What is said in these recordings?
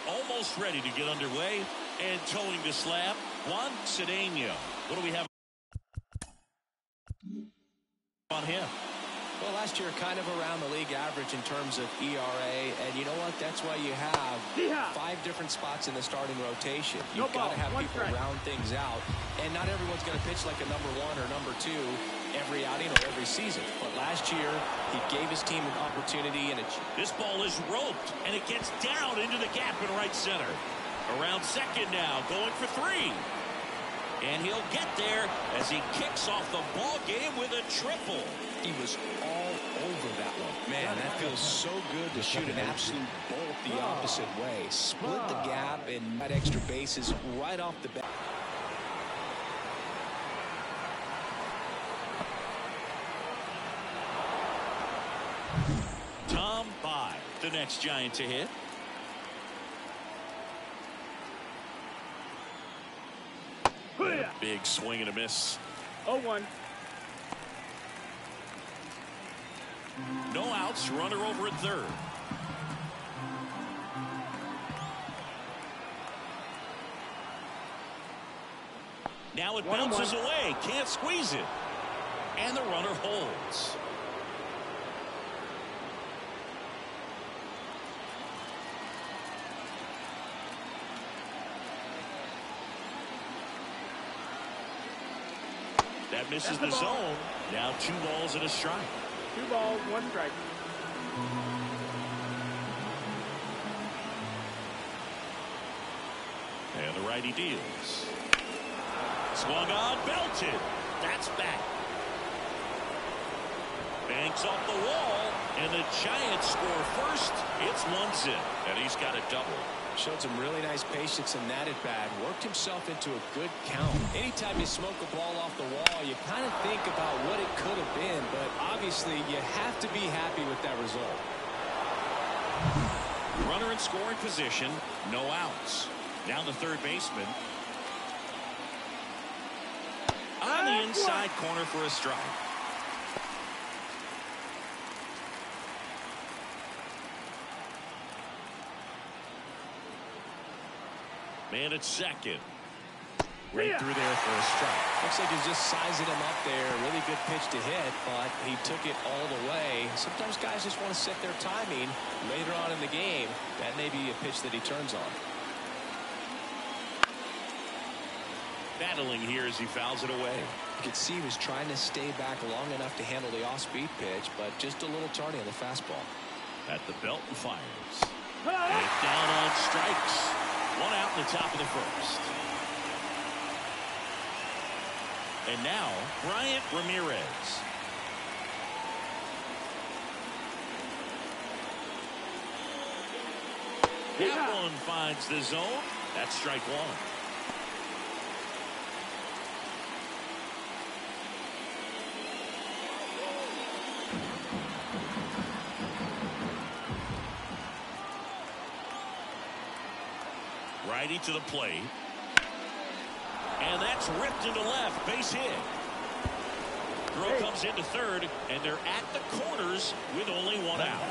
almost ready to get underway. And towing the slab, Juan Cedeno. What do we have on him? Well, last year kind of around the league average in terms of ERA, and you know what? That's why you have 5 different spots in the starting rotation. You've got to have people round things out, and not everyone's going to pitch like a number 1 or number 2 every outing or every season. But last year, he gave his team an opportunity, and this ball is roped, and it gets down into the gap in right center. Around second now, going for 3. And he'll get there as he kicks off the ball game with a triple. He was all over that one. Man, that feels so good to shoot an absolute bolt the opposite way. Split the gap and got extra bases right off the bat. Tom Bye, the next Giant to hit. Big swing and a miss. 0-1. No outs, runner over at third. Now it bounces away, can't squeeze it. And the runner holds. That misses the zone. Now 2 balls and a strike. 2 balls, 1 strike. And the righty deals. Swung on, belted. That's back. Banks off the wall, and the Giants score first. It's 1-0, and he's got a double. Showed some really nice patience in that at bat. Worked himself into a good count. Anytime you smoke a ball off the wall, you kind of think about what it could have been, but obviously you have to be happy with that result. Runner in scoring position, no outs. Down the third baseman. On the inside corner for a strike. Man at second. Right through there for a strike. Looks like he's just sizing him up there. Really good pitch to hit, but he took it all the way. Sometimes guys just want to set their timing later on in the game. That may be a pitch that he turns on. Battling here as he fouls it away. You could see he was trying to stay back long enough to handle the off-speed pitch, but just a little tardy on the fastball. At the belt and fires. And down on strikes. 1 out in the top of the first. And now, Bryant Ramirez. That one finds the zone. That's strike 1. Righty to the plate. And that's ripped into left. Base hit. Throw comes into third, and they're at the corners with only 1 out.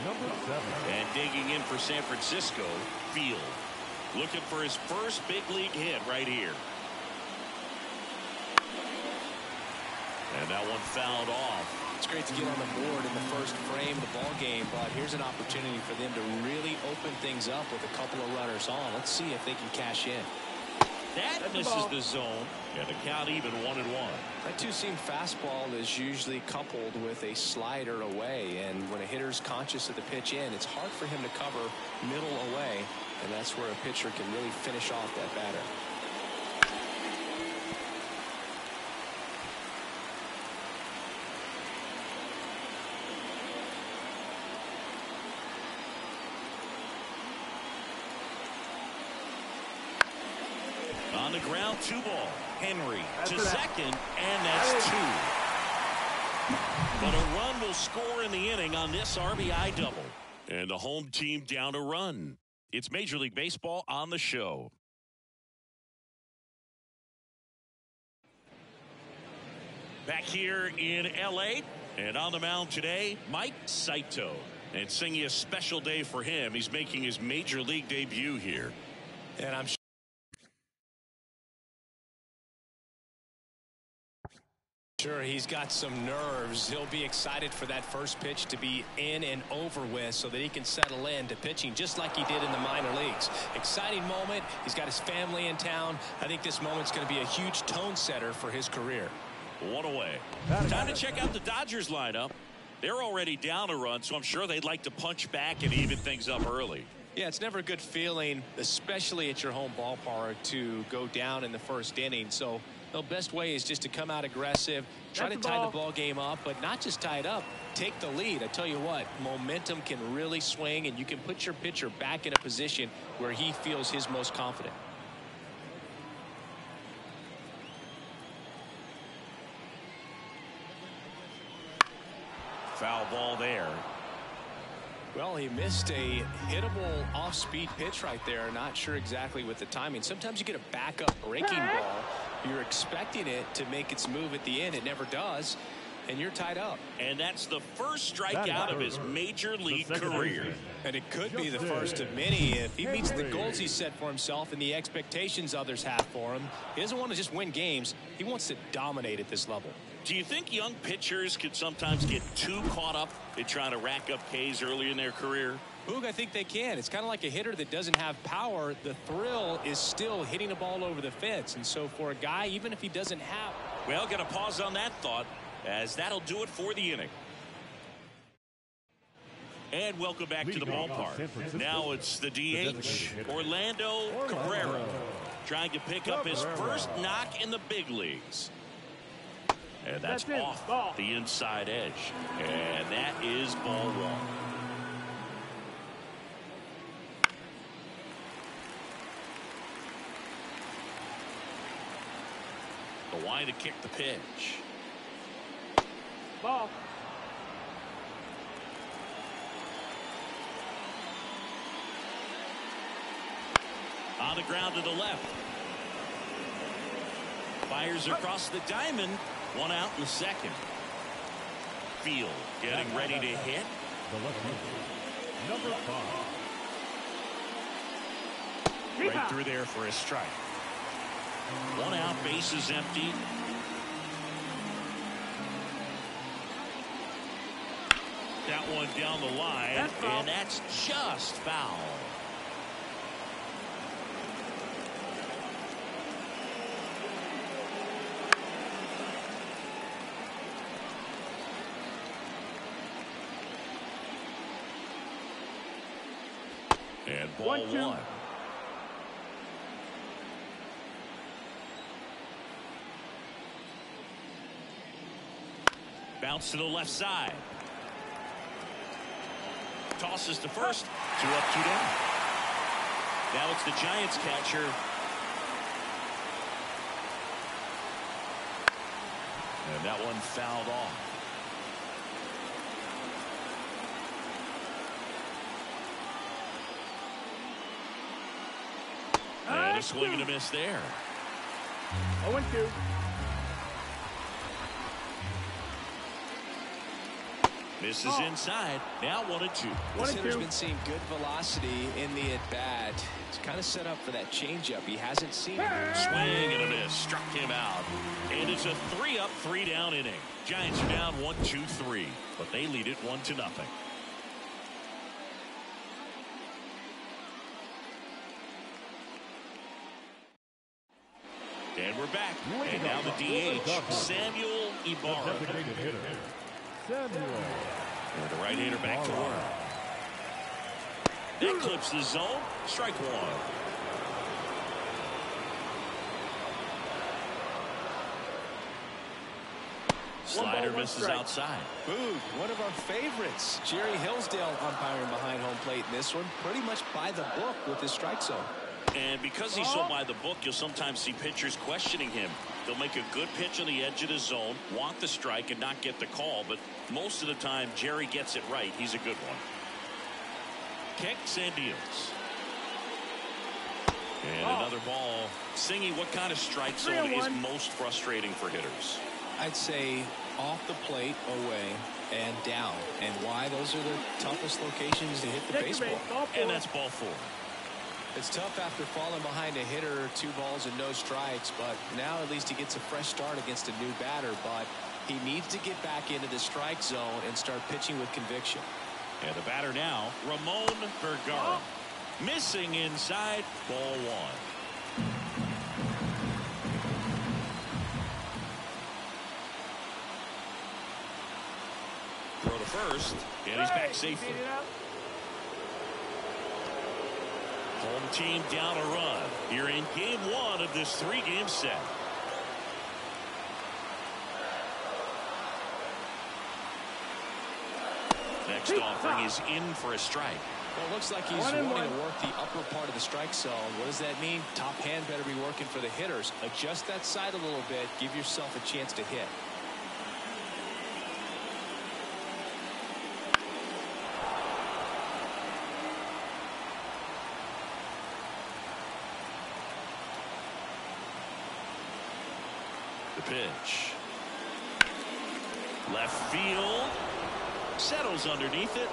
Number 7. And digging in for San Francisco, Field. Looking for his first big league hit right here. And that one fouled off. It's great to get on the board in the first frame of the ball game, but here's an opportunity for them to really open things up with a couple of runners on. Let's see if they can cash in. That misses the zone, and the count even 1-1. That two-seam fastball is usually coupled with a slider away, and when a hitter's conscious of the pitch in, it's hard for him to cover middle away, and that's where a pitcher can really finish off that batter. On the ground, 2 ball. Henry to second, and that's 2. But a run will score in the inning on this RBI double. And the home team down a run. It's Major League Baseball on the show. Back here in L.A. and on the mound today, Mike Saito. And Singy, a special day for him. He's making his major league debut here. And I'm sure he's got some nerves. He'll be excited for that first pitch to be in and over with so that he can settle in to pitching just like he did in the minor leagues. Exciting moment. He's got his family in town. I think this moment's going to be a huge tone setter for his career. One away. Time to check out the Dodgers lineup. They're already down a run, so I'm sure they'd like to punch back and even things up early. Yeah, it's never a good feeling, especially at your home ballpark, to go down in the first inning. So the best way is just to come out aggressive, try to tie the ball game up, but not just tie it up, take the lead. I tell you what, momentum can really swing, and you can put your pitcher back in a position where he feels his most confident. Foul ball there. Well, he missed a hittable off-speed pitch right there. Not sure exactly with the timing. Sometimes you get a backup breaking ball. You're expecting it to make its move at the end. It never does, and you're tied up. And that's the first strikeout of his major league career. And it could be the first of many if he meets the goals he set for himself and the expectations others have for him. He doesn't want to just win games. He wants to dominate at this level. Do you think young pitchers could sometimes get too caught up in trying to rack up Ks early in their career? Boog, I think they can. It's kind of like a hitter that doesn't have power. The thrill is still hitting a ball over the fence. And so for a guy, even if he doesn't have... Well, going to pause on that thought, as that'll do it for the inning. And welcome back to the ballpark. Now it's the DH, Orlando Cabrera, trying to pick up his first knock in the big leagues. And that's off the inside edge. And that is ball one. Kawhi to kick the pitch. Ball. On the ground to the left. Fires across the diamond. One out in the second. Field getting ready to hit. The left-hander, number 5. Right through there for a strike. One out, bases empty. That one down the line, and that's just foul. And ball one. Bounce to the left side. Tosses to first. 2 up, 2 down. Now it's the Giants catcher. And that one fouled off. And a swing and a miss there. 0-2. Misses inside. Now 1-2. This hitter's been seeing good velocity in the at-bat. It's kind of set up for that changeup. He hasn't seen it. Swing and a miss. Struck him out. And it's a 3 up, 3 down inning. Giants are down 1-2-3. But they lead it 1-0. And we're back. And now the DH, Samuel Ibarra. And the right-hander back to work. That clips the zone. Strike one. Slider misses outside. Boog, one of our favorites. Jerry Hillsdale umpiring behind home plate in this one. Pretty much by the book with his strike zone. And because he's so by the book, you'll sometimes see pitchers questioning him. They'll make a good pitch on the edge of the zone, want the strike, and not get the call. But most of the time, Jerry gets it right. He's a good one. Kicks and deals. And another ball. Singy, what kind of strike zone is most frustrating for hitters? I'd say off the plate, away, and down. And why? Those are the toughest locations to hit the baseball. And that's ball 4. It's tough after falling behind a hitter, 2 balls and no strikes, but now at least he gets a fresh start against a new batter. But he needs to get back into the strike zone and start pitching with conviction. And the batter now, Ramon Vergara. Missing inside, ball 1. Throw to first, and he's back safely. Home team down a run here in game 1 of this 3-game set. Next offering is in for a strike. Well, it looks like he's wanting to work the upper part of the strike zone. What does that mean? Top hand better be working for the hitters. Adjust that side a little bit. Give yourself a chance to hit. The pitch. Left field. Settles underneath it.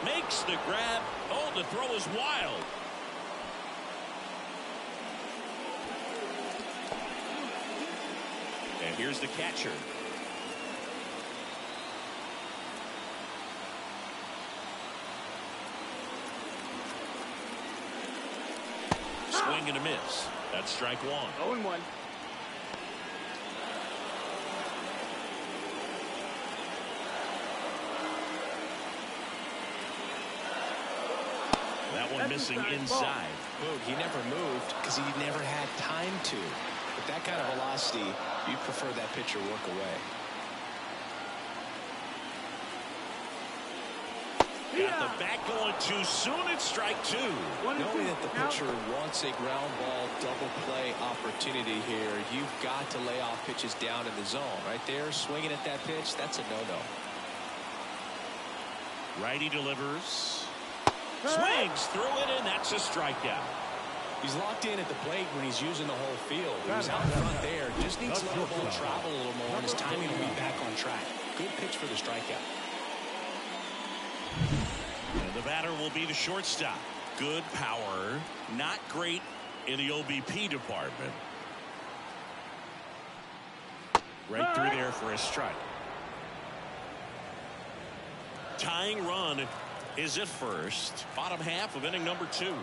Makes the grab. Oh, the throw is wild. And here's the catcher. Swing and a miss. That's strike 1. 0-1. That one missing inside. Boog, he never moved because he never had time to. With that kind of velocity, you prefer that pitcher work away. Got the bat going too soon. It's strike 2. Knowing that the pitcher wants a ground ball double play opportunity here, you've got to lay off pitches down in the zone. Right there, swinging at that pitch, that's a no-no. Righty delivers. Swings through it, and that's a strikeout. He's locked in at the plate when he's using the whole field. He's out front there. Just needs to let the ball travel a little more, and his timing will be back on track. Good pitch for the strikeout. And the batter will be the shortstop. Good power. Not great in the OBP department. Right through there for a strike. Tying run is at first. Bottom half of inning number 2.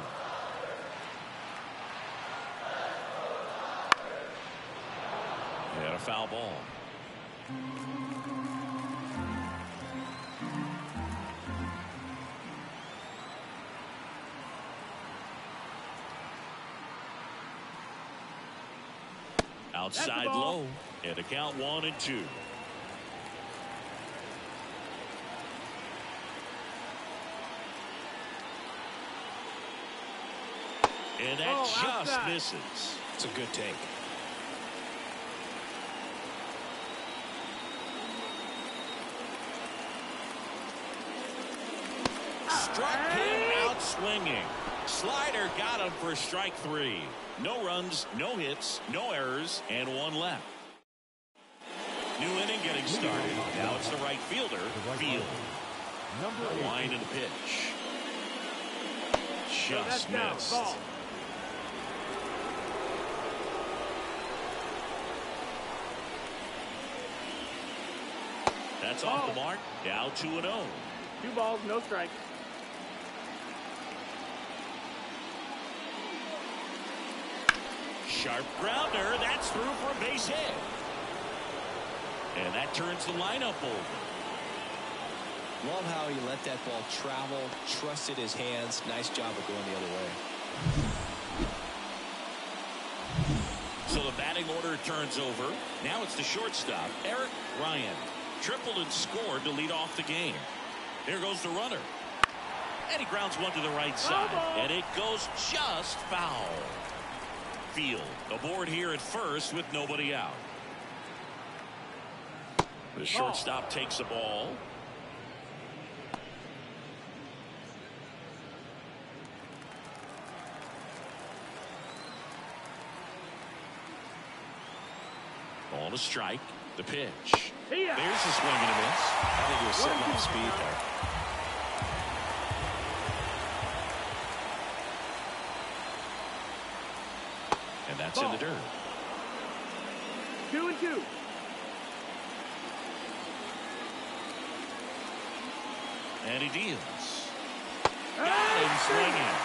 And a foul ball. Outside low. And a count 1-2. And that just misses. It's a good take. Struck him out swinging. Slider got him for strike 3. No runs, no hits, no errors, and 1 left. New inning getting started. Now it's the right fielder, Field. Line in the pitch. Just missed. That's off the mark. Now 2-0. 2 balls, no strikes. Sharp grounder. That's through for a base hit. And that turns the lineup over. Love how he let that ball travel, trusted his hands. Nice job of going the other way. So the batting order turns over. Now it's the shortstop, Eric Ryan. Tripled and scored to lead off the game. Here goes the runner. And he grounds one to the right side. And it goes just foul. Field aboard here at first with nobody out. The shortstop takes the ball. Called a strike. The pitch. See ya. There's a swing and a miss. I think he was sitting off speed there. And that's in the dirt. 2-2. And he deals. Got him swinging.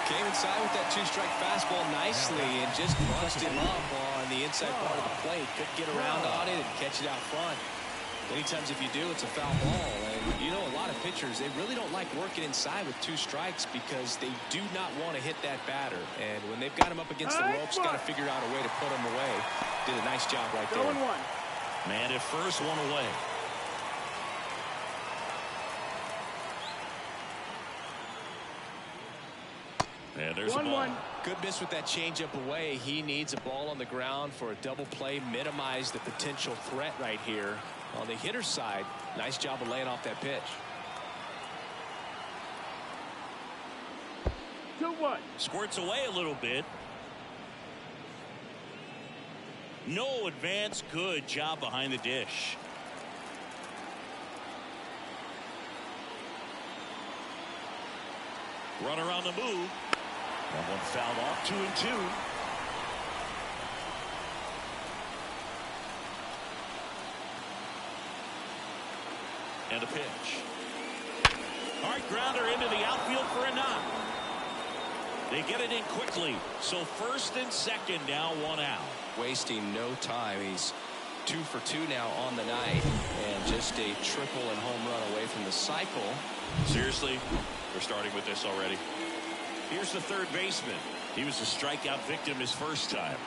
Came inside with that two-strike fastball nicely and just bunched him up on the inside part of the plate. Couldn't get around on it and catch it out front. Many times if you do, it's a foul ball. And you know, a lot of pitchers, they really don't like working inside with two strikes because they do not want to hit that batter. And when they've got him up against the ropes, got to figure out a way to put him away. Did a nice job right there. 0-1. Man at first, one away. And there's a ball. Good miss with that changeup away. He needs a ball on the ground for a double play. Minimize the potential threat right here. On the hitter's side, nice job of laying off that pitch. 2-1. Squirts away a little bit. No advance. Good job behind the dish. Runner on the move. That one fouled off. 2-2. And a pitch. Hard grounder into the outfield for a knock. They get it in quickly. So first and second now, one out. Wasting no time. He's 2 for 2 now on the night. And just a triple and home run away from the cycle. Seriously, we're starting with this already. Here's the third baseman. He was a strikeout victim his first time.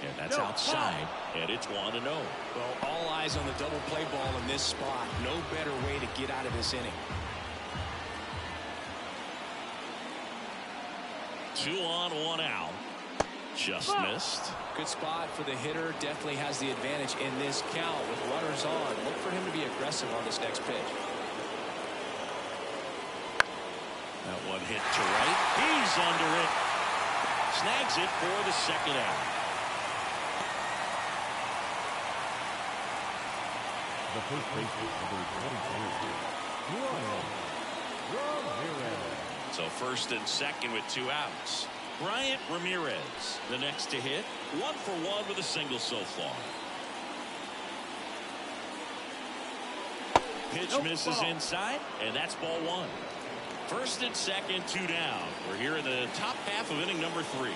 And that's outside, and it's 1-0. Well, all eyes on the double play ball in this spot. No better way to get out of this inning. 2 on, 1 out. Just missed. Good spot for the hitter. Definitely has the advantage in this count with runners on. Look for him to be aggressive on this next pitch. That one hit to right. He's under it. Snags it for the second out. The first baseman, number 22, Ramirez. So first and second with 2 outs. Bryant Ramirez, the next to hit. 1 for 1 with a single so far. Pitch misses inside, and that's ball 1. First and second, 2 down. We're here in the top half of inning number 3.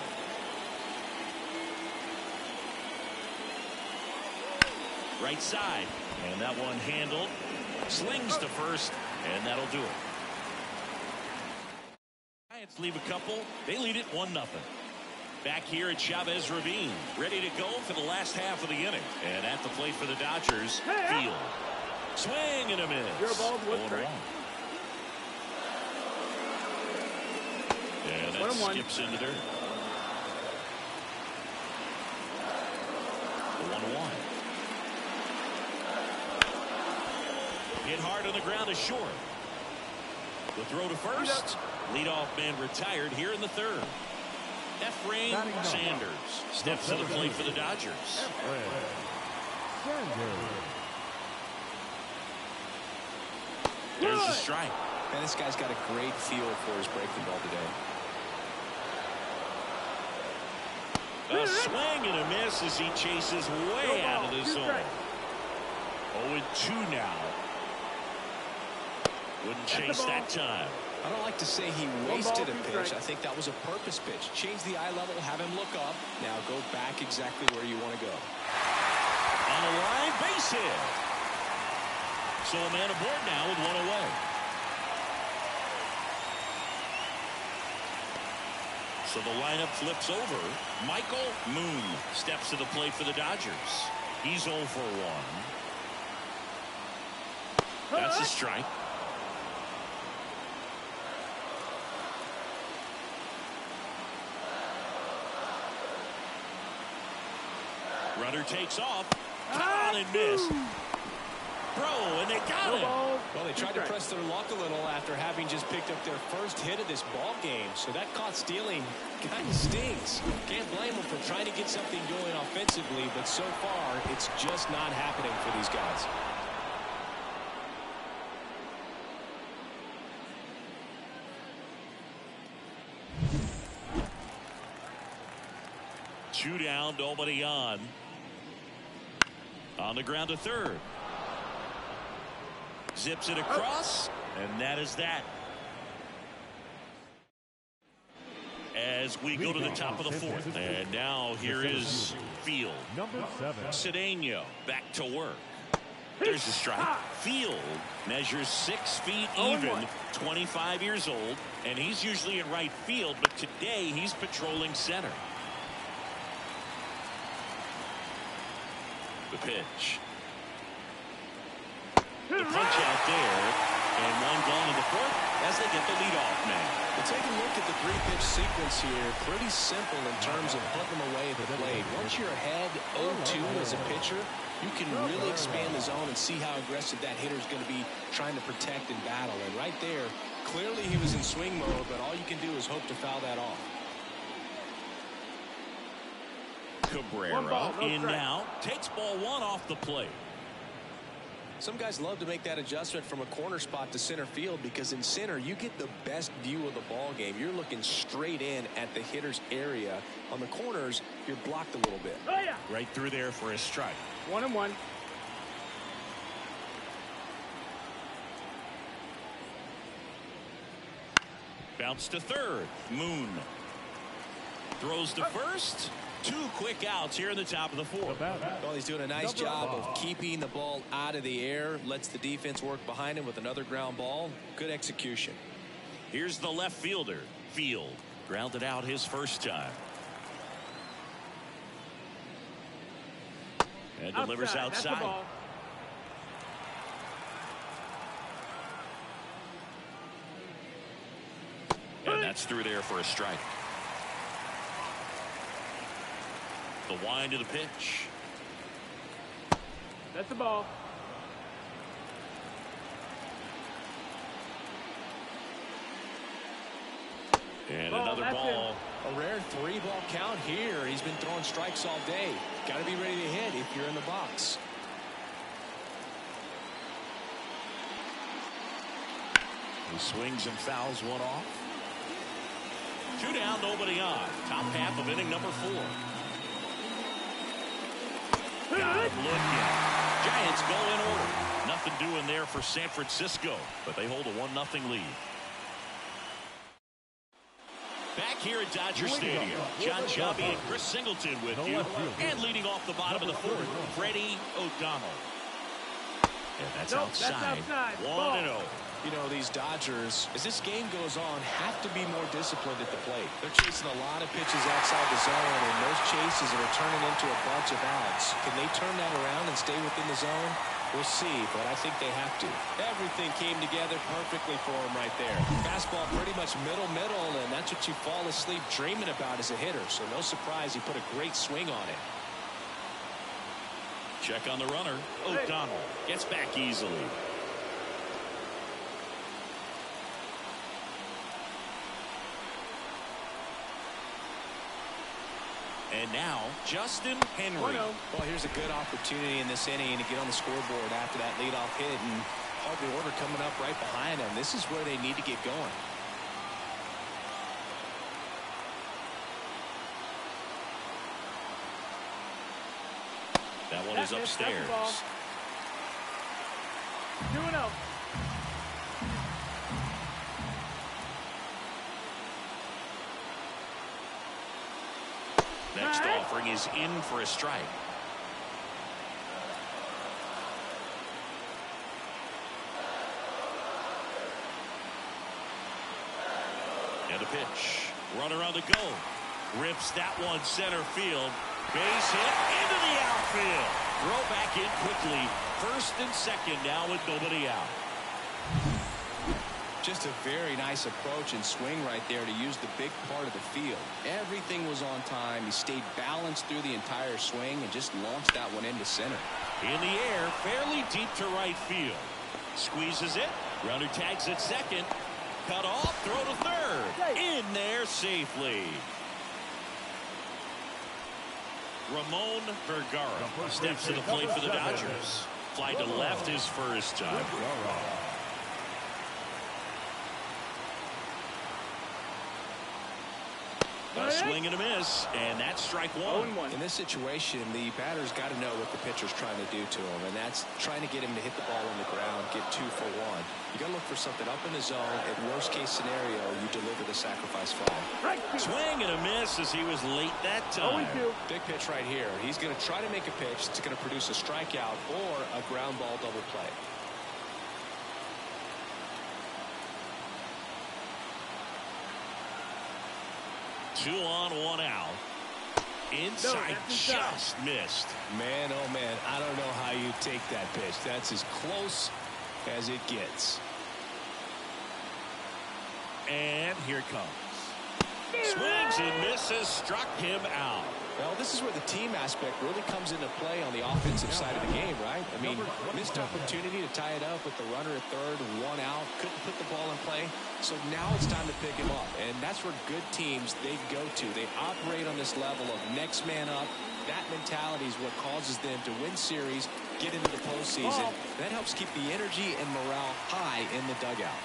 Right side, and that one handled. Slings to first, and that'll do it. Giants leave a couple. They lead it 1-0. Back here at Chavez Ravine, ready to go for the last half of the inning. And at the plate for the Dodgers, Field. Swing and a miss. Your ball was strike. And that skips into dirt. 1-1. Hit hard on the ground is short. The throw to first. Leadoff man retired here in the third. Efrain Sanders steps to the plate for the Dodgers. There's the strike. Man, this guy's got a great feel for his breaking ball today. A swing and a miss as he chases way out of the zone. 0-2 now. Wouldn't chase that time. I don't like to say he wasted a pitch. I think that was a purpose pitch. Change the eye level, have him look up. Now go back exactly where you want to go. On the line, base hit. So a man aboard now with 1 away. So the lineup flips over. Michael Moon steps to the plate for the Dodgers. He's 0 for 1. That's a strike. Runner takes off. Caught and missed. throw, and they got him. Well, they tried to press their luck a little after having just picked up their first hit of this ball game. So that caught stealing kind of stings. Can't blame them for trying to get something going offensively, but so far it's just not happening for these guys. Two down, nobody on. On the ground to third. Zips it across, and that is that. As we go to the top of the fourth. And now here is Field. Number 7. Cedeno back to work. There's the strike. Field measures 6 feet even, 25 years old, and he's usually in right field, but today he's patrolling center. The pitch. The punch out there, and one gone in the fourth as they get the leadoff man. Well, take a look at the 3-pitch sequence here. Pretty simple in terms of putting them away at the plate. Once you're ahead 0-2 as a pitcher, you can really expand the zone and see how aggressive that hitter is going to be trying to protect and battle. And right there, clearly he was in swing mode, but all you can do is hope to foul that off. Cabrera in now, takes ball 1 off the plate. Some guys love to make that adjustment from a corner spot to center field because in center you get the best view of the ball game. You're looking straight in at the hitter's area. On the corners, you're blocked a little bit. Right through there for a strike. 1-1. Bounce to third. Moon throws to first. 2 quick outs here in the top of the fourth. Well, he's doing a nice job of keeping the ball out of the air. Lets the defense work behind him with another ground ball. Good execution. Here's the left fielder. Field grounded out his first time. And delivers outside. And that's through there for a strike. The wind to the pitch. That's the ball. And another ball. A rare 3-ball count here. He's been throwing strikes all day. Got to be ready to hit if you're in the box. He swings and fouls one off. 2 down, nobody on. Top half of inning number 4. Got him looking. Giants go in order. Nothing doing there for San Francisco, but they hold a 1-0 lead. Back here at Dodger Stadium, John Shelby and Chris Singleton with you. And leading off the bottom of the fourth, Freddie O'Donnell. And that's outside. 1-0. You know, these Dodgers, as this game goes on, have to be more disciplined at the plate. They're chasing a lot of pitches outside the zone, and those chases are turning into a bunch of outs. Can they turn that around and stay within the zone? We'll see, but I think they have to. Everything came together perfectly for him right there. Fastball pretty much middle, and that's what you fall asleep dreaming about as a hitter. So no surprise he put a great swing on it. Check on the runner. O'Donnell gets back easily. And now, Justin Henry. Well, here's a good opportunity in this inning to get on the scoreboard after that leadoff hit, and Harvey Order coming up right behind him. This is where they need to get going. That one is upstairs. 2-0. Next offering is in for a strike. And a pitch. Runner on the go. Rips that one center field. Base hit into the outfield. Throw back in quickly. First and second now with nobody out. Just a very nice approach and swing right there to use the big part of the field. Everything was on time. He stayed balanced through the entire swing and just launched that one into center. In the air, fairly deep to right field. Squeezes it. Runner tags at second. Cut off, throw to third. In there safely. Ramon Vergara steps to the plate for the Dodgers. Fly to left his first time. A swing and a miss, and that's strike one. In this situation, the batter's got to know what the pitcher's trying to do to him, and that's trying to get him to hit the ball on the ground, get 2 for 1. You got to look for something up in the zone. In worst case scenario, you deliver the sacrifice fly. Swing and a miss as he was late that time. Big pitch right here. He's going to try to make a pitch that's going to produce a strikeout or a ground ball double play. Two on, 1 out. Inside, just missed. Man, oh man, I don't know how you take that pitch. That's as close as it gets. And here it comes. Swings and misses, struck him out. Well, this is where the team aspect really comes into play on the offensive side of the game, right? I mean, missed opportunity to tie it up with the runner at third, 1 out, couldn't put the ball in play. So now it's time to pick him up, and that's where good teams, they go to. They operate on this level of next man up. That mentality is what causes them to win series, get into the postseason. That helps keep the energy and morale high in the dugout.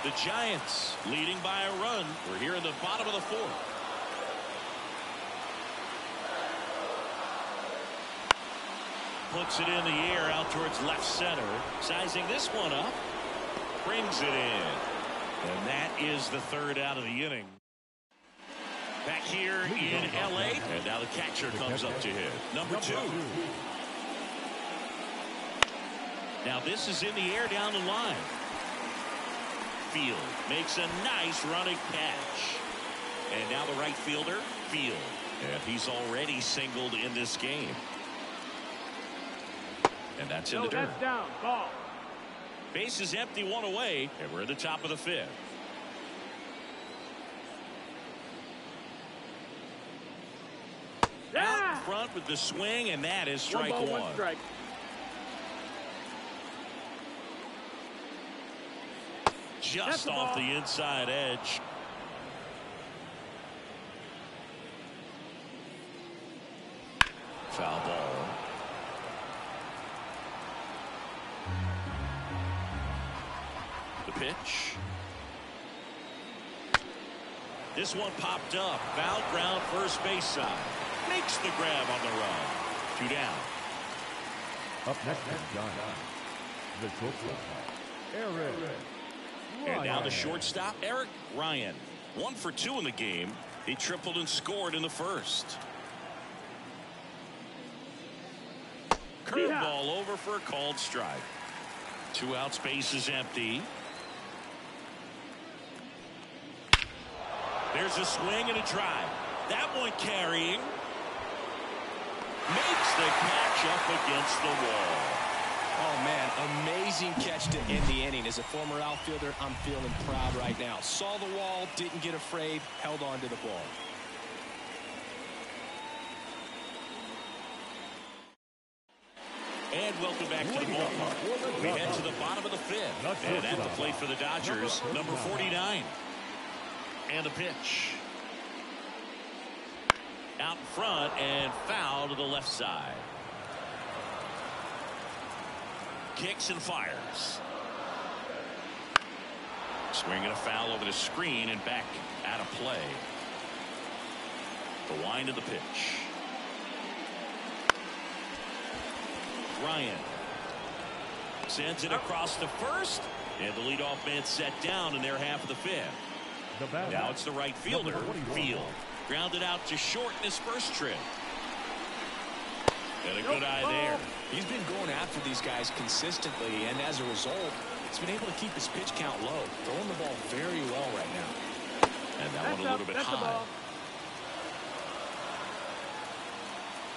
The Giants leading by a run. We're here in the bottom of the 4th. Puts it in the air out towards left center. Sizing this one up. Brings it in. And that is the 3rd out of the inning. Back here in L.A. And now the catcher comes up to hit. Number 2. Now this is in the air down the line. Field makes a nice running catch. And now the right fielder, Field. And he's already singled in this game. And that's in the dirt. That's down. Ball. Base is empty, 1 away, and we're at the top of the 5th. Out front with the swing, and that is strike 1. 1 strike. Just off the inside edge. Foul ball. The pitch. This one popped up. Foul ground, first base side. Makes the grab on the run. 2 down. Up next is John. The shortstop, Eric Ryan. And now the shortstop, Eric Ryan. 1 for 2 in the game. He tripled and scored in the first. Curveball over for a called strike. 2 outs, base is empty. There's a swing and a drive. That one carrying. Makes the catch up against the wall. Oh, man, amazing catch to end the inning. As a former outfielder, I'm feeling proud right now. Saw the wall, didn't get afraid, held on to the ball. And welcome back to the ballpark. We head to the bottom of the 5th. And at the plate for the Dodgers, number 49. And the pitch. Out front and foul to the left side. Kicks and fires. Swing and a foul over the screen and back out of play. The wind of the pitch. Ryan sends it across the first, and the leadoff man set down in their half of the 5th. Now it's the right fielder, Field. Grounded out to short in his first trip. And a good eye there. He's been going after these guys consistently, and as a result, he's been able to keep his pitch count low. Throwing the ball very well right now. And that one a little bit high.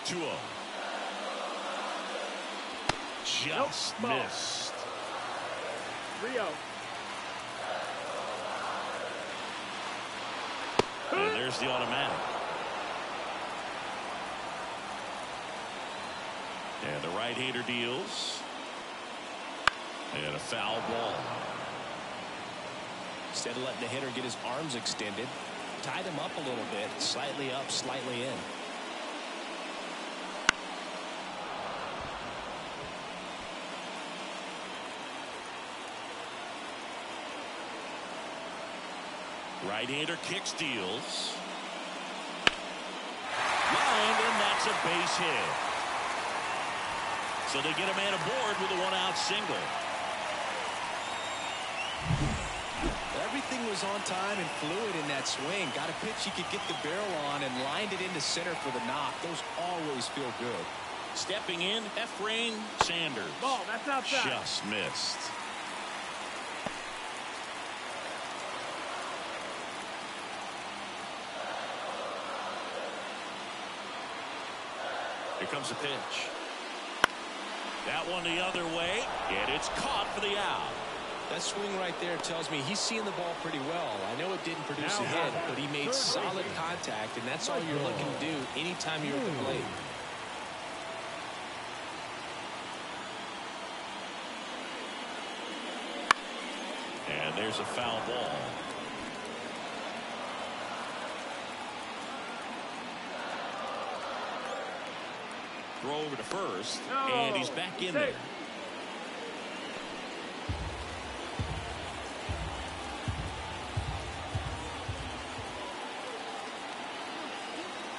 2-0. Just missed. 3-0. And there's the automatic. And the right-hander deals. And a foul ball. Instead of letting the hitter get his arms extended, tied him up a little bit, slightly up, slightly in. Right-hander kicks, deals. Lined, and that's a base hit. So they get a man aboard with a one-out single. Everything was on time and fluid in that swing. Got a pitch he could get the barrel on and lined it into center for the knock. Those always feel good. Stepping in, Efrain Sanders. Ball, that's outside. Just missed. Here comes the pitch. That one the other way, and it's caught for the out. That swing right there tells me he's seeing the ball pretty well. I know it didn't produce a hit, but he made solid contact, and that's all you're looking to do anytime you're at the plate. And there's a foul ball. Throw over to first, and he's back in there.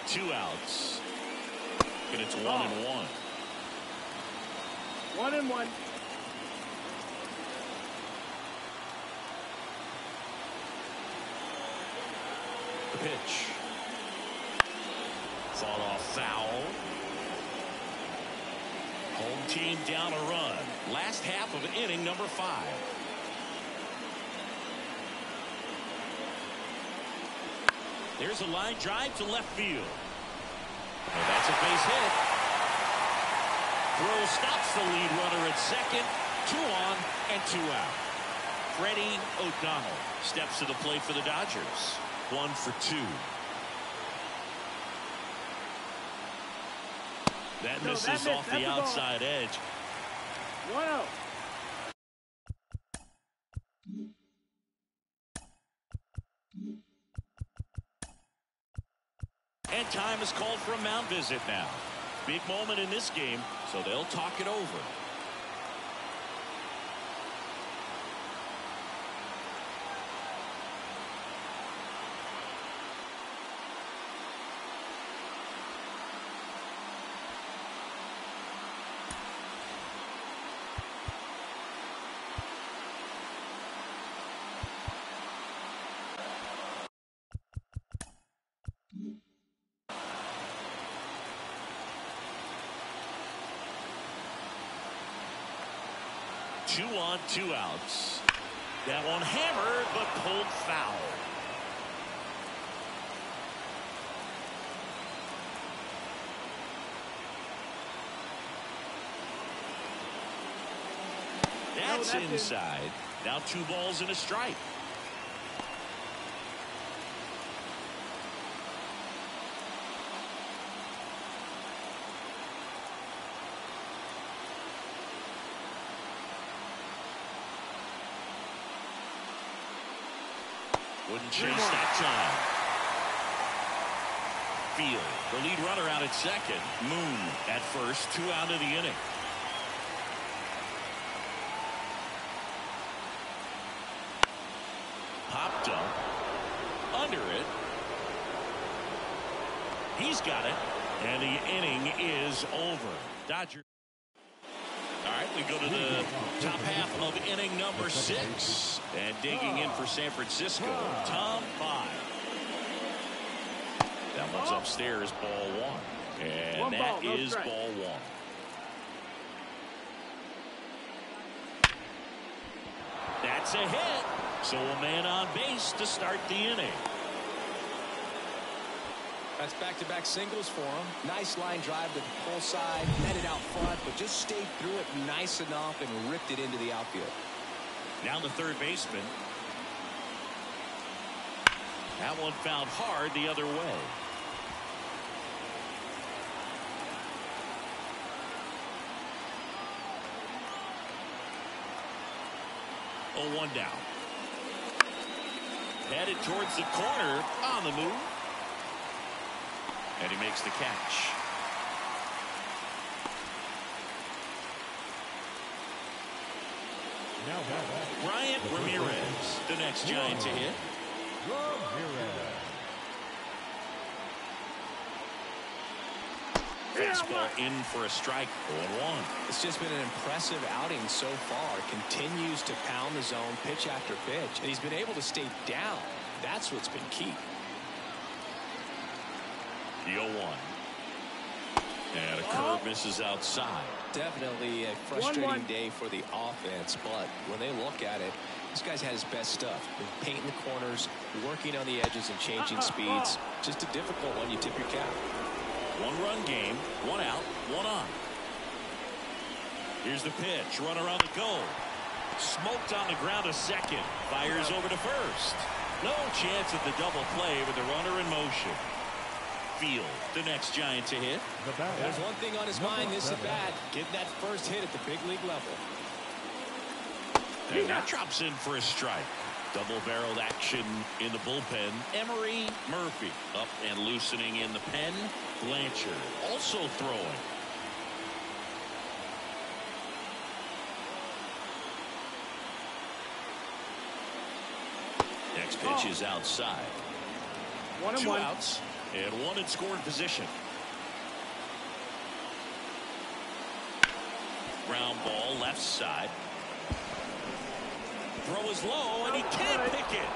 Two outs, and it's 1-1. 1-1. The pitch. Fought off foul. Home team down a run. Last half of inning number 5. There's a line drive to left field. And that's a base hit. Throw stops the lead runner at second. 2 on and 2 out. Freddie O'Donnell steps to the plate for the Dodgers. 1 for 2. That misses off the outside edge. 1-0. And time is called for a mound visit now. Big moment in this game, so they'll talk it over. Two on, 2 outs. That one hammered, but pulled foul. That's inside. Now 2 balls and a strike. Wouldn't chase that time. Field, the lead runner out at second. Moon at first, 2 out of the inning. Popped up. Under it. He's got it. And the inning is over. Dodgers. All right, we go to the top half of inning number 6. And digging in for San Francisco, Tom Pye. That one's upstairs, ball 1. And that is ball 1. That's a hit. So a man on base to start the inning. That's back-to-back singles for him. Nice line drive to the pull side, met it out front, but just stayed through it nice enough and ripped it into the outfield. Now the third baseman. That one found hard the other way. 0-1 down. Headed towards the corner on the move. And he makes the catch. Now Bryant Ramirez, the next Giant to hit. Ramirez. Fastball in for a strike. 0-1. It's just been an impressive outing so far. Continues to pound the zone pitch after pitch. And he's been able to stay down. That's what's been key. The 0-1. And a curve misses outside. Definitely a frustrating day for the offense, but when they look at it, this guy's had his best stuff. Been painting the corners, working on the edges and changing speeds. Just a difficult one. You tip your cap. 1-run game, 1 out, 1 on. Here's the pitch. Runner on the goal. Smoked on the ground to second. Fires over to first. No chance at the double play with the runner in motion. Field, the next Giant to hit. There's one thing on his mind this at bat. Get that first hit at the big league level. And that drops in for a strike. Double-barreled action in the bullpen. Emery Murphy up and loosening in the pen. Blanchard also throwing. Next pitch is outside. 2 outs and 1 in scoring position. Ground ball left side. Throw is low and he can't pick it.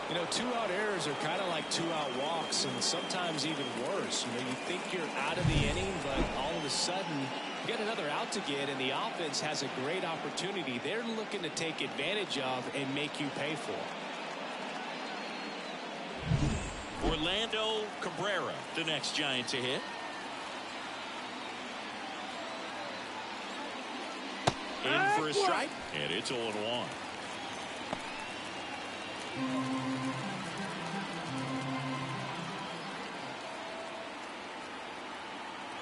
You know, 2-out errors are kind of like 2-out walks, and sometimes even worse. You know, you think you're out of the inning, but all of a sudden you get another out to get, and the offense has a great opportunity they're looking to take advantage of and make you pay for. Orlando Cabrera, the next Giant to hit. In for a strike, and it's 0-1.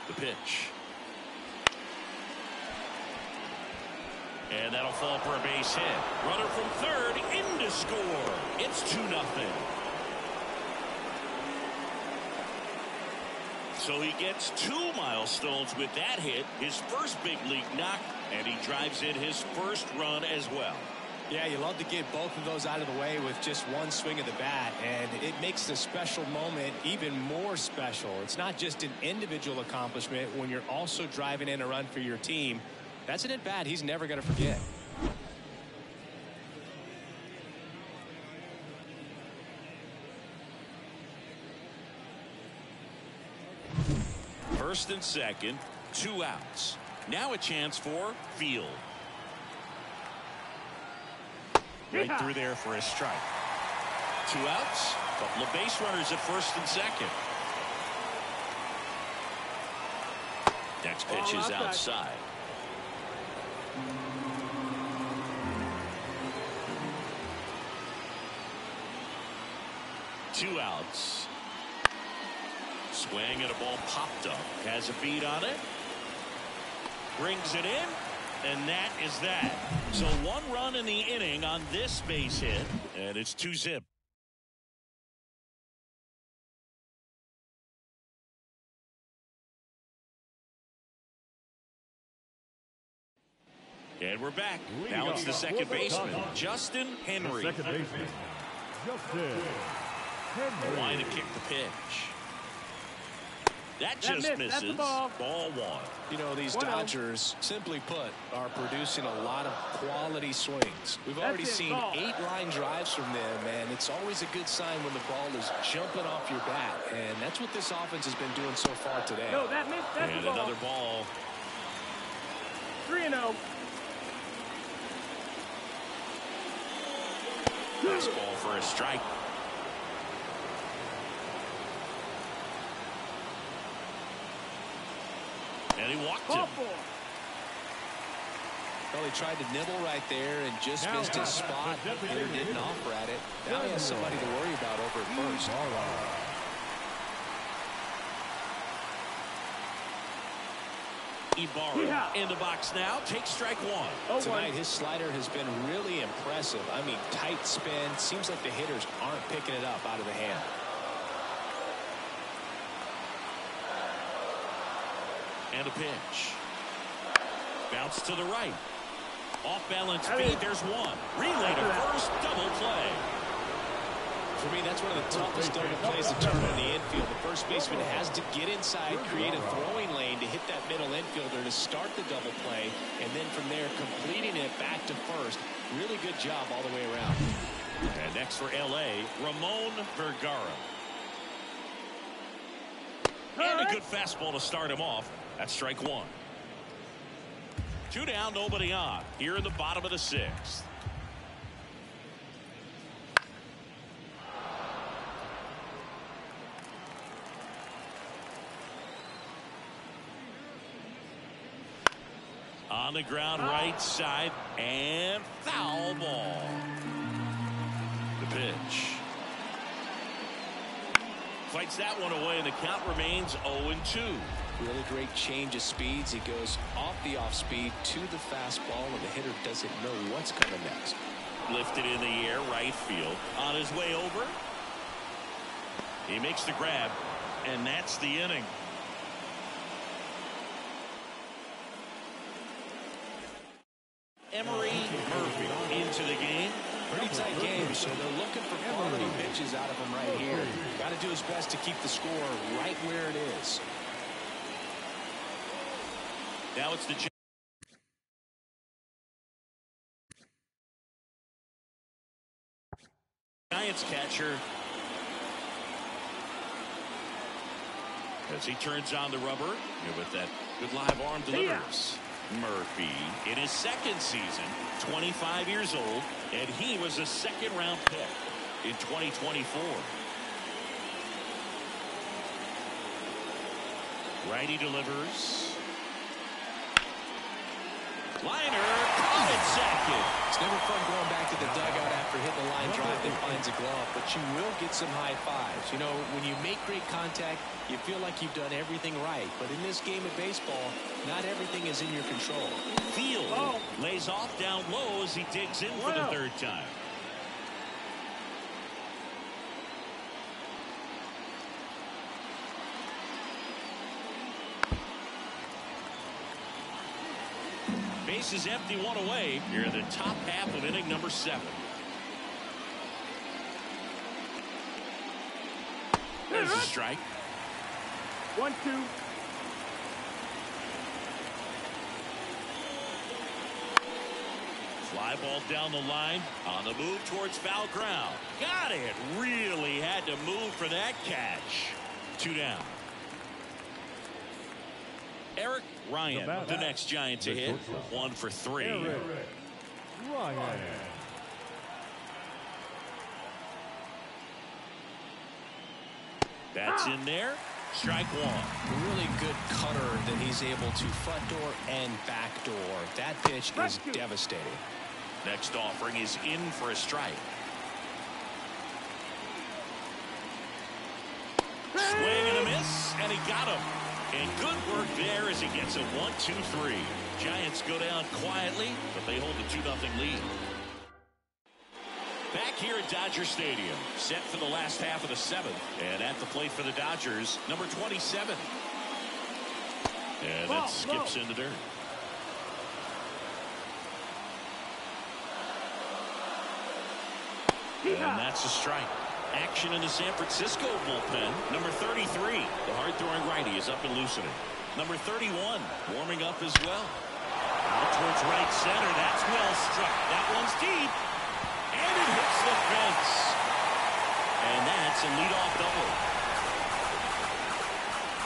The pitch. And that'll fall for a base hit. Runner from third in to score. It's 2-0. So he gets 2 milestones with that hit, his first big league knock, and he drives in his first run as well. Yeah, you love to get both of those out of the way with just one swing of the bat, and it makes the special moment even more special. It's not just an individual accomplishment when you're also driving in a run for your team. That's an at-bat he's never going to forget. First and second, 2 outs. Now a chance for Field. Right through there for a strike. 2 outs, couple of base runners at first and second. Next pitch is outside. Two outs. Swing and a ball popped up. Has a beat on it. Brings it in. And that is that. So 1 run in the inning on this base hit. And it's 2-zip. And we're back. Now it's the second baseman, Justin Henry. Second baseman, Justin Henry. Line to kick the pitch. That just misses. Ball 1. You know, these Dodgers, simply put, are producing a lot of quality swings. We've already seen 8 line drives from them, and it's always a good sign when the ball is jumping off your bat. And that's what this offense has been doing so far today. No, that missed. That's and the ball. Another ball. 3-0. Fastball for a strike. And he walked him. Well, he tried to nibble right there and just missed his spot. Hitter didn't offer at it. Now he has somebody to worry about over at first. Ibarra in the box now. Takes strike one. Tonight, his slider has been really impressive. I mean, tight spin. Seems like the hitters aren't picking it up out of the hand. And a pitch. Bounce to the right. Off-balance feed. There's one. Relay to first. Double play. For me, that's one of the toughest double plays to turn in the infield. The first baseman has to get inside, create a throwing lane to hit that middle infielder to start the double play, and then from there, completing it back to first. Really good job all the way around. And next for L.A., Ramon Vergara. And a good fastball to start him off. That's strike one. 2 down, nobody on. Here in the bottom of the 6th. On the ground, right side, and foul ball. The pitch. Fights that one away, and the count remains 0-2. Really great change of speeds. He goes off the off-speed to the fastball, and the hitter doesn't know what's coming next. Lifted in the air, right field. On his way over. He makes the grab, and that's the inning. Emery Murphy into the game. Pretty tight game, so they're looking for quality pitches out of him right here. Got to do his best to keep the score right where it is. Now it's the Giants catcher. As he turns on the rubber with that good live arm delivers. Murphy in his 2nd season, 25 years old, and he was a 2nd-round pick in 2024. Righty delivers. Liner caught at second. It's never fun going back to the dugout after hitting a line drive that finds a glove, but you will get some high fives. You know, when you make great contact, you feel like you've done everything right. But in this game of baseball, not everything is in your control. Field lays off down low as he digs in for the 3rd time. Base is empty, one away. Here in the top half of inning number 7. There's a strike. 1-2. Fly ball down the line. On the move towards foul ground. Got it. Really had to move for that catch. 2 down. Eric Ryan, the next Giant to hit. 1 for 3. Eric Ryan. That's in there. Strike one. Really good cutter that he's able to front door and back door. That pitch is devastating. Next offering is in for a strike. Swing and a miss, and he got him. And good work there as he gets a 1-2-3. Giants go down quietly, but they hold a 2-0 lead. Back here at Dodger Stadium, set for the last half of the 7th. And at the plate for the Dodgers, number 27. And that skips in the dirt. And that's a strike. Action in the San Francisco bullpen. Number 33, the hard-throwing righty, is up and loosening. Number 31, warming up as well. Out towards right center. That's well struck. That one's deep. And it hits the fence. And that's a leadoff double.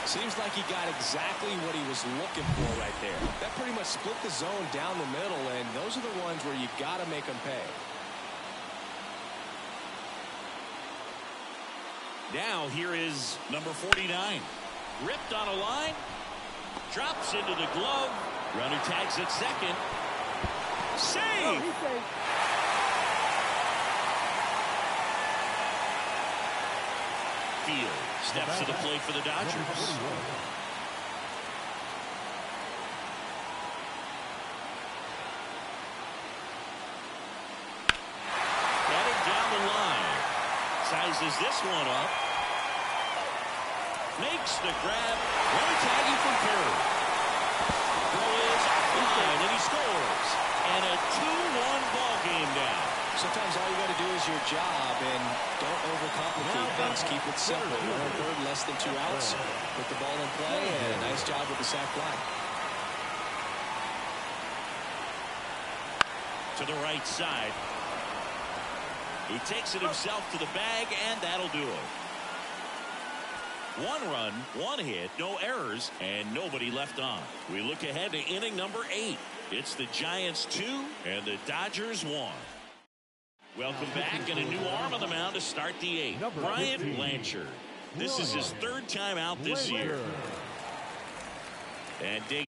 Seems like he got exactly what he was looking for right there. That pretty much split the zone down the middle, and those are the ones where you got to make them pay. Now here is number 49. Ripped on a line. Drops into the glove. Runner tags at second. Save! Field steps to the plate for the Dodgers. sizes this one up. Makes the grab. Really tagging from Curry. Throw is offline, and he scores. And a 2-1 ball game now. Sometimes all you got to do is your job and don't overcomplicate things. Keep it simple. 1/3, less than 2 outs. Put the ball in play, and a nice job with the sac fly. To the right side. He takes it himself to the bag, and that'll do it. 1 run, 1 hit, no errors, and nobody left on. We look ahead to inning number 8. It's the Giants 2 and the Dodgers 1. Welcome back, and a new arm on the mound to start the 8th. Bryant Blanchard. This is his 3rd time out this year. And digging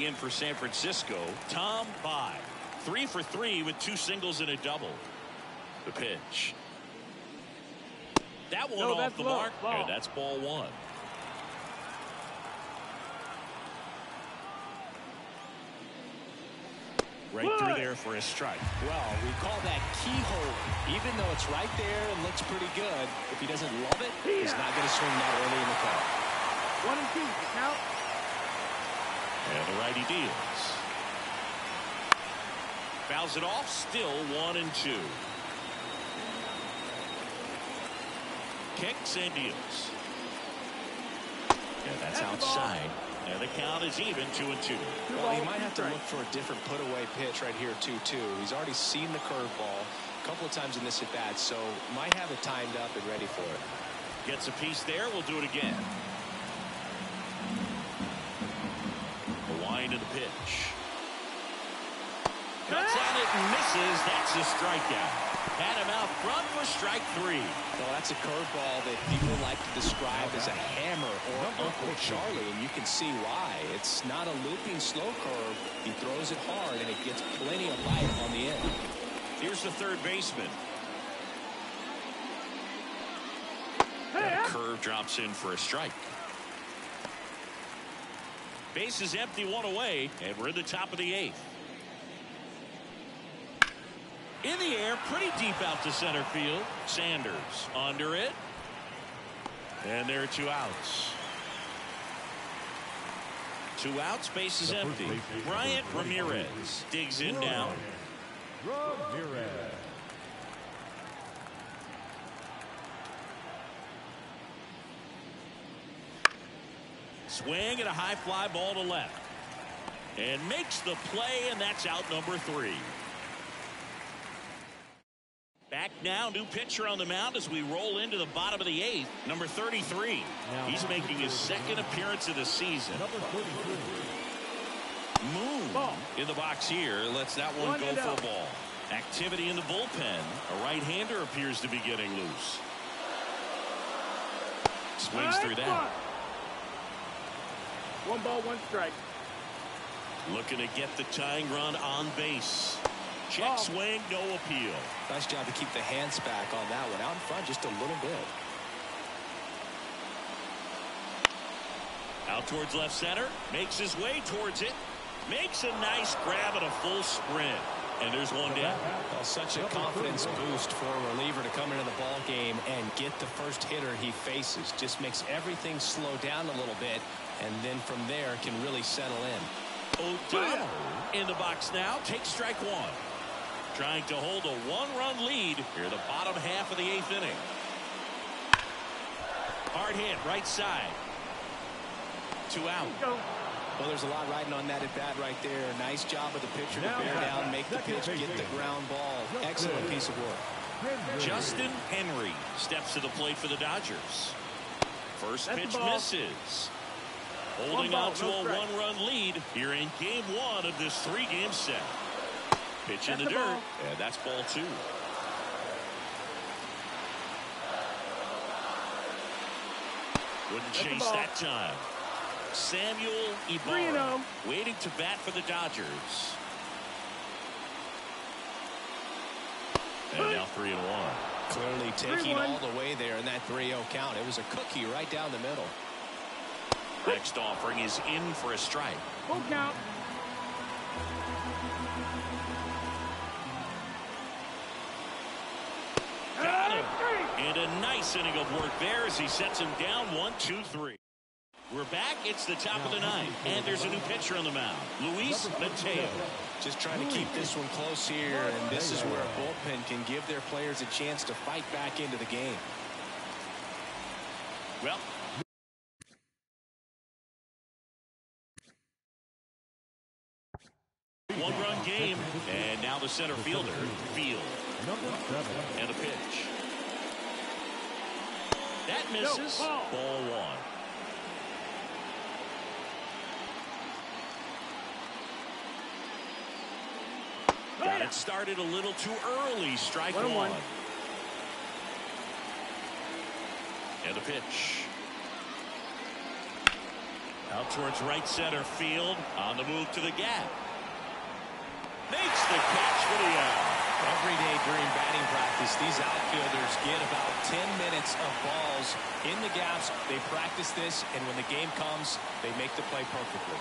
in for San Francisco, Tom Bye. 3 for 3 with 2 singles and a double. The pitch. That one off the mark, and that's ball 1. Right through there for a strike. Well, we call that keyhole. Even though it's right there and looks pretty good, if he doesn't love it, he's not going to swing that early in the call. 1 and 2, count. And the righty deals. Fouls it off, still 1 and 2. Kicks and deals. And that's outside. And the count is even 2 and 2. Well, he might have to look for a different put-away pitch right here, 2-2. He's already seen the curveball a couple of times in this at-bat, so might have it timed up and ready for it. Gets a piece there. We'll do it again. The wind of the pitch. Cuts at it and misses. That's a strikeout. Had him out front for strike 3. Well, that's a curveball that people like to describe as a hammer or Uncle Charlie, and you can see why. It's not a looping slow curve. He throws it hard, and it gets plenty of bite on the end. Here's the third baseman. That curve drops in for a strike. Base is empty, 1 away, and we're in the top of the 8th. In the air, pretty deep out to center field. Sanders under it. And there are 2 outs. 2 outs, base is empty. Bryant Ramirez digs in now. Ramirez. Swing and a high fly ball to left. And makes the play, and that's out number 3. Back now, new pitcher on the mound as we roll into the bottom of the 8th. Number 33. He's making his 2nd appearance of the season. Moon in the box here. Lets that one go for a ball. Activity in the bullpen. A right-hander appears to be getting loose. Swings through that. 1 ball, 1 strike. Looking to get the tying run on base. Check swing, no appeal. Nice job to keep the hands back on that one. Out in front just a little bit. Out towards left center. Makes his way towards it. Makes a nice grab at a full sprint. And there's 1 down. Well, such a confidence boost for a reliever to come into the ball game and get the first hitter he faces. Just makes everything slow down a little bit, and then from there can really settle in. O'Donnell in the box now. Takes strike 1. Trying to hold a 1-run lead here the bottom half of the 8th inning. Hard hit right side. 2 out. Well, there's a lot riding on that at bat right there. Nice job of the pitcher to bear down, make the pitch, get the ground ball. Excellent piece of work. Justin Henry steps to the plate for the Dodgers. First pitch misses. Holding on to a 1-run lead here in game 1 of this 3-game set. Pitch in the dirt, and that's ball 2. Wouldn't chase that time. Samuel Ibarra waiting to bat for the Dodgers. And now 3-1. Clearly taking all the way there in that 3-0 count. It was a cookie right down the middle. Next offering is in for a strike. Full count. Got him. And a nice inning of work there as he sets him down 1-2-3. We're back. It's the top of the ninth. And there's a new pitcher on the mound. Luis Mateo. Just trying to keep this one close here. And this is where a bullpen can give their players a chance to fight back into the game. Well, one-run game. And now the center fielder, Field. And a pitch. That misses. Ball one. Got it started a little too early. Strike one. And a pitch. Out towards right center field. On the move to the gap. Makes the catch for the out. Every day during batting practice, these outfielders get about 10 minutes of balls in the gaps. They practice this, and when the game comes, they make the play perfectly.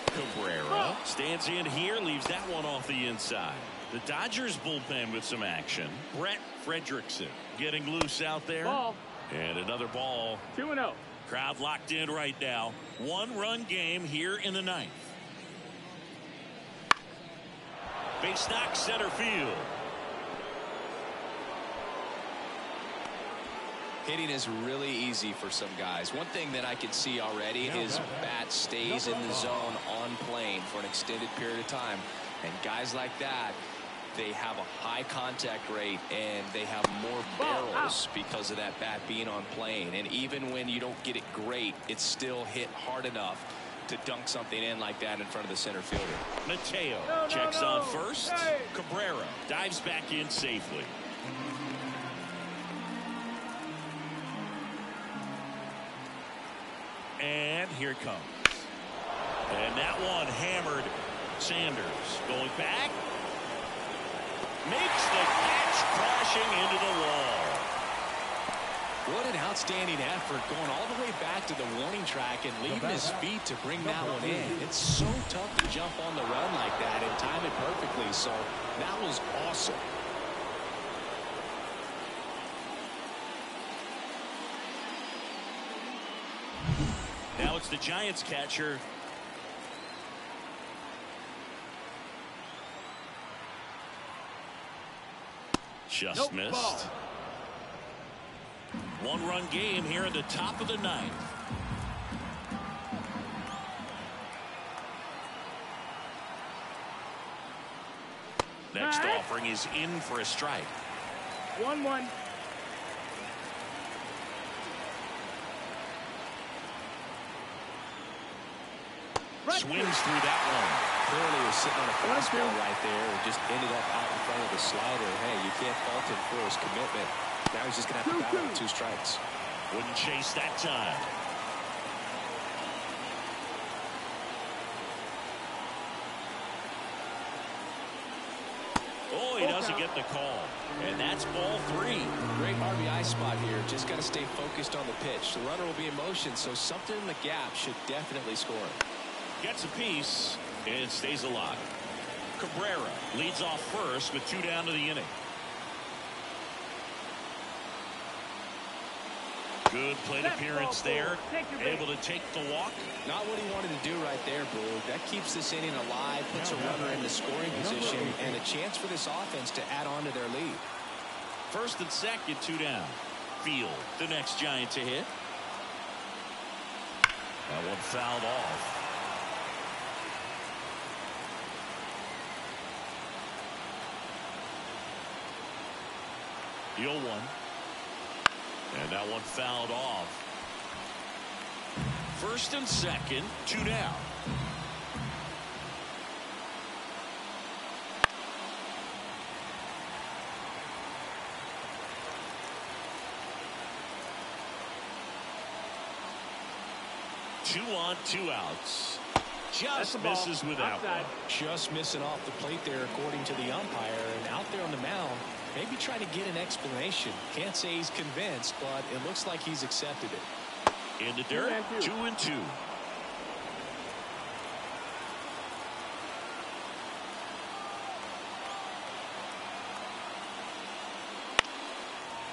Cabrera stands in here, leaves that one off the inside. The Dodgers bullpen with some action. Brett Fredrickson getting loose out there. Ball. And another ball. 2-0. Crowd locked in right now. One-run game here in the ninth. Base knock center field. Hitting is really easy for some guys. One thing that I can see already is bat stays in the zone on plane for an extended period of time. And guys like that, they have a high contact rate and they have more barrels because of that bat being on plane. And even when you don't get it great, it's still hit hard enough to dunk something in like that in front of the center fielder. Mateo checks on first. Cabrera dives back in safely. And here it comes. And that one hammered. Sanders going back. Makes the catch, crashing into the wall. What an outstanding effort, going all the way back to the warning track and leaving his feet to bring that one in. It's so tough to jump on the run like that and time it perfectly. So that was awesome. Now it's the Giants catcher. Just missed. Ball. One-run game here in the top of the ninth. Next offering is in for a strike. 1-1. Swings through that one. Clearly was sitting on a fastball right there and just ended up out in front of the slider. Hey, you can't fault him for his commitment. Now he's just going to have to battle with 2 strikes. Wouldn't chase that time. Oh, he doesn't get the call. And that's ball 3. Great RBI spot here. Just got to stay focused on the pitch. The runner will be in motion, so something in the gap should definitely score. Gets a piece and stays alive. Cabrera leads off first with 2 down to the inning. Good plate appearance there. Able to take the walk. Not what he wanted to do right there, Blue. That keeps this inning alive, puts a runner in the scoring position, and a chance for this offense to add on to their lead. First and second, 2 down. Field, the next Giant to hit. That one fouled off. The 0-1. And that one fouled off. First and second, 2 down. Two on, 2 outs. Just misses with that one. Just missing off the plate there, according to the umpire. And out there on the mound, maybe trying to get an explanation. Can't say he's convinced, but it looks like he's accepted it. In the dirt, 2-2.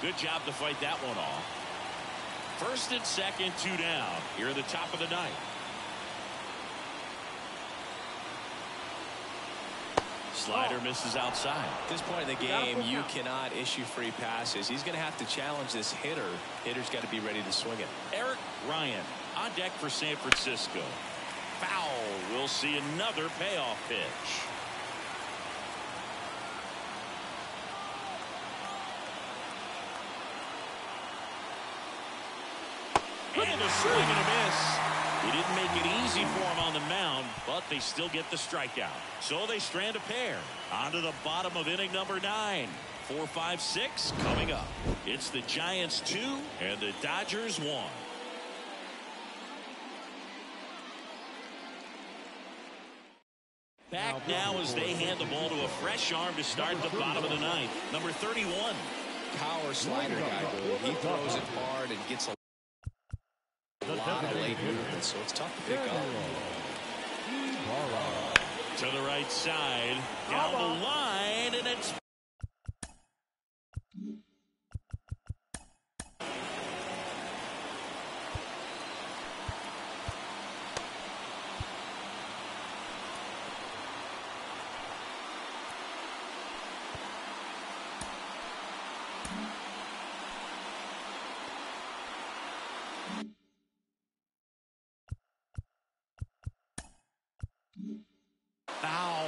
Good job to fight that one off. First and second, 2 down here in the top of the ninth. Slider misses outside. At this point in the game, you cannot issue free passes. He's going to have to challenge this hitter. Hitter's got to be ready to swing it. Eric Ryan on deck for San Francisco. Foul. We'll see another payoff pitch. And a swing and a miss. He didn't make it easy for him on the mound, but they still get the strikeout. So they strand a pair. On to the bottom of inning number 9. 4, 5, 6 coming up. It's the Giants 2 and the Dodgers 1. Back now as they hand the ball to a fresh arm to start the bottom of the 9th. Number 31. Power slider guy, he throws it hard and gets a lot of late movement, so it's tough to pick up. To the right side, down the line, and it's foul.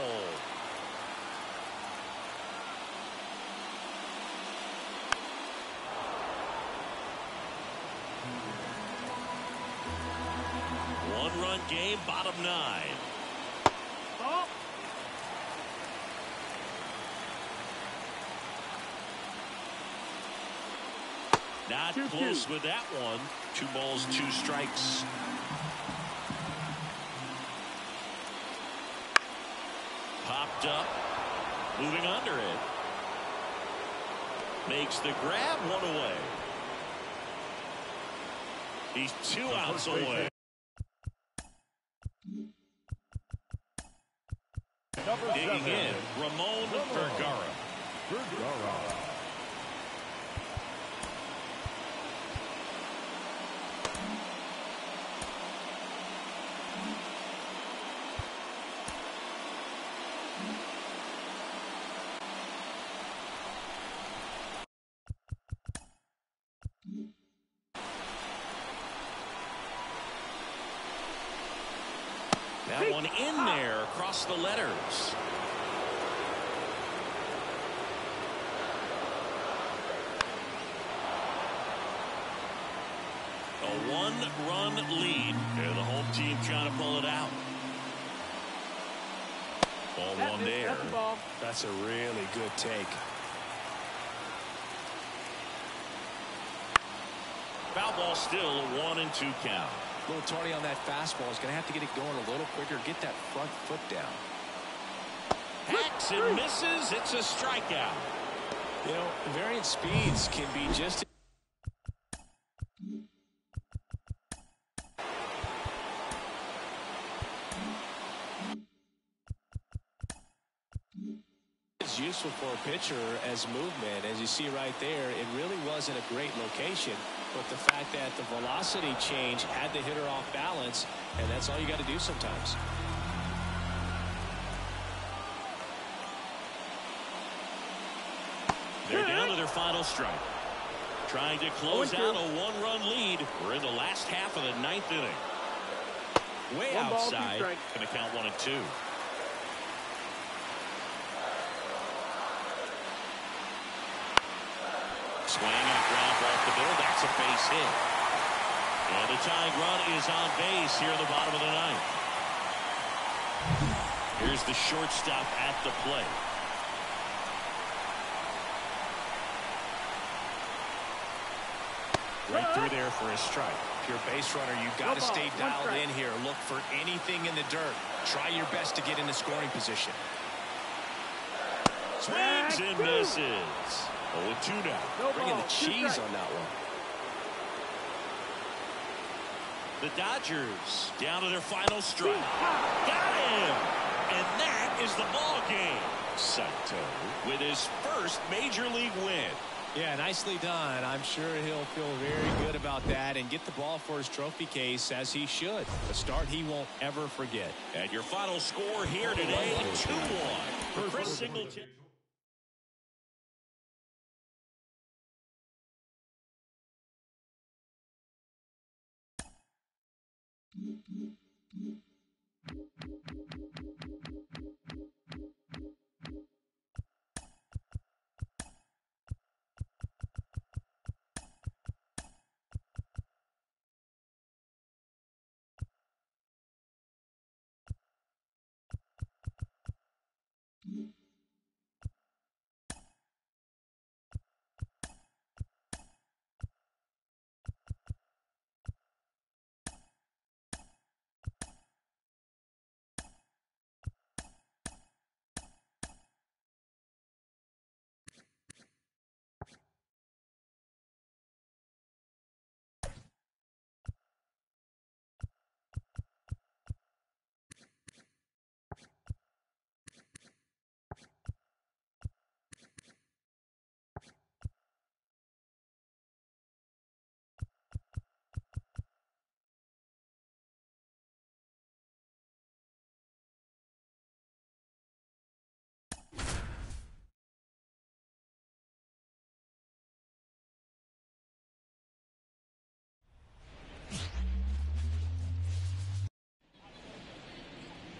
One-run game, bottom 9. Oh. Not close with that one. 2 balls, 2 strikes. Popped up, moving under it. Makes the grab, 1 away. He's 2 outs away. Digging in, Ramon Vergara. That one in there across the letters. A 1-run lead, and the home team trying to pull it out. Ball 1 there. That's a really good take. Foul ball still, a 1-2 count. A little tardy on that fastball. Is going to have to get it going a little quicker. Get that front foot down. Hacks and misses. It's a strikeout. You know, varying speeds can be just as useful for a pitcher as movement. As you see right there, it really wasn't a great location. But the fact that the velocity change had the hitter off balance, and that's all you got to do sometimes. They're down to their final strike. Trying to close out a 1-run lead. We're in the last half of the 9th inning. Way outside. Going to count 1 and 2. Swing and a ground ball to the middle. That's a base hit. And the tying run is on base here in the bottom of the 9th. Here's the shortstop at the plate. Right through there for a strike. If you're a base runner, you've got to stay dialed in here. Look for anything in the dirt. Try your best to get in the scoring position. Swings and misses. 0-2 now. Bringing the cheese on that one. The Dodgers down to their final strike. Got him! And that is the ball game. Saito with his first major league win. Yeah, nicely done. I'm sure he'll feel very good about that and get the ball for his trophy case, as he should. A start he won't ever forget. And your final score here today, 2-1 for Chris Singleton.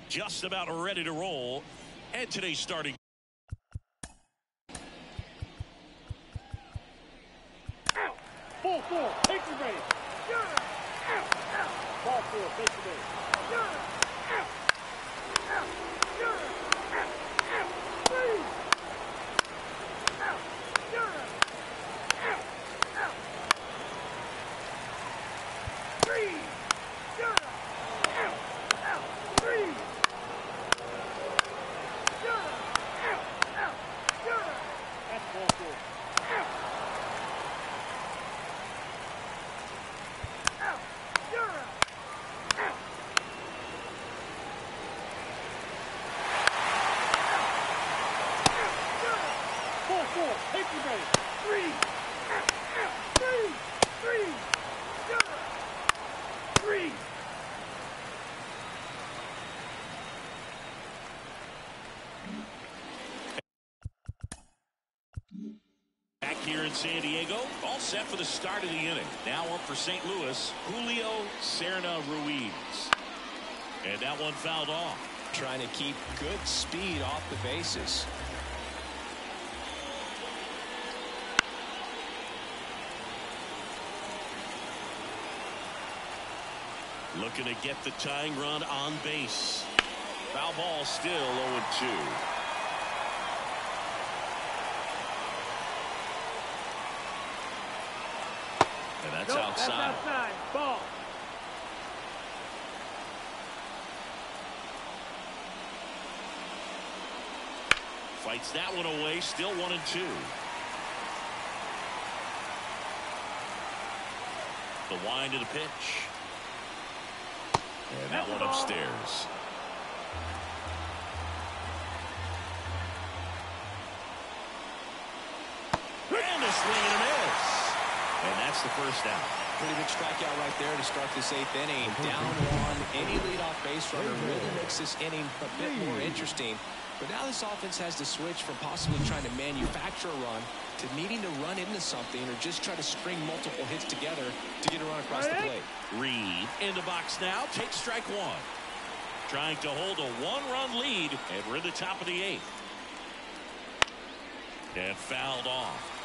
Just about ready to roll. And today's starting. Ball 4, take the base. Ball 4, take the base. Back here in San Diego, all set for the start of the inning. Now up for St. Louis, Julio Serna Ruiz. And that one fouled off. Trying to keep good speed off the bases. Looking to get the tying run on base. Foul ball, still 0-2. And that's outside. That's outside. Ball. Fights that one away, still 1-2. The wind of the pitch. And that one upstairs. And a swing and a miss. And that's the first out. Pretty big strikeout right there to start this 8th inning. Down one, any leadoff base runner really makes this inning a bit more interesting. But now this offense has to switch from possibly trying to manufacture a run to needing to run into something or just try to string multiple hits together to get a run across the plate. Reed in the box now, takes strike one. Trying to hold a one-run lead, and we're in the top of the 8th. And fouled off.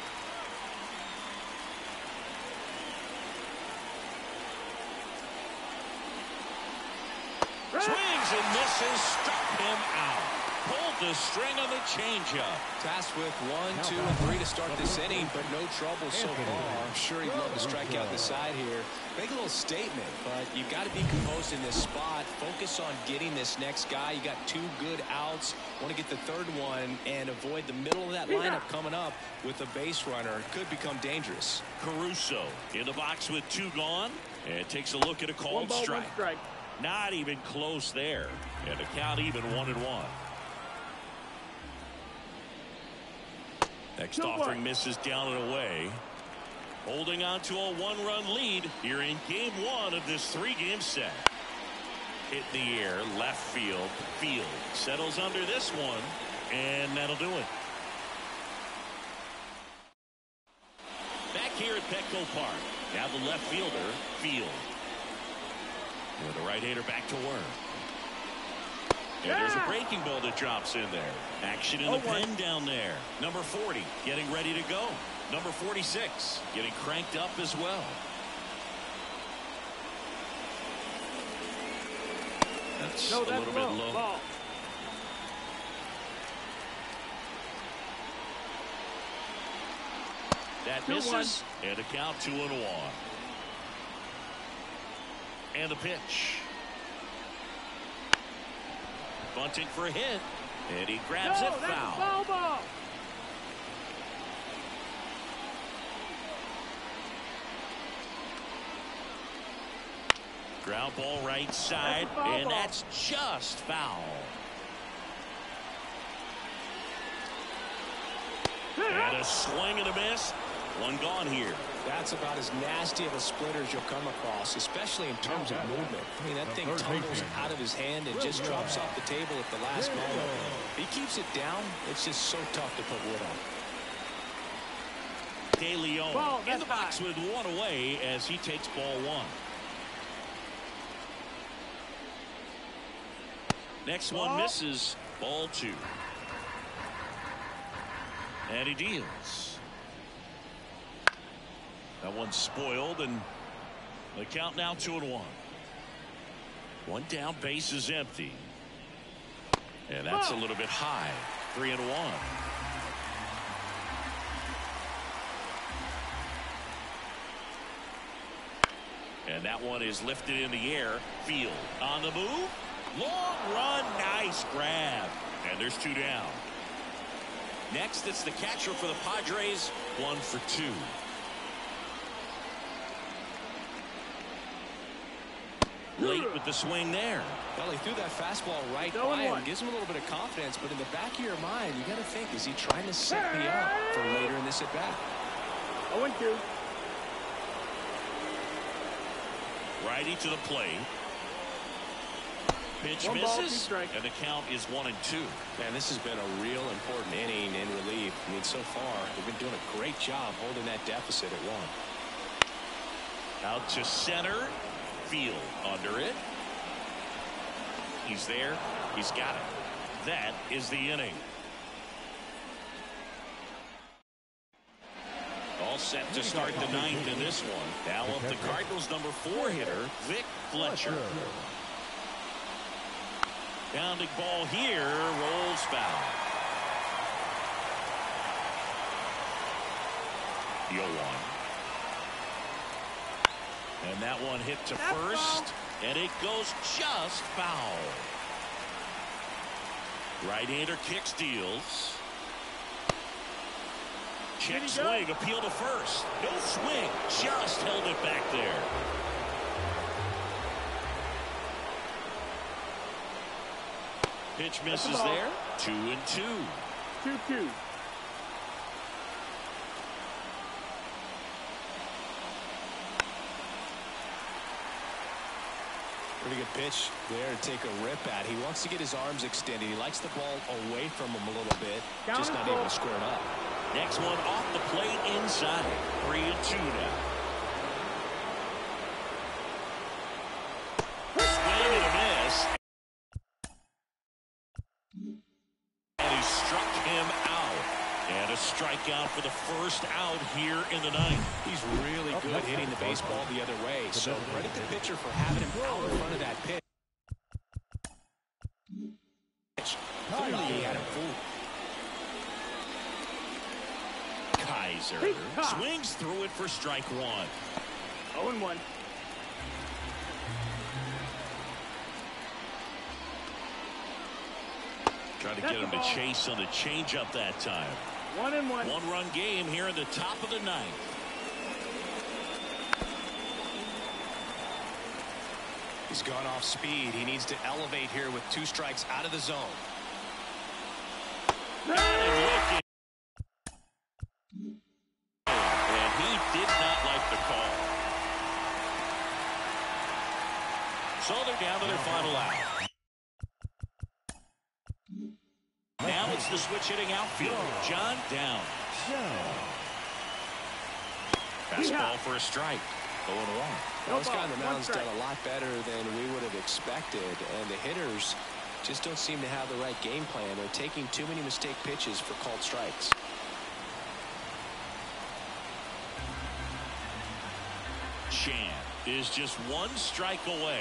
Swings and misses, struck him out. Pulled the string on the changeup. Tasked with 1, 2, and 3 to start this inning, but no trouble so far. I'm sure he'd love to strike out the side here. Make a little statement, but you've got to be composed in this spot. Focus on getting this next guy. You got 2 good outs. Want to get the 3rd one and avoid the middle of that lineup coming up with a base runner. Could become dangerous. Caruso in the box with 2 gone, and takes a look at a called strike. Not even close there. And the count even 1-1. Next offering misses down and away. Holding on to a one-run lead here in game one of this three-game set. Hit in the air, left field. Field settles under this one, and that'll do it. Back here at Petco Park, now the left fielder, Field. With the right-hander back to work. And there's a breaking ball that drops in there. Action in the pen down there. Number 40 getting ready to go. Number 46 getting cranked up as well. That's a little bit low. Ball. That misses. And a count 2-1. And the pitch. Bunting for a hit. And he grabs it. Foul. Ball. Ground ball right side. And that's just foul. And a swing and a miss. One gone here. That's about as nasty of a splitter as you'll come across, especially in terms of movement. I mean, that thing tumbles out of his hand and just drops off the table at the last moment. If he keeps it down, it's just so tough to put wood on. De Leon in the box with one away as he takes ball one. Next one misses. Ball two. And he deals. That one's spoiled, and the count now 2-1. One down, base is empty. And that's a little bit high. 3-1. And that one is lifted in the air. Field on the move. Long run, nice grab. And there's two down. Next, it's the catcher for the Padres. 1 for 2. Late with the swing there. Well, he threw that fastball right by him. Gives him a little bit of confidence, but in the back of your mind, you got to think, is he trying to set me up for later in this at-bat? 0-2. Righty to the plate. Pitch misses, and the count is 1-2. Man, this has been a real important inning in relief. I mean, so far, they've been doing a great job holding that deficit at 1. Out to center. Field under it. He's there. He's got it. That is the inning. All set to start the ninth in this one. Now up the Cardinals' number 4 hitter, Vic Fletcher. Pounding ball here, rolls foul. 0-1. And that one hit to first, and it goes just foul. Right-hander kicks, deals. Check swing, appeal to first. No swing, just held it back there. Pitch misses there. 2-2. 2-2. Pretty good pitch there to take a rip at. He wants to get his arms extended. He likes the ball away from him a little bit. Just not able to square it up. Next one off the plate inside. 3-2 now. Swing and a miss. And he struck him out. And a strikeout for the first out here in the ninth. He's really good hitting the baseball the other way. So credit the pitcher for having him out in front of that pitch. Clearly he had him fooled. Kaiser swings through it for strike one. 0-1. Trying to get him to chase on the changeup that time. 1-1. One-run game here in the top of the ninth. He's gone off speed. He needs to elevate here with 2 strikes out of the zone. Got him looking. So they're down to their final out. Now it's the switch hitting outfielder, John Downs. Fastball for a strike. 0-1. Well, this guy on the mound's done a lot better than we would have expected, and the hitters just don't seem to have the right game plan. They're taking too many mistake pitches for called strikes. Chan is just one strike away.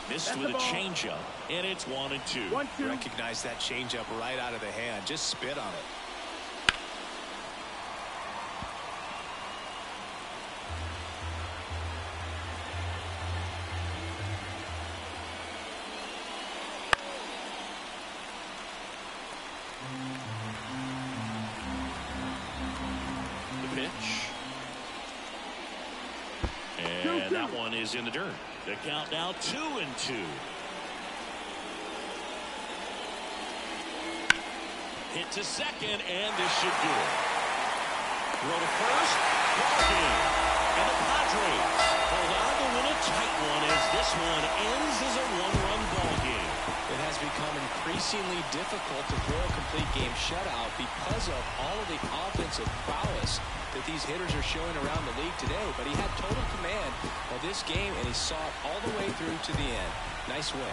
Missed with a changeup, and it's 1-2. Recognize that changeup right out of the hand. Just spit on it. The pitch. And that one is in the dirt. The count now 2-2. Hit to second, and this should do it. Throw to first. Ball game. And the Padres hold on to win a tight one as this one ends as a one-run ball game. It has become increasingly difficult to throw a complete game shutout because of all of the offensive prowess that these hitters are showing around the league today. But he had total command of this game, and he saw it all the way through to the end. Nice win.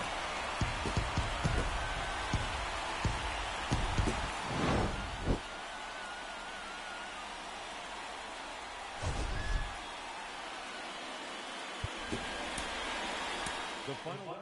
The final out.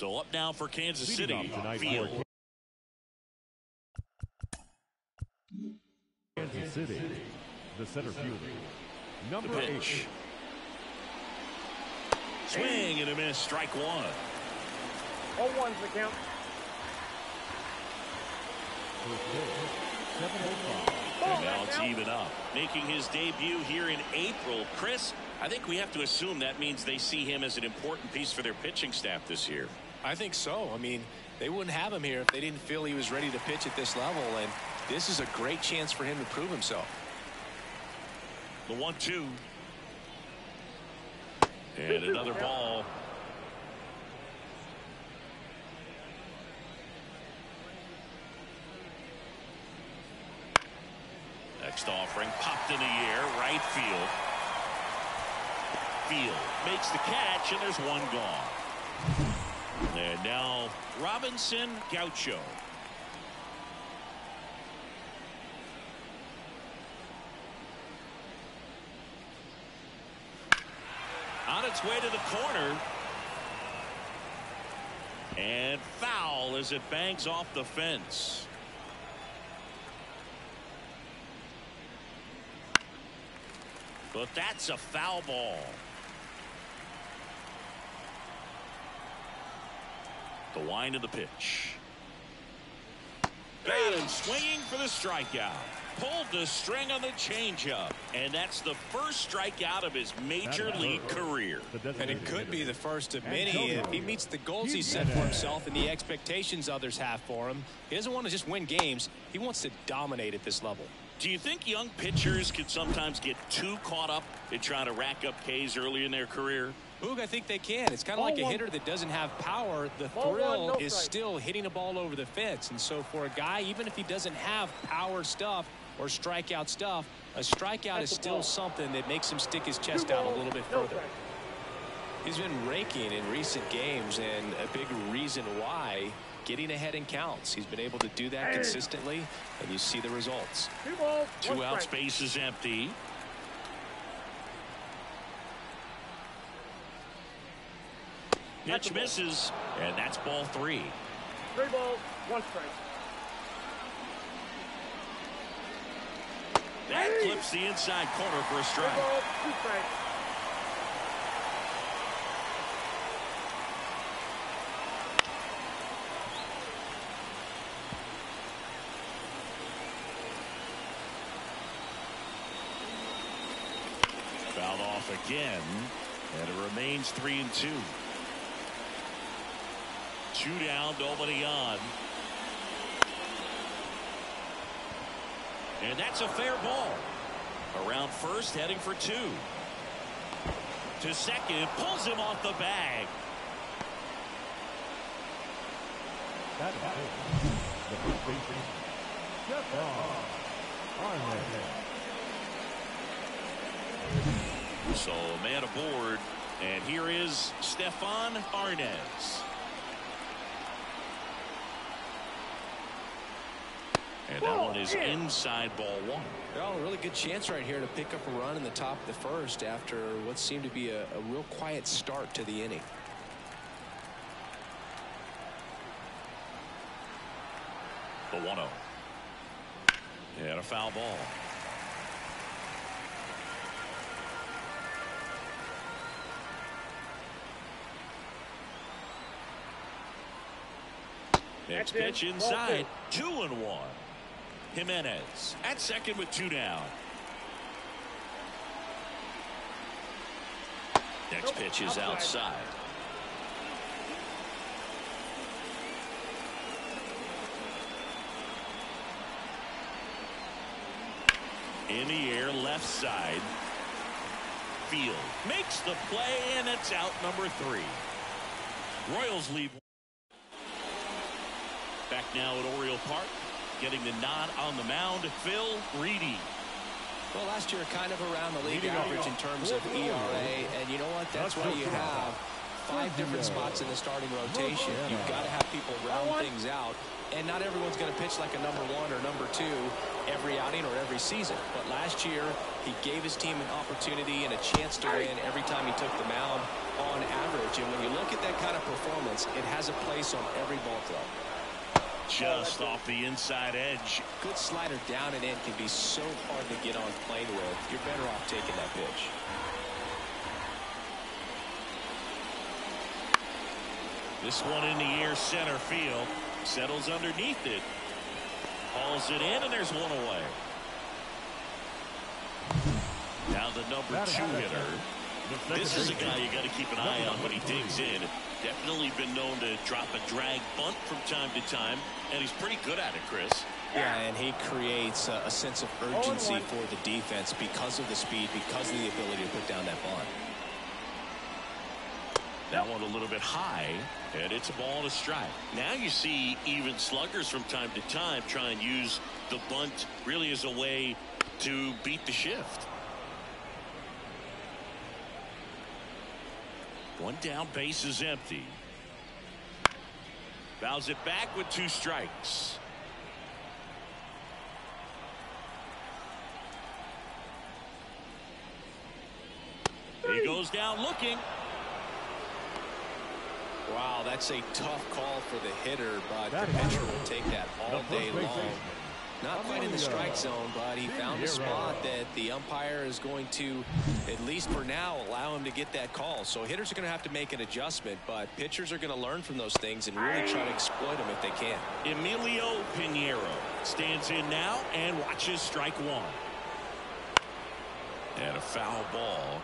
So up now for Kansas Leading City. off tonight Field. for Kansas City, the center fielder, The number 8. pitch. Swing and a miss. Strike one. 0-1's the count. And now it's even up. Making his debut here in April. Chris, I think we have to assume that means they see him as an important piece for their pitching staff this year. I think so. I mean, they wouldn't have him here if they didn't feel he was ready to pitch at this level, and this is a great chance for him to prove himself. The 1-2. And another ball. Next offering popped in the air, right field. Field makes the catch, and there's one gone. And now Robinson Gaucho. On its way to the corner. And foul as it bangs off the fence. But that's a foul ball. The wind of the pitch. Got him swinging for the strikeout. Pulled the string on the changeup. And that's the first strikeout of his major league career. And it could be the first of many if he meets the goals he set for himself and the expectations others have for him. He doesn't want to just win games. He wants to dominate at this level. Do you think young pitchers can sometimes get too caught up in trying to rack up Ks early in their career? Boog, I think they can. It's kind of like a hitter that doesn't have power. The thrill is still hitting a ball over the fence. And so for a guy, even if he doesn't have power stuff or strikeout stuff, a strikeout is still something that makes him stick his chest out a little bit further. He's been raking in recent games, and a big reason why, getting ahead in counts. He's been able to do that consistently, and you see the results. 2 balls, 1 2 out, strike. space is empty. Pitch misses, and that's ball 3. 3 balls, 1 strike. That clips the inside corner for a 3 strike. balls, 2 strikes. Fouled off again, and it remains 3-2. 2 down, nobody on. And that's a fair ball. Around first, heading for 2. To second, pulls him off the bag. That is the first baseman, Stephon Arnett. So man aboard, and here is Stephon Arnez. And that one is inside ball 1. Well, a really good chance right here to pick up a run in the top of the first after what seemed to be a real quiet start to the inning. The 1-0. And a foul ball. Next pitch inside. 2-1. Jimenez at second with 2 down. Next pitch is outside. In the air, left side. Field makes the play, and it's out, number 3. Royals lead. Back now at Oriole Park, getting the nod on the mound, Phil Reedy. Well, last year kind of around the league average in terms of ERA, and you know what? That's why you have 5 different spots in the starting rotation. You've got to have people round things out. And not everyone's going to pitch like a number 1 or number 2 every outing or every season. But last year, he gave his team an opportunity and a chance to win every time he took the mound on average. And when you look at that kind of performance, it has a place on every ball club. Just off the inside edge. Good slider down and in can be so hard to get on plane with. You're better off taking that pitch. This one in the air, center field. Settles underneath it. Hauls it in, and there's one away. Now the number 2 hitter. This is a guy you got to keep an eye on when he digs in. Definitely been known to drop a drag bunt from time to time, and he's pretty good at it, Chris. Yeah, and he creates a sense of urgency for the defense because of the speed, because of the ability to put down that bunt. That one a little bit high, and it's a ball and a strike. Now you see even sluggers from time to time try and use the bunt really as a way to beat the shift. One down, base is empty. Fouls it back with 2 strikes. He goes down looking. Wow, that's a tough call for the hitter, but the pitcher will take that all day long. Not quite in the strike zone, but he found a spot that the umpire is going to, at least for now, allow him to get that call. So hitters are going to have to make an adjustment, but pitchers are going to learn from those things and really try to exploit them if they can. Emilio Pinheiro stands in now and watches strike 1. And a foul ball.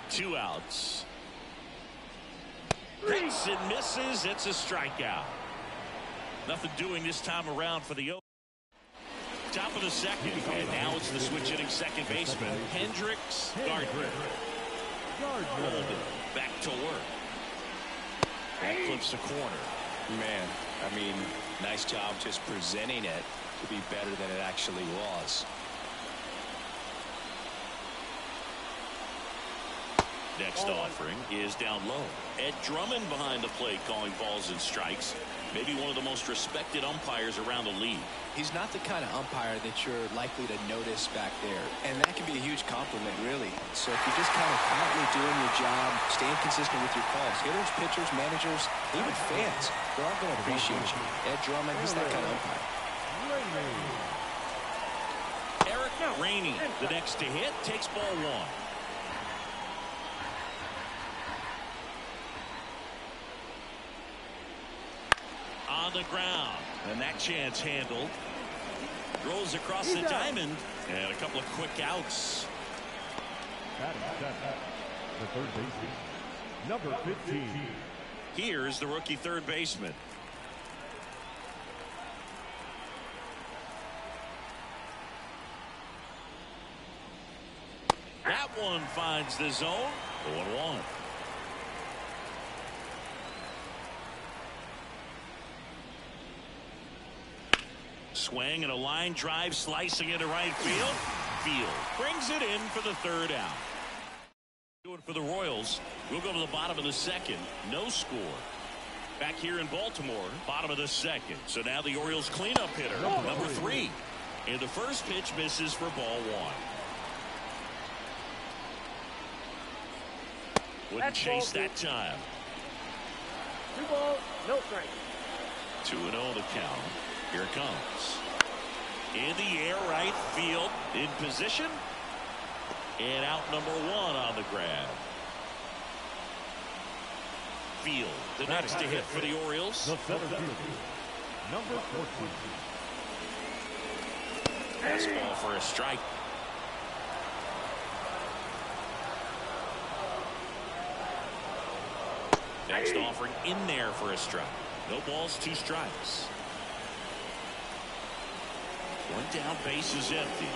Two outs. Hits and misses. It's a strikeout. Nothing doing this time around for the top of the second. And now it's the switch hitting second baseman, Hendricks Gardner. Back to work. That clips the corner. Man, I mean, nice job just presenting it to be better than it actually was. Next offering is down low. Ed Drummond behind the plate calling balls and strikes. Maybe one of the most respected umpires around the league. He's not the kind of umpire that you're likely to notice back there. And that can be a huge compliment, really. So if you're just kind of quietly doing your job, staying consistent with your calls, hitters, pitchers, managers, even fans, they're all going to appreciate you. Ed Drummond, he's that kind of umpire. Eric Rainey, the next to hit, takes ball 1. On the ground, and that chance handled. Rolls across the diamond, and a couple of quick outs. The third baseman, number 15. Here's the rookie third baseman. That one finds the zone. 0-1. Swing and a line drive slicing into right field. Field brings it in for the third out. Doing for the Royals. We'll go to the bottom of the second. No score. Back here in Baltimore, bottom of the second. So now the Orioles cleanup hitter, number 3. And the first pitch misses for ball 1. Wouldn't chase that time. 2 balls, no strike. 2-0 the count. Here it comes. In the air, right field, in position. And out number 1 on the grab. Field, the next to hit for the Orioles. The center fielder, number 14. Fastball for a strike. Next offering in there for a strike. No balls, 2 strikes. One down, base is empty.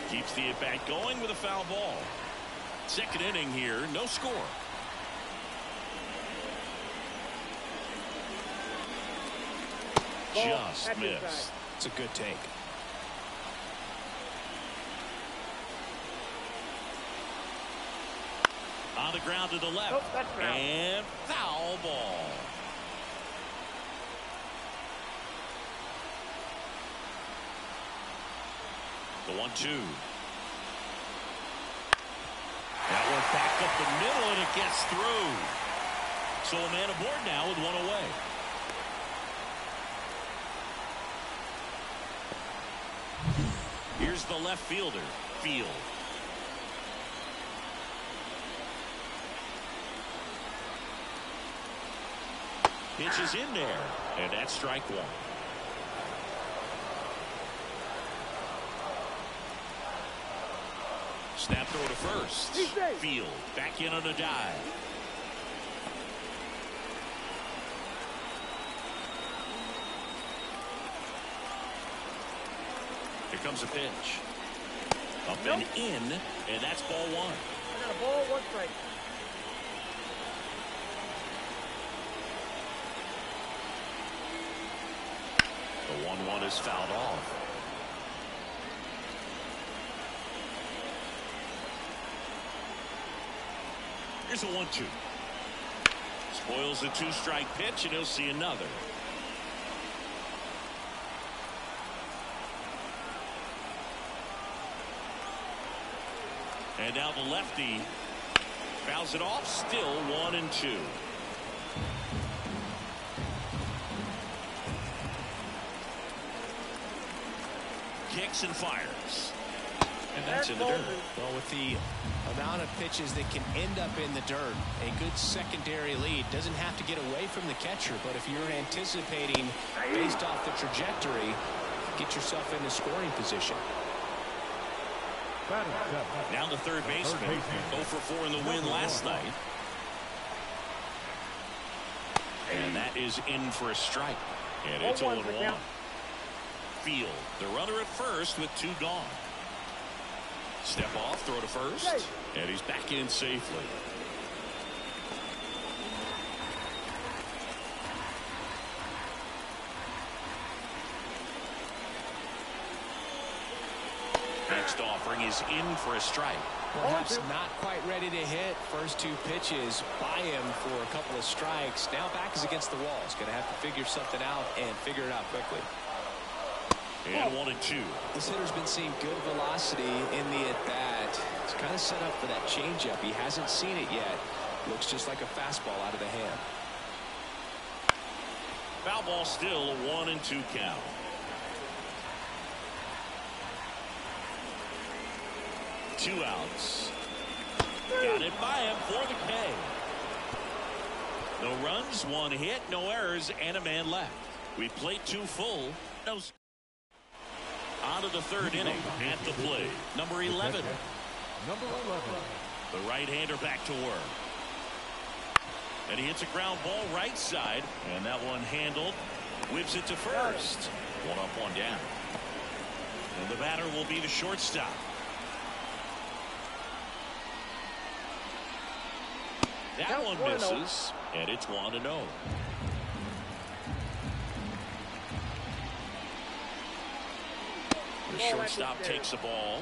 Keeps the at-bat going with a foul ball. Second inning here, no score. Just missed. It's a good take. On the ground to the left. Nope, that's foul. And foul ball. The 1-2. That one back up the middle, and it gets through. So a man aboard now with one away. Here's the left fielder, Field. Pitch is in there, and that's strike one. Snap throw to first. Field back in on a dive. Here comes a pitch. Up and in, and that's ball one. I got a ball, 1 strike. The 1-1 is fouled off. Here's a 1-2. Spoils the 2-strike pitch, and he'll see another. And now the lefty fouls it off. Still 1-2. Kicks and fires. And that's in the dirt. Well, with the amount of pitches that can end up in the dirt, a good secondary lead doesn't have to get away from the catcher, but if you're anticipating based off the trajectory, get yourself into scoring position. Now the third baseman, 0 for 4 in the win last night. And that is in for a strike. And it's 0-1. Field, the runner at first with 2 gone. Step off, throw to first, and he's back in safely. Next offering is in for a strike. Perhaps not quite ready to hit. First 2 pitches by him for a couple of strikes. Now back is against the wall. He's going to have to figure something out and figure it out quickly. And 1-2. This hitter's been seeing good velocity in the at-bat. It's kind of set up for that changeup. He hasn't seen it yet. Looks just like a fastball out of the hand. Foul ball, still a 1-2 count. Two outs. Got it by him for the K. No runs, 1 hit, no errors, and a man left. We played 2 full. No. On to the third inning at the plate. Number 11. Number 11. The right-hander back to work. And he hits a ground ball right side. And that one handled. Whips it to first. 1 up, 1 down. And the batter will be the shortstop. That one misses. And it's 1-0. The shortstop takes the ball.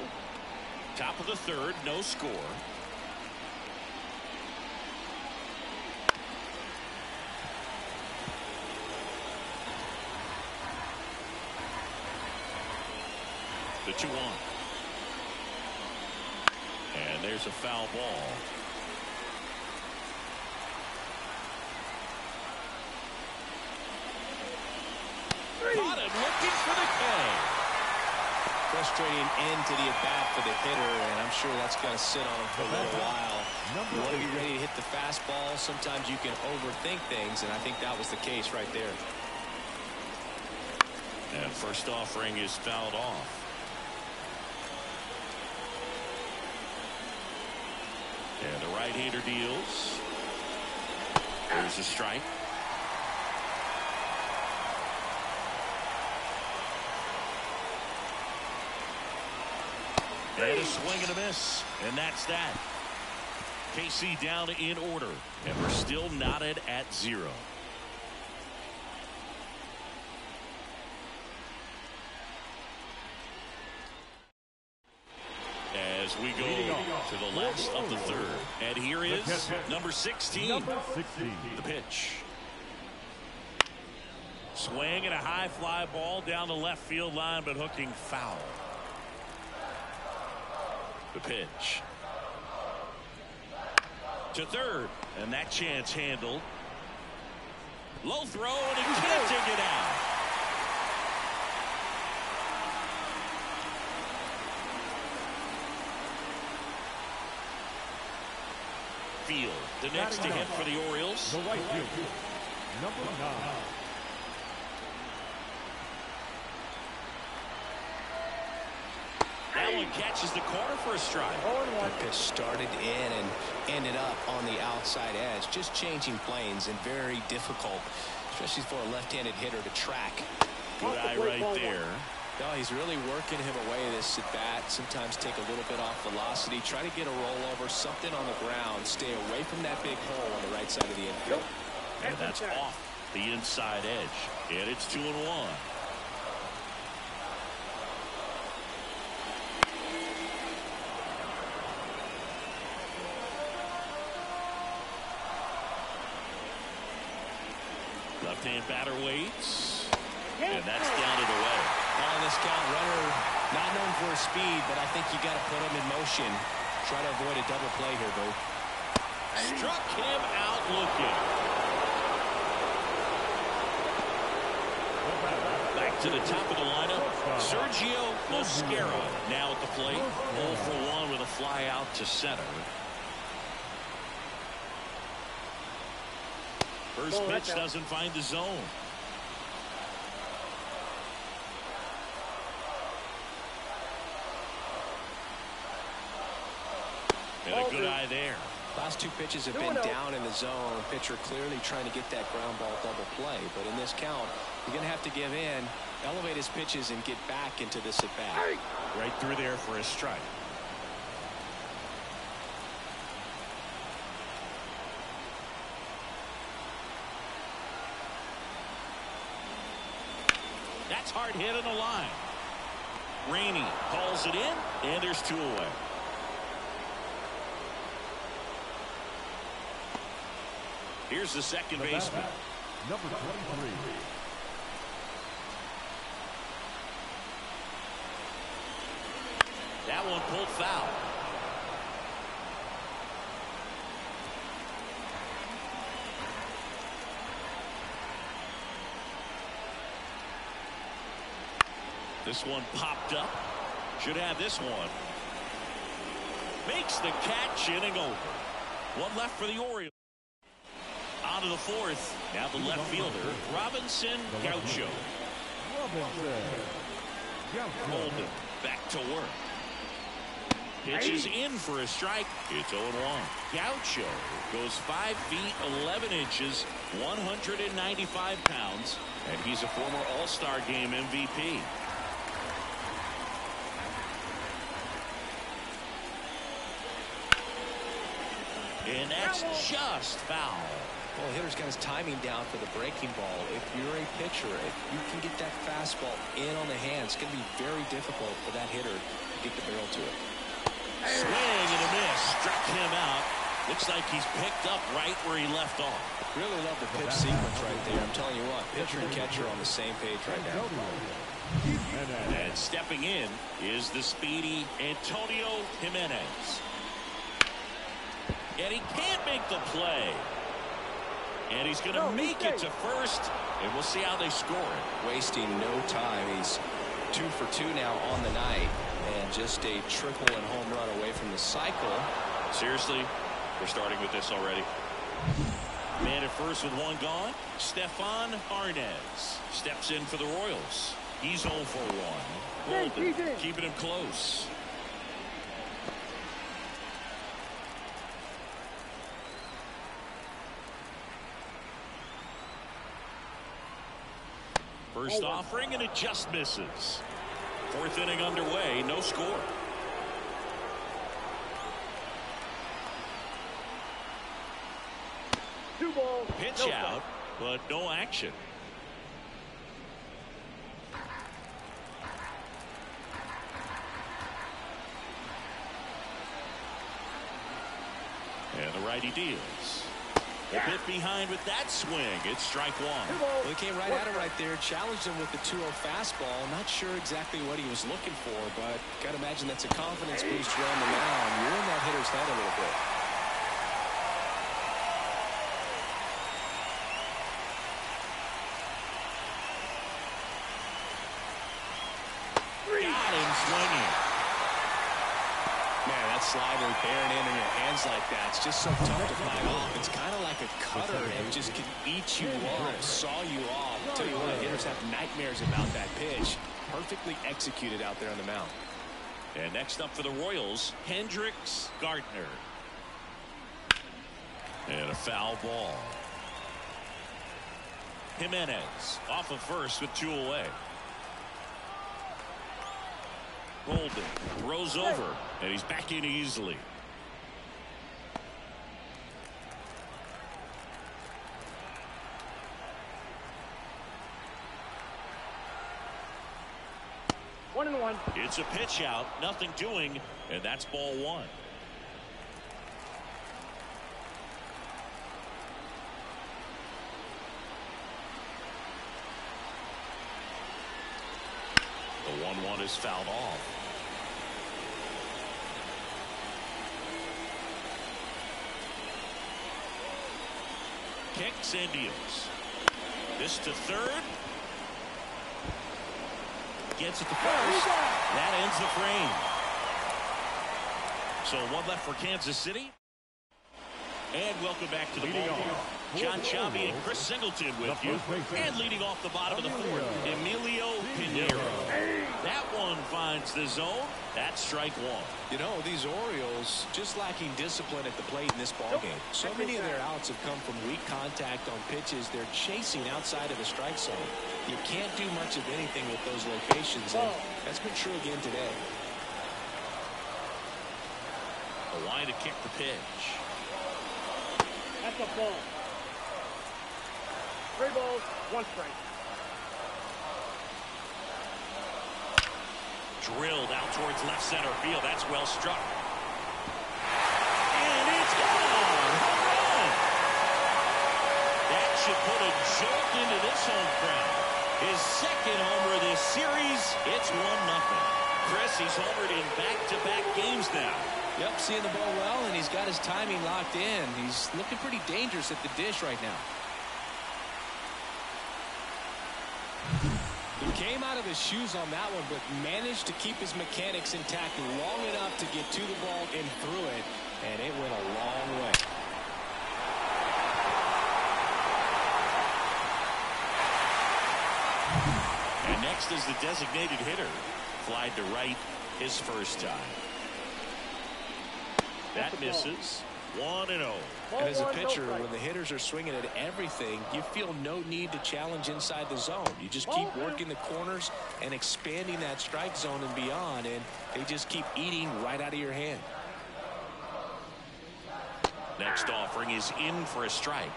Top of the third, no score. The 2-1. And there's a foul ball. Caught it, looking for the K. Frustrating end to the at-bat for the hitter, and I'm sure that's going to sit on him for a little while. You want to be ready to hit the fastball. Sometimes you can overthink things, and I think that was the case right there. And first offering is fouled off. And the right-hander deals. There's a strike. And a swing and a miss. And that's that. KC down in order. And we're still knotted at 0. As we go to the last of the third. And here is number 16. The pitch. Swing and a high fly ball down the left field line, but hooking foul. The pitch. To third. And that chance handled. Low throw, and he can't dig it out. Field, the next to hit for the Orioles. The right field, number 9. That one catches the corner for a strike. The pitch started in and ended up on the outside edge, just changing planes and very difficult, especially for a left-handed hitter to track. Good eye right there. No, he's really working him away this at bat. Sometimes take a little bit off velocity, try to get a rollover, something on the ground, stay away from that big hole on the right side of the infield. And that's off the inside edge. And it's 2-1. Left-hand batter waits. And that's down and away. On this count, runner not known for his speed, but I think you got to put him in motion. Try to avoid a double play here, Boo. Struck him out looking. Back to the top of the lineup. Sergio Mosquera now at the plate. 0 for 1 with a fly out to center. First pitch doesn't find the zone. And a good eye there. Last two pitches have been down in the zone. Pitcher clearly trying to get that ground ball double play. But in this count, you're going to have to give in, elevate his pitches, and get back into this at bat. Right through there for a strike. That's hard hit on the line. Rainey calls it in, and there's 2 away. Here's the second baseman. Number 23. That one pulled foul. This one popped up. Should have this one. Makes the catch, inning over. One left for the Orioles. On to the fourth. Now the left fielder, Robinson Gaucho. Holden back to work. Pitches in for a strike. It's 0-1. Gaucho goes 5 feet 11 inches, 195 pounds, and he's a former All-Star Game MVP. And that's just foul. Well, the hitter's got his timing down for the breaking ball. If you're a pitcher, if you can get that fastball in on the hand, it's going to be very difficult for that hitter to get the barrel to it. Swing and a miss. Struck him out. Looks like he's picked up right where he left off. Really love the pitch sequence right there. I'm telling you what, pitcher and catcher are on the same page right now. And stepping in is the speedy Antonio Jimenez. And he can't make the play. And he's going to make it to first. And we'll see how they score it. Wasting no time. He's 2 for 2 now on the night. And just a triple and home run away from the cycle. Seriously, we're starting with this already. Man at first with 1 gone. Stefan Arnaz steps in for the Royals. He's 0 for 1. Holden keeping him close. First offering, and it just misses. 4th inning underway, no score. Pitch out, but no action. the righty deals. A bit behind with that swing. It's strike one. Well, he came right at him right there, challenged him with the 2-0 fastball. Not sure exactly what he was looking for, but got to imagine that's a confidence boost around the mound. You're in that hitter's head a little bit. Got him swinging. Man, that slider bearing in your hands like that, it's just so tough to fight off. It's kind of like a cutter and just can eat you up, saw you off. I'll tell you what, hitters have nightmares about that pitch. Perfectly executed out there on the mound. And next up for the Royals, Hendricks Gardner. And a foul ball. Jimenez off of first with 2 away. Rolled it, throws over, and he's back in easily. One and one. It's a pitch out, nothing doing, and that's ball one. The 1-1 is fouled off. Kicks and deals. This to third. Gets it to first. That ends the frame. So one left for Kansas City. And welcome back to the ball game. John Sciambi and Chris Singleton with you. And leading off the bottom of the fourth, Emilio Pinheiro. That one finds the zone. That's strike one. You know, these Orioles just lacking discipline at the plate in this ball game. So many of their outs have come from weak contact on pitches they're chasing outside of the strike zone. You can't do much of anything with those locations, and that's been true again today. A line to kick the pitch. That's a ball. 3 balls, 1 strike. Drilled out towards left center field. That's well struck. And it's gone. That should put a jolt into this home crowd. His second homer of this series. It's 1-0. Chris, he's homered in back-to-back games now. Yep, seeing the ball well, and he's got his timing locked in. He's looking pretty dangerous at the dish right now. He came out of his shoes on that one, but managed to keep his mechanics intact long enough to get to the ball and through it, and it went a long way. And next is the designated hitter. Flied to right his first time. That misses. 1-0. And as a pitcher, when the hitters are swinging at everything, you feel no need to challenge inside the zone. You just keep working the corners and expanding that strike zone and beyond, and they just keep eating right out of your hand. Next offering is in for a strike.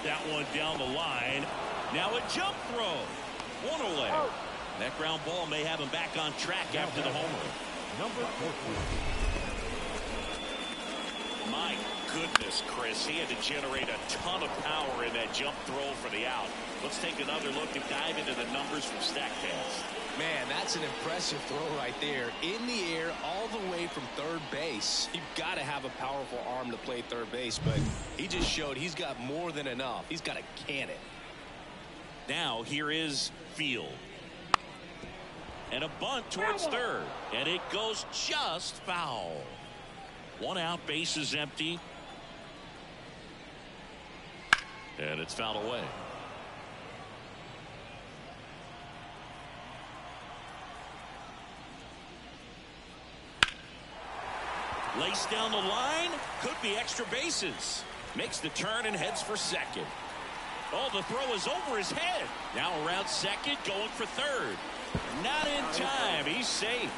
That one down the line. Now a jump throw. 1 away. That ground ball may have him back on track after the homer. Number 14. My goodness, Chris. He had to generate a ton of power in that jump throw for the out. Let's take another look and dive into the numbers from StatCast. Man, that's an impressive throw right there. In the air all the way from third base. You've got to have a powerful arm to play third base, but he just showed he's got more than enough. He's got to can it. Now here is Field. And a bunt towards third. And it goes just foul. 1 out, base is empty. And it's fouled away. Lace down the line. Could be extra bases. Makes the turn and heads for second. Oh, the throw is over his head. Now around second, going for third. Not in time. He's safe.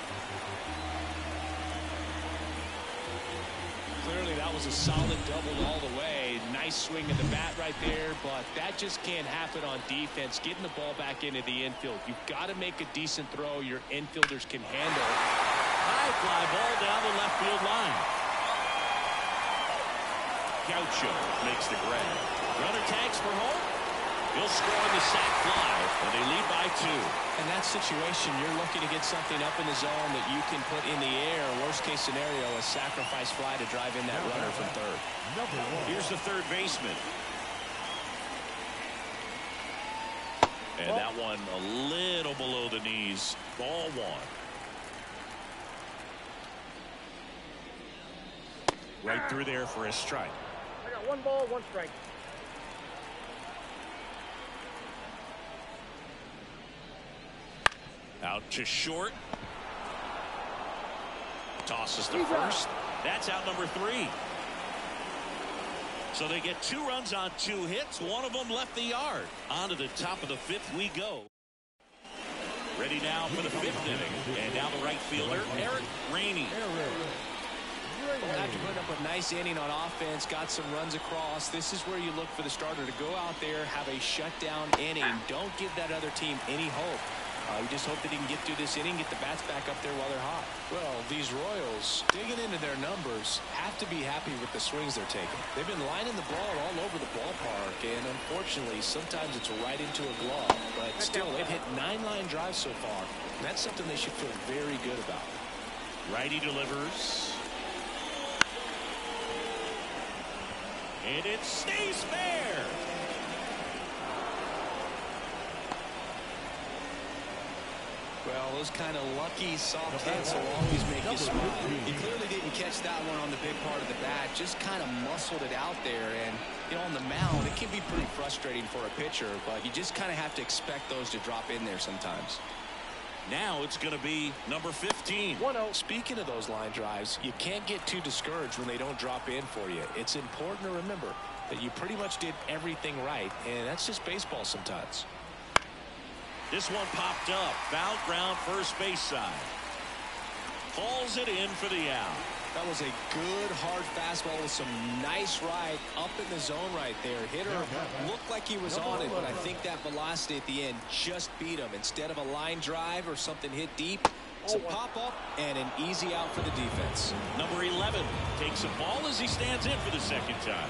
Clearly that was a solid double all the way. Nice swing of the bat right there, but that just can't happen on defense. Getting the ball back into the infield. You've got to make a decent throw your infielders can handle. High fly ball down the left field line. Gaucho makes the grab. Runner tags for home. He'll score the sac fly, and they lead by 2. In that situation, you're looking to get something up in the zone that you can put in the air. Worst case scenario, a sacrifice fly to drive in that runner from third. Here's the third baseman. And that one a little below the knees. Ball 1. Right through there for a strike. I got 1 ball, 1 strike. Out to short. Tosses to first. That's out number 3. So they get 2 runs on 2 hits. One of them left the yard. On to the top of the 5th we go. Ready now for the 5th inning. And now the right fielder, Eric Rainey. After putting up a nice inning on offense, got some runs across, this is where you look for the starter to go out there, have a shutdown inning. Don't give that other team any hope. You just hope that he can get through this inning, get the bats back up there while they're hot. Well, these Royals, digging into their numbers, have to be happy with the swings they're taking. They've been lining the ball all over the ballpark, and unfortunately, sometimes it's right into a glove. But still, they've hit 9 line drives so far, and that's something they should feel very good about. Righty delivers. And it stays fair. Well, those kind of lucky soft hits will always make you smile. He clearly didn't catch that one on the big part of the bat, just kind of muscled it out there. And, you know, on the mound, it can be pretty frustrating for a pitcher, but you just kind of have to expect those to drop in there sometimes. Now it's going to be number 15. 1-0. Speaking of those line drives, you can't get too discouraged when they don't drop in for you. It's important to remember that you pretty much did everything right, and that's just baseball sometimes. This one popped up. Foul ground, first base side. Hauls it in for the out. That was a good hard fastball with some nice ride up in the zone right there. Hitter looked like he was on it, but I think that velocity at the end just beat him. Instead of a line drive or something hit deep, it's a pop up and an easy out for the defense. Number 11 takes a ball as he stands in for the second time.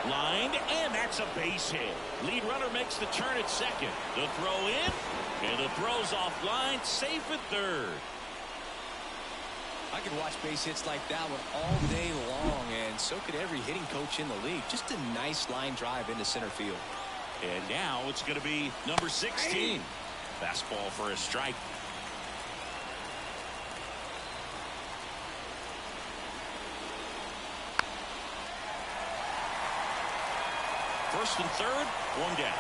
Lined, and that's a base hit. Lead runner makes the turn at second. The throw in, and the throw's offline, safe at third. I could watch base hits like that one all day long, and so could every hitting coach in the league. Just a nice line drive into center field. And now it's going to be number 16. Fastball for a strike. First and third, one down.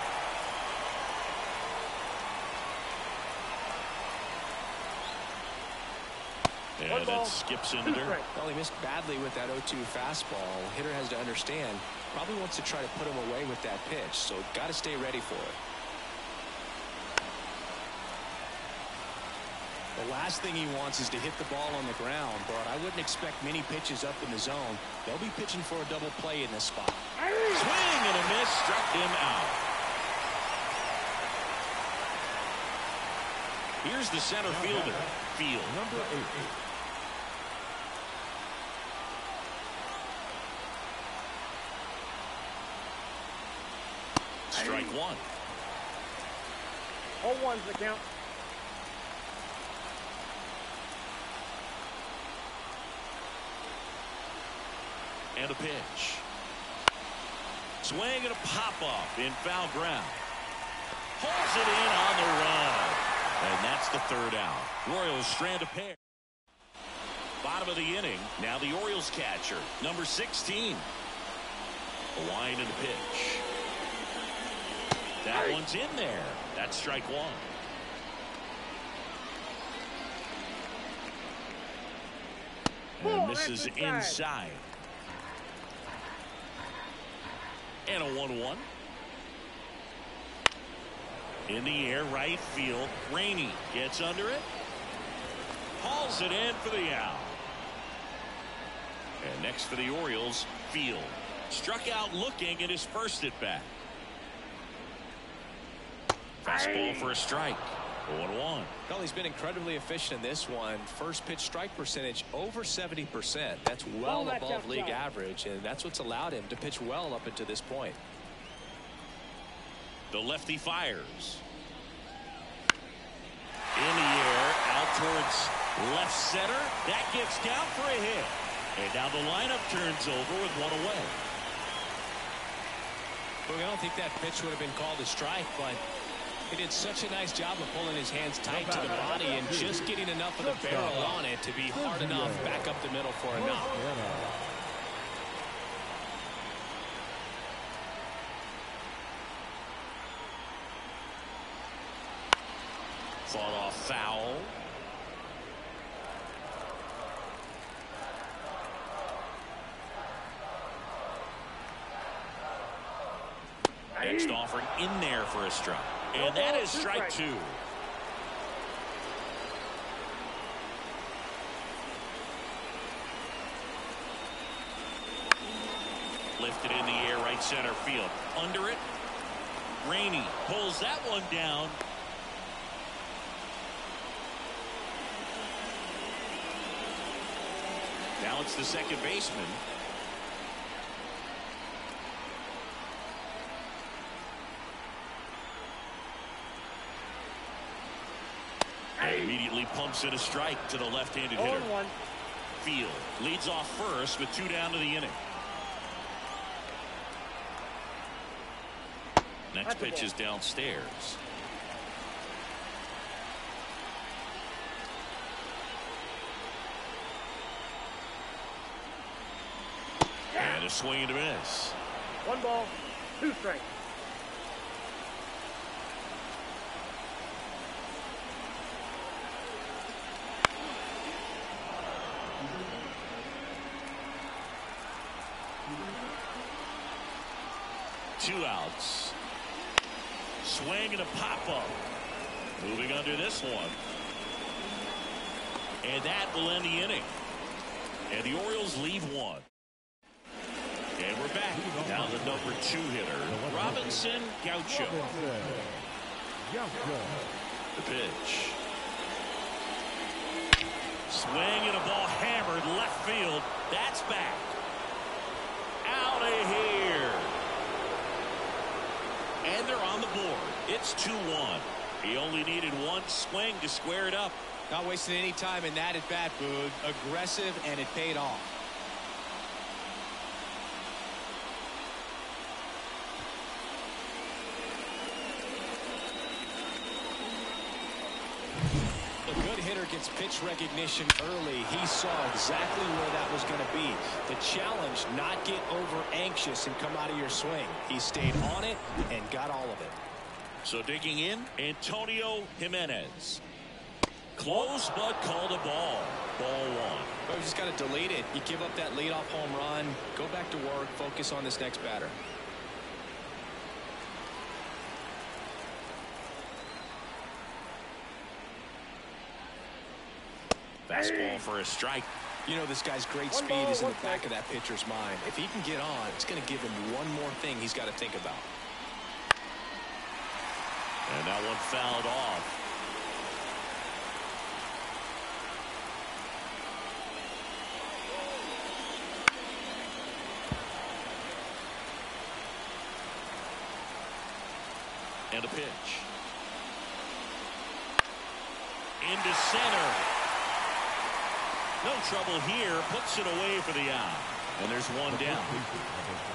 And it skips into there. Well, he missed badly with that 0-2 fastball. Hitter has to understand, probably wants to try to put him away with that pitch, so got to stay ready for it. The last thing he wants is to hit the ball on the ground, but I wouldn't expect many pitches up in the zone. They'll be pitching for a double play in this spot. Swing and a miss, struck him out. Here's the center fielder, Field. Number 8. Strike one. 0-1's the count. And a pitch. Swing and a pop-up in foul ground. Pulls it in on the run. And that's the third out. Royals strand a pair. Bottom of the inning. Now the Orioles catcher, number 16. A line and a pitch. That one's in there. That's strike one. And misses inside. And a 1-1. In the air, right field. Rainey gets under it. Hauls it in for the out. And next for the Orioles, Field. Struck out looking at his first at bat. Fastball for a strike. 0-1. Well, he's been incredibly efficient in this one. First pitch strike percentage over 70%. That's well above league average, and that's what's allowed him to pitch well up until this point. The lefty fires. In the air, out towards left center. That gets down for a hit. And now the lineup turns over with one away. Look, I don't think that pitch would have been called a strike, but he did such a nice job of pulling his hands tight to the body and just getting enough of the barrel on it to be hard enough back up the middle for a knock. Fought off foul. Next offering in there for a strike. And that is strike two. Lifted in the air, right center field. Under it. Rainey pulls that one down. Now it's the second baseman. And immediately pumps in a strike to the left-handed hitter. Field leads off first with 2 down to the inning. Next pitch is downstairs. And a swing and a miss. 1 ball, 2 strikes. Two outs. Swing and a pop-up. Moving under this one. And that will end the inning. And the Orioles leave one. And we're back. Now the number 2 hitter, Robinson Gaucho. The pitch. Swing and a ball hammered left field. That's back. Out of here. And they're on the board. It's 2-1. He only needed 1 swing to square it up. Not wasting any time in that at bat, Boog. Aggressive, and it paid off. A good hitter gets pitch recognition early. He saw exactly where that was going to be. The challenge, not get over anxious and come out of your swing. He stayed on it and got all of it. So digging in, Antonio Jimenez. Close, but called a ball. Ball 1. Well, you just got to delete it. You give up that leadoff home run. Go back to work. Focus on this next batter. Fastball for a strike. You know, this guy's great speed is in the back of that pitcher's mind. If he can get on, it's going to give him one more thing he's got to think about. And that one fouled off. And a pitch. Into center. No trouble here. Puts it away for the out. And there's one down.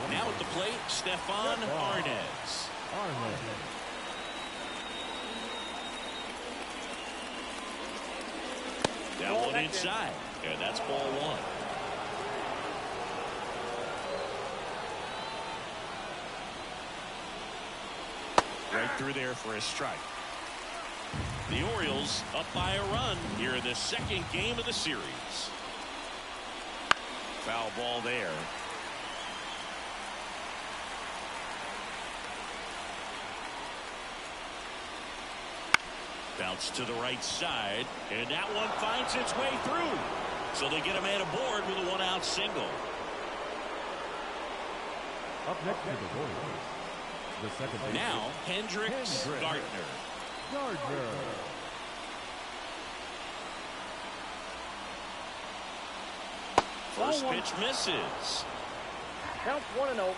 Now at the plate, Stefan Arnaz. That one inside. And that's ball 1. Right through there for a strike. The Orioles up by a run here in the second game of the series. Foul ball there. Bounce to the right side, and that one finds its way through. So they get a man aboard with a one-out single. Up next to the Royals, the second baseman. Now, Hendricks Gardner. Gardner. First pitch misses. Counts 1-0.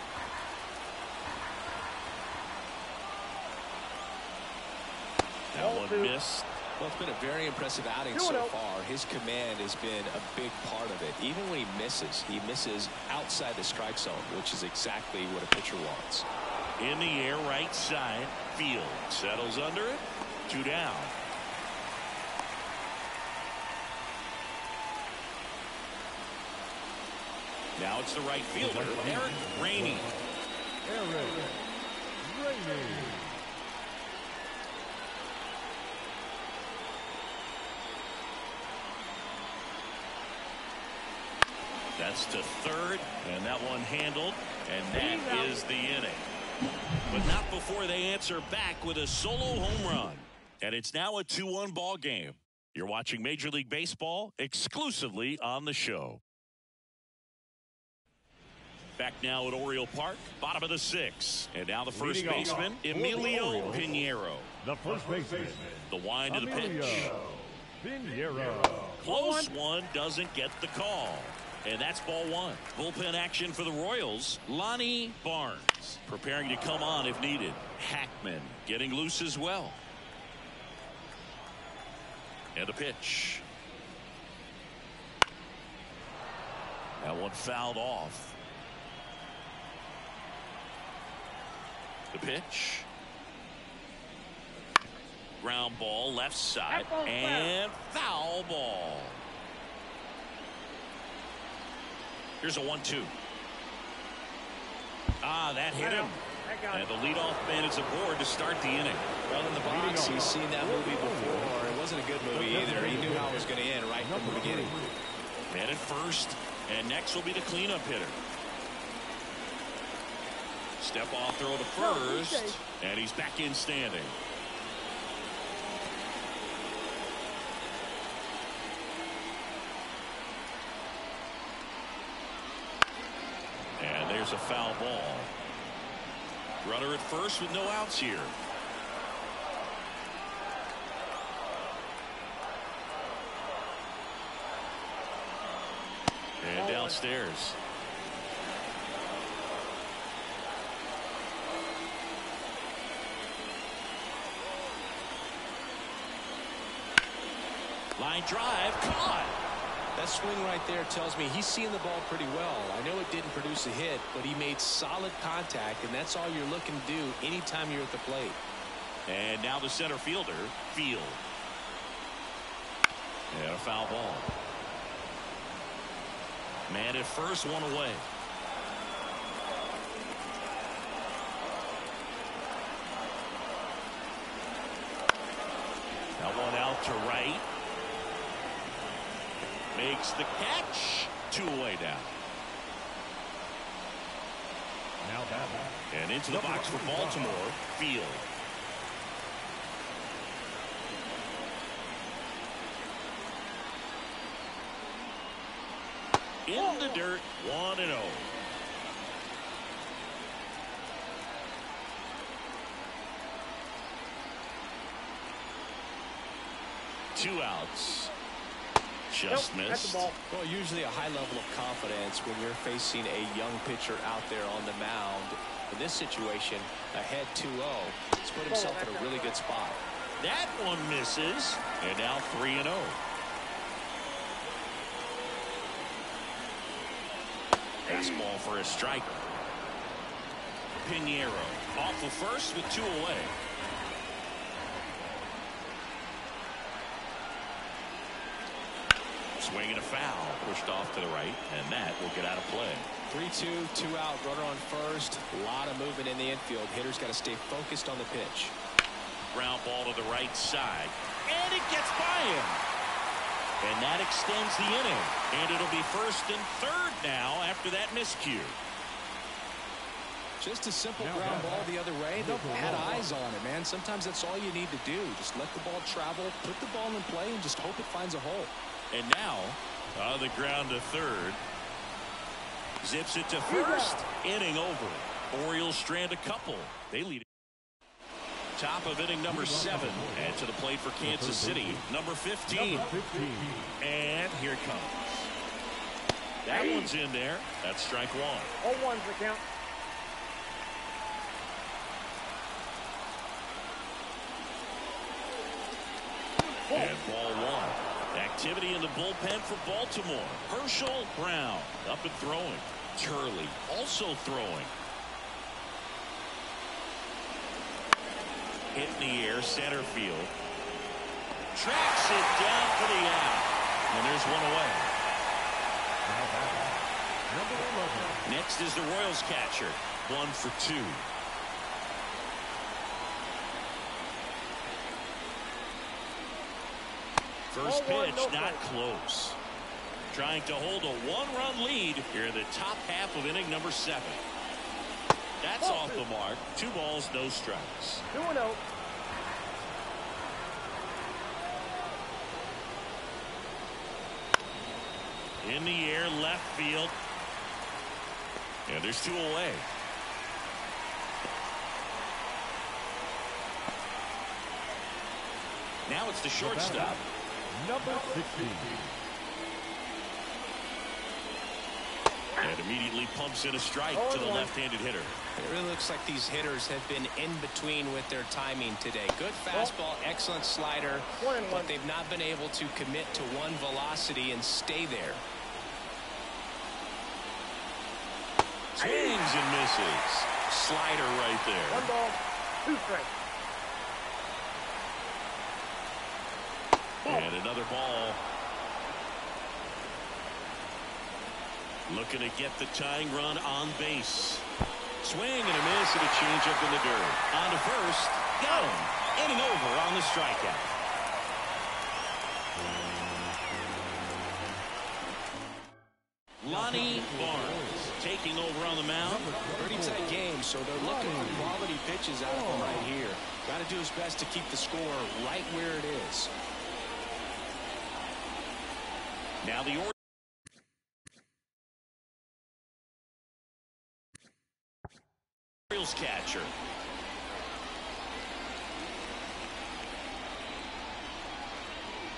That one missed. Well, it's been a very impressive outing so far. His command has been a big part of it. Even when he misses outside the strike zone, which is exactly what a pitcher wants. In the air, right side. Field settles under it. 2 down. Now it's the right fielder, Eric Rainey. Eric Rainey. That's to third, and that one handled, and that is the inning. But not before they answer back with a solo home run. And it's now a 2-1 ball game. You're watching Major League Baseball exclusively on the show. Back now at Oriole Park, bottom of the 6th. And now the first baseman, Emilio Pinheiro. The first baseman. The wind of the pitch. Pinheiro. Close one, doesn't get the call. And that's ball 1. Bullpen action for the Royals. Lonnie Barnes preparing to come on if needed. Hackman getting loose as well. And the pitch. That one fouled off. The pitch. Ground ball left side. And foul ball. Here's a 1-2. That hit him. And the leadoff man is aboard to start the inning. Well, in the box, he's seen that movie before. It wasn't a good movie either. He knew how it was going to end right from the beginning. Man at first, and next will be the cleanup hitter. Step off throw to first, and he's back in standing. And there's a foul ball. Runner at first with no outs here. And downstairs. Line drive caught. That swing right there tells me he's seeing the ball pretty well. I know it didn't produce a hit, but he made solid contact, and that's all you're looking to do anytime you're at the plate. And now the center fielder, Field. And a foul ball. Man at first, one away. That one out to right. Makes the catch. 2 away down. Now that. And into the box for Baltimore, Field. In the dirt, 1-0. Two outs. Just missed. Well, usually a high level of confidence when you're facing a young pitcher out there on the mound. In this situation, ahead 2-0, he's put himself in a really good spot. That one misses, and now 3-0. Baseball for a strike. Pinheiro off the first with 2 away. Swinging a foul, pushed off to the right, and that will get out of play. 3-2, 2 out, runner on first. A lot of movement in the infield. Hitter's got to stay focused on the pitch. Ground ball to the right side, and it gets by him. And that extends the inning, and it'll be first and third now after that miscue. Just a simple ground ball the other way. They had eyes on it, man. Sometimes that's all you need to do. Just let the ball travel, put the ball in play, and just hope it finds a hole. And now On the ground to third. Zips it to first. Inning over. Orioles strand a couple. They lead. Top of inning number 7. And to the plate for Kansas City, number 15. And here it comes. That one's in there. That's strike one. 0-1's the count. And ball one. Activity in the bullpen for Baltimore. Herschel Brown up and throwing. Turley also throwing. Hit in the air, center field. Tracks it down for the out. And there's one away. Next is the Royals catcher. 1 for 2. First pitch, not close. Trying to hold a 1-run lead here in the top half of inning number 7. That's off the mark. 2 balls, no strikes. 2-0. In the air, left field. And there's 2 away. Now it's the shortstop. Number 16. And immediately pumps in a strike to the left-handed hitter. It really looks like these hitters have been in between with their timing today. Good fastball, excellent slider, but they've not been able to commit to one velocity and stay there. Swings and misses. Slider right there. 1 ball, 2 strikes. And another ball. Looking to get the tying run on base. Swing and a miss and a changeup in the dirt. On to first. Got him. Inning over on the strikeout. Lonnie Barnes taking over on the mound. Pretty tight game, so they're looking for quality pitches out of him right here. Got to do his best to keep the score right where it is. Now the Orioles catcher.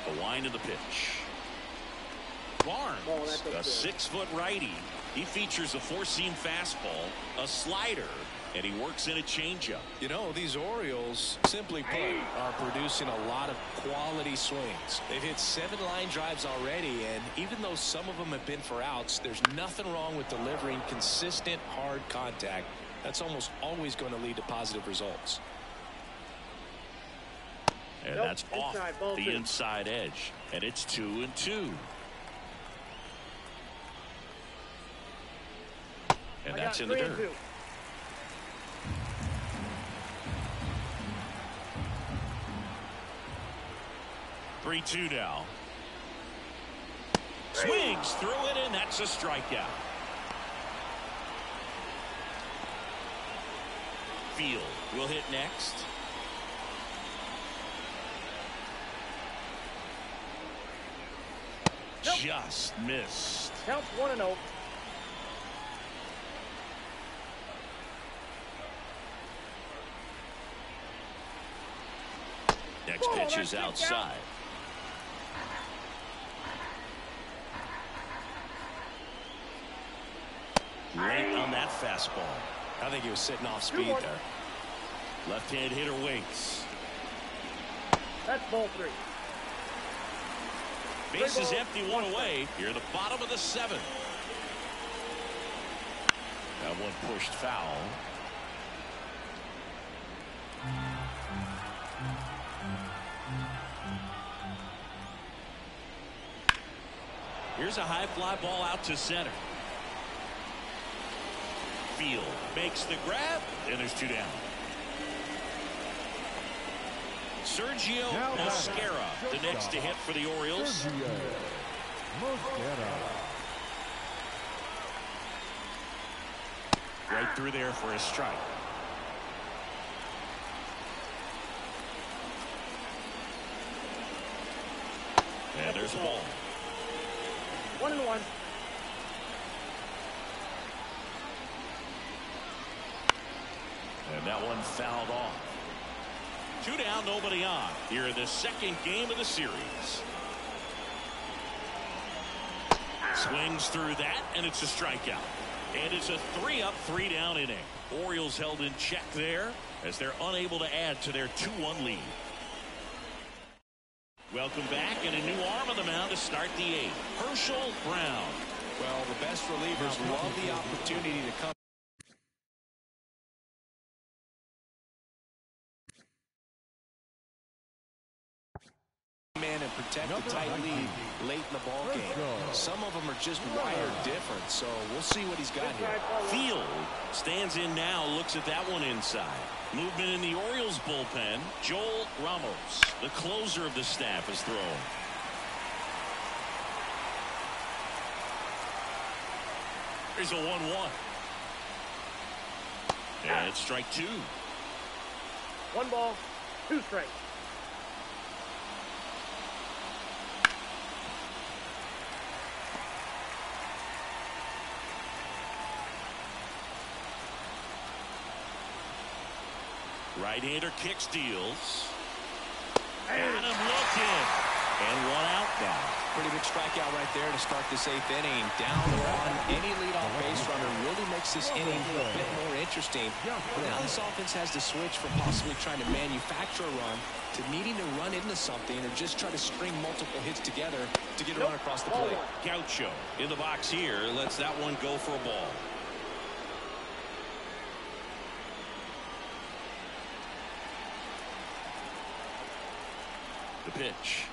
A wind of the pitch. Barnes, a 6-foot righty. He features a 4-seam fastball, a slider, and he works in a changeup. You know, these Orioles, simply put, are producing a lot of quality swings. They've hit 7 line drives already, and even though some of them have been for outs, there's nothing wrong with delivering consistent, hard contact. That's almost always going to lead to positive results. And that's off the inside edge, and it's 2-2. And that's in the dirt. 3-2 now. Swings through it, and that's a strikeout. Field will hit next. Just missed. Count 1-0. Next pitch is outside. Late on that fastball. I think he was sitting off speed there. Left-hand hitter waits. That's ball 3. Base is empty, 1 away. Here in the bottom of the 7th. That one pushed foul. Here's a high fly ball out to center. Field makes the grab, and there's 2 down. Sergio Mosquera, the next to hit for the Orioles. Right through there for a strike. And there's a ball. 1-1. And that one fouled off. 2 down, nobody on. Here in the second game of the series. Swings through that, and it's a strikeout. And it's a 3-up, 3-down inning. Orioles held in check there as they're unable to add to their 2-1 lead. Welcome back, and a new arm on the mound to start the 8th. Herschel Brown. Well, the best relievers love the opportunity to come in and protect the tight lead late in the ball game. Some of them are just wired different, so we'll see what he's got here. Field stands in now, looks at that one inside. Movement in the Orioles bullpen. Joel Ramos, the closer of the staff, is throwing. There's a 1-1. And it's strike 2. 1 ball, 2 strikes. Right-hander kicks, deals. Got him looking. And 1 out now. Pretty good strikeout right there to start this 8th inning. Down on any leadoff base runner really makes this inning a bit more interesting. Now this offense has to switch from possibly trying to manufacture a run to needing to run into something or just try to string multiple hits together to get a run across the plate. Gaucho in the box here lets that one go for a ball. The pitch.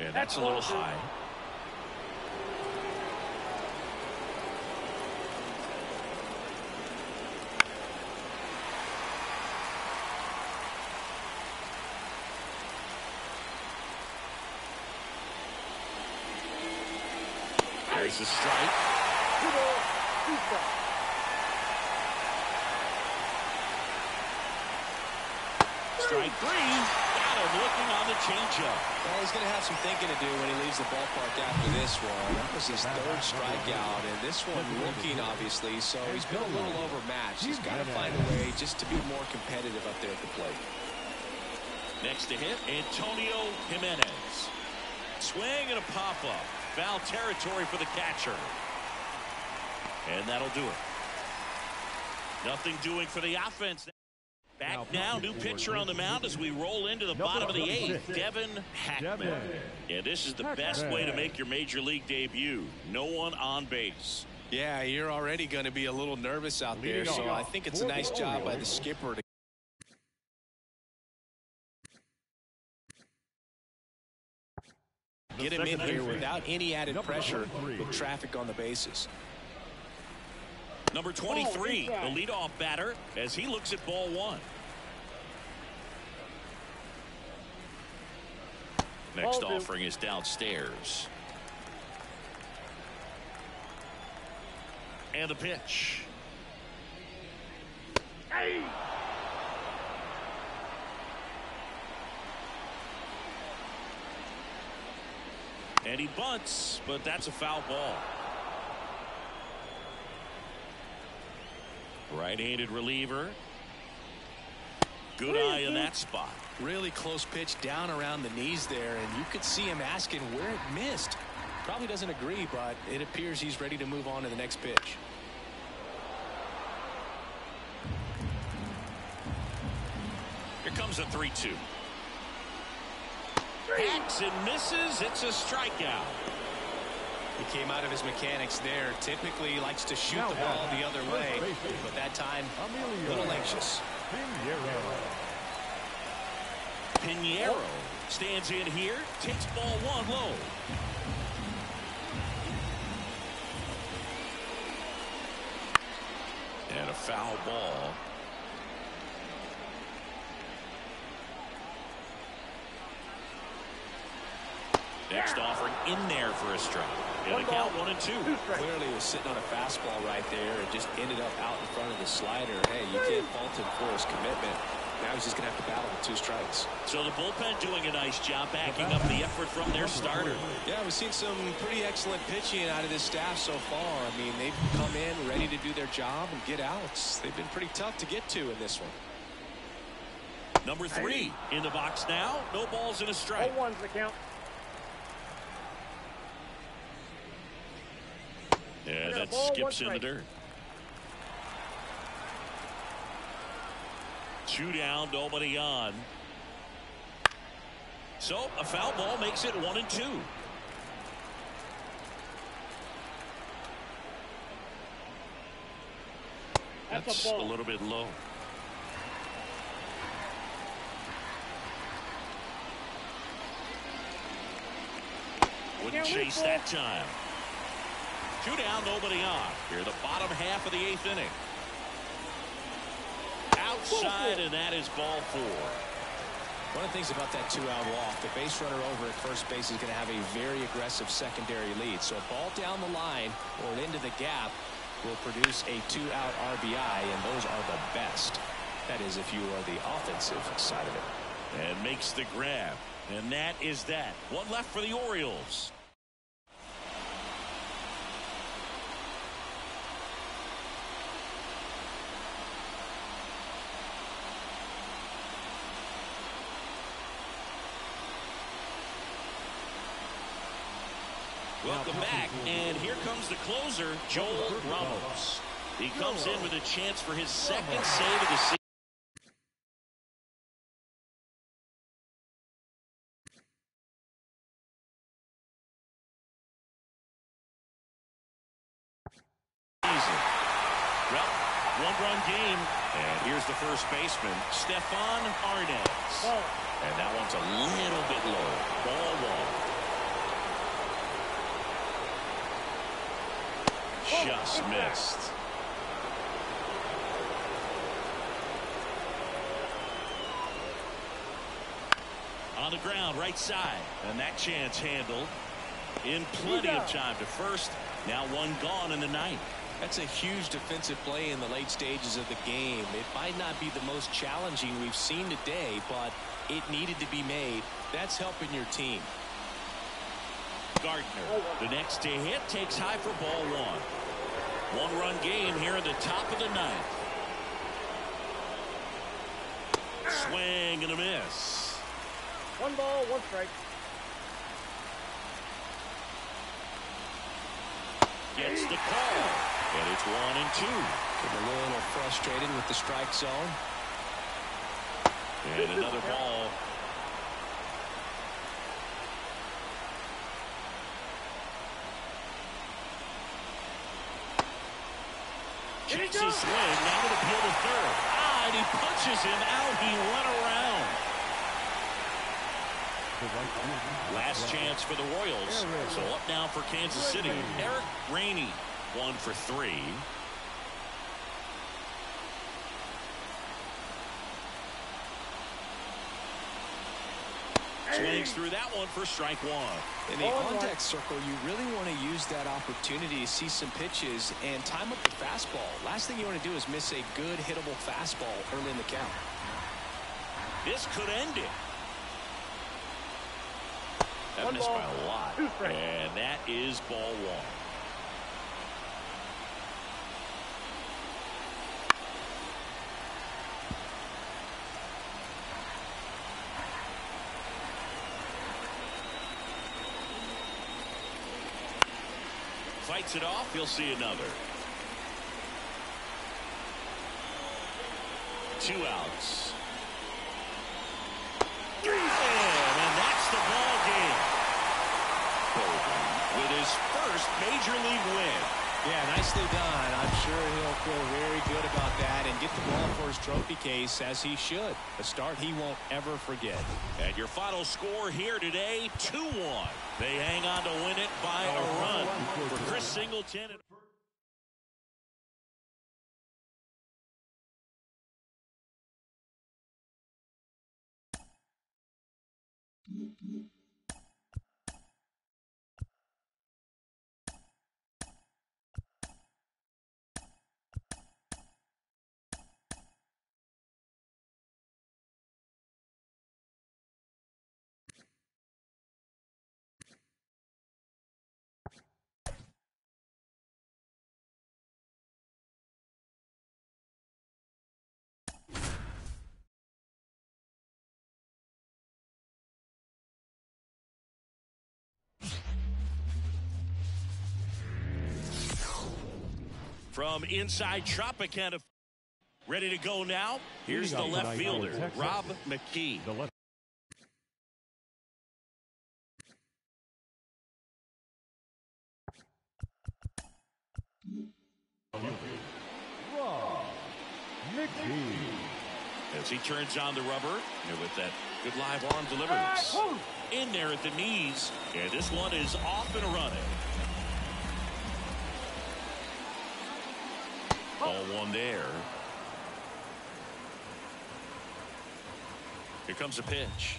And that's a little high. There's a strike. 2 balls, 2 strikes. Strike 3. Got him looking on the changeup. Well, he's going to have some thinking to do when he leaves the ballpark after this one. That was his 3rd strikeout, and this one looking, obviously, so he's been a little overmatched. He's got to find a way just to be more competitive up there at the plate. Next to hit, Antonio Jimenez. Swing and a pop-up. Foul territory for the catcher. And that'll do it. Nothing doing for the offense. Back now, new pitcher on the mound as we roll into the bottom of the 8th, Devin Hackman. Yeah, this is the best way to make your major league debut. No one on base. Yeah, you're already going to be a little nervous out there, so I think it's a nice job by the skipper to get him in here without any added pressure with traffic on the bases. Number 23, the leadoff batter, as he looks at ball 1. Next offering is downstairs. And the pitch. And he bunts, but that's a foul ball. Right-handed reliever. Good eye in that spot. Really close pitch down around the knees there, and you could see him asking where it missed. Probably doesn't agree, but it appears he's ready to move on to the next pitch. Here comes a 3-2. Hacks and misses. It's a strikeout. He came out of his mechanics there. Typically he likes to shoot the ball the other way, but that time a little anxious. Pinheiro stands in here, takes ball 1 low. And a foul ball. Next offering in there for a strike. And the count 1-2. Clearly was sitting on a fastball right there. It just ended up out in front of the slider. Hey, you can't fault him for his commitment. Now he's just going to have to battle with 2 strikes. So the bullpen doing a nice job backing up the effort from their starter. Yeah, we've seen some pretty excellent pitching out of this staff so far. I mean, they've come in ready to do their job and get outs. They've been pretty tough to get to in this one. Number 3 in the box now. No balls and a strike. 0-1's the count. Yeah, that skips in the dirt. 2 down, nobody on. So a foul ball makes it 1-2. That's a little bit low. Wouldn't chase that time. 2 down, nobody on. Here, the bottom half of the 8th inning. Outside, and that is ball 4. One of the things about that 2-out walk, the base runner over at first base is going to have a very aggressive secondary lead. So a ball down the line or into the gap will produce a 2-out RBI, and those are the best. That is, if you are the offensive side of it. And makes the grab. And that is that. One left for the Orioles. Welcome back, and here comes the closer, Joel Ramos. He comes in with a chance for his 2nd save of the season. Well, 1-run game, and here's the first baseman, Stefan Arnaz. And that one's a little bit low. Ball 1. Just missed. On the ground, right side. And that chance handled in plenty of time to first. Now 1 gone in the 9th. That's a huge defensive play in the late stages of the game. It might not be the most challenging we've seen today, but it needed to be made. That's helping your team. Gardner, the next to hit, takes high for ball 1. 1-run game here in the top of the 9th. Swing and a miss. 1 ball, 1 strike. Gets the call, and it's 1-2. Getting a little frustrated with the strike zone. And another ball. Checks his swing, now to appeal to third. And he punches him out. He went around. Last chance for the Royals. So up now for Kansas City. Eric Rainey, 1 for 3. Swings through that one for strike 1. In the on-deck circle, you really want to use that opportunity to see some pitches and time up the fastball. Last thing you want to do is miss a good hittable fastball early in the count. This could end it. That 1 missed ball, by a lot. 2 strikes. And that is ball 1. Fights it off. He'll see another. 2 outs. And that's the ball game. Bolden with his first major league win. Yeah, nicely done. I'm sure he'll feel very good about that and get the ball for his trophy case, as he should. A start he won't ever forget. And your final score here today, 2-1. They hang on to win it by a run. For Chris Singleton. From inside Tropicana. Ready to go now. Here's the left fielder, Rob McKee. Rob McKee. As he turns on the rubber, and with that good live arm delivers. In there at the knees, and this one is off and running. Ball one there. Here comes a pitch.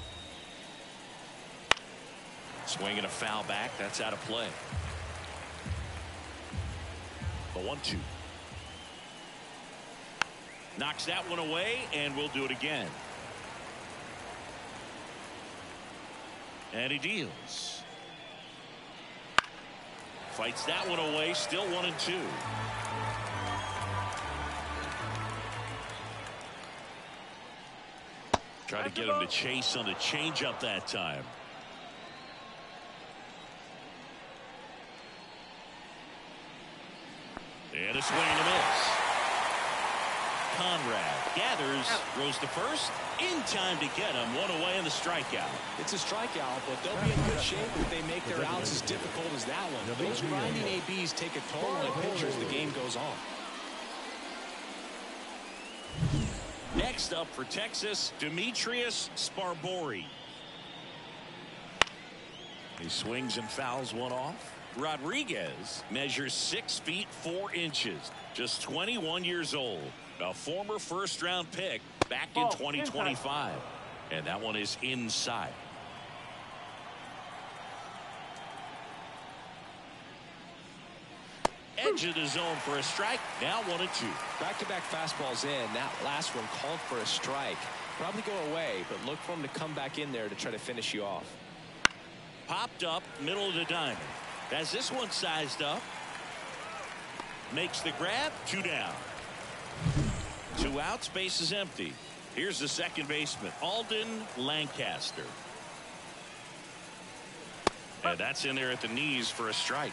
Swing and a foul back. That's out of play. The 1-2. Knocks that one away, and we'll do it again. And he deals. Fights that one away. Still 1-2. Try to get him to chase on the changeup that time. And a swing and a miss. Conrad gathers, throws to first, in time to get him. One away in the strikeout. It's a strikeout, but they'll be in good shape if they make their outs as difficult as that one. Those grinding ABs take a toll on the pitcher as the game goes on. Next up for Texas, Demetrius Sparbori. He swings and fouls one off. Rodriguez measures 6 feet 4 inches, just 21 years old. A former first-round pick back in 2025. And that one is inside. Edge of the zone for a strike. Now 1-2. Back-to-back fastballs in. That last one called for a strike. Probably go away, but look for him to come back in there to try to finish you off. Popped up, middle of the diamond. Has this one sized up. Makes the grab. 2 down. 2 outs. Base is empty. Here's the second baseman, Alden Lancaster. And that's in there at the knees for a strike.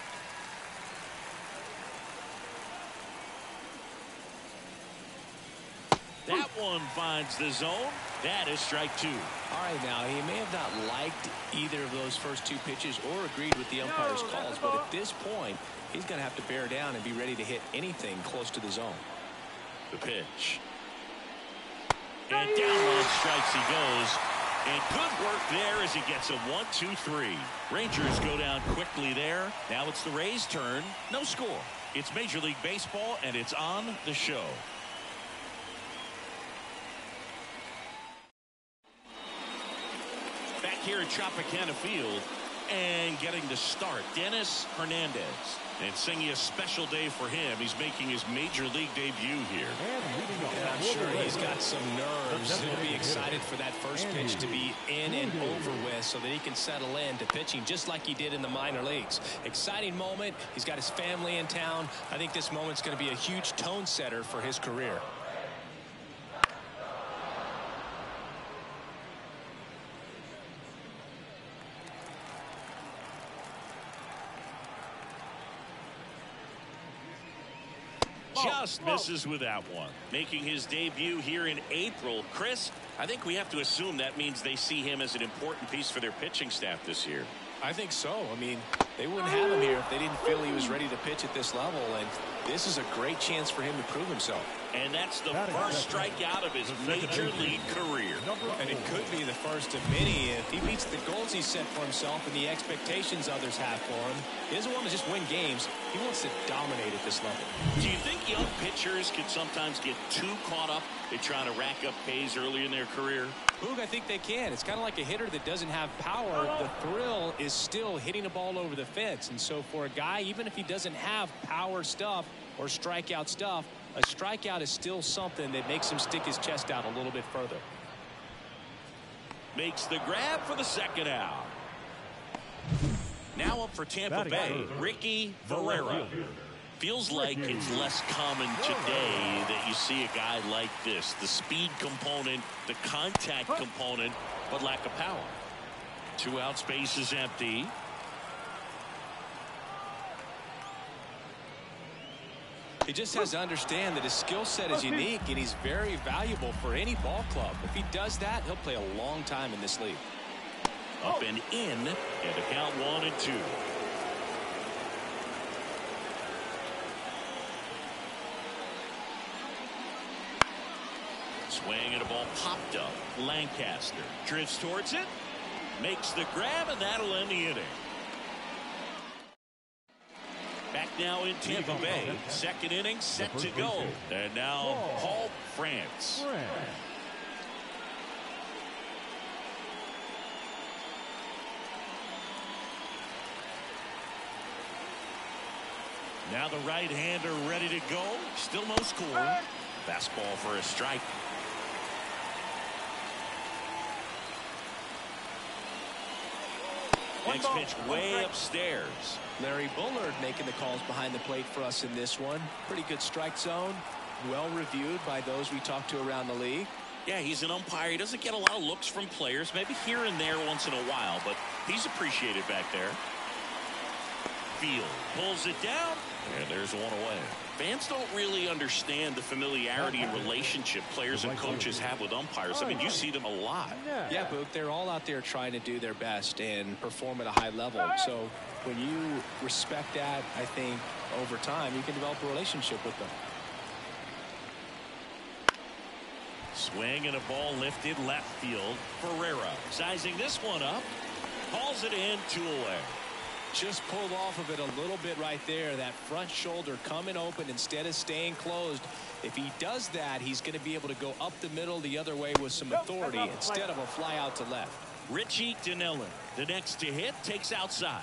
That one finds the zone. That is strike 2. All right, now, he may have not liked either of those first 2 pitches or agreed with the umpire's calls, but at this point, he's going to have to bear down and be ready to hit anything close to the zone. The pitch. And down on strikes he goes. And good work there as he gets a 1-2-3. Rangers go down quickly there. Now it's the Rays' turn. No score. It's Major League Baseball, and it's on the show. Back here at Tropicana Field, and getting the start, Dennis Hernandez. And singing a special day for him. He's making his Major League debut here. And I'm sure he's got some nerves. He'll be excited for that first pitch to be in and over with so that he can settle in to pitching just like he did in the minor leagues. Exciting moment. He's got his family in town. I think this moment's going to be a huge tone setter for his career. Just misses with that one. Making his debut here in April. Chris, I think we have to assume that means they see him as an important piece for their pitching staff this year. I think so. I mean, they wouldn't have him here if they didn't feel he was ready to pitch at this level, and this is a great chance for him to prove himself. And that's the first strikeout of his Major League career. And it could be the first of many if he meets the goals he set for himself and the expectations others have for him. He doesn't want to just win games. He wants to dominate at this level. Do you think young pitchers can sometimes get too caught up in trying to rack up Ks early in their career? Boog, I think they can. It's kind of like a hitter that doesn't have power. The thrill is still hitting a ball over the fence. And so for a guy, even if he doesn't have power stuff or strikeout stuff, a strikeout is still something that makes him stick his chest out a little bit further. Makes the grab for the second out. Now up for Tampa Bay, Ricky Ferreira. Feels like it's less common today that you see a guy like this. The speed component, the contact component, but lack of power. 2 outs, base is empty. He just has to understand that his skill set is unique and he's very valuable for any ball club. If he does that, he'll play a long time in this league. Up and in, and to count 1-2. Swing and a ball popped up. Lancaster drifts towards it, makes the grab, and that'll end the inning. Back now in Tampa Bay. Second inning set to go. And now Paul France. Now the right-hander ready to go. Still no score. Fastball for a strike. Next pitch way upstairs. Larry Bullard making the calls behind the plate for us in this one. Pretty good strike zone. Well reviewed by those we talked to around the league. Yeah, he's an umpire. He doesn't get a lot of looks from players, maybe here and there once in a while, but he's appreciated back there. Field pulls it down, and there's one away. Fans don't really understand the familiarity and relationship players and coaches have with umpires. I mean, you see them a lot. Yeah, Boog, they're all out there trying to do their best and perform at a high level. So when you respect that, I think over time you can develop a relationship with them. Swing and a ball lifted left field. Ferreira sizing this one up. Calls it in, 2 away. Just pulled off of it a little bit right there. That front shoulder coming open instead of staying closed. If he does that, he's going to be able to go up the middle the other way with some authority instead of a fly out to left. Richie Dinelli, the next to hit, takes outside.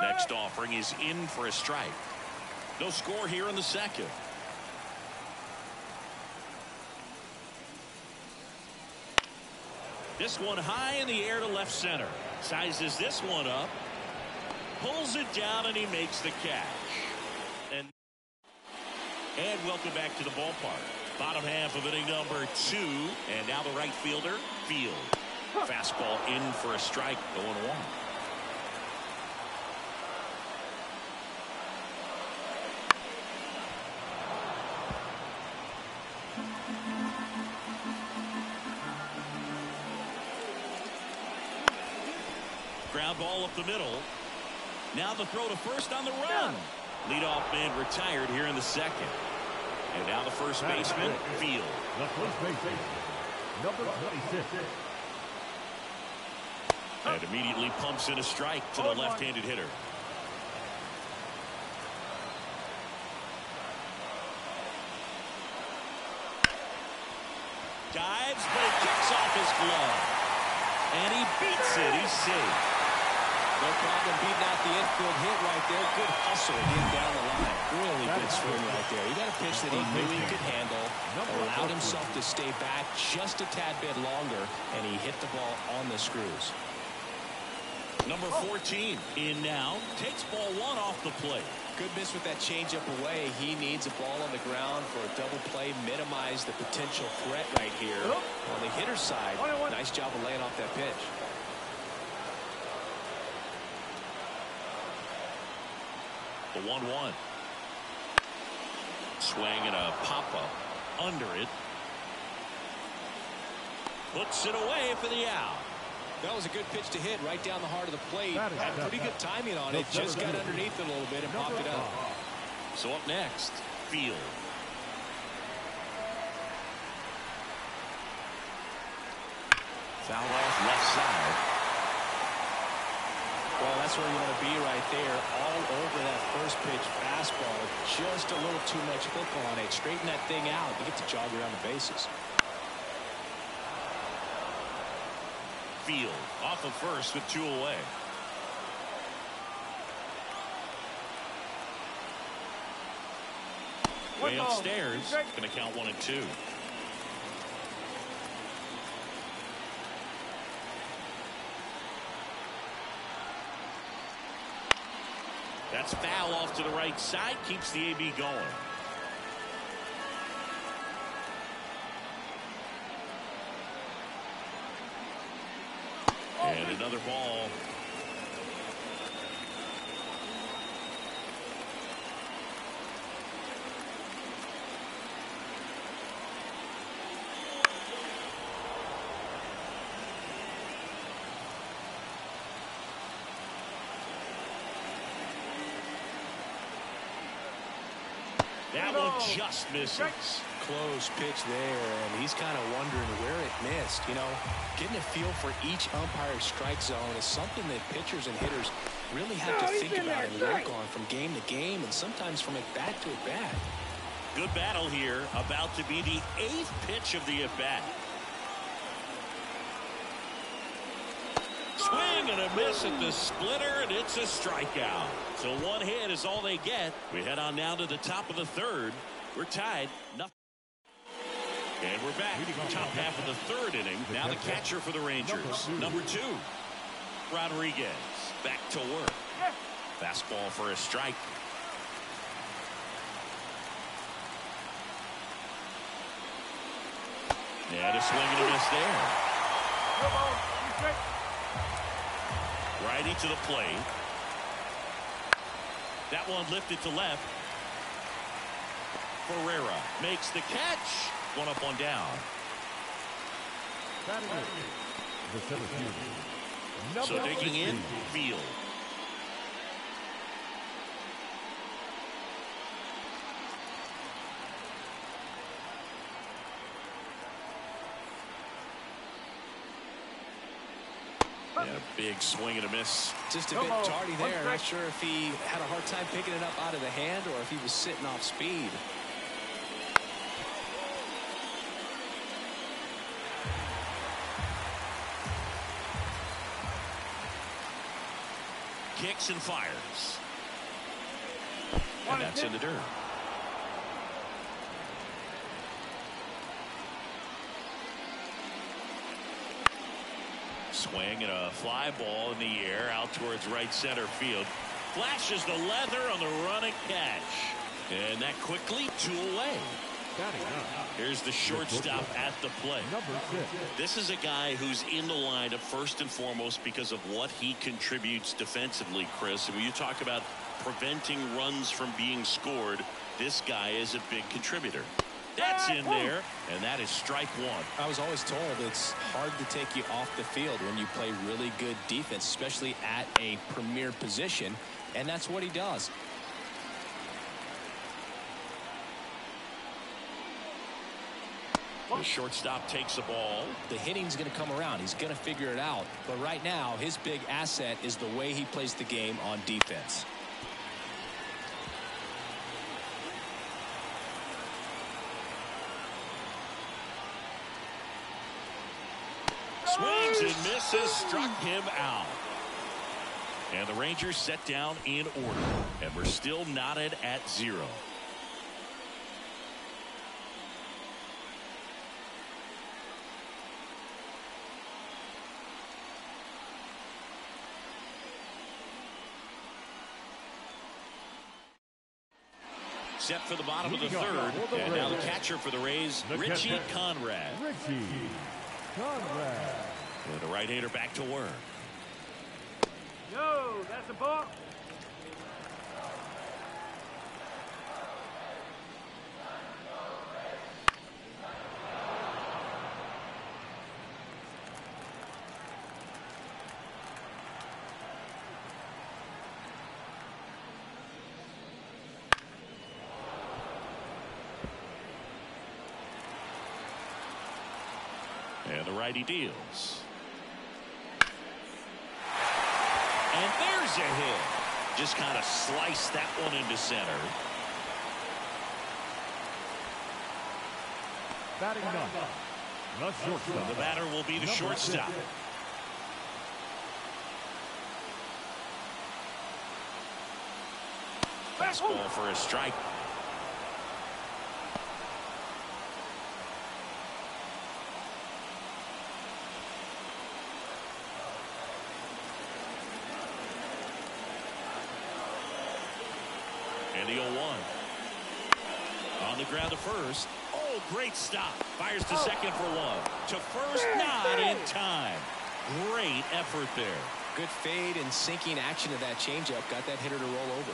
Next offering is in for a strike. No score here in the second. This one high in the air to left center. Sizes this one up. Pulls it down, and he makes the catch. And welcome back to the ballpark. Bottom half of inning number 2. And now the right fielder, Field. Fastball in for a strike, going 1. Ground ball up the middle. Now the throw to first on the run. Leadoff man retired here in the second. And now the first baseman, Field. The first baseman, number 26. And immediately pumps in a strike to the left-handed hitter. Dives, but it kicks off his glove. And he beats it. He's safe. No problem beating out the infield hit right there. Good hustle getting down the line. Really good swing right there. He got a pitch that he knew he could handle, allowed himself to stay back just a tad bit longer, and he hit the ball on the screws. Number 14 in now. Takes ball 1 off the plate. Good miss with that changeup away. He needs a ball on the ground for a double play. Minimize the potential threat right here. On the hitter's side, nice job of laying off that pitch. The 1-1. Swing and a pop-up under it. Puts it away for the out. That was a good pitch to hit right down the heart of the plate. Had pretty good timing on it. Just got underneath it a little bit and popped it up. So up next, Field. Foul off left side. Well, that's where you want to be right there. All over that first pitch fastball. Just a little too much hook on it. Straighten that thing out. You get to jog around the bases. Field off of first with 2 away. Way upstairs. Going to count 1-2. That's foul off to the right side. Keeps the AB going. And another ball. That one just misses. Close pitch there, and he's kind of wondering where it missed. You know, getting a feel for each umpire's strike zone is something that pitchers and hitters really have to think about and work on from game to game, and sometimes from at bat to at bat. Good battle here, about to be the 8th pitch of the at bat. Swing and a miss at the splitter, and it's a strikeout. So one hit is all they get. We head on now to the top of the 3rd. We're tied. Nothing. And we're back. Top half of the 3rd inning. Now the catcher for the Rangers. Number 2. Rodriguez back to work. Fastball for a strike. And a swing and a miss there. Righty to the plate. That one lifted to left. Ferreira makes the catch. One up, one down. So digging in, Field. And a big swing and a miss. Just a bit tardy there. Not sure if he had a hard time picking it up out of the hand or if he was sitting off speed. Kicks and fires. And that's in the dirt. Swing and a fly ball in the air out towards right center field. Flashes the leather on the running catch. And that quickly 2 away. Here's the shortstop at the plate. This is a guy who's in the lineup first and foremost because of what he contributes defensively, Chris. And when you talk about preventing runs from being scored, this guy is a big contributor. That's in there, and that is strike 1. I was always told it's hard to take you off the field when you play really good defense, especially at a premier position, and that's what he does. The shortstop takes the ball. The hitting's going to come around. He's going to figure it out. But right now, his big asset is the way he plays the game on defense. Swings and misses, struck him out. And the Rangers set down in order. And we're still knotted at 0. Set for the bottom of the 3rd. And now the catcher for the Rays, Richie Conrad. And the right-hander back to work. Yo, that's a ball. And the righty deals. And there's a hit. Just kind of sliced that one into center. Batting ninth, the shortstop. The batter will be the shortstop. Fastball for a strike. And the 0-1. On the ground to first. Oh, great stop. Fires to second for 1. To first, not in time. Great effort there. Good fade and sinking action of that changeup. Got that hitter to roll over.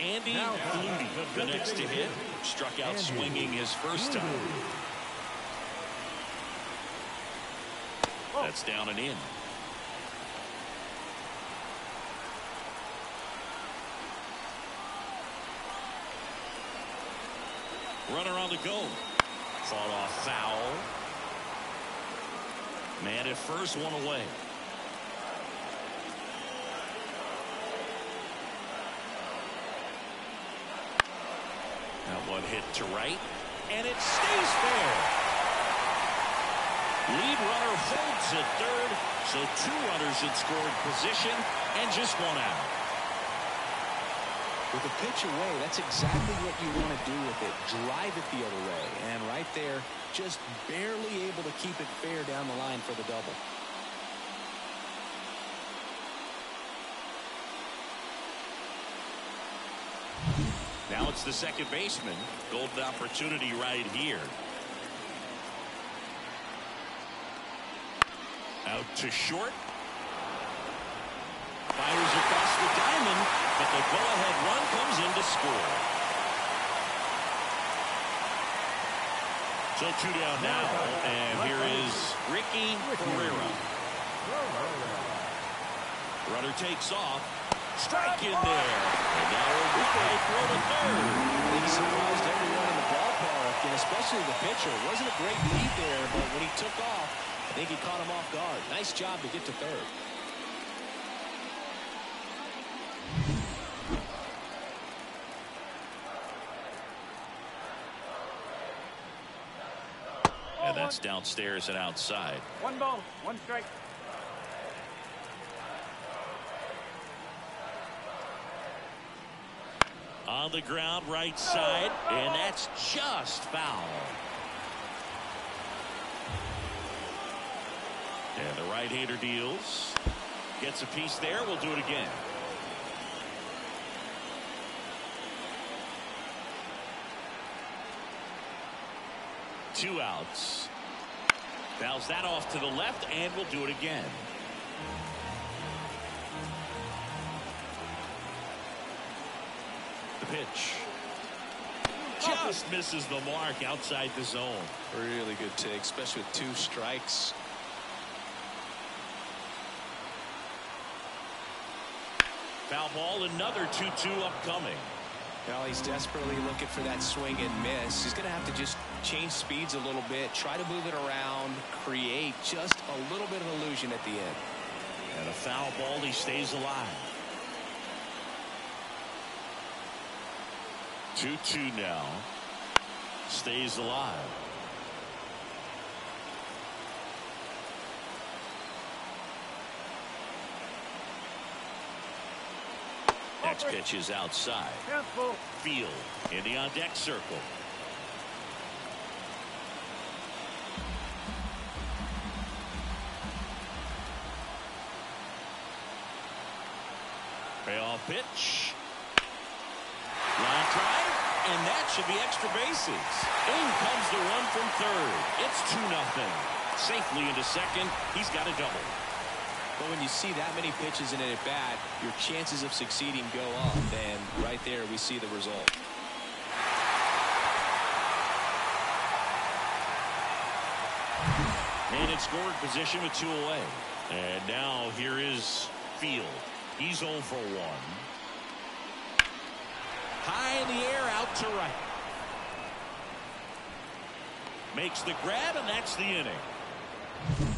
Andy Flutie, the next to hit. Struck out swinging his first time. That's down and in. Runner on the go. Fought off foul. Man at first, one away. That one hit to right, and it stays fair. Lead runner holds at third, so 2 runners in scoring position and just 1 out. With the pitch away, that's exactly what you want to do with it. Drive it the other way. And right there, just barely able to keep it fair down the line for the double. Now it's the second baseman. Golden opportunity right here. Out to short. Fires across the diamond, but the go-ahead run comes in to score. So 2 down now, and here is Ricky Ferreira. Runner takes off. Strike in there. And now a high throw to third. I think he surprised everyone in the ballpark, and especially the pitcher. It wasn't a great lead there, but when he took off, I think he caught him off guard. Nice job to get to third. And that's downstairs and outside. 1 ball, 1 strike. On the ground, right side, and that's just foul. And the right-hander deals. Gets a piece there. We'll do it again. Two outs. Fouls that off to the left, and we'll do it again. The pitch. Just misses the mark outside the zone. Really good take, especially with 2 strikes. Foul ball, another 2-2 upcoming. Well, he's desperately looking for that swing and miss. He's going to have to just change speeds a little bit, try to move it around, create just a little bit of illusion at the end. And a foul ball, he stays alive. 2-2 now. Stays alive. Next pitch is outside. Field in the on-deck circle. Payoff pitch. Line drive, and that should be extra bases. In comes the run from third. It's 2-0. Safely into second. He's got a double. But when you see that many pitches in an at-bat, your chances of succeeding go up, and right there we see the result. Man in scoring position with 2 away. And now here is Field. He's 0 for 1. High in the air, out to right. Makes the grab, and that's the inning.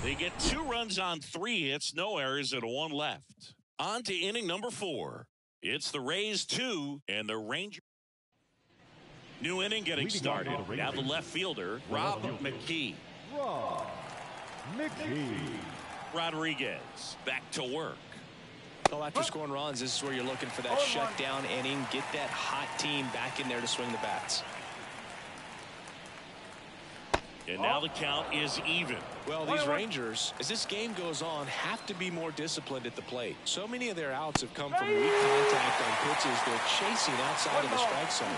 They get 2 runs on 3 hits, no errors, and 1 left. On to inning number 4. It's the Rays 2 and the Rangers. New inning getting started. Now the left fielder, Rob McKee. Rob McKee. Rodriguez back to work. Well, after scoring runs, this is where you're looking for that shutdown inning. Get that hot team back in there to swing the bats. And now the count is even. Well, these Rangers, as this game goes on, have to be more disciplined at the plate. So many of their outs have come from weak contact on pitches they're chasing outside of the strike zone.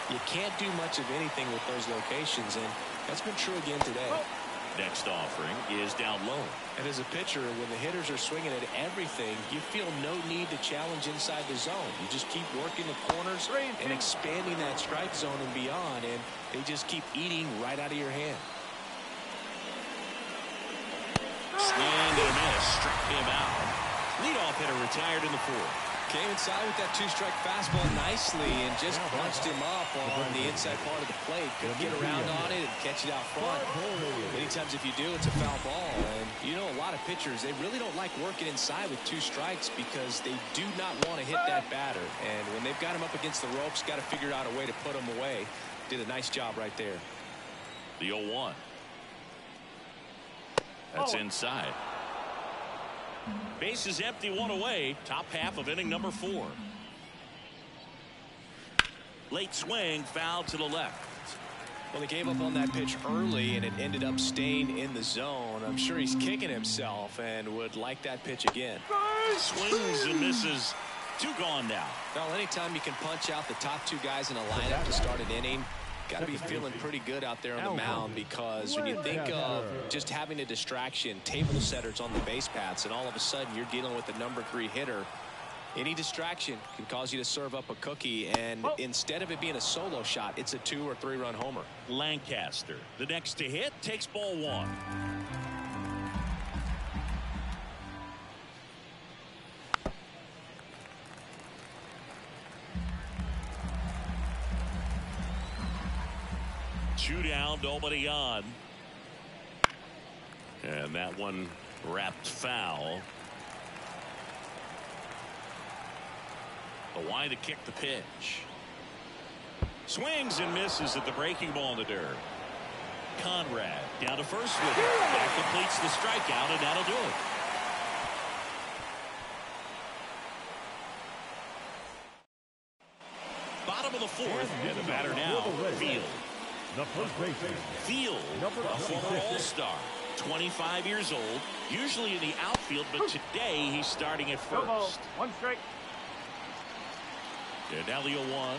You can't do much of anything with those locations, and that's been true again today. Next offering is down low. And as a pitcher, when the hitters are swinging at everything, you feel no need to challenge inside the zone. You just keep working the corners and expanding that strike zone and beyond, and they just keep eating right out of your hand. Swing and a miss. Struck him out. Leadoff hitter retired in the 4th. Came inside with that two-strike fastball nicely and just bunched him up on the inside part of the plate. Could get around on it and catch it out front. Many times if you do, it's a foul ball. And you know, a lot of pitchers, they really don't like working inside with two strikes because they do not want to hit that batter. And when they've got him up against the ropes, got to figure out a way to put him away. Did a nice job right there. The 0-1. That's inside. Base is empty, one away. Top half of inning number 4. Late swing, foul to the left. Well, he gave up on that pitch early, and it ended up staying in the zone. I'm sure he's kicking himself and would like that pitch again. Swings and misses. 2 gone now. Well, anytime you can punch out the top 2 guys in a lineup to start an inning, got to be feeling pretty good out there on the mound, because when you think of just having a distraction, table setters on the base paths, and all of a sudden you're dealing with the number 3 hitter, any distraction can cause you to serve up a cookie, and instead of it being a solo shot, it's a 2 or 3 run homer. Lancaster, the next to hit, takes ball 1. Two down, nobody on. And that one wrapped foul. Kawhi to kick the pitch. Swings and misses at the breaking ball in the dirt. Conrad down to first with it. That completes the strikeout, and that'll do it. Bottom of the 4th, and the batter now, Field. The first baseman. Field, a former All-Star, 25 years old, usually in the outfield, but today he's starting at first. 1 strike. And now the 0-1.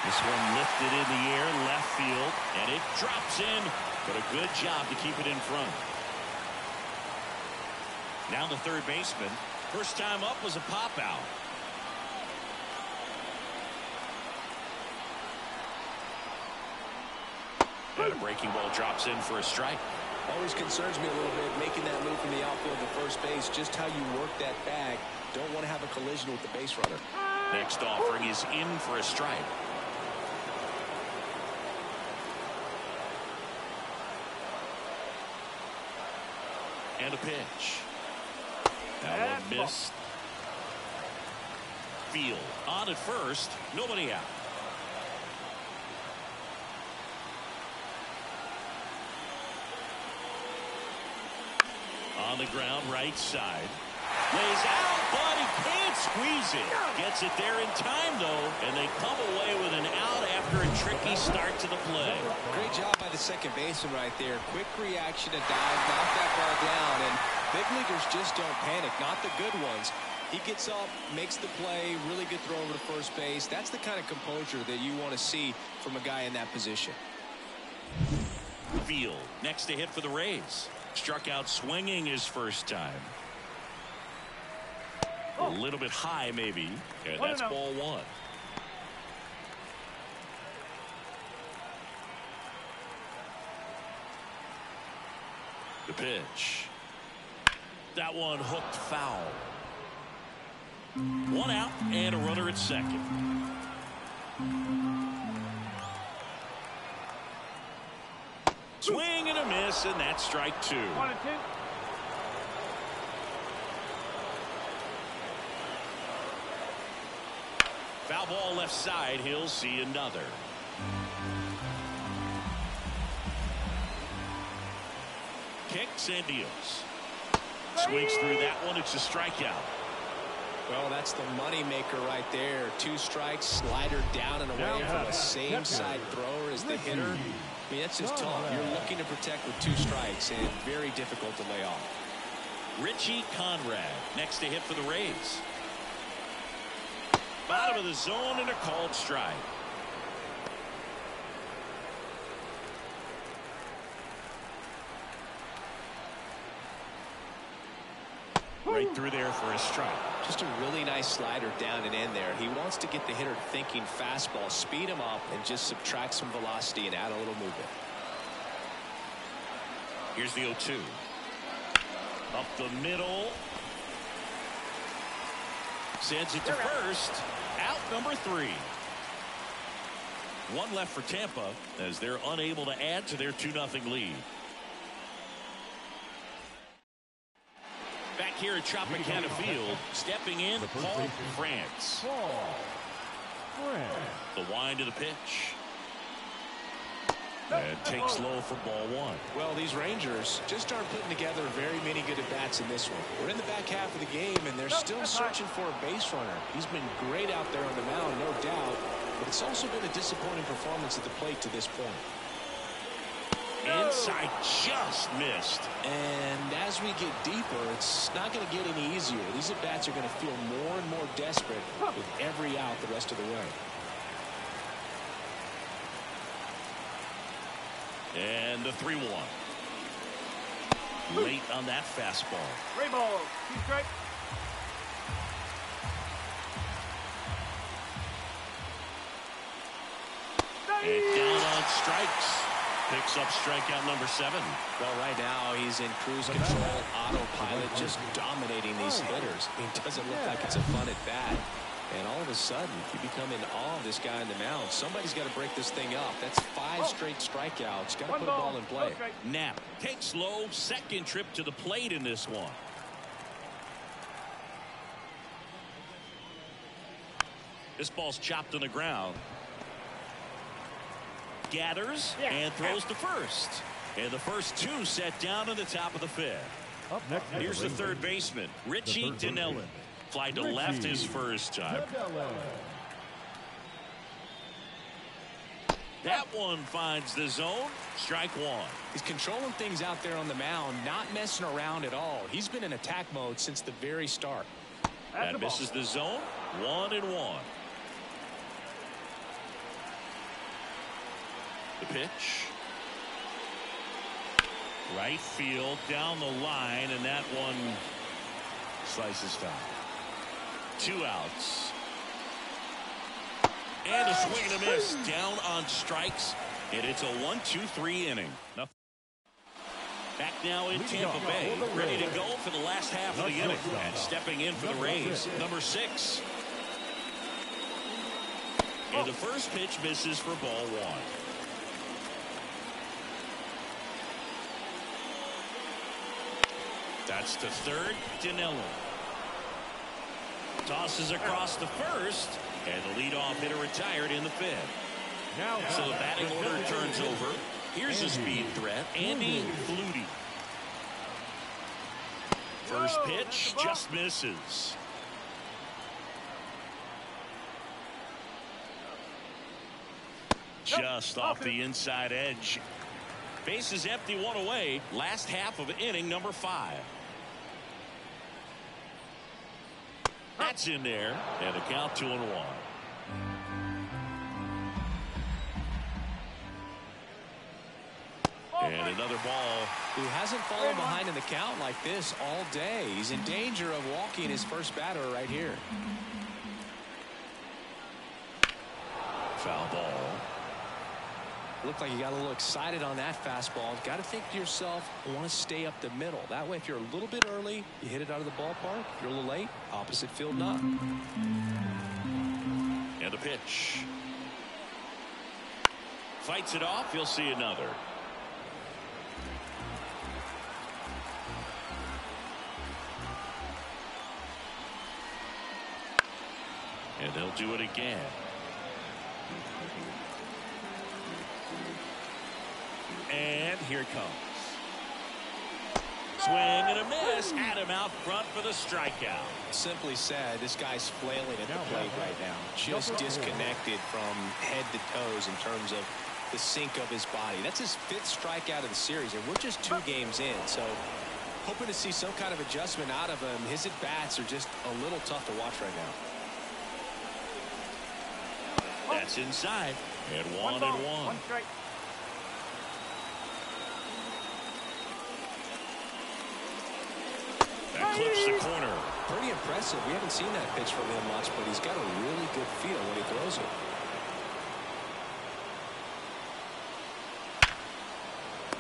This one lifted in the air, left field, and it drops in, but a good job to keep it in front. Now the third baseman. First time up was a pop out. And a breaking ball drops in for a strike. Always concerns me a little bit, making that move from the outfield to first base, just how you work that bag. Don't want to have a collision with the base runner. Next offering is in for a strike. And a pitch. That one missed. Field on at first, nobody out. On the ground, right side. Lays out, but he can't squeeze it. Gets it there in time, though, and they come away with an out after a tricky start to the play. Great job by the second baseman right there. Quick reaction to dive, knock that ball down, and big leaguers just don't panic, not the good ones. He gets up, makes the play, really good throw over to first base. That's the kind of composure that you want to see from a guy in that position. Field, next to hit for the Rays. Struck out swinging his first time. A little bit high, maybe. And that's ball 1. The pitch. That one hooked foul. 1 out and a runner at second. Swing and a miss, and that's strike 2. 1 and 2. Foul ball left side. He'll see another. Kicks and deals. Swings through that one. It's a strikeout. Well, that's the money maker right there. 2 strikes, slider down and away from a same side thrower as the hitter. I mean, that's just tough. You're looking to protect with 2 strikes, and very difficult to lay off. Richie Conrad next to hit for the Rays. Bottom of the zone and a called strike. Right through there for a strike. Just a really nice slider down and in there. He wants to get the hitter thinking fastball, speed him up, and just subtract some velocity and add a little movement. Here's the 0-2. Up the middle. Sends it to first. Out number 3. One left for Tampa as they're unable to add to their 2-0 lead. Back here at Tropicana Field, stepping in, Paul France. The wind to the pitch. And takes low for ball 1. Well, these Rangers just aren't putting together very many good at-bats in this one. We're in the back half of the game, and they're still searching for a base runner. He's been great out there on the mound, no doubt, but it's also been a disappointing performance at the plate to this point. Inside, just missed. And as we get deeper, it's not going to get any easier. These at-bats are going to feel more and more desperate with every out the rest of the way. And the 3-1. Late on that fastball. 3 balls, 2 strikes. And down on strikes. Picks up strikeout number 7. Well, right now he's in cruise control, autopilot, just dominating these hitters. It doesn't look like it's a fun at bat. And all of a sudden, you become in awe of this guy on the mound. Somebody's got to break this thing up. That's 5 straight strikeouts. Got to put a ball in play. Knapp takes low, second trip to the plate in this one. This ball's chopped on the ground. Gathers and throws to first. And the first 2 set down in the top of the 5th. Up next, Here's the third baseman, Richie Dinelli. Fly to left his first time. That one finds the zone. Strike 1. He's controlling things out there on the mound, not messing around at all. He's been in attack mode since the very start. That misses the zone. 1-1. The pitch. Right field down the line, and that one slices foul. 2 outs. And a swing and a miss down on strikes, and it's a 1-2-3 inning. Nothing. Back now in Tampa Bay, ready to go for the last half of the inning. And stepping in for the Rays, number 6. And the first pitch misses for ball 1. That's to third, Dinelli. Tosses across the first, and the leadoff hitter retired in the 5th. So the batting order turns over. Here's a speed threat, Andy Flutie. First pitch just misses. Just off the inside edge. Base is empty, 1 away. Last half of inning number 5. That's in there, and a count 2-1. And another ball. Who hasn't fallen behind in the count like this all day. He's in danger of walking his first batter right here. Foul ball. Looked like you got a little excited on that fastball. Got to think to yourself, I want to stay up the middle. That way, if you're a little bit early, you hit it out of the ballpark. If you're a little late, opposite field knock. And the pitch. Fights it off. You'll see another. And they'll do it again. And here it comes. Swing and a miss. Adam out front for the strikeout. Simply said, this guy's flailing at the plate right now. Just disconnected from head to toes in terms of the sink of his body. That's his 5th strikeout of the series, and we're just 2 games in. So hoping to see some kind of adjustment out of him. His at-bats are just a little tough to watch right now. That's inside. And 1-1. 1 strike. That clips the corner. Pretty impressive. We haven't seen that pitch from him much, but he's got a really good feel when he throws it.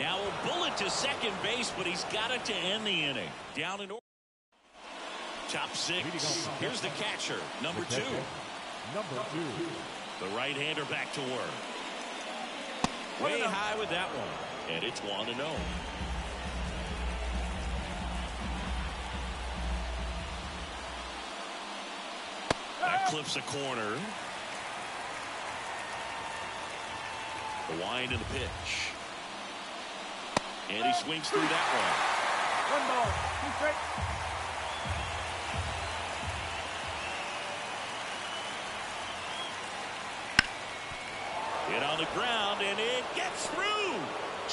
Now a bullet to second base, but he's got it to end the inning. Down in order. Top six. Here's the catcher, number 2. Number 2. The right-hander back to work. Way high with that one. And it's 1-0. That clips a corner. The wind and the pitch. And he swings through that one. 1 ball, 2 strikes. Hit on the ground, and it gets through.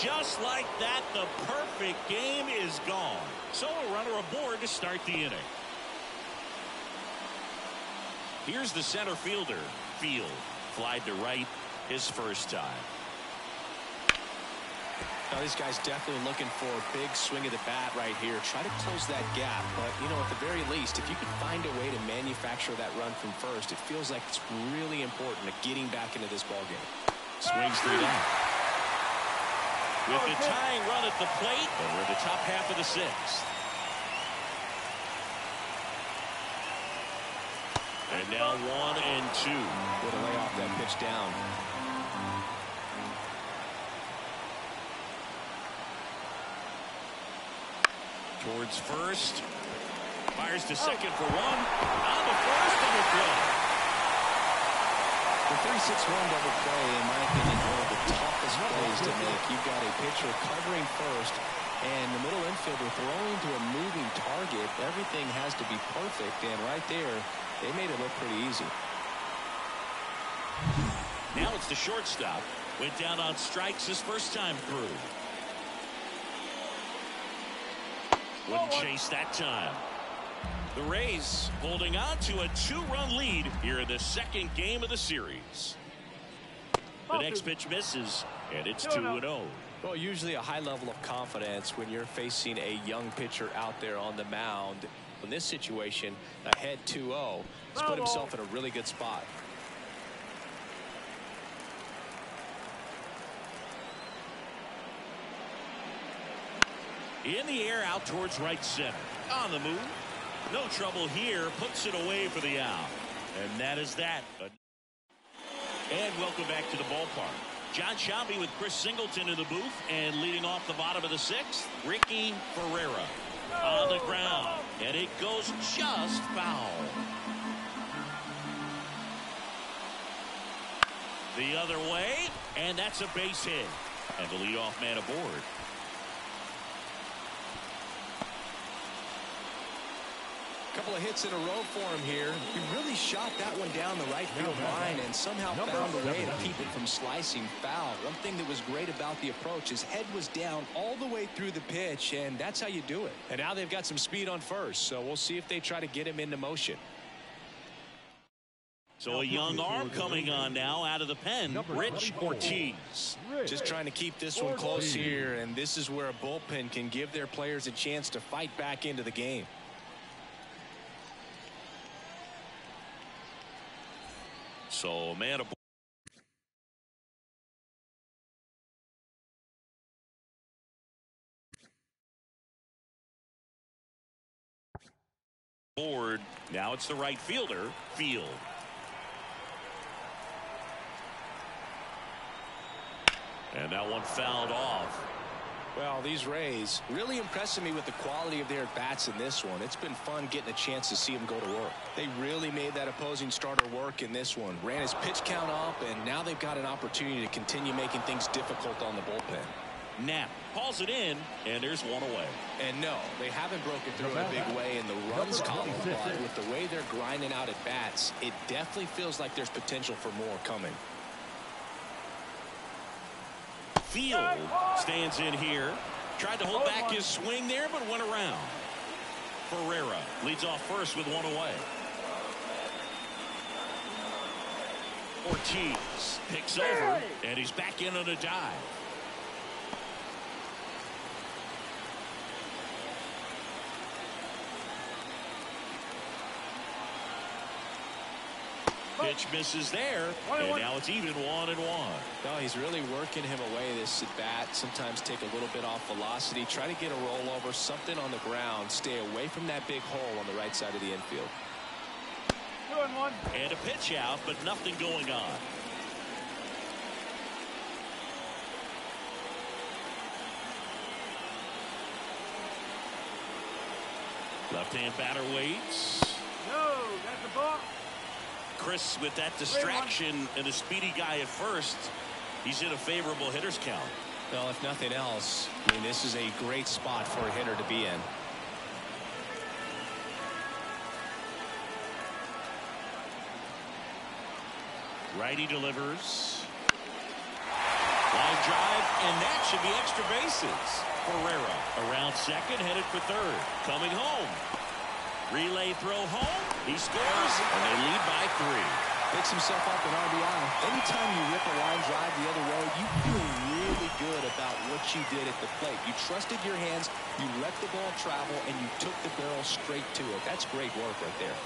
Just like that, the perfect game is gone. So a runner aboard to start the inning. Here's the center fielder, Field. Flied to right his first time. Now, this guy's definitely looking for a big swing of the bat right here. Try to close that gap. But, you know, at the very least, if you can find a way to manufacture that run from first, it feels like it's really important to getting back into this ballgame. Swings through that. With the tying run at the plate, and we're in the top half of the 6th. And now 1 and 2. Way to lay off that pitch down. Towards first. Fires to second for 1. On the first, double play. The 3-6-1 double play, in my opinion, one of the toughest plays to make. You've got a pitcher covering first, and the middle infielder throwing to a moving target. Everything has to be perfect, and right there, they made it look pretty easy. Now it's the shortstop. Went down on strikes his first time through. Wouldn't chase that time. The Rays holding on to a 2-run lead here in the second game of the series. The next pitch misses, and it's 2-0. Well, usually a high level of confidence when you're facing a young pitcher out there on the mound. In this situation, ahead 2-0, he's put himself in a really good spot. In the air, out towards right center. On the move. No trouble here. Puts it away for the out. And that is that. And welcome back to the ballpark. John Sciambi with Chris Singleton in the booth. And leading off the bottom of the 6th, Ricky Ferreira. On the ground. And it goes just foul. The other way. And that's a base hit. And the leadoff man aboard. Couple of hits in a row for him here. He really shot that one down the right field line and somehow found a way to keep it from slicing foul. One thing that was great about the approach, his head was down all the way through the pitch, and that's how you do it. And now they've got some speed on first, so we'll see if they try to get him into motion. So a young arm coming on now out of the pen, Rich Ortiz. Just trying to keep this one close here, and this is where a bullpen can give their players a chance to fight back into the game. So man aboard. Now it's the right fielder, Field. And that one fouled off. Well, these Rays really impressing me with the quality of their bats in this one. It's been fun getting a chance to see them go to work. They really made that opposing starter work in this one. Ran his pitch count up, and now they've got an opportunity to continue making things difficult on the bullpen. Knapp hauls it in, and there's one away. And no, they haven't broken through in a big way in the runs column, but with the way they're grinding out at bats, it definitely feels like there's potential for more coming. Field stands in here. Tried to hold back his swing there, but went around. Ferreira leads off first with one away. Ortiz picks over, and he's back in on a dive. Pitch misses there, and now it's even 1-1. No, he's really working him away this at bat. Sometimes take a little bit off velocity, try to get a rollover, something on the ground, stay away from that big hole on the right side of the infield. 2-1. And a pitch out, but nothing going on. Left-hand batter waits. No, that's the ball. Chris, with that distraction and a speedy guy at first, he's in a favorable hitter's count. Well, if nothing else, I mean, this is a great spot for a hitter to be in. Righty delivers. Line drive, and that should be extra bases. Ferreira around second, headed for third. Coming home. Relay throw home. He scores, and they lead by 3. Picks himself up an RBI. Anytime you rip a line drive the other way, you feel really good about what you did at the plate. You trusted your hands, you let the ball travel, and you took the barrel straight to it. That's great work right there.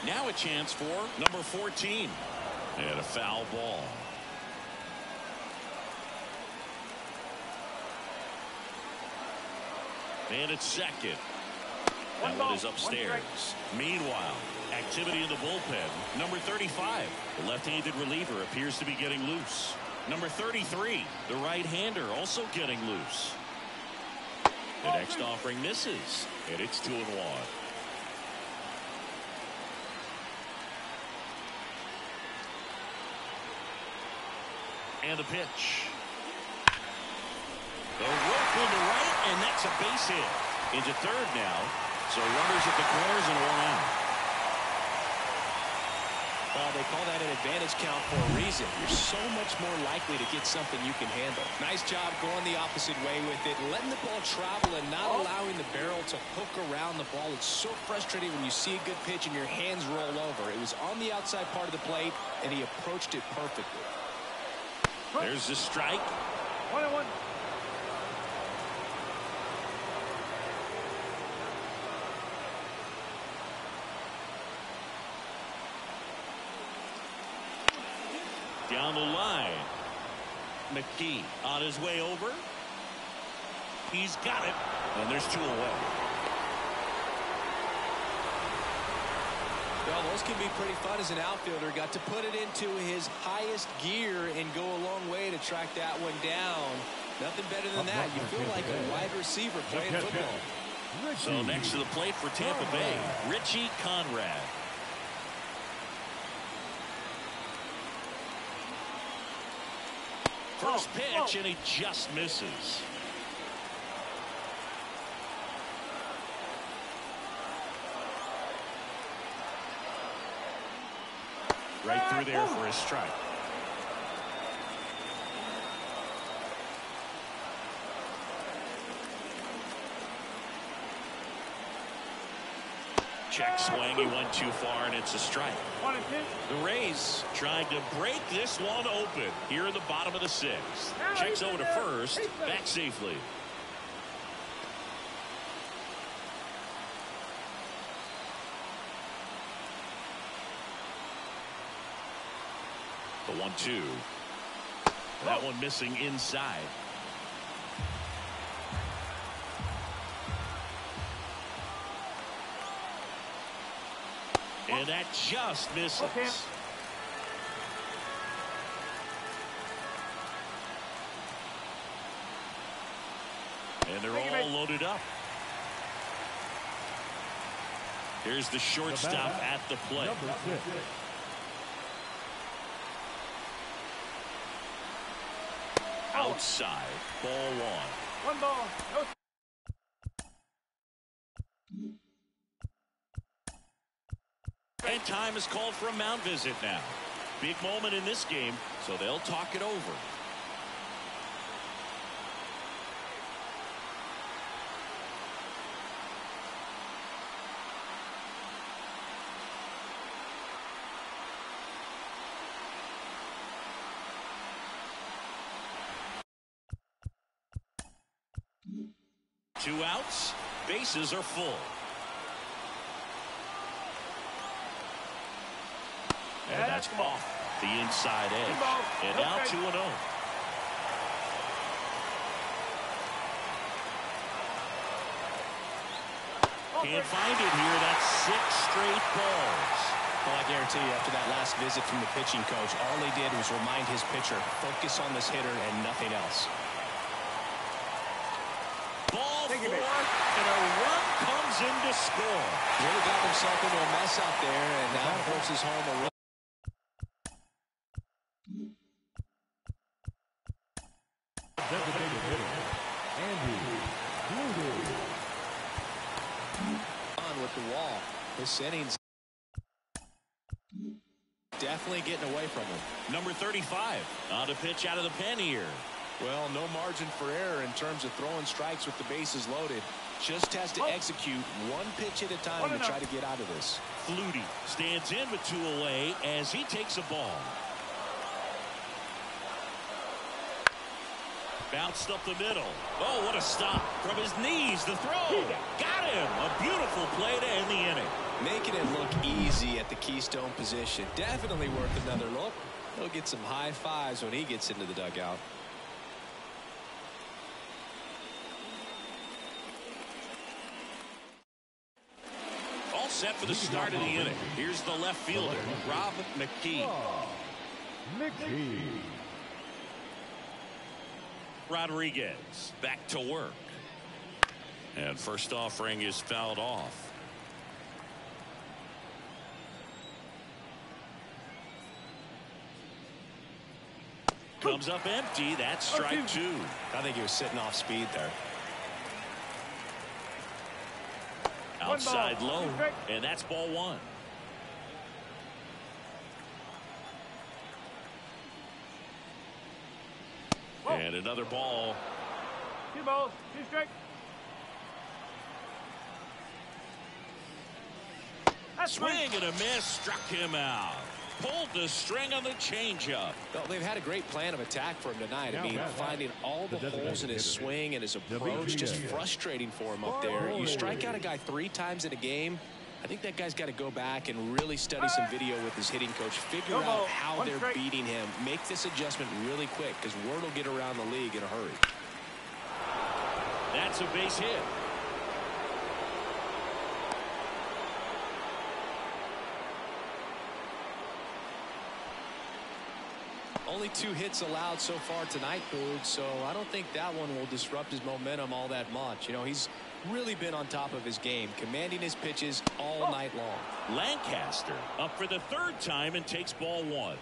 Now a chance for number 14. And a foul ball. And it's second. That one is upstairs. Meanwhile, activity in the bullpen. Number 35, the left-handed reliever, appears to be getting loose. Number 33, the right-hander, also getting loose. The next offering misses, and it's 2-1. And the pitch. The rope on the right, and that's a base hit. Into third now. So runners at the corners and 1 out. Well, they call that an advantage count for a reason. You're so much more likely to get something you can handle. Nice job going the opposite way with it, letting the ball travel and not allowing the barrel to hook around the ball. It's so frustrating when you see a good pitch and your hands roll over. It was on the outside part of the plate, and he approached it perfectly. There's the strike. 1-1. Down the line. McKee on his way over. He's got it. And there's 2 away. Well, those can be pretty fun as an outfielder. Got to put it into his highest gear and go a long way to track that one down. Nothing better than that. You feel like a wide receiver playing football. So next to the plate for Tampa Bay, Richie Conrad. First pitch, and he just misses. Right through there for his strike. Check swing, he went too far, and it's a strike. The Rays trying to break this one open here in the bottom of the 6th. Checks over to first, back safely. The 1-2. That one missing inside. And that just misses. Okay. And they're all loaded up. Here's the shortstop at the plate. Number 6. Outside, ball 1. 1 ball. No. And time is called for a mound visit now. Big moment in this game, so they'll talk it over. Two outs, bases are full. And that's off the inside edge. And now 2-0. Can't find it here. That's 6 straight balls. Well, I guarantee you, after that last visit from the pitching coach, all he did was remind his pitcher, focus on this hitter and nothing else. Ball 4, and a run comes in to score. Really got himself into a mess out there, and now forces home a run. Designated hitter, Andy Flutie. On with the wall. This inning's definitely getting away from him. Number 35 on to pitch out of the pen here. Well, no margin for error in terms of throwing strikes with the bases loaded. Just has to execute one pitch at a time to try to get out of this. Flutie stands in with 2 away as he takes a ball. Bounced up the middle. Oh, what a stop. From his knees, the throw. Got him. A beautiful play to end the inning. Making it look easy at the keystone position. Definitely worth another look. He'll get some high fives when he gets into the dugout. All set for the start of the inning. Here's the left fielder, Rob McKee. McKee. Rodriguez back to work. And first offering is fouled off. Comes up empty. That's strike 2. I think he was sitting off speed there. Outside low, and that's ball 1. And another ball. 2 balls, 2 strikes. Swing and a miss, struck him out. Pulled the string on the changeup. Well, they've had a great plan of attack for him tonight. I mean, finding all the holes in his swing and his approach, just frustrating for him up there. You strike out a guy 3 times in a game, I think that guy's got to go back and really study some video with his hitting coach, figure out how they're beating him, make this adjustment really quick, because word will get around the league in a hurry. That's a base hit. Only 2 hits allowed so far tonight, Boog, so I don't think that one will disrupt his momentum all that much. You know, he's really been on top of his game, commanding his pitches all night long. Lancaster up for the 3rd time and takes ball 1.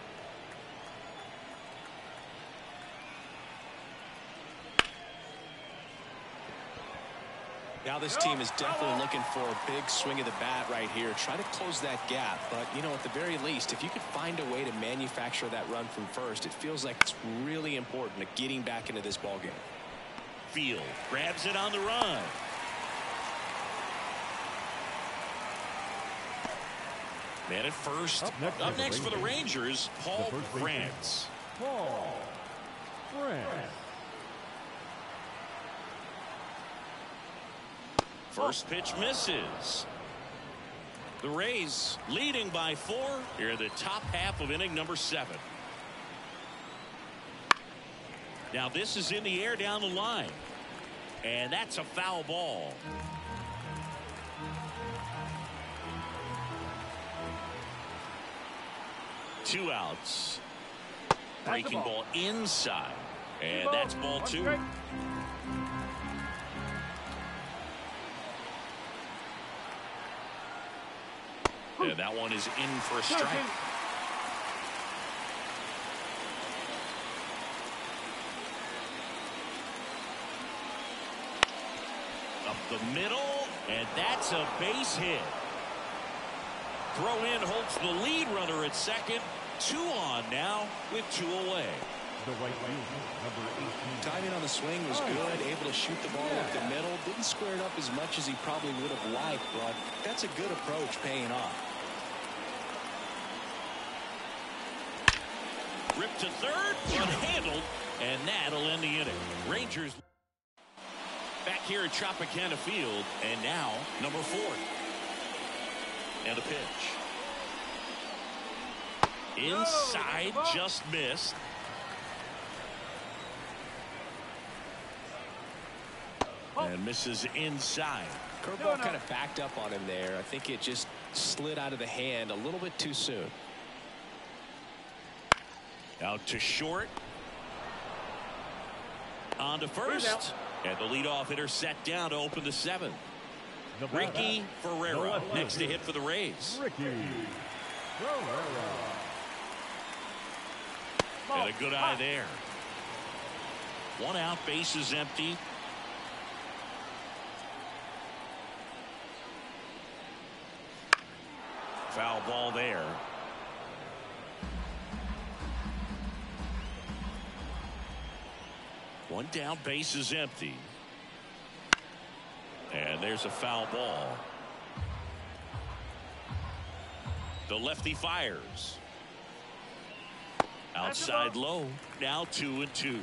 Now this team is definitely looking for a big swing of the bat right here. Try to close that gap, but you know, at the very least, if you could find a way to manufacture that run from first, it feels like it's really important to getting back into this ball game. Field grabs it on the run. Man at first. Up next for the Rangers, Paul France. Paul France. First pitch misses. The Rays leading by 4 here in the top half of inning number 7. Now this is in the air down the line. And that's a foul ball. Two outs. Breaking ball inside. And that's ball 2. And that one is in for a strike. Up the middle, and that's a base hit. Throw in holds the lead runner at second. 2 on now with 2 away. The right field, number 18. Timing on the swing was good, able to shoot the ball up the middle. Didn't square it up as much as he probably would have liked, but that's a good approach paying off. Ripped to third, unhandled, and that'll end the inning. Rangers back here at Tropicana Field, and now number 4. And a pitch. Inside, just missed. And misses inside. Curveball kind of backed up on him there. I think it just slid out of the hand a little bit too soon. Out to short. On to first. And the leadoff hitter set down to open the 7th. Ricky Ferreira next to hit for the Rays. Ricky Ferreira. And a good eye there. 1 out, bases empty. Foul ball there. One down, bases empty. And there's a foul ball. The lefty fires. Outside low. Now 2-2.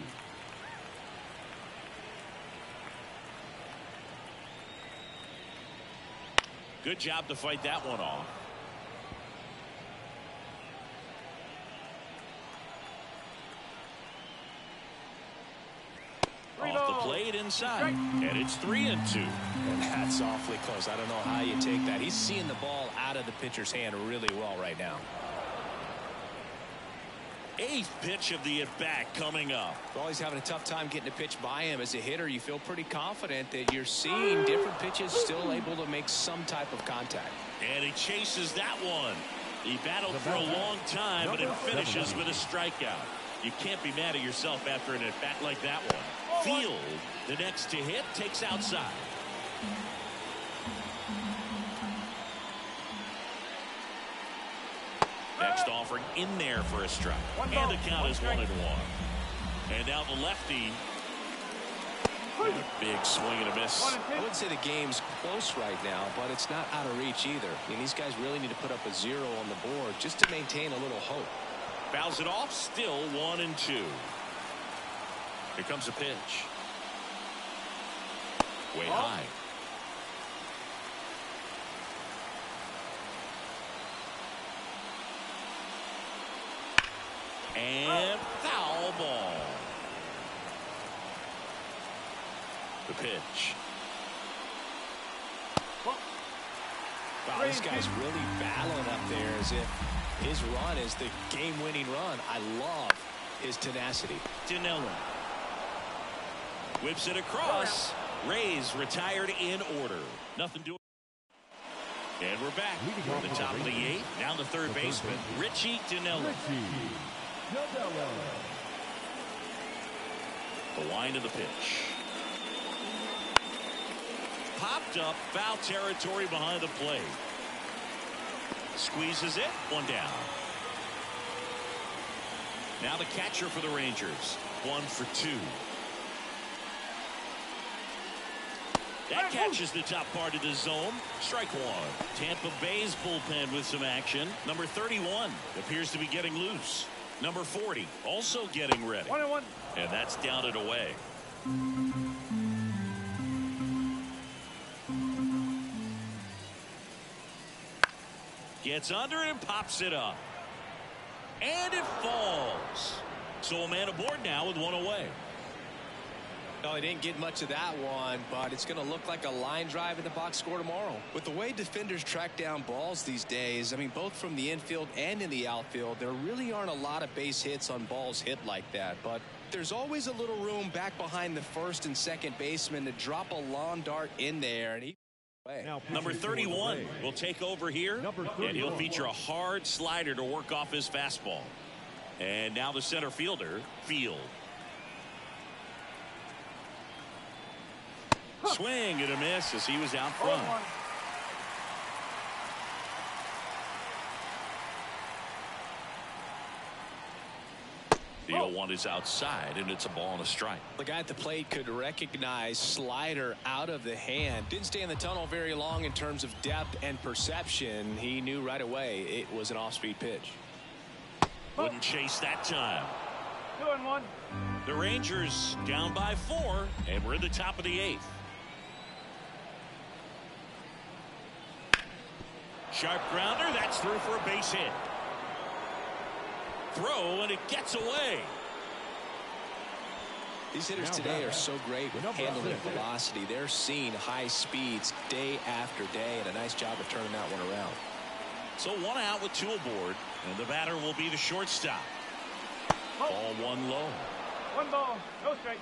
Good job to fight that one off. Off the plate inside. And it's 3-2. And that's awfully close. I don't know how you take that. He's seeing the ball out of the pitcher's hand really well right now. 8th pitch of the at-bat coming up. Well, he's having a tough time getting a pitch by him. As a hitter, you feel pretty confident that you're seeing different pitches still able to make some type of contact. And he chases that one. He battled for a long time, but it finishes with a strikeout. You can't be mad at yourself after an at-bat like that one. Field, the next to hit, takes outside. Next offering in there for a strike. And the count is 1-1. And now the lefty. Big swing and a miss. I would say the game's close right now, but it's not out of reach either. I mean, these guys really need to put up a 0 on the board just to maintain a little hope. Fouls it off, still 1-2. Here comes a pitch. Way high. And foul ball. The pitch. Wow, this guy's really battling up there as if his run is the game-winning run. I love his tenacity. Dinelli whips it across. Rays retired in order. Nothing doing. And we're back. We're the top of the 8th. Now the third baseman, Richie Dinelli. The wind of the pitch. Popped up, foul territory behind the plate. Squeezes it, 1 down. Now the catcher for the Rangers, 1 for 2. That catches the top part of the zone. Strike 1. Tampa Bay's bullpen with some action. Number 31 appears to be getting loose. Number 40 also getting ready. 1-1. And that's down and away. Gets under it and pops it up. And it falls. So a man aboard now with 1 away. No, he didn't get much of that one, but it's going to look like a line drive in the box score tomorrow. With the way defenders track down balls these days, I mean, both from the infield and in the outfield, there really aren't a lot of base hits on balls hit like that. But there's always a little room back behind the first and second baseman to drop a lawn dart in there. And he Number 31 will take over here, and he'll feature a hard slider to work off his fastball. And now the center fielder, Field. Swing and a miss as he was out front. The 0-1 is outside, and it's a ball and a strike. The guy at the plate could recognize slider out of the hand. Didn't stay in the tunnel very long in terms of depth and perception. He knew right away it was an off-speed pitch. Wouldn't chase that time. 2-1. The Rangers down by 4, and we're in the top of the 8th. Sharp grounder, that's through for a base hit. throw, and it gets away. These hitters today are so great with handling velocity. They're seeing high speeds day after day, and a nice job of turning that one around. So 1 out with 2 aboard, and the batter will be the shortstop. Ball 1 low. 1 ball, no strike.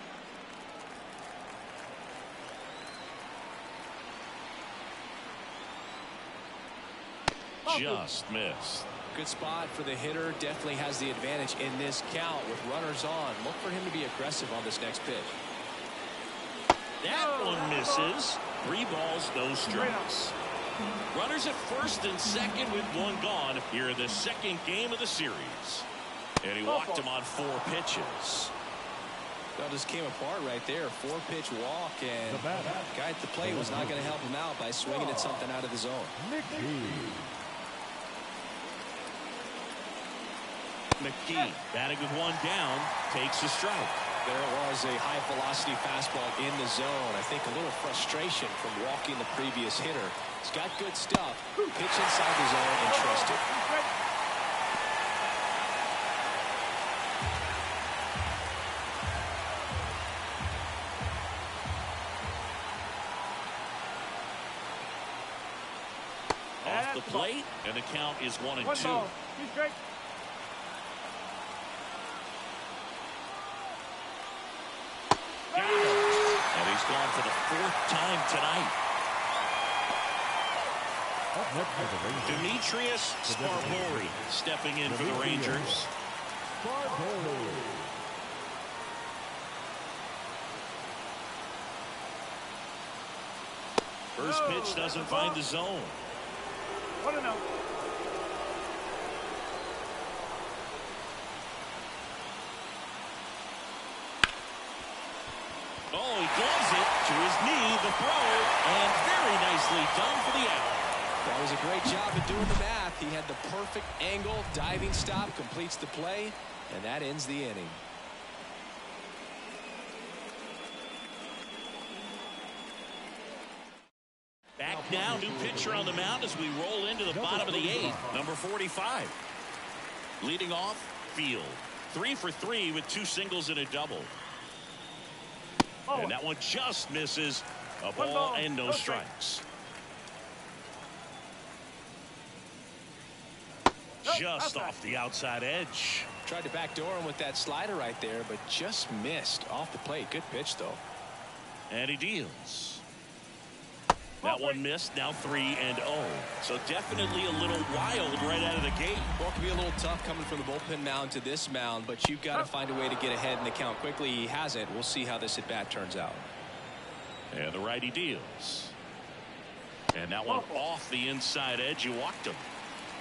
Just missed. Good spot for the hitter. Definitely has the advantage in this count with runners on. Look for him to be aggressive on this next pitch. That one misses. 3 balls, no strikes. Runners at first and second with 1 gone here in the 2nd game of the series. And he walked him on 4 pitches. That just came apart right there. 4-pitch walk, and the guy at the plate was not going to help him out by swinging at something out of the zone. McKee batting with 1 down, takes a strike. There was a high-velocity fastball in the zone. I think a little frustration from walking the previous hitter. He's got good stuff. Pitch inside the zone and trust it. Off the plate, and the count is 1 and 2. Ball. 2 strikes. And he's gone for the 4th time tonight. Demetrius Spargoli stepping in for the Rangers. First pitch doesn't find the zone. 1-0. Oh, he gloves it to his knee, the throw, and very nicely done for the out. That was a great job of doing the math. He had the perfect angle, diving stop, completes the play, and that ends the inning. Back now, new pitcher on the mound as we roll into the bottom of the 8th, number 45. Leading off, Field. 3 for 3 with 2 singles and a double. And that one just misses. A ball and no strikes. Just off the outside edge. Tried to backdoor him with that slider right there, but just missed off the plate. Good pitch, though. And he deals. That one missed, now 3-0. So definitely a little wild right out of the gate. Well, it can be a little tough coming from the bullpen mound to this mound, but you've got to find a way to get ahead in the count quickly. He hasn't. We'll see how this at-bat turns out. And the righty deals. And that one off the inside edge. You walked him.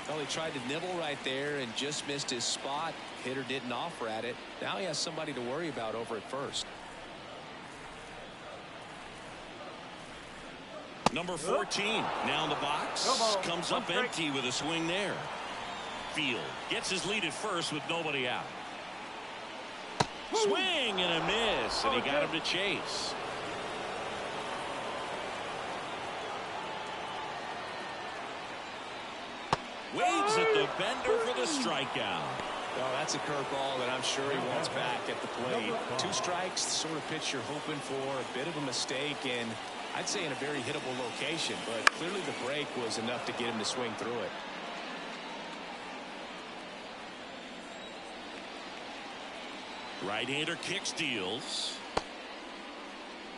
Well, he tried to nibble right there and just missed his spot. Hitter didn't offer at it. Now he has somebody to worry about over at first. Number 14 now in the box. Comes up empty with a swing there. Field gets his lead at first with nobody out. Swing and a miss, and he got him to chase. Waves at the bender for the strikeout. Well, that's a curveball that I'm sure he wants back at the plate. 2 strikes, the sort of pitch you're hoping for. A bit of a mistake, and I'd say in a very hittable location, but clearly the break was enough to get him to swing through it. Right-hander kicks, deals.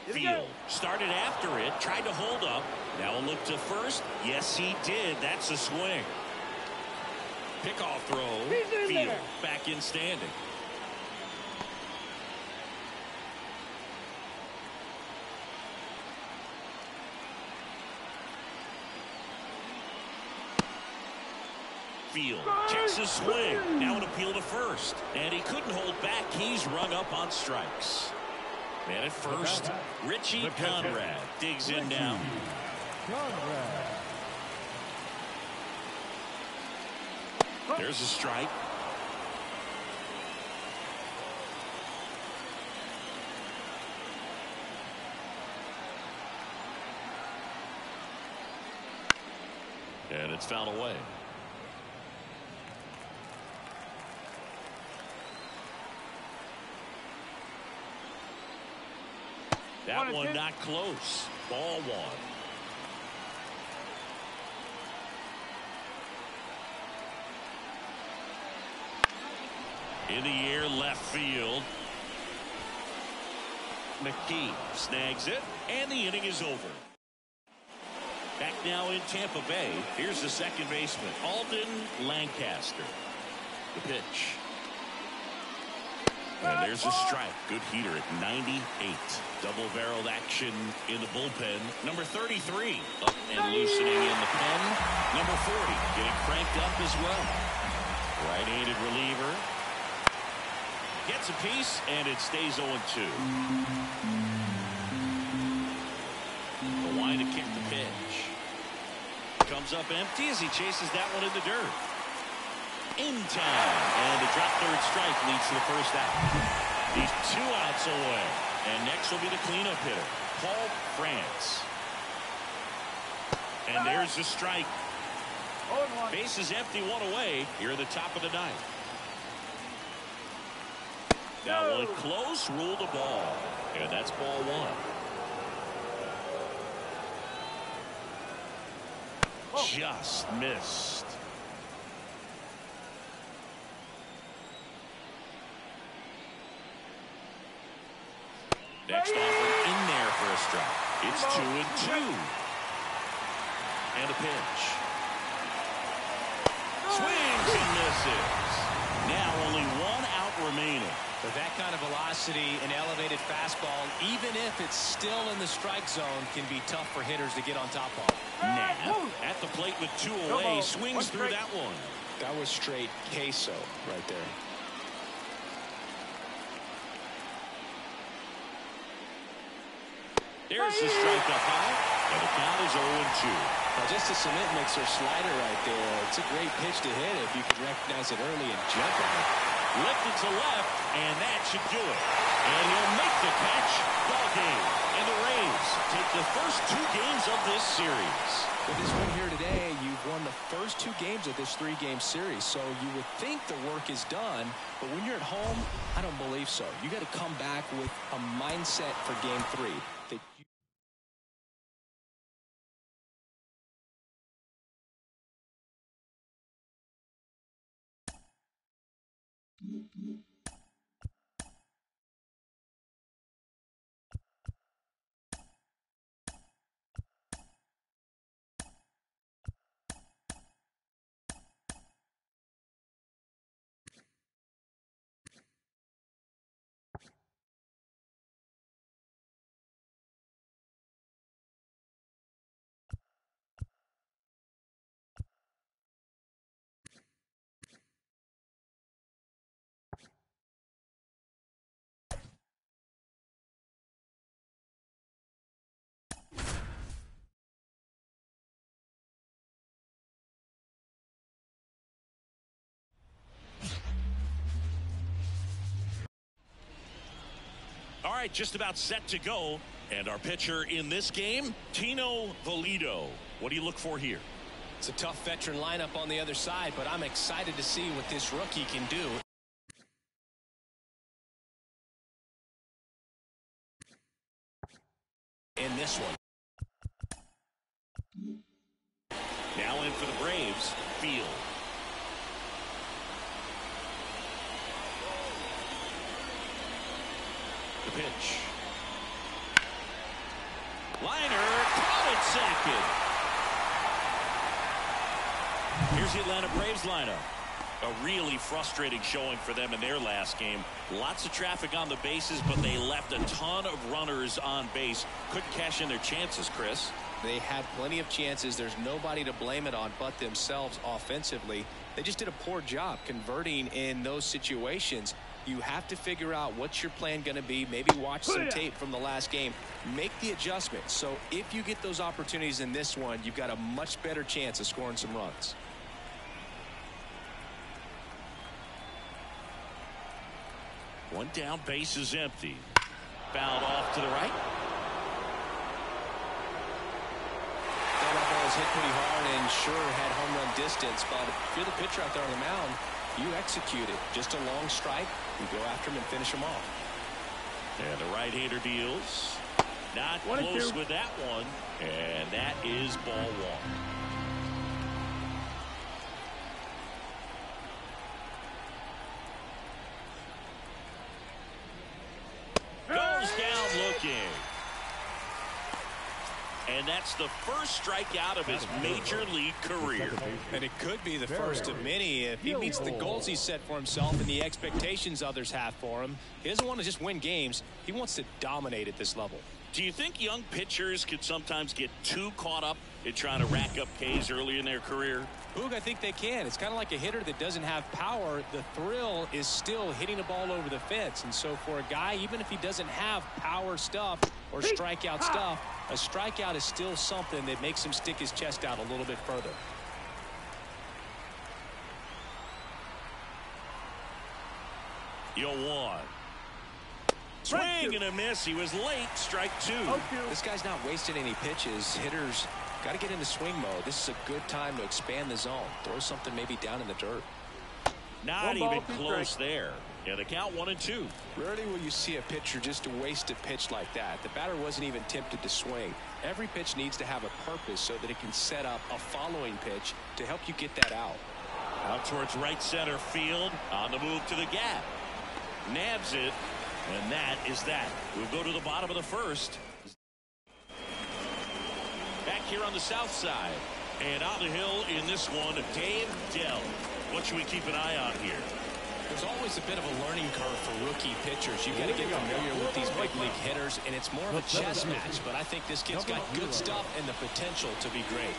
Field started after it, tried to hold up. Now a look to first. Yes, he did. That's a swing. Pickoff throw. Field back in standing. Field checks his swing. Now an appeal to first. And he couldn't hold back. He's rung up on strikes. Man at first, Richie Conrad digs in now. There's a strike. And it's fouled away. That one not close. Ball one. In the air, left field. McKee snags it, and the inning is over. Back now in Tampa Bay. Here's the second baseman, Alden Lancaster. The pitch. And there's a strike. Good heater at 98. Double-barreled action in the bullpen. Number 33 up and loosening in the pen. Number 40 getting cranked up as well. Right-handed reliever. Gets a piece, and it stays 0-2. The line to kick the pitch. Comes up empty as he chases that one in the dirt. In time, and a drop third strike leads to the first out. He's 2 outs away, and next will be the cleanup hitter, Paul France. And there's the strike. Base is empty, 1 away here at the top of the ninth. That one close, ruled a ball, and that's ball 1. Just missed. Next offer in there for a strike. It's 2-2. And a pitch. Swings and misses. Now only 1 out remaining. With that kind of velocity, an elevated fastball, even if it's still in the strike zone, can be tough for hitters to get on top of. Knapp at the plate with 2 away, swings through that one. That was straight queso right there. There's the strike up high, and the count is 0-2. Now just a cement mixer slider right there. It's a great pitch to hit if you can recognize it early and jump on it. Lifted to left, and that should do it. And he'll make the catch. Ball game. And the Rays take the first 2 games of this series. With this win here today, you've won the first 2 games of this 3-game series. So you would think the work is done, but when you're at home, I don't believe so. You got to come back with a mindset for game 3 that you All right, just about set to go. And our pitcher in this game, Tino Valido. What do you look for here? It's a tough veteran lineup on the other side, but I'm excited to see what this rookie can do. In this one. Now in for the Braves, Field. The pitch. Liner caught at second. Here's the Atlanta Braves lineup. A really frustrating showing for them in their last game. Lots of traffic on the bases, but they left a ton of runners on base. Couldn't cash in their chances, Chris. They had plenty of chances. There's nobody to blame it on but themselves offensively. They just did a poor job converting in those situations. You have to figure out what's your plan going to be. Maybe watch some tape from the last game. Make the adjustment. So if you get those opportunities in this one, you've got a much better chance of scoring some runs. One down, base is empty. Fouled off to the right. That ball was hit pretty hard and sure had home run distance, but if you're the pitcher out there on the mound, you execute it. Just a long strike. You go after him and finish him off. And the right-hander deals. Not close with that one. And that is ball one. Goes down looking. And that's the first strikeout of his major league career. And it could be the first of many if he meets the goals he set for himself and the expectations others have for him. He doesn't want to just win games. He wants to dominate at this level. Do you think young pitchers could sometimes get too caught up in trying to rack up Ks early in their career? Boog, I think they can. It's kind of like a hitter that doesn't have power. The thrill is still hitting the ball over the fence. And so for a guy, even if he doesn't have power stuff or strikeout stuff, a strikeout is still something that makes him stick his chest out a little bit further. Yo, one. Swing and a miss. He was late. Strike two. This guy's not wasting any pitches. Hitters got to get into swing mode. This is a good time to expand the zone. Throw something maybe down in the dirt. Not even close there. Yeah, the count 1-2. Rarely will you see a pitcher just waste a pitch like that. The batter wasn't even tempted to swing. Every pitch needs to have a purpose so that it can set up a following pitch to help you get that out. Out towards right center field. On the move to the gap. Nabs it. And that is that. We'll go to the bottom of the first. Back here on the south side. And on the hill in this one, Dave Dell. What should we keep an eye on here? There's always a bit of a learning curve for rookie pitchers. You've got to get familiar with these big league hitters, and it's more of a chess match. But I think this kid's got good stuff and the potential to be great.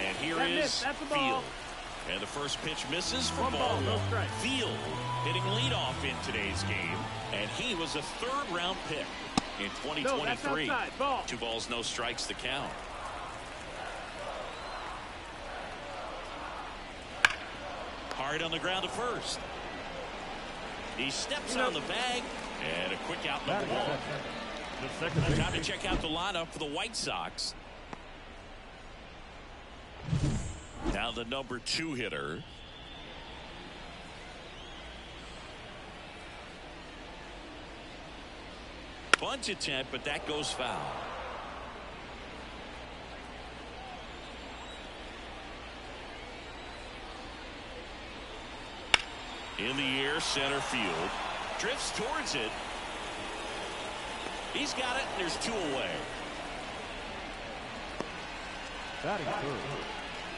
And here is Field. And the first pitch misses for ball one. Field hitting leadoff in today's game. And he was a third-round pick in 2023. 2 balls, no strikes to count. Hard on the ground to first. He steps on the bag. And a quick out number one. Time to check out the lineup for the White Sox. Now the number 2 hitter. Bunt attempt, but that goes foul. In the air, center field. Drifts towards it. He's got it, and there's 2 away. Batting third,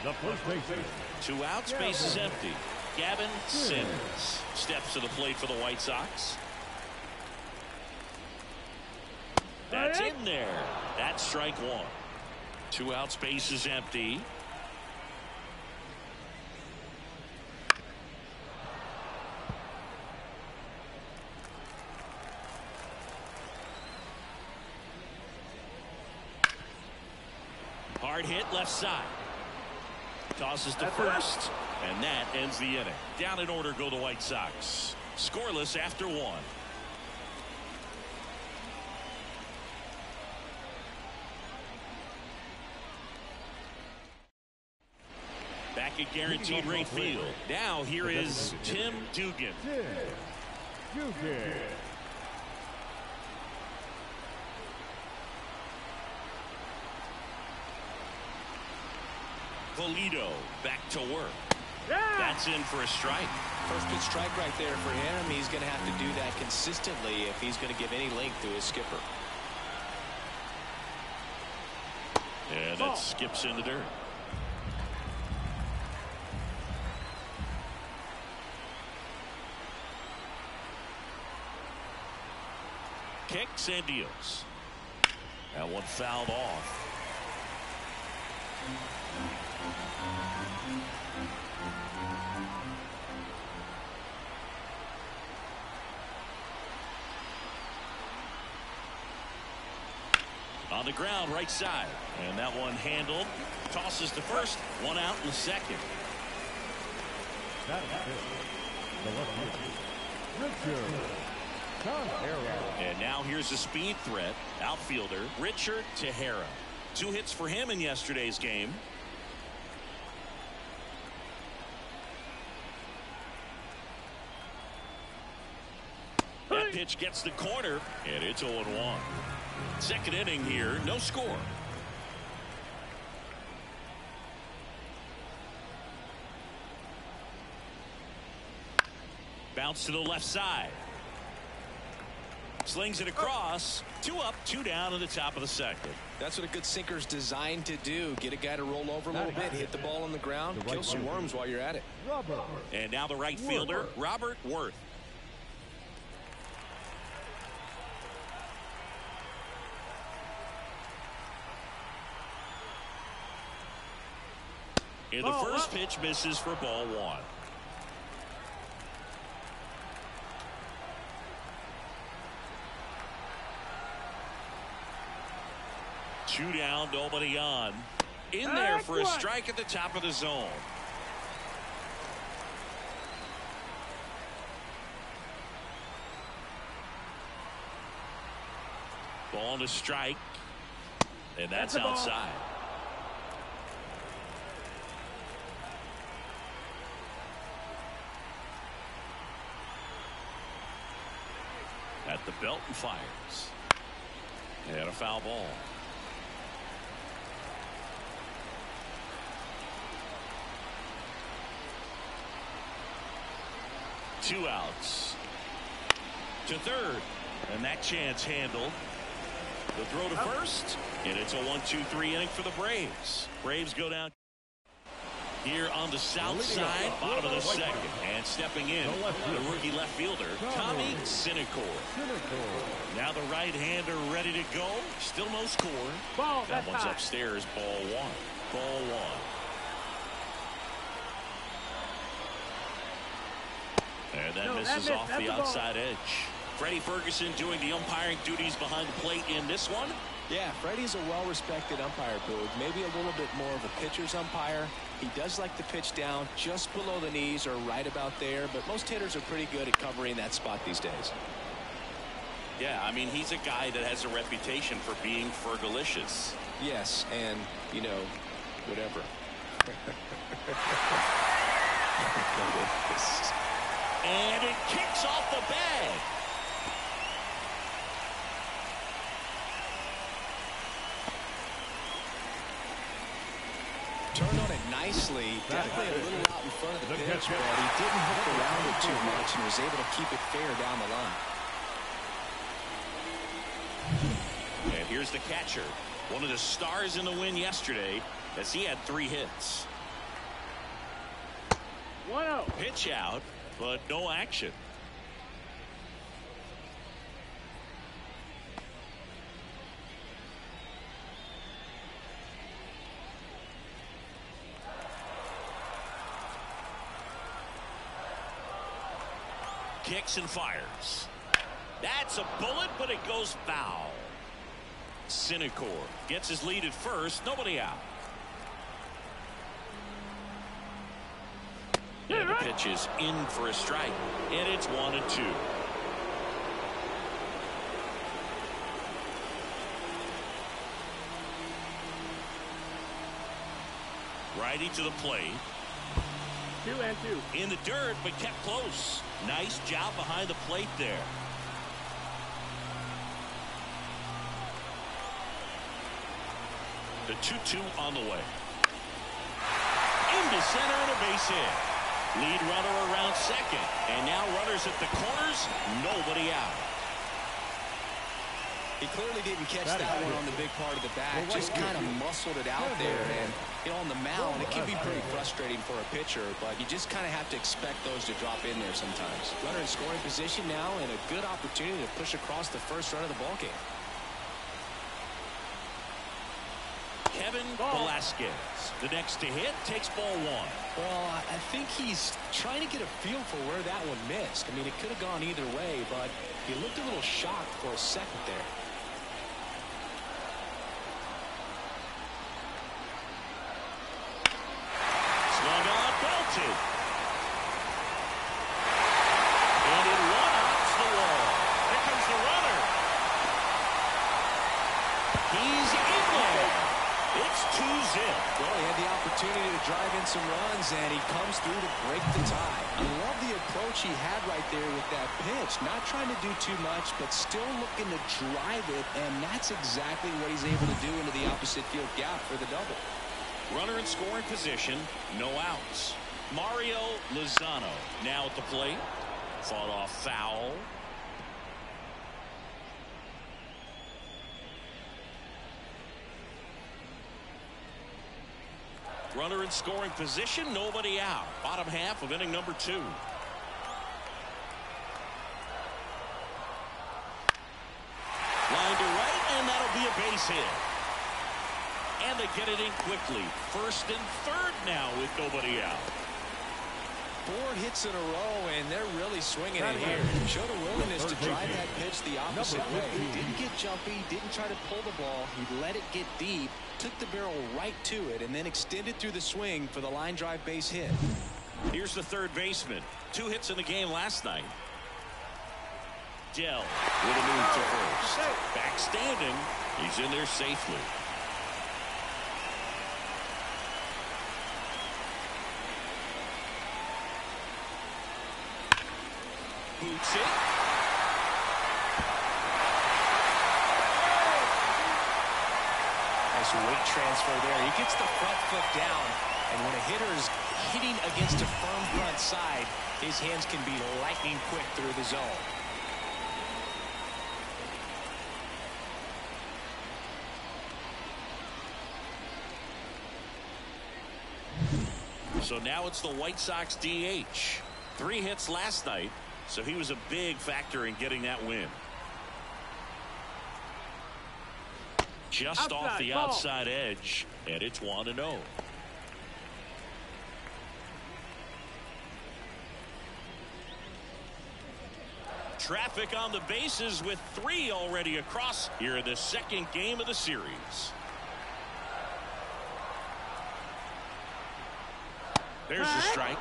the first baseman. 2 outs, base is empty. Gavin Sims steps to the plate for the White Sox. That's in there. That's strike 1. 2 outs, base is empty. Hard hit left side. Tosses to first. And that ends the inning. Down in order go the White Sox. Scoreless after 1. Back at Guaranteed Rate Field. Now here is Tim Dugan. Polito back to work. That's in for a strike. First pitch strike right there for him. He's going to have to do that consistently if he's going to give any length to his skipper. And that skips in the dirt. Kicks and deals. That one fouled off. On the ground, right side. And that one handled. Tosses to first. 1 out in the second. And now here's a speed threat. Outfielder Richard Tejera. 2 hits for him in yesterday's game. That pitch gets the corner, and it's 0-1. Second inning here, no score. Bounce to the left side. Slings it across. 2 up, 2 down in the top of the second. That's what a good sinker's designed to do. Get a guy to roll over a little bit, hit the ball on the ground, kill some worms while you're at it. And now the right fielder, Robert Worth. And the first pitch misses for ball 1. Two down, nobody on. In there for a strike at the top of the zone. Ball to strike. And that's outside. At the belt and fires. And a foul ball. Two outs. To third. And that chance handled. The throw to first. And it's a 1-2-3 inning for the Braves. Braves go down here on the south side, bottom of the second. And stepping in, the rookie left fielder, Tommy Synecor. Now the right-hander ready to go. Still no score. That one's upstairs, ball 1. Ball 1. And that misses off the outside edge. Freddie Ferguson doing the umpiring duties behind the plate in this one. Yeah, Freddie's a well-respected umpire, Boog. Maybe a little bit more of a pitcher's umpire. He does like to pitch down just below the knees or right about there, but most hitters are pretty good at covering that spot these days. Yeah, I mean, he's a guy that has a reputation for being Fergalicious. Yes, and, you know, whatever. And it kicks off the bag. Turned on it nicely. Definitely a little out in front of the pitch, but he didn't hook around it too much and was able to keep it fair down the line. And here's the catcher. One of the stars in the win yesterday as he had 3 hits. 1-0. Pitch out, but no action. Kicks and fires. That's a bullet, but it goes foul. Synecor gets his lead at first. Nobody out. And the pitch is in for a strike. And it's 1-2. Righty to the plate. 2-2. In the dirt, but kept close. Nice job behind the plate there. The 2-2 on the way. Into center and a base hit. Lead runner around second. And now runners at the corners. Nobody out. He clearly didn't catch that one on the big part of the bat. Just kind of muscled it out there. And, you know, on the mound, it can be pretty frustrating for a pitcher, but you just kind of have to expect those to drop in there sometimes. Runner in scoring position now and a good opportunity to push across the first run of the ball game. Kevin Velasquez, the next to hit, takes ball 1. Well, I think he's trying to get a feel for where that one missed. I mean, it could have gone either way, but he looked a little shocked for a second there. Swung on, belted. And in 1-outs the wall. Here comes the runner. He's in there. It's 2-zip. Well, he had the opportunity to drive in some runs, and he comes through to break the tie. I love the approach he had right there with that pitch. Not trying to do too much, but still looking to drive it, and that's exactly what he's able to do into the opposite field gap for the double. Runner in scoring position, no outs. Mario Lozano now at the plate. Fought off foul. Runner in scoring position, nobody out. Bottom half of inning number 2. Line to right, and that'll be a base hit. And they get it in quickly. First and third now with nobody out. 4 hits in a row, and they're really swinging it here. Showed a willingness to drive that pitch the opposite way. Didn't get jumpy, didn't try to pull the ball. He let it get deep, took the barrel right to it, and then extended through the swing for the line drive base hit. Here's the third baseman. 2 hits in the game last night. Dell with a move to first. Back standing. He's in there safely. Boots it. Nice weight transfer there. He gets the front foot down, and when a hitter is hitting against a firm front side, his hands can be lightning quick through the zone. So now it's the White Sox DH. 3 hits last night, so he was a big factor in getting that win. Just off the outside edge, and it's 1-0. Traffic on the bases with 3 already across here in the second game of the series. There's the strike.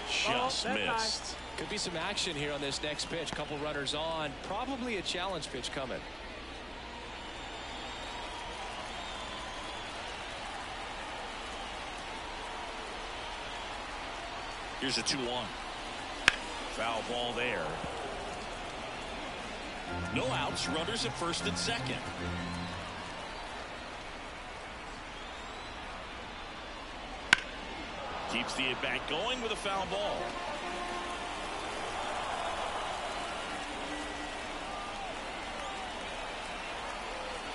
Just missed. Could be some action here on this next pitch. Couple runners on. Probably a challenge pitch coming. Here's a 2-1. Foul ball there. No outs. Runners at first and second. Keeps the at-bat going with a foul ball.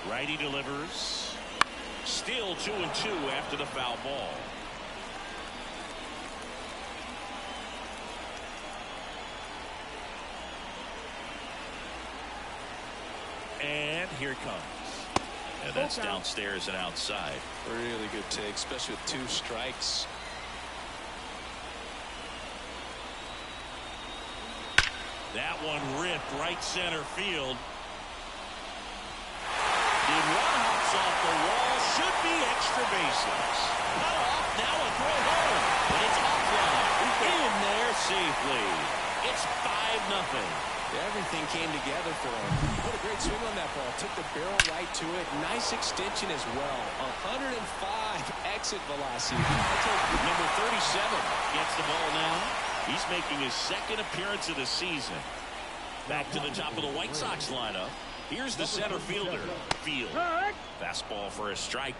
Righty delivers. Still 2-2 after the foul ball. And here it comes. And that's downstairs and outside. Really good take, especially with 2 strikes. That one ripped right center field. The one hops off the wall. Should be extra bases. Cut off. Now a throw home. And it's offline. In there safely. It's 5-0. Everything came together for him. What a great swing on that ball. Took the barrel right to it. Nice extension as well. 105 exit velocity. Number 37 gets the ball now. He's making his second appearance of the season. Back to the top of the White Sox lineup. Here's the center fielder. Field. Fastball for a strike.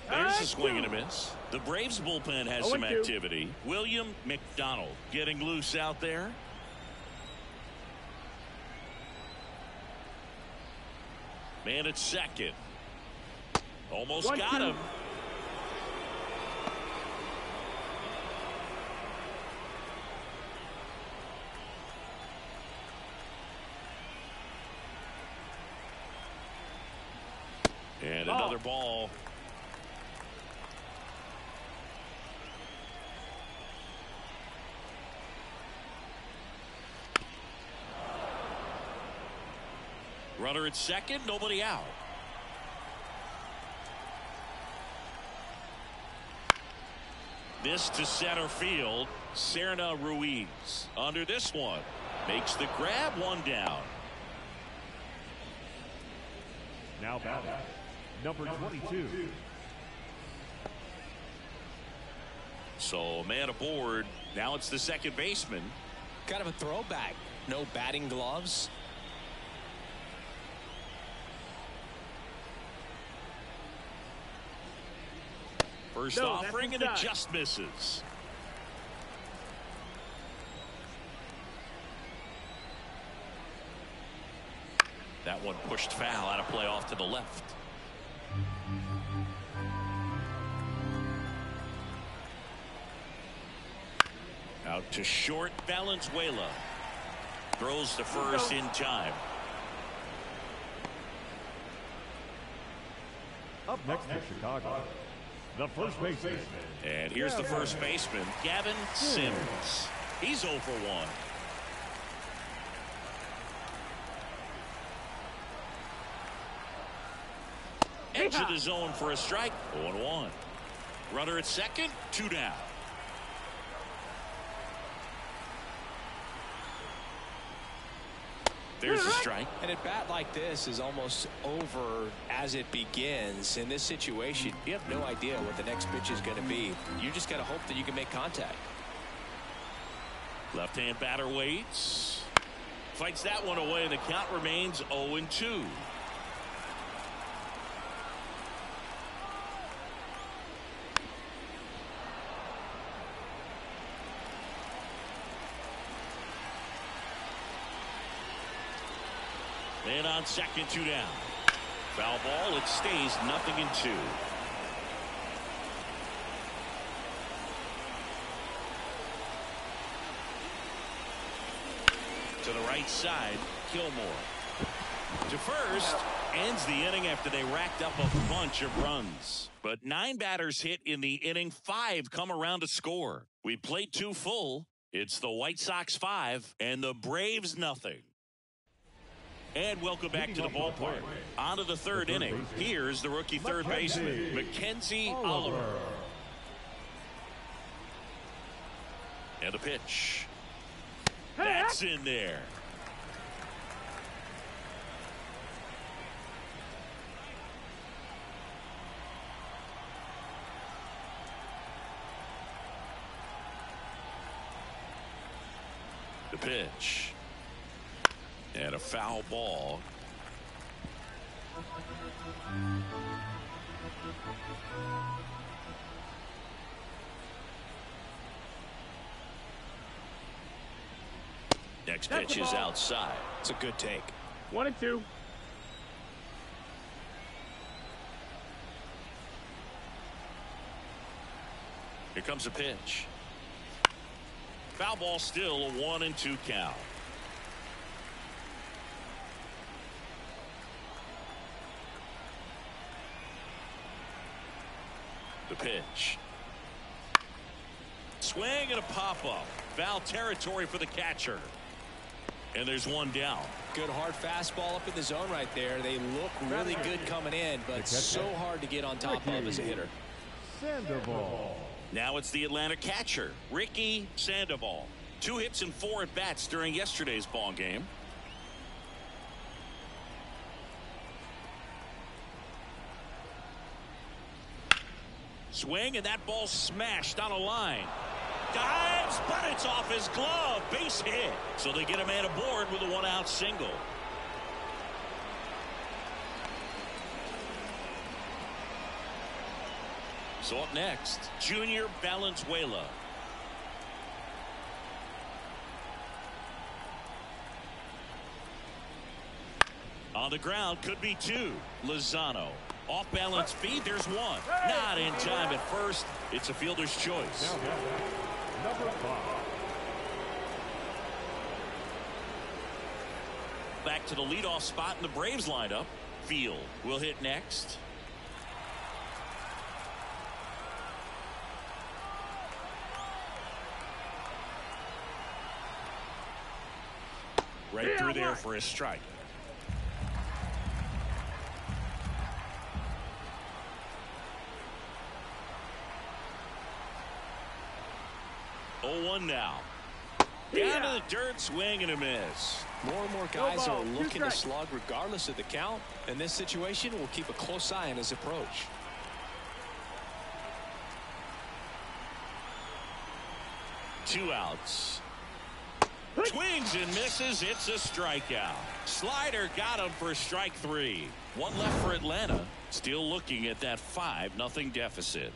There's a swing and a miss. The Braves bullpen has some activity. William McDonald getting loose out there. Man at second. Almost got him. And another ball. Runner at second, nobody out. This to center field. Serna Ruiz under this one. Makes the grab, one down. Now batting, number 22. So man aboard. Now it's the second baseman. Kind of a throwback. No batting gloves. First offering and it just misses. That one pushed foul out of play off to the left. Out to short. Valenzuela throws to first in time. Up next to Chicago, the first baseman. And here's the first baseman, Gavin Sims. He's 0 for 1. Edge of the zone for a strike. 0-1. Runner at second, 2 down. There's the strike. And at bat like this is almost over as it begins. In this situation, you have no idea what the next pitch is going to be. You just got to hope that you can make contact. Left-hand batter waits. Fights that one away, and the count remains 0-2. Man on second, 2 down. Foul ball. It stays 0-2. To the right side, Gilmore. To first, ends the inning after they racked up a bunch of runs. But 9 batters hit in the inning, 5 come around to score. We played 2 full. It's the White Sox 5 and the Braves 0. And welcome back to the ballpark. On to the third inning. Here's the rookie third baseman, Mackenzie Oliver. And the pitch. That's in there. The pitch. And a foul ball. Next pitch is outside. It's a good take. 1-2. Here comes a pitch. Foul ball, still a 1-2 count. The pitch. Swing and a pop-up. Foul territory for the catcher. And there's one down. Good hard fastball up in the zone right there. They look really good coming in, but so hard to get on top of as a hitter. Sandoval. Now it's the Atlanta catcher, Ricky Sandoval. 2 hits and 4 at-bats during yesterday's ball game. Swing, and that ball smashed on a line. Dives, but it's off his glove. Base hit. So they get a man aboard with a 1-out single. So up next, Junior Valenzuela. On the ground, could be 2. Lozano. Off balance feed, there's 1. Not in time at first. It's a fielder's choice. Number 5. Back to the leadoff spot in the Braves lineup. Field will hit next. Right through there for a strike. 1 now. Down to the dirt, swing and a miss. More and more guys are looking to slug regardless of the count. In this situation, we'll keep a close eye on his approach. Two outs. Swings and misses. It's a strikeout. Slider got him for strike 3. One left for Atlanta. Still looking at that 5-0 deficit.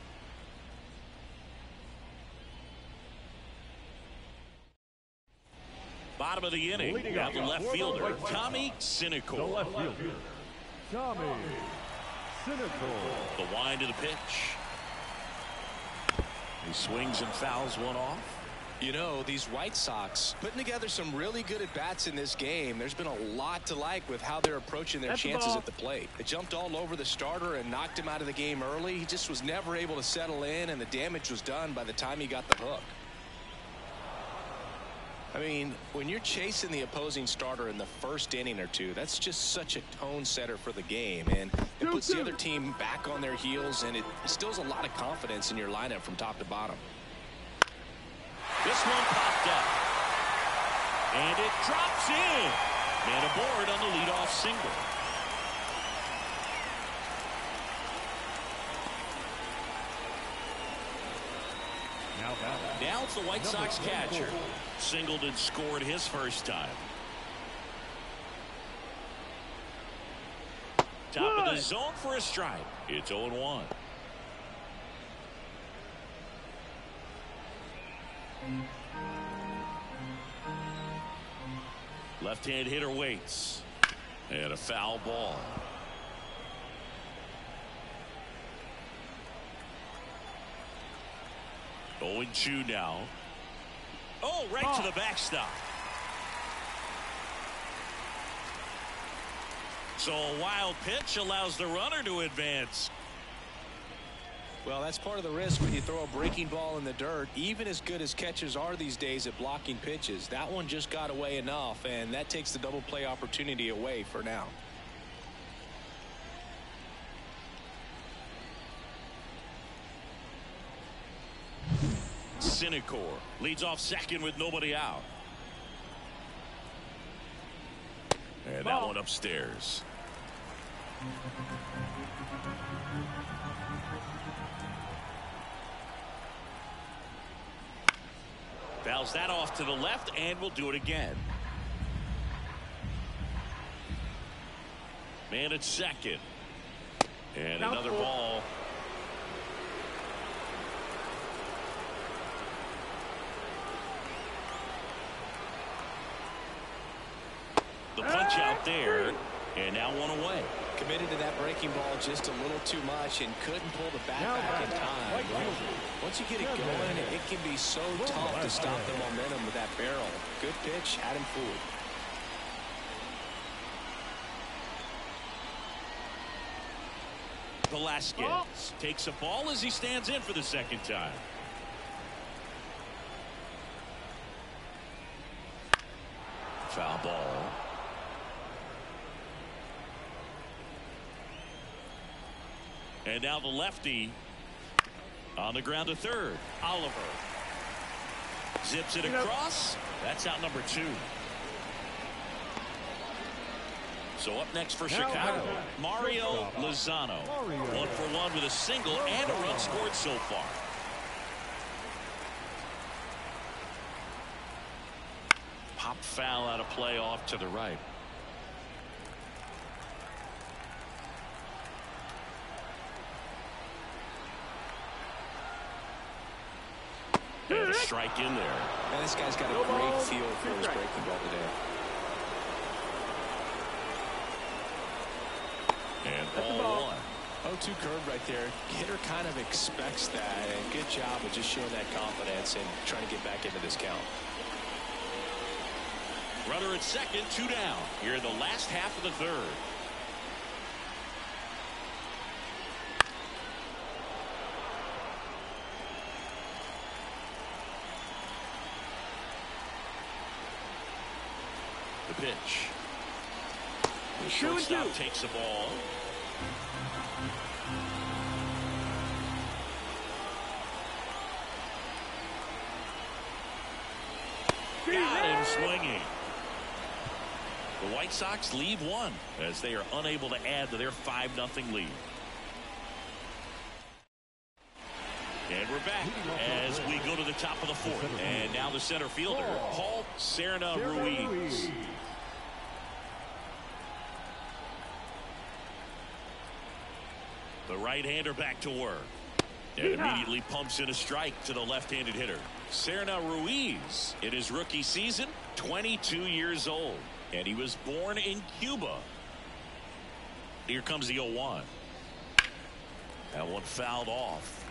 Bottom of the inning. Now the left fielder, Tommy Sinicor. The left fielder, Tommy Sinicor. The wind of the pitch. He swings and fouls one off. You know, these White Sox putting together some really good at-bats in this game. There's been a lot to like with how they're approaching their chances at the plate. They jumped all over the starter and knocked him out of the game early. He just was never able to settle in, and the damage was done by the time he got the hook. I mean, when you're chasing the opposing starter in the first inning or two, that's just such a tone setter for the game, and it puts the other team back on their heels, and it instills a lot of confidence in your lineup from top to bottom. This one popped up. And it drops in. Man aboard on the leadoff single. Now it's the White Sox catcher. Singleton scored his first time. Top of the zone for a strike. It's 0-1. Left-hand hitter waits. And a foul ball. Going 2 now. Oh, right to the backstop. So a wild pitch allows the runner to advance. Well, that's part of the risk when you throw a breaking ball in the dirt. Even as good as catchers are these days at blocking pitches, that one just got away enough, and that takes the double play opportunity away for now. Sinicor leads off second with nobody out. And that one upstairs. Fouls that off to the left, and we'll do it again. Man at second. And another ball. The punch out there, and now one away. Committed to that breaking ball just a little too much and couldn't pull the bat back in time. Once you get it going, it can be so tough to stop the momentum with that barrel. Good pitch, had him fooled. Velasquez takes a ball as he stands in for the second time. Foul ball. And now the lefty on the ground to third. Oliver zips it across. That's out number 2. So up next for Chicago, Mario Lozano. 1 for 1 with a single and a run scored so far. Pop foul out of play off to the right. And a strike in there. Man, this guy's got a great feel for his breaking ball today. And ball 1. 0-2 curve right there. Hitter kind of expects that, and good job of just showing that confidence and trying to get back into this count. Runner at second, 2 down. Here in the last half of the third. The pitch. The shortstop takes the ball. swinging. The White Sox leave one as they are unable to add to their 5-0 lead. And we're back as we go to the top of the fourth. And now the center fielder, Paul Serna Ruiz. The right-hander back to work. And immediately pumps in a strike to the left-handed hitter. Serna Ruiz in his rookie season, 22 years old. And he was born in Cuba. Here comes the 0-1. That one fouled off.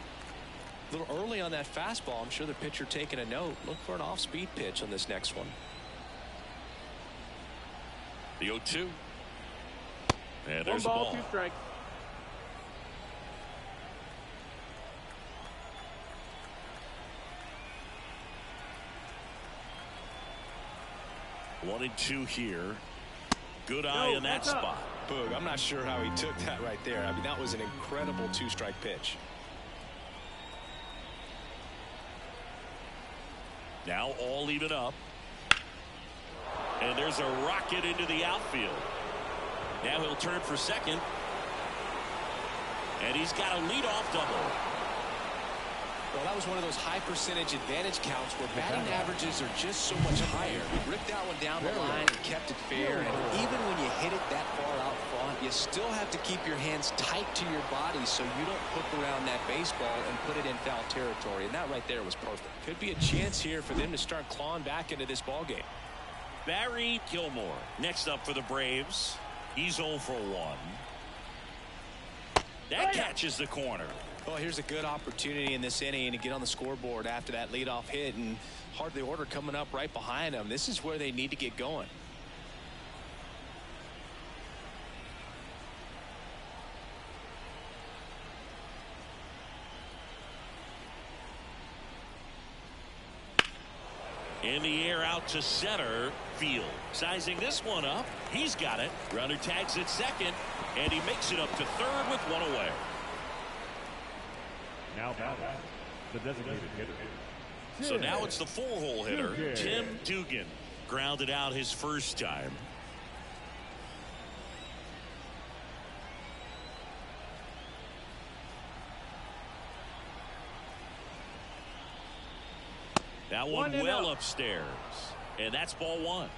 A little early on that fastball. I'm sure the pitcher taking a note. Look for an off-speed pitch on this next one. The 0-2. And there's one a ball, ball. 2 strikes. One and two here. Good eye in that spot. Boog, I'm not sure how he took that right there. I mean, that was an incredible 2-strike pitch. Now all even up. And there's a rocket into the outfield. Now he'll turn for second. And he's got a leadoff double. Well, that was one of those high percentage advantage counts where batting averages are just so much higher. Ripped that one down the line and kept it fair. And even when you hit it that far out front, you still have to keep your hands tight to your body so you don't hook around that baseball and put it in foul territory. And that right there was perfect. Could be a chance here for them to start clawing back into this ball game. Barry Gilmore next up for the Braves. He's 0 for 1. That catches the corner. Well, here's a good opportunity in this inning to get on the scoreboard after that leadoff hit, and hardly order coming up right behind them. This is where they need to get going. In the air out to center field. Sizing this one up. He's got it. Runner tags at second, and he makes it up to third with one away. Now batting, the designated hitter. So now it's the 4-hole hitter, Tim Dugan. Grounded out his first time. That one well upstairs. And that's ball 1.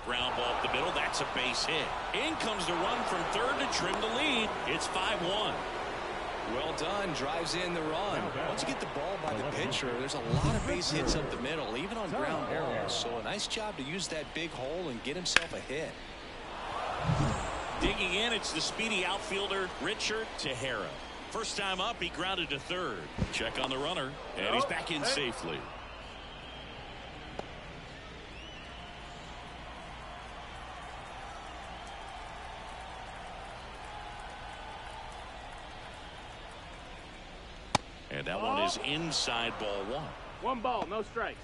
Ground ball up the middle. That's a base hit. In comes the run from third to trim the lead. It's 5-1. Well done. Drives in the run. Once you get the ball by the pitcher, there's a lot of base hits up the middle, even on ground balls. So a nice job to use that big hole and get himself a hit. Digging in, it's the speedy outfielder, Richard Tejera. First time up, he grounded to third. Check on the runner, and he's back in safely. And that one is inside ball 1. 1 ball, no strikes.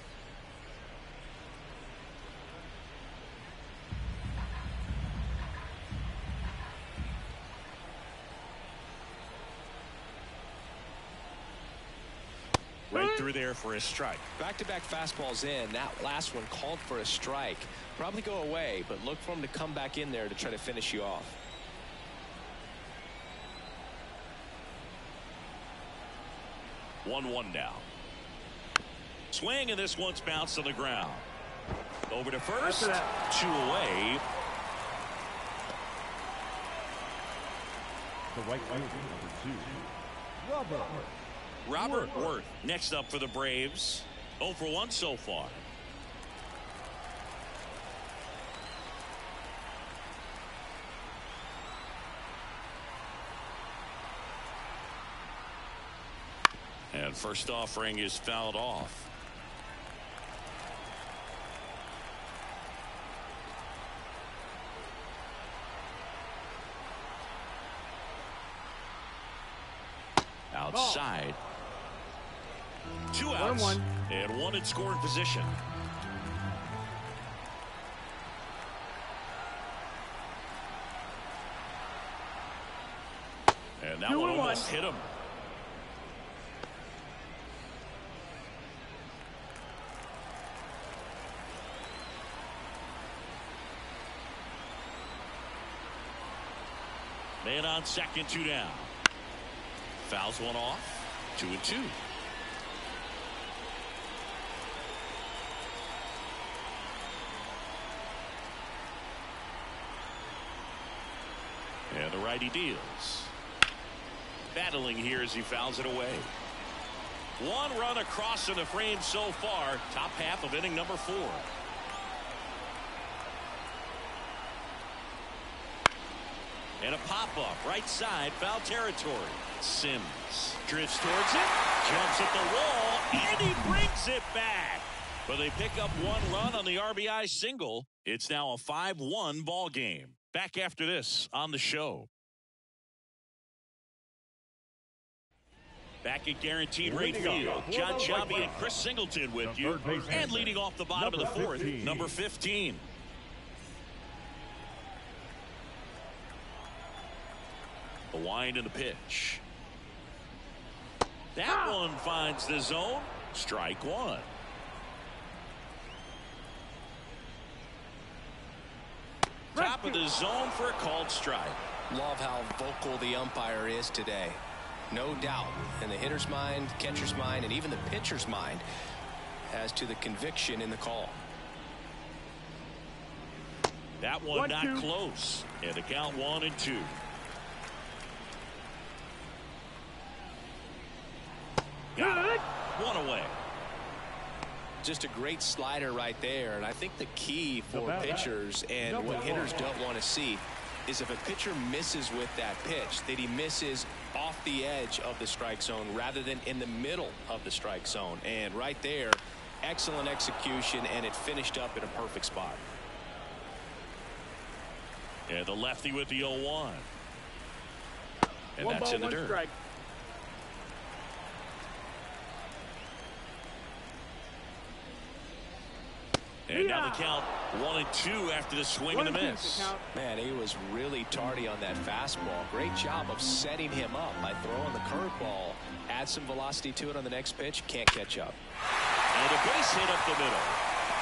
Right through there for a strike. Back-to-back fastballs in. That last one called for a strike. Probably go away, but look for him to come back in there to try to finish you off. One now. Swing, and this one's bounced on the ground. Over to first. 2 away. The right fielder, number 2, Robert Worth next up for the Braves. 0 for 1 so far. And first offering is fouled off. Outside. 2 outs. 1-1. And 1 in scoring position. – And that one almost hit him. Man on second, 2 down. Fouls one off. 2-2. And the righty deals. Battling here as he fouls it away. 1 run across in the frame so far. Top half of inning number 4. And a pop-up right side, foul territory. Sims drifts towards it, jumps at the wall, and he brings it back. But they pick up 1 run on the RBI single. It's now a 5-1 ball game. Back after this on the show. Back at Guaranteed Rate Field, John Sciambi and Chris Singleton with you. And leading off the bottom of the 4th, number 15. The wind and the pitch. That one finds the zone. Strike 1. Top of the zone for a called strike. Love how vocal the umpire is today. No doubt in the hitter's mind, catcher's mind, and even the pitcher's mind as to the conviction in the call. That one not close. And the count 1-2. Got it. 1 away. Just a great slider right there. And I think the key for pitchers and what hitters don't want to see is if a pitcher misses with that pitch, that he misses off the edge of the strike zone rather than in the middle of the strike zone. And right there, excellent execution, and it finished up in a perfect spot. And the lefty with the 0-1. And that's in the dirt. Strike. And now the count 1-2 after the swing and the miss. Man, he was really tardy on that fastball. Great job of setting him up by throwing the curveball. Add some velocity to it on the next pitch. Can't catch up. And a base hit up the middle.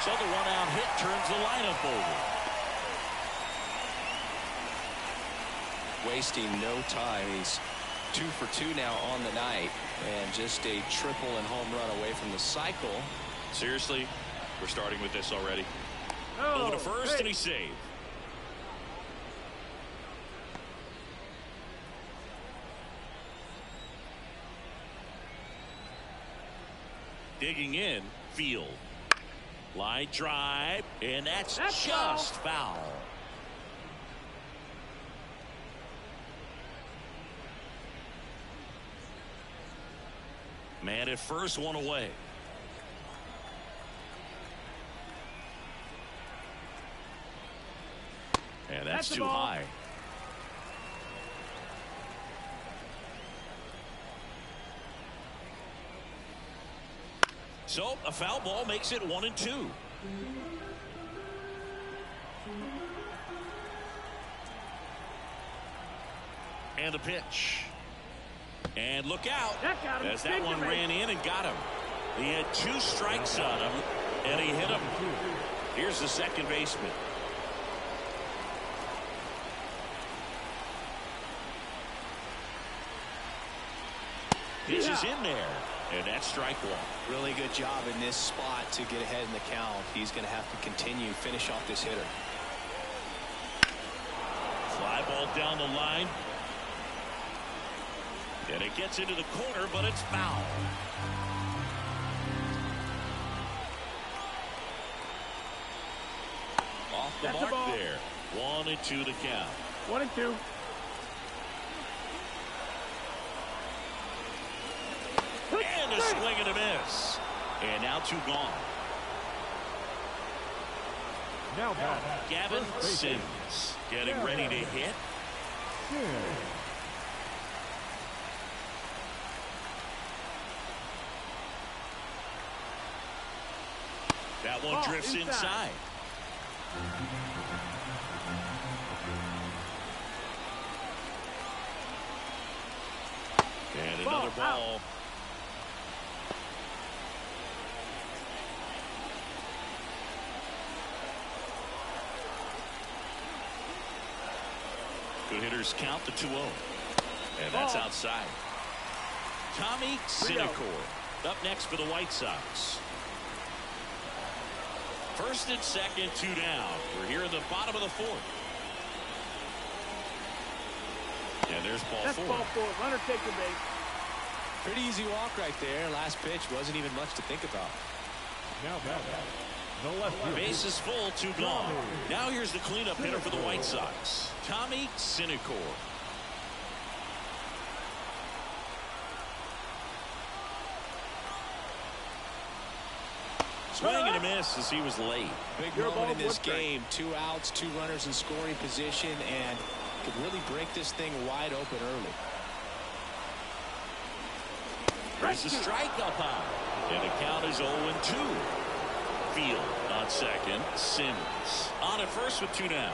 So the 1-out hit turns the lineup over. Wasting no time. He's 2 for 2 now on the night. And just a triple and home run away from the cycle. Seriously? We're starting with this already. Over to first, and he's saved. Digging in, field. Line drive, and that's just foul. Man at first, 1 away. And that's too high. So a foul ball makes it 1-2. And the pitch. And look out as that one ran in and got him. He had 2 strikes on him, and he hit him. Here's the second baseman. This is in there, and that's strike 1. Really good job in this spot to get ahead in the count. He's going to have to continue finish off this hitter. Fly ball down the line. And it gets into the corner, but it's foul. Off the mark there. 1-2 the count. 1-2. And a swing and a miss. And now 2 gone. Now back, Gavin Sims getting ready to hit. That one drifts inside. another ball. Good hitters count the 2-0. And that's outside. Tommy Sinicor up next for the White Sox. First and second, 2 down. We're here in the bottom of the 4th. And there's ball 4. Ball 4. Runner takes the base. Pretty easy walk right there. Last pitch wasn't even much to think about. Now back. The left field. Base is full, 2 gone. Now here's the cleanup hitter for the White Sox, Tommy Sinicor. Swing and a miss as he was late. Big moment in this game. 2 outs, 2 runners in scoring position, and could really break this thing wide open early. There's the strike up high. And the count is 0-2. Field on second. Sims on at first with 2 down.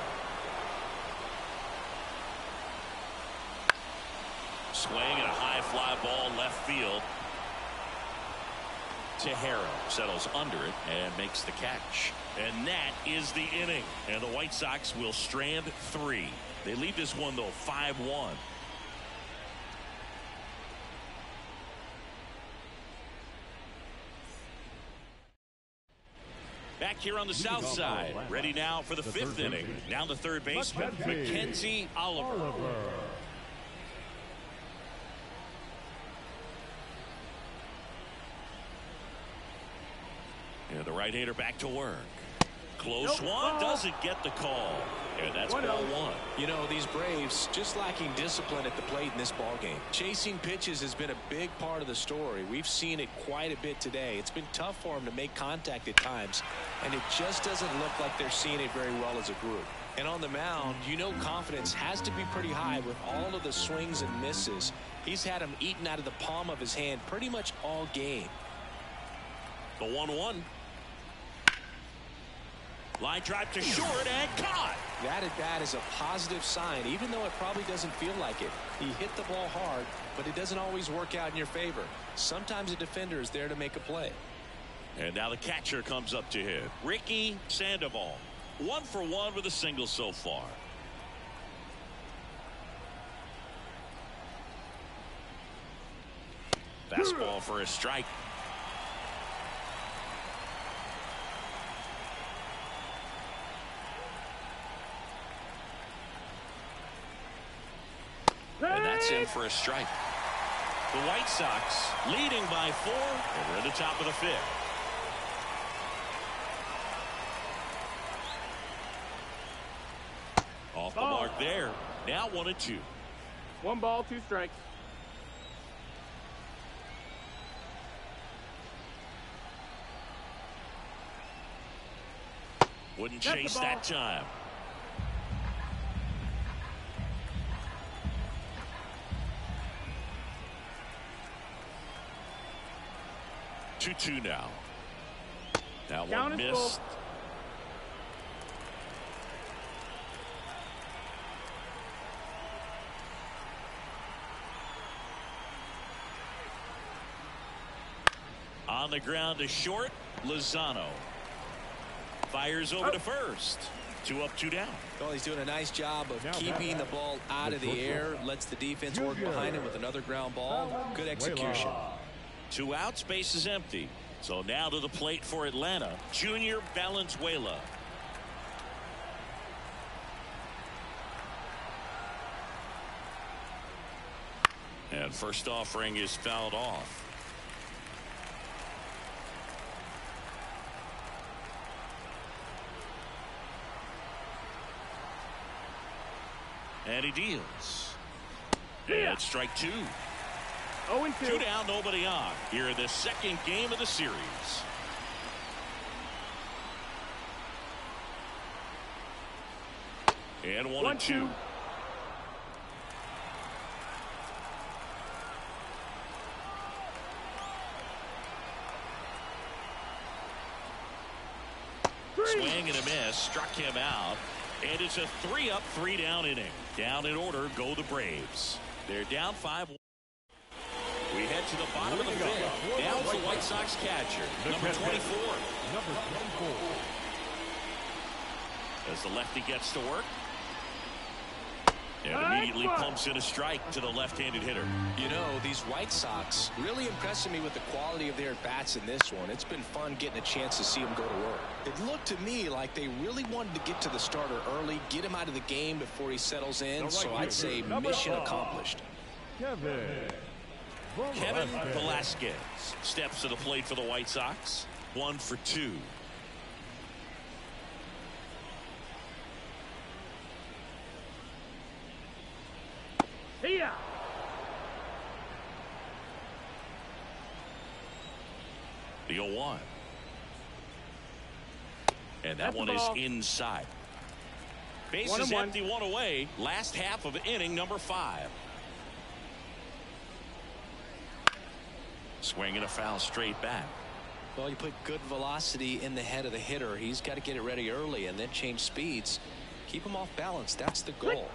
Swing and a high fly ball left field. Tejero settles under it and makes the catch. And that is the inning. And the White Sox will strand 3. They leave this one, though, 5-1. Back here on the south side. Ready now for the 5th inning. Now the third baseman, Mackenzie Oliver. And the right-hander back to work. Close one, doesn't get the call. And that's ball 1. You know, these Braves just lacking discipline at the plate in this ball game. Chasing pitches has been a big part of the story. We've seen it quite a bit today. It's been tough for them to make contact at times, and it just doesn't look like they're seeing it very well as a group. And on the mound, you know, confidence has to be pretty high with all of the swings and misses. He's had them eaten out of the palm of his hand pretty much all game. The 1-1. Line drive to short and caught. That at bat is a positive sign, even though it probably doesn't feel like it. He hit the ball hard, but it doesn't always work out in your favor. Sometimes a defender is there to make a play. And now the catcher comes up to hit. Ricky Sandoval. 1 for 1 with a single so far. Fastball for a strike. And that's in for a strike. The White Sox leading by 4, and we're at the top of the 5th. Off the mark there. Now 1-2. 1 ball, 2 strikes. Wouldn't chase that time. Two now. That one missed. On the ground to short. Lozano fires over to first. 2 up, 2 down. Well, he's doing a nice job of keeping the ball out of the air. Lets the defense work behind him with another ground ball. Good execution. 2 outs, base is empty. So now to the plate for Atlanta, Junior Valenzuela. And first offering is fouled off. And he deals. And strike 2. 0-2. 2 down, nobody on. Here in the second game of the series. And 1-2. Swing and a miss, struck him out. And it's a 3-up, 3-down inning. Down in order go the Braves. They're down 5-1. We head to the bottom of the fifth. Now it's the White Sox catcher, number 24. Number 24. As the lefty gets to work. And immediately pumps in a strike to the left-handed hitter. You know, these White Sox really impressing me with the quality of their bats in this one. It's been fun getting a chance to see them go to work. It looked to me like they really wanted to get to the starter early, get him out of the game before he settles in. So I'd say mission accomplished. Kevin Velasquez steps to the plate for the White Sox. 1 for 2. Here. The 0-1. And that one is inside. Bases empty, 1 away. Last half of inning number 5. Swinging a foul straight back. Well, you put good velocity in the head of the hitter. He's got to get it ready early and then change speeds. Keep him off balance. That's the goal.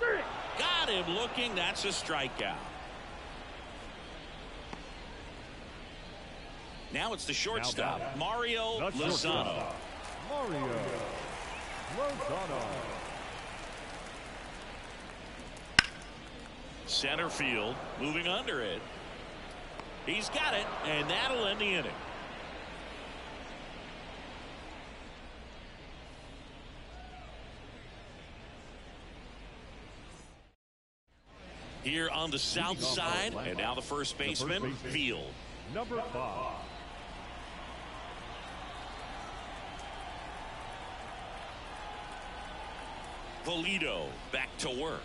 Got him looking. That's a strikeout. Now it's the shortstop, Mario Lozano. Mario Lozano. Center field, moving under it. He's got it, and that'll end the inning. Here on the south side, and now the first baseman, Field. Number 5. Polito back to work.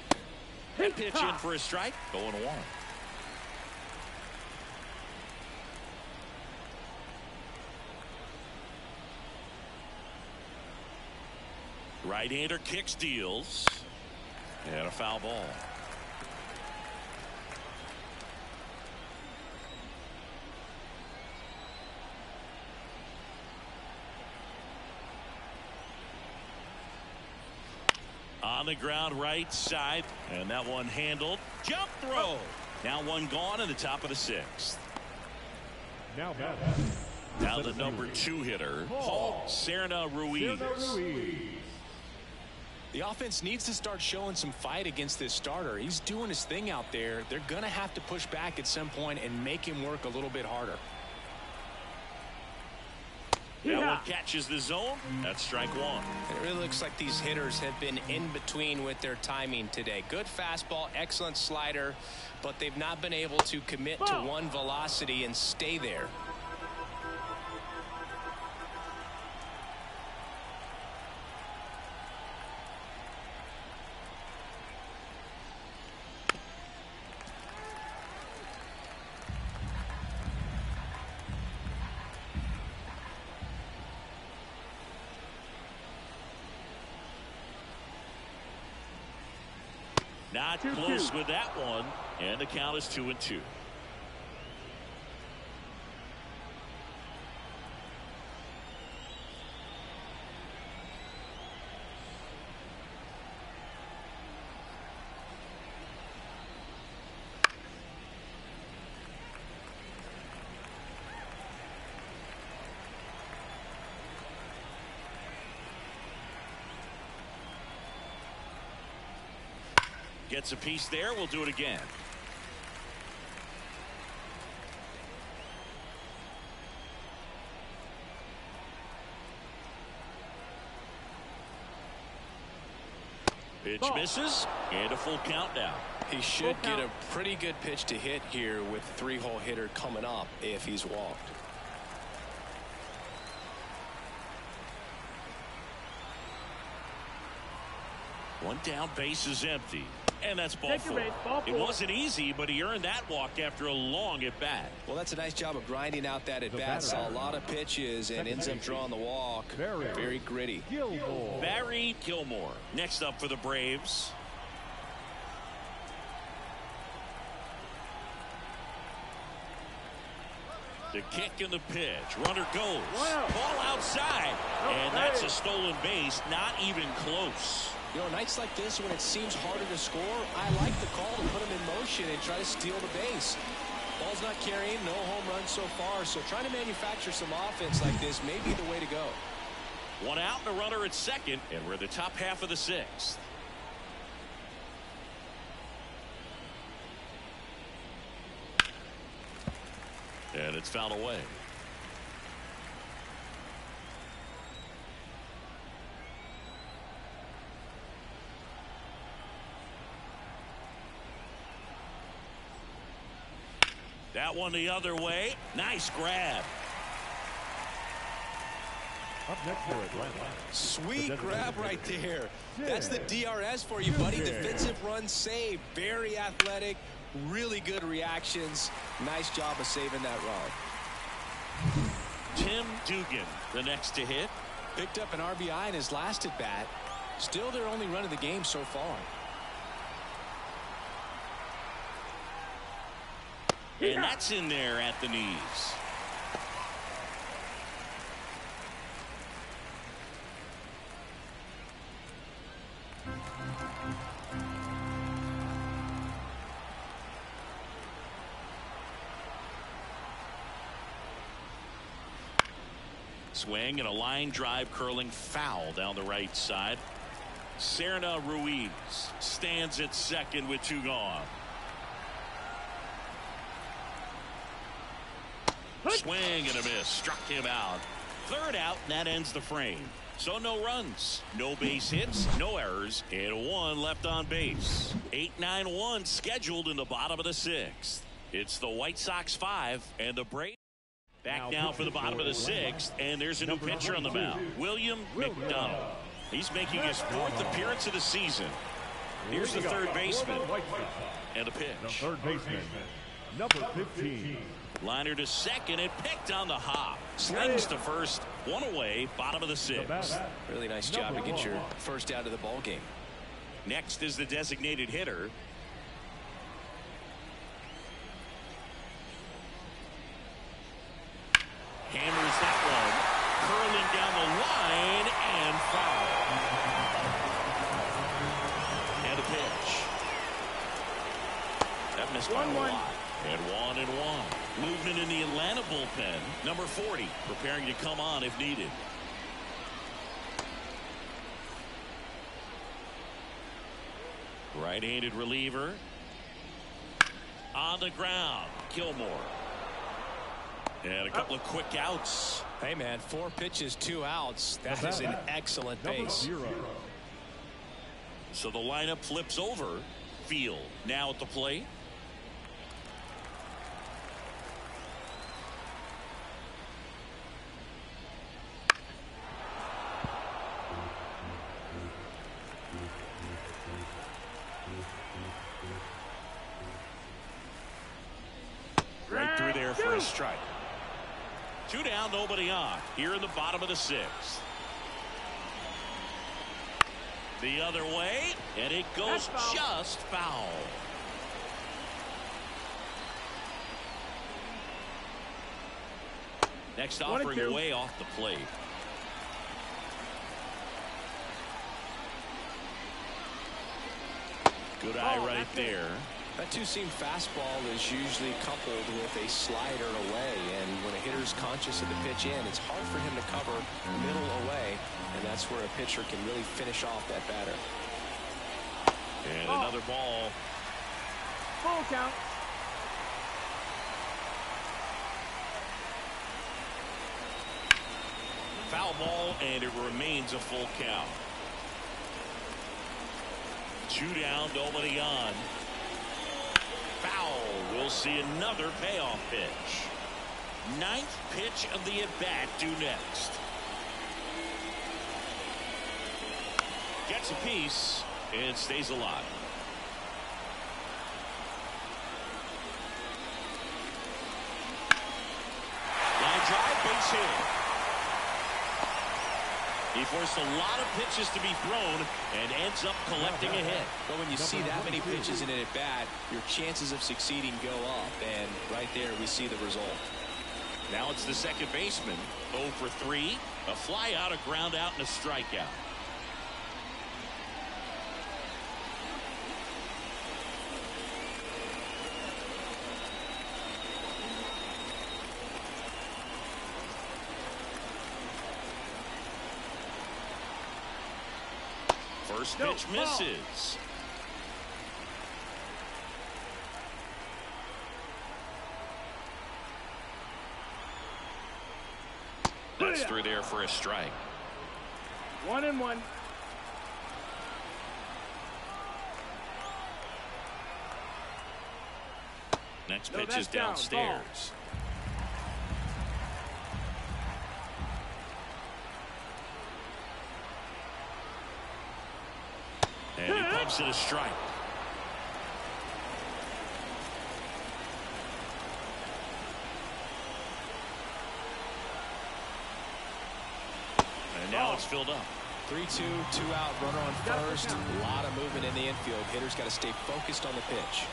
And pitch in for a strike. 0-1. Right-hander kicks, deals. And a foul ball. On the ground right side, and that one handled. Jump throw. Now one gone in the top of the 6th. Now the number 2 hitter, Paul Serna-Ruiz. The offense needs to start showing some fight against this starter. He's doing his thing out there. They're going to have to push back at some point and make him work a little bit harder. That one catches the zone. That's strike 1. It really looks like these hitters have been in between with their timing today. Good fastball, excellent slider, but they've not been able to commit to one velocity and stay there. Not close with that one, and the count is 2-2. Gets a piece there. We'll do it again. Pitch misses, and a full count now. He should get a pretty good pitch to hit here with the 3-hole hitter coming up if he's walked. One down, base is empty. And that's ball 4. It wasn't easy, but he earned that walk after a long at-bat. Well, that's a nice job of grinding out that at-bat. Saw a lot of pitches and ends up drawing the walk. Very gritty. Barry Gilmore next up for the Braves. The kick and the pitch. Runner goes. Ball outside. And that's a stolen base. Not even close. You know, nights like this when it seems harder to score, I like the call to put him in motion and try to steal the base. Ball's not carrying, no home runs so far, so trying to manufacture some offense like this may be the way to go. One out and a runner at second, and we're in the top half of the sixth. And it's fouled away. That one the other way. Nice grab. Up next for Atlanta. Sweet grab right there. That's the DRS for you, buddy. Defensive run save. Very athletic. Really good reactions. Nice job of saving that run. Tim Dugan, the next to hit. Picked up an RBI in his last at bat. Still their only run of the game so far. And that's in there at the knees. Swing and a line drive curling foul down the right side. Serna Ruiz stands at second with 2 gone. Swing and a miss. Struck him out. 3rd out, and that ends the frame. So no runs, no base hits, no errors, and 1 left on base. 8-9-1 scheduled in the bottom of the 6th. It's the White Sox 5 and the Braves. Back now for the bottom of the 6th, and there's a new pitcher on the mound, William McDonald. He's making his 4th appearance of the season. Here's the 3rd baseman and a pitch. The 3rd baseman, number 15. Liner to second and picked on the hop. Slings to first. 1 away. Bottom of the 6th. Really nice job to get your first out of the ball game. Next is the designated hitter. Hammers that one. Curling down the line and foul. And a pitch. That missed by a lot. And 1-1. Movement in the Atlanta bullpen. Number 40 preparing to come on if needed. Right-handed reliever. On the ground. Gilmore. And a couple of quick outs. Hey, man, 4 pitches, 2 outs. That is an excellent pace. So the lineup flips over. Field now at the plate. Right through there for a strike. 2 down, nobody on. Here in the bottom of the 6th. The other way, and it goes just foul. Next offering away off the plate. Good eye right there. That two-seam fastball is usually coupled with a slider away, and when a hitter's conscious of the pitch in, it's hard for him to cover middle away, and that's where a pitcher can really finish off that batter. And another ball. Full count. Foul ball, and it remains a full count. 2 down, nobody on. Foul. We'll see another payoff pitch. 9th pitch of the at-bat due next. Gets a piece and stays alive. Line drive, base hit. He forced a lot of pitches to be thrown and ends up collecting a hit. But when you see that many pitches in an at-bat, your chances of succeeding go up. And right there, we see the result. Now it's the second baseman. 0 for 3. A fly out, a ground out, and a strikeout. First pitch misses. That's through there for a strike. 1-1. Next pitch is downstairs. And he pumps it a strike. And now it's filled up. 3-2, 2-out, runner on first. A lot of movement in the infield. Hitter's got to stay focused on the pitch.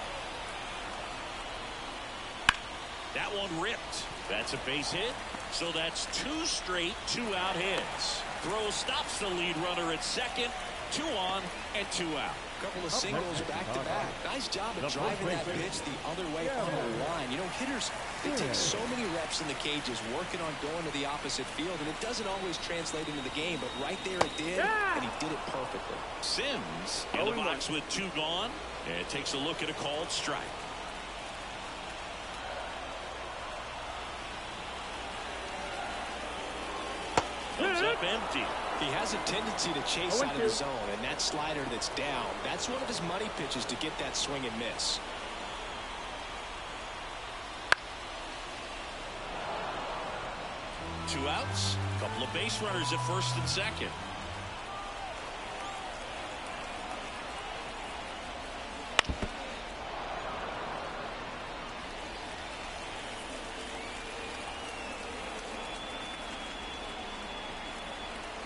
That one ripped. That's a base hit. So that's 2 straight 2-out hits. Throw stops the lead runner at second. 2 on and 2 out. Couple of singles back to back. Nice job of driving that pitch the other way on the line. You know, hitters, they take so many reps in the cages working on going to the opposite field, and it doesn't always translate into the game, but right there it did, and he did it perfectly. Sims in the box with 2 gone, and takes a look at a called strike. Comes up empty. He has a tendency to chase out of the zone, and that slider that's down, that's one of his money pitches to get that swing and miss. Two outs, couple of base runners at first and second.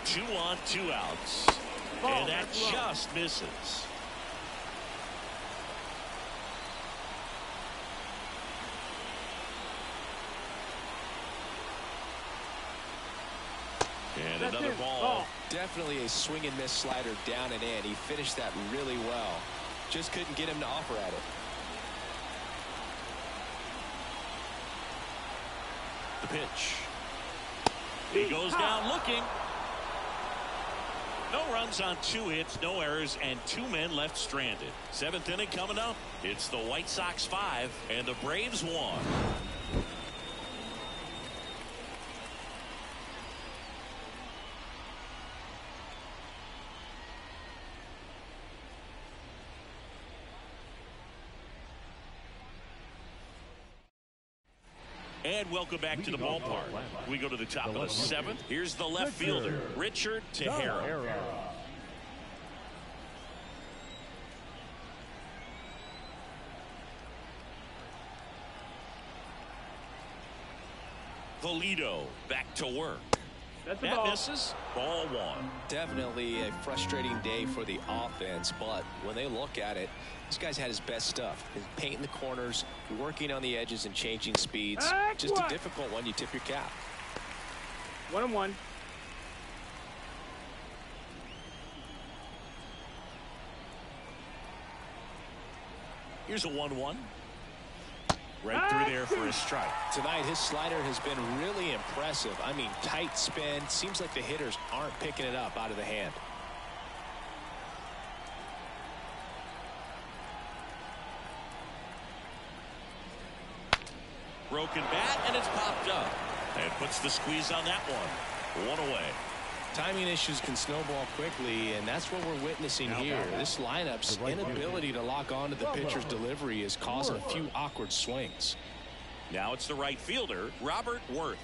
Two on, 2 outs. And that just misses. And another ball. Definitely a swing and miss slider down and in. He finished that really well. Just couldn't get him to offer at it. The pitch. He goes down looking. No runs on 2 hits, no errors, and 2 men left stranded. 7th inning coming up. It's the White Sox 5 and the Braves 1. And welcome back to the ballpark. We go to the top of the 7th. Here's the left fielder, Richard Tejera. Toledo back to work. That misses. Ball 1. Definitely a frustrating day for the offense, but when they look at it, this guy's had his best stuff. He's painting the corners, working on the edges and changing speeds. Just a difficult one. You tip your cap. 1-1. Here's a 1-1. Right through there for a strike. Tonight, his slider has been really impressive. I mean, tight spin. Seems like the hitters aren't picking it up out of the hand. Broken bat, and it's popped up. And puts the squeeze on that one. 1 away. Timing issues can snowball quickly, and that's what we're witnessing here. This lineup's inability to lock onto the pitcher's delivery is causing a few awkward swings. Now it's the right fielder, Robert Worth.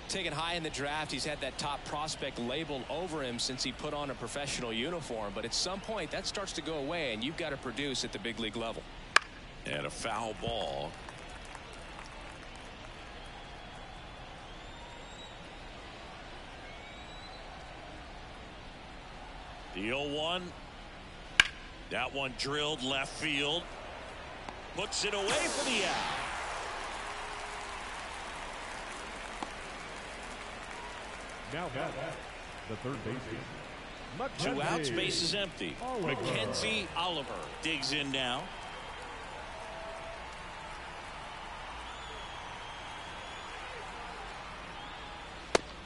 Taken high in the draft, he's had that top prospect labeled over him since he put on a professional uniform, but at some point that starts to go away, and you've got to produce at the big league level. And a foul ball. The 0-1. That one drilled left field. Puts it away for the out. Now back, the third baseman. 2 outs, base is empty. Mackenzie Oliver digs in now.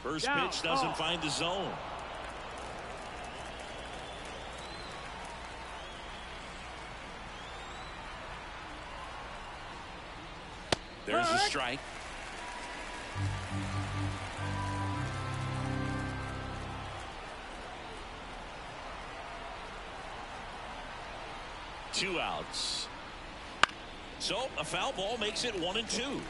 First pitch doesn't find the zone. There's a strike. Two outs. So a foul ball makes it 1-2.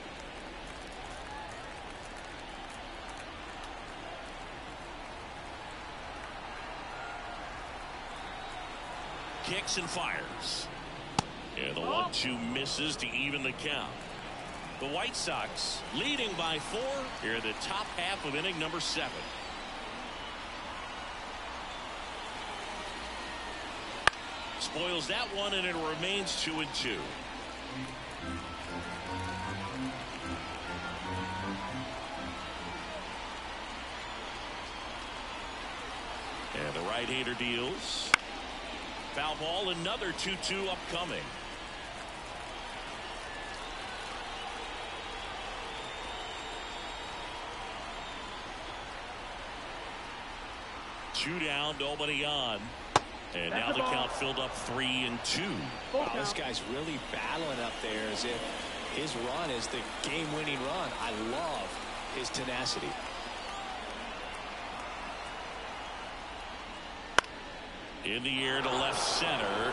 Kicks and fires. And the 1-2 misses to even the count. The White Sox leading by 4 here in the top half of inning number 7. Spoils that one, and it remains 2-2. And the right-hander deals. Foul ball, another 2-2 upcoming. Two down, nobody on. And now the count filled up 3-2. Wow, this guy's really battling up there as if his run is the game-winning run. I love his tenacity. In the air to left center.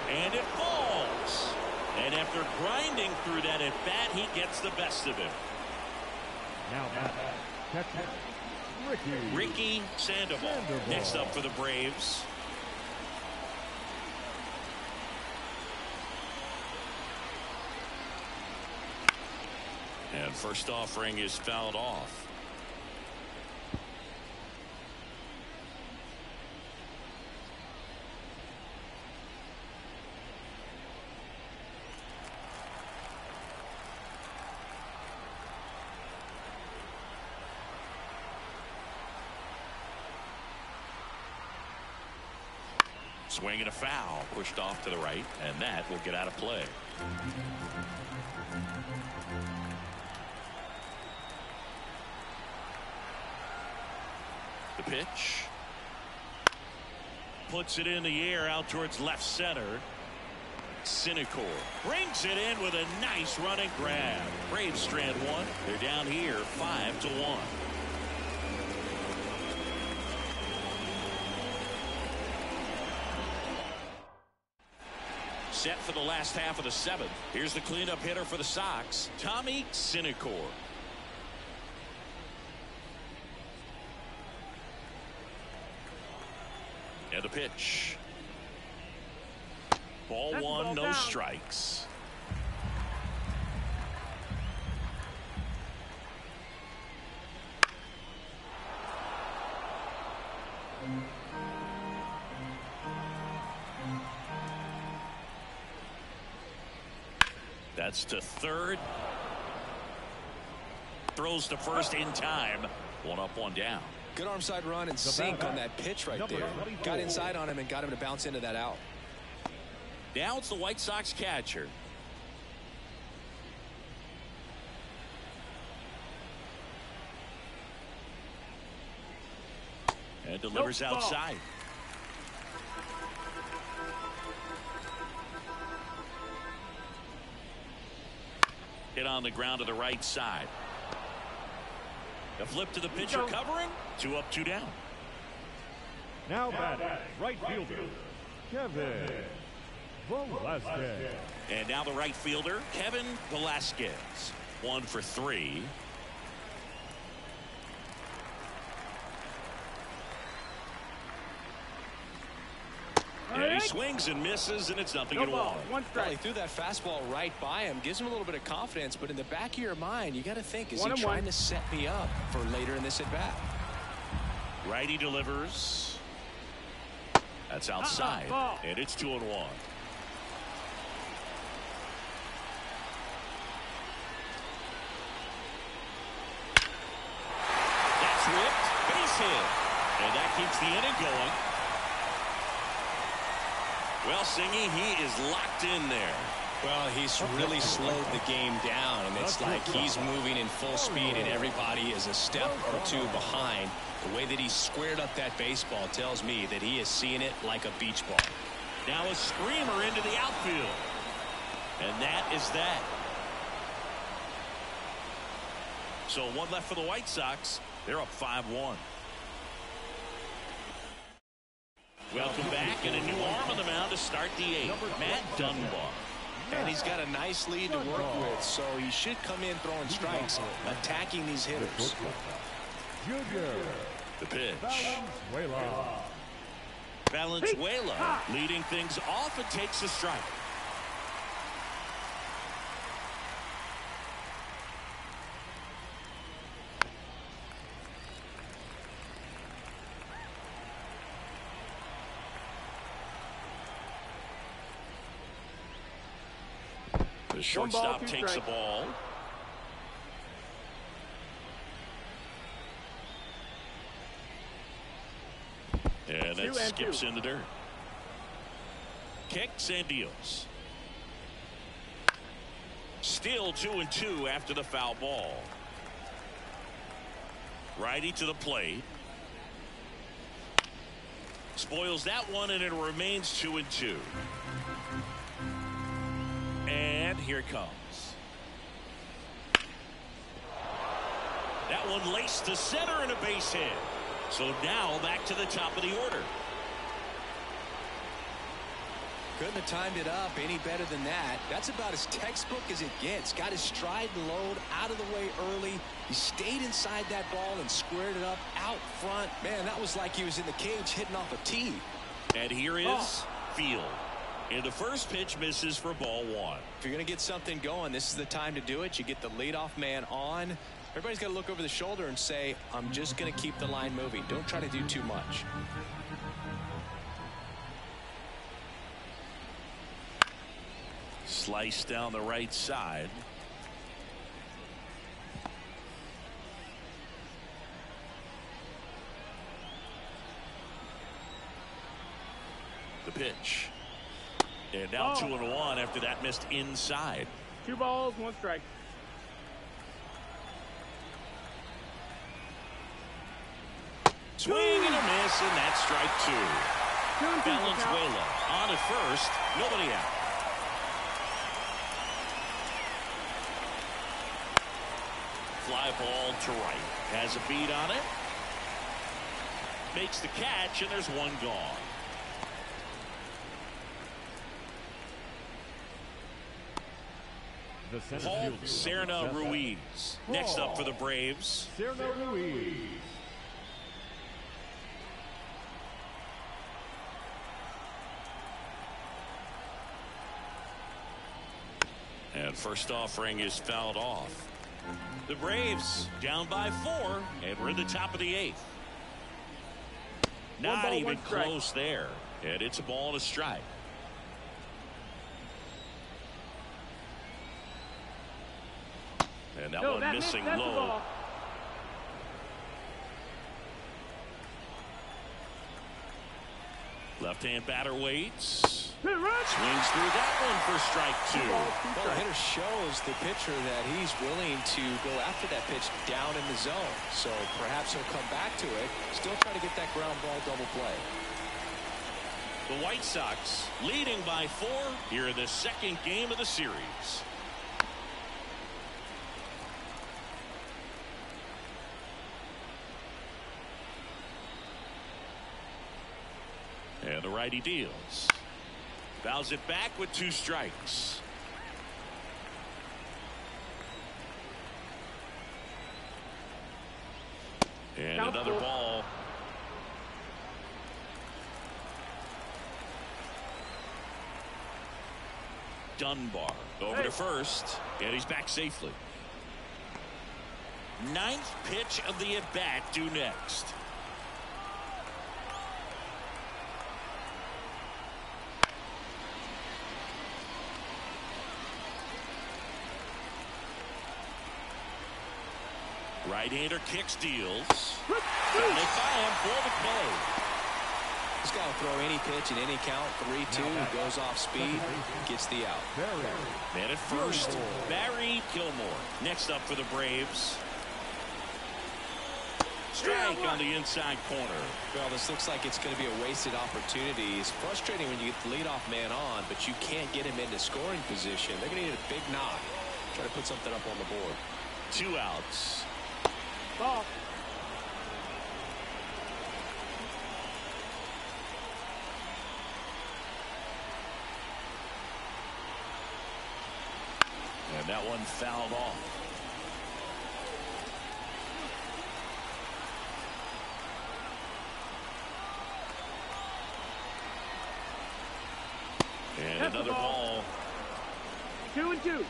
And it falls. And after grinding through that at bat, he gets the best of him. Now catcher, Ricky Sandoval. Next up for the Braves. And first offering is fouled off. Swing and a foul, pushed off to the right, and that will get out of play. The pitch. Puts it in the air out towards left center. Cinecor brings it in with a nice running grab. Braves strand one. They're down here 5-1. Set for the last half of the 7th. Here's the cleanup hitter for the Sox, Tommy Cinecor. And the pitch. Ball one, no strikes. That's to third. Throws to first in time. One up, one down. Good arm side run and sink on that pitch right there. Got inside on him and got him to bounce into that out. Now it's the White Sox catcher. And delivers outside. Hit on the ground to the right side. A flip to the pitcher covering. 2 up, 2 down. Now batting, right fielder, Kevin Velasquez. And now the right fielder, Kevin Velasquez. 1 for 3. And he swings and misses, and it's 0-1. Well, he threw that fastball right by him. Gives him a little bit of confidence, but in the back of your mind, you got to think, is he trying to set me up for later in this at-bat? Righty delivers. That's outside, and it's 2-1. That's ripped. Base hit. And that keeps the inning going. Well, Singy, he is locked in there. Well, he's really slowed the game down, and it's like he's moving in full speed, and everybody is a step or two behind. The way that he squared up that baseball tells me that he is seeing it like a beach ball. Now a screamer into the outfield. And that is that. So one left for the White Sox. They're up 5-1. Welcome back, and a new arm on the mound to start the 8th. Matt Dunbar. And he's got a nice lead to work with, so he should come in throwing strikes, attacking these hitters. The pitch. Valenzuela leading things off and takes a strike. The shortstop takes the ball. And that skips in the dirt. Kicks and deals. Still 2-2 after the foul ball. Righty to the plate. Spoils that one, and it remains 2-2. And here it comes. That one laced to center and a base hit. So now back to the top of the order. Couldn't have timed it up any better than that. That's about as textbook as it gets. Got his stride and load out of the way early. He stayed inside that ball and squared it up out front. Man, that was like he was in the cage hitting off a tee. And here is Field. And the first pitch misses for ball 1. If you're going to get something going, this is the time to do it. You get the leadoff man on. Everybody's got to look over the shoulder and say, I'm just going to keep the line moving. Don't try to do too much. Slice down the right side. The pitch. And now 2-1 after that missed inside. 2 balls, 1 strike. Swing and a miss, and that's strike 2. Valenzuela on at first, nobody out. Fly ball to right. Has a beat on it. Makes the catch, and there's 1 gone. Paul Serna Ruiz next up for the Braves. Serna Ruiz. And first offering is fouled off. The Braves down by 4, and we're in the top of the 8th. Not even close there. And it's a ball and a strike. And that one missing low. Left-hand batter waits. Swings through that one for strike 2. Well, the hitter shows the pitcher that he's willing to go after that pitch down in the zone. So perhaps he'll come back to it. Still try to get that ground ball double play. The White Sox leading by 4 here in the second game of the series. And the righty deals. Fouls it back with 2 strikes. And another ball. Dunbar over to first, and he's back safely. 9th pitch of the at-bat due next. Right-hander kicks, deals. Fouled by him for the play. He's got to throw any pitch in any count. 3-2, goes off speed, gets the out. Man at first, Barry Gilmore. Next up for the Braves. Strike on the inside corner. Well, this looks like it's going to be a wasted opportunity. It's frustrating when you get the leadoff man on, but you can't get him into scoring position. They're going to need a big knock. Try to put something up on the board. 2 outs. Ball. And that one fouled off. And That's another ball. 2-2.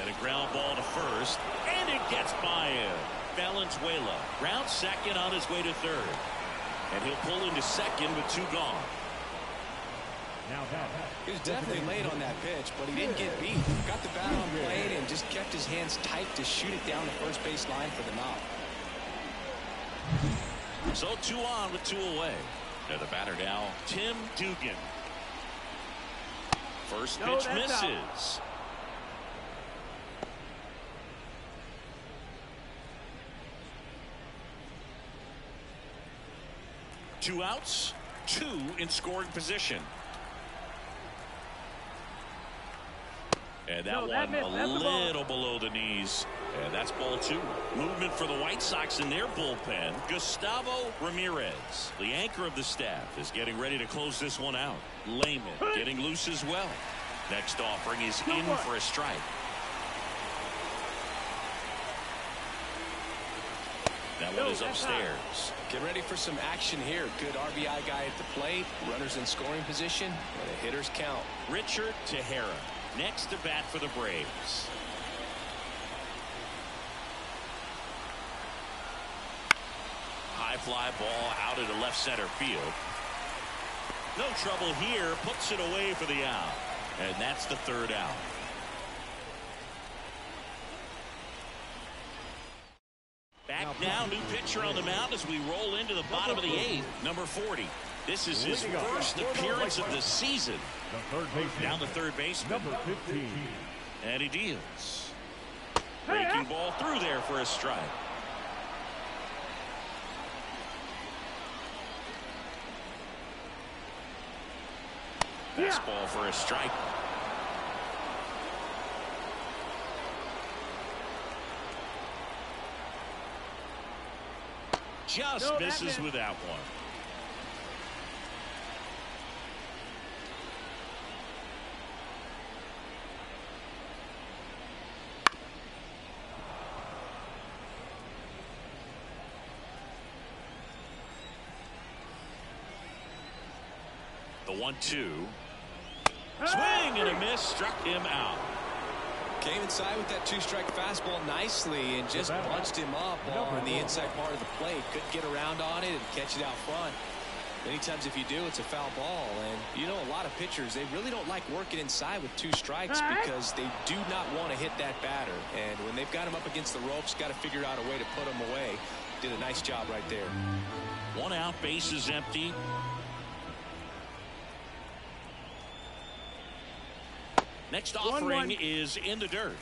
And a ground ball to first. And it gets by him. Valenzuela rounds second on his way to third. And he'll pull into second with 2 gone. He was definitely late on that pitch, but he didn't get beat. Got the bat on plate and just kept his hands tight to shoot it down the first base line for the knock. So 2 on with 2 away. And the batter now, Tim Dugan. First pitch misses. Two outs, 2 in scoring position. And that one a little below the knees. And that's ball 2. Movement for the White Sox in their bullpen. Gustavo Ramirez, the anchor of the staff, is getting ready to close this one out. Lehman getting loose as well. Next offering is in for a strike. That one is upstairs. Get ready for some action here. Good RBI guy at the plate. Runners in scoring position. And the hitters count. Richard Tejera next to bat for the Braves. High fly ball out into left center field. No trouble here. Puts it away for the out. And that's the 3rd out. Back now, new pitcher on the mound as we roll into the bottom of the 8th. Number 40. This is his first appearance of the season. Down the third baseman. Number 15. And he deals. Breaking ball through there for a strike. Fastball for a strike. Just misses with that one. The 1-2. Swing and a miss, struck him out. Came inside with that 2-strike fastball nicely and just bunched him up on the inside part of the plate. Couldn't get around on it and catch it out front. Many times if you do, it's a foul ball. And you know, a lot of pitchers, they really don't like working inside with 2 strikes because they do not want to hit that batter. And when they've got him up against the ropes, got to figure out a way to put him away. Did a nice job right there. 1 out, base is empty. Next offering is in the dirt.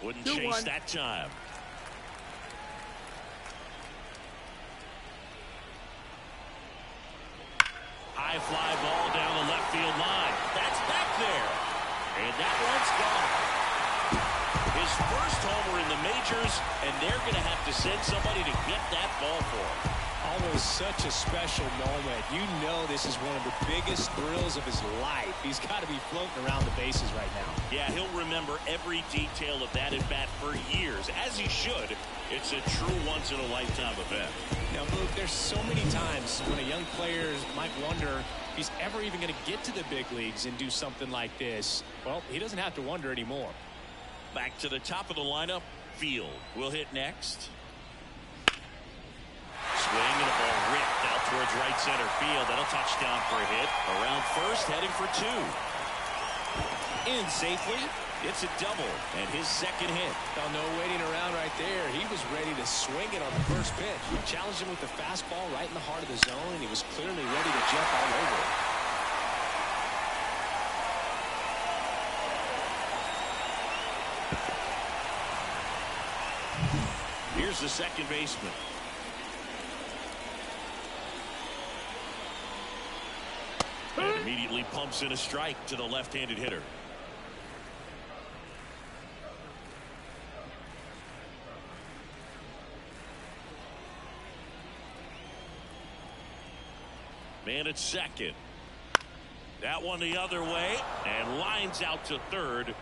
Wouldn't chase that time. High fly ball down the left field line. That's back there. And that one's gone. His first homer in the majors, and they're going to have to send somebody to get that ball for him. Always such a special moment. You know this is one of the biggest thrills of his life. He's got to be floating around the bases right now. Yeah, he'll remember every detail of that at bat for years, as he should. It's a true once-in-a-lifetime event. Now, Mook, there's so many times when a young player might wonder if he's ever even going to get to the big leagues and do something like this. Well, he doesn't have to wonder anymore. Back to the top of the lineup. Field will hit next. Swing and a ball ripped out towards right center field. That'll touch down for a hit. Around first, heading for 2. In safely. It's a double and his second hit. Now, no waiting around right there. He was ready to swing it on the first pitch. Challenged him with the fastball right in the heart of the zone, and he was clearly ready to jump all over it. Here's the second baseman. Immediately pumps in a strike to the left-handed hitter. Man at second. That one the other way and lines out to third.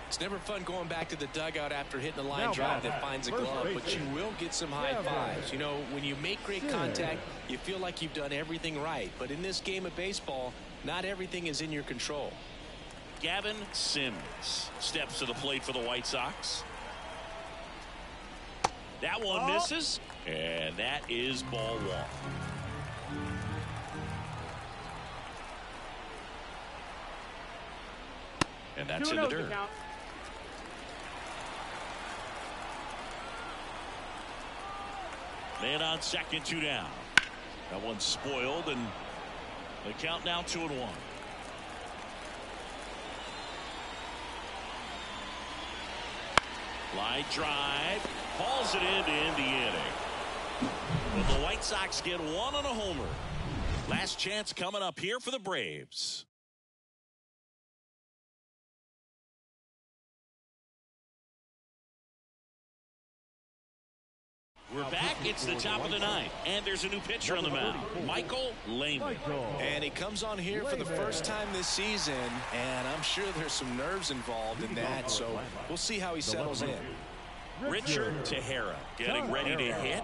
It's never fun going back to the dugout after hitting a line drive that finds a glove, but you will get some high fives. You know, when you make great contact, you feel like you've done everything right. But in this game of baseball, not everything is in your control. Gavin Sims steps to the plate for the White Sox. That one misses, and that is ball one. And that's in the dirt. Man on second, 2 down. That one's spoiled, and the count now 2-1. Line drive, hauls it in to end the inning. But the White Sox get one on a homer. Last chance coming up here for the Braves. We're back. It's the top of the ninth, and there's a new pitcher on the mound, Michael Lehman. And he comes on here for the first time this season, and I'm sure there's some nerves involved in that, so we'll see how he settles in. Richard Tejera getting ready to hit.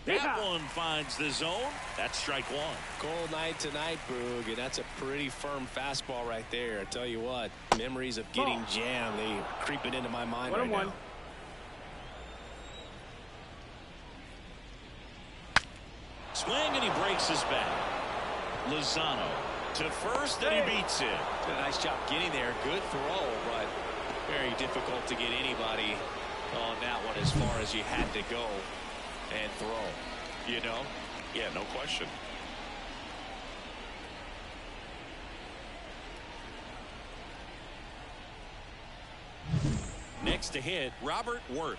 That one finds the zone. That's strike one. Cold night tonight, Boog, and that's a pretty firm fastball right there. I tell you what, memories of getting jammed, they creeping into my mind right now. Swing, and he breaks his back. Lozano to first, and he beats it. Did a nice job getting there. Good throw, but very difficult to get anybody on that one as far as you had to go and throw. You know? Yeah, no question. Next to hit, Robert Worth.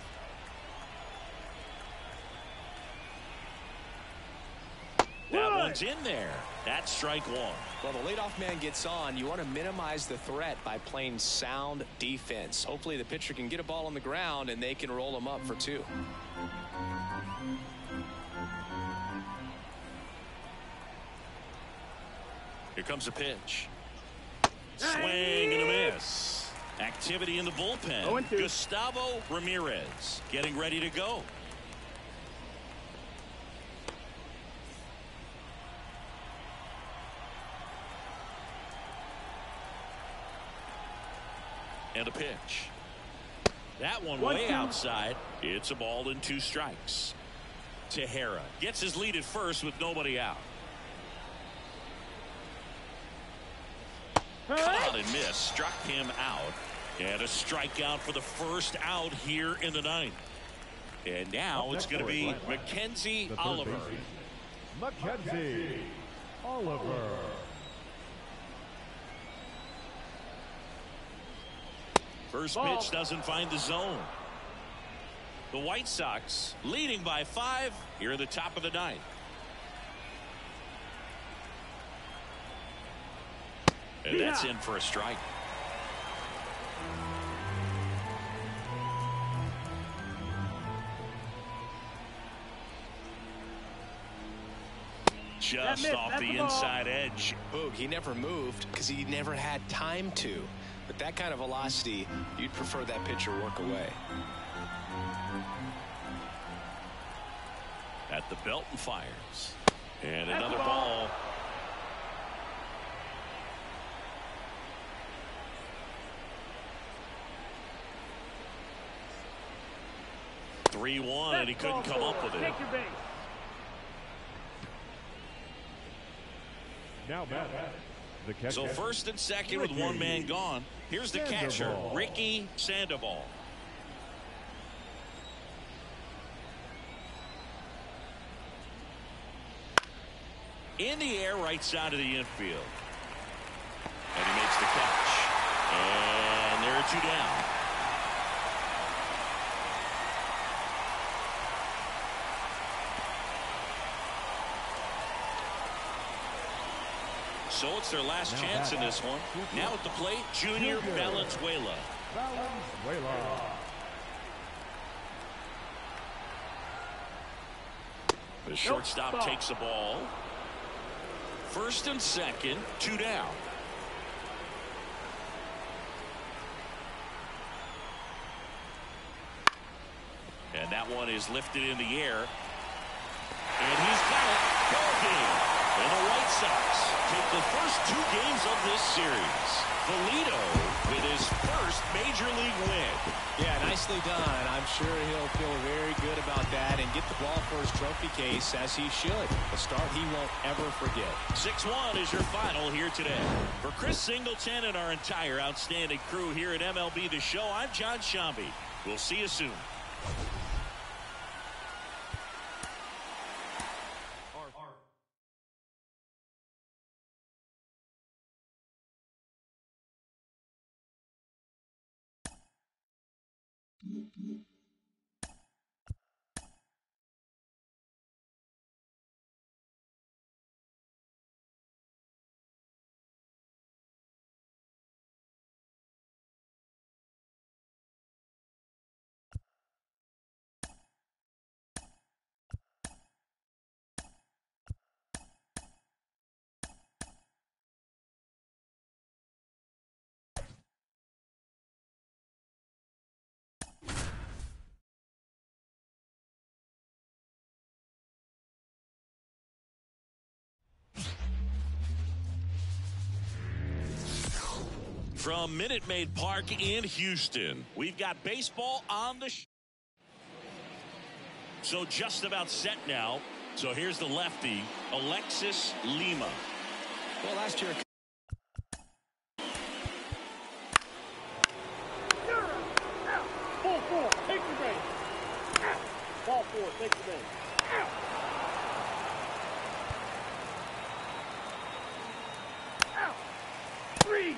That one's in there. That's strike one. Well, the leadoff man gets on. You want to minimize the threat by playing sound defense. Hopefully the pitcher can get a ball on the ground and they can roll him up for 2. Here comes a pitch. Swing and a miss. Activity in the bullpen. Gustavo Ramirez getting ready to go. And a pitch. That one way outside. It's a ball and 2 strikes. Tejera gets his lead at first with nobody out. Caught and missed. Struck him out. And a strikeout for the first out here in the ninth. And now it's going to be Mackenzie Oliver. Mackenzie Oliver. First pitch doesn't find the zone. The White Sox leading by 5 here at the top of the ninth. And that's in for a strike. Just off the inside edge. Boog, he never moved because he never had time to. But that kind of velocity, you'd prefer that pitcher work away. At the belt and fires. And another ball. (3-1) and he couldn't come up with it. Now back. So first and second with one man gone. Here's the catcher, Ricky Sandoval. In the air, right side of the infield. And he makes the catch. And there are 2 down. So it's their last chance in this one. Now at the plate, Junior Valenzuela. The shortstop takes the ball. First and second, 2 down. And that one is lifted in the air. And he's got it. Ball game. And the White Sox take the first 2 games of this series. Polito with his first major league win. Yeah, nicely done. I'm sure he'll feel very good about that and get the ball for his trophy case, as he should. A start he won't ever forget. 6-1 is your final here today. For Chris Singleton and our entire outstanding crew here at MLB The Show, I'm John Shambi. We'll see you soon. From Minute Maid Park in Houston, we've got baseball on the so just about set now. So here's the lefty, Alexis Lima. Well, last year. Ball 4, take the base. Ball 4, take the base. 3.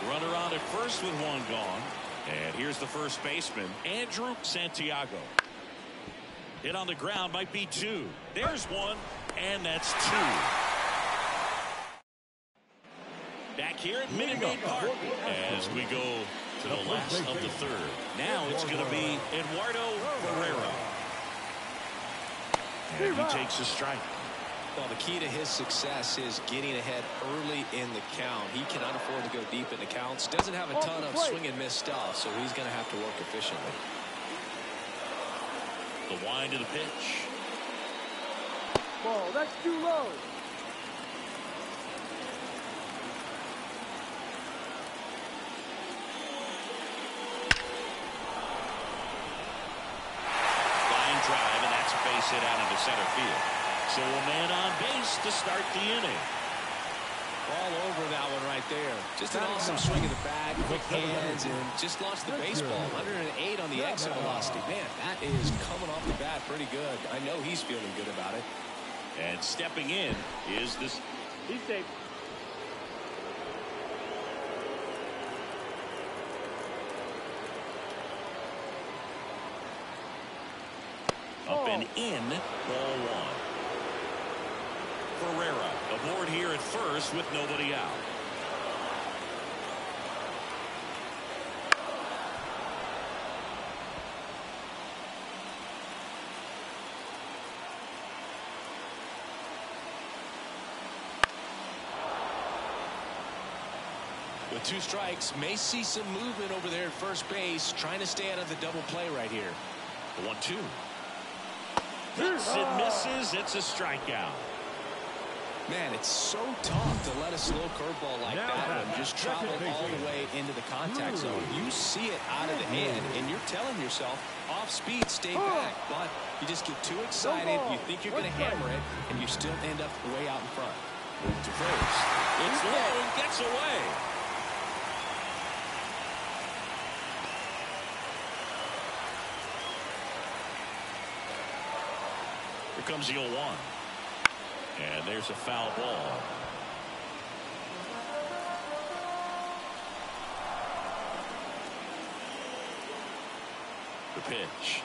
Runner on at first with 1 gone. And here's the first baseman, Andrew Santiago. Hit on the ground, might be 2. There's 1, and that's 2. Back here at Minute Maid Park as we go to the last of the 3rd. Now it's going to be Eduardo Ferreira. And he takes a strike. Well, the key to his success is getting ahead early in the count. He cannot afford to go deep in the counts. Doesn't have a ton of swing and miss stuff, so he's going to have to work efficiently. The wind of the pitch. Ball, that's too low. Line drive, and that's a base hit out into center field. So a man on base to start the inning. All over that one right there. Just an awesome swing of the bat, quick hands, and just launched the baseball. 108 on the exit velocity. Man, that is coming off the bat pretty good. I know he's feeling good about it. And stepping in is this. He's safe. Up and in, ball 1. Ferreira aboard here at first with nobody out. With 2 strikes, may see some movement over there at first base, trying to stay out of the double play right here. The 1-2. Hits and misses. It's a strikeout. Man, it's so tough to let a slow curveball like that one just travel all the way into the contact zone. You see it out of the hand, and you're telling yourself, off speed, stay back. But you just get too excited, you think you're going to hammer it, and you still end up way out in front. Move to first. It's low and gets away. Here comes the 0-1. And there's a foul ball. The pitch.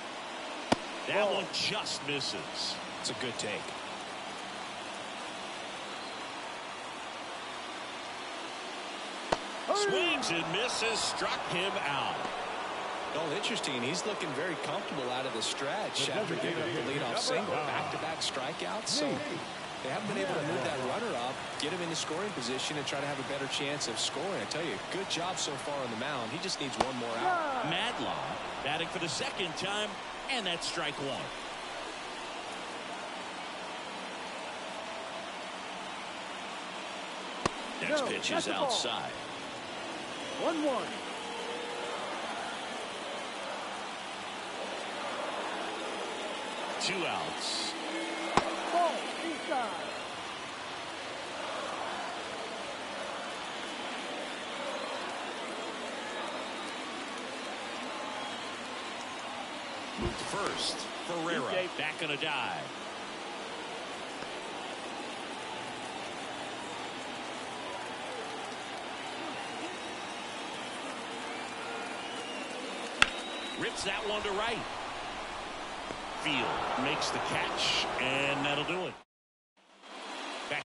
That one just misses. It's a good take. Swings and misses, struck him out. Oh, interesting. He's looking very comfortable out of the stretch after giving up the leadoff single. Back-to-back strikeouts. So they haven't been able to move that runner up, get him into scoring position, and try to have a better chance of scoring. I tell you, good job so far on the mound. He just needs one more out. Madlaw batting for the second time, and that's strike one. Next pitch is outside. 1-1. Two outs. Ball, inside. Moved to first. Ferreira back on a dive. Rips that one to right. Field makes the catch, and that'll do it. Back.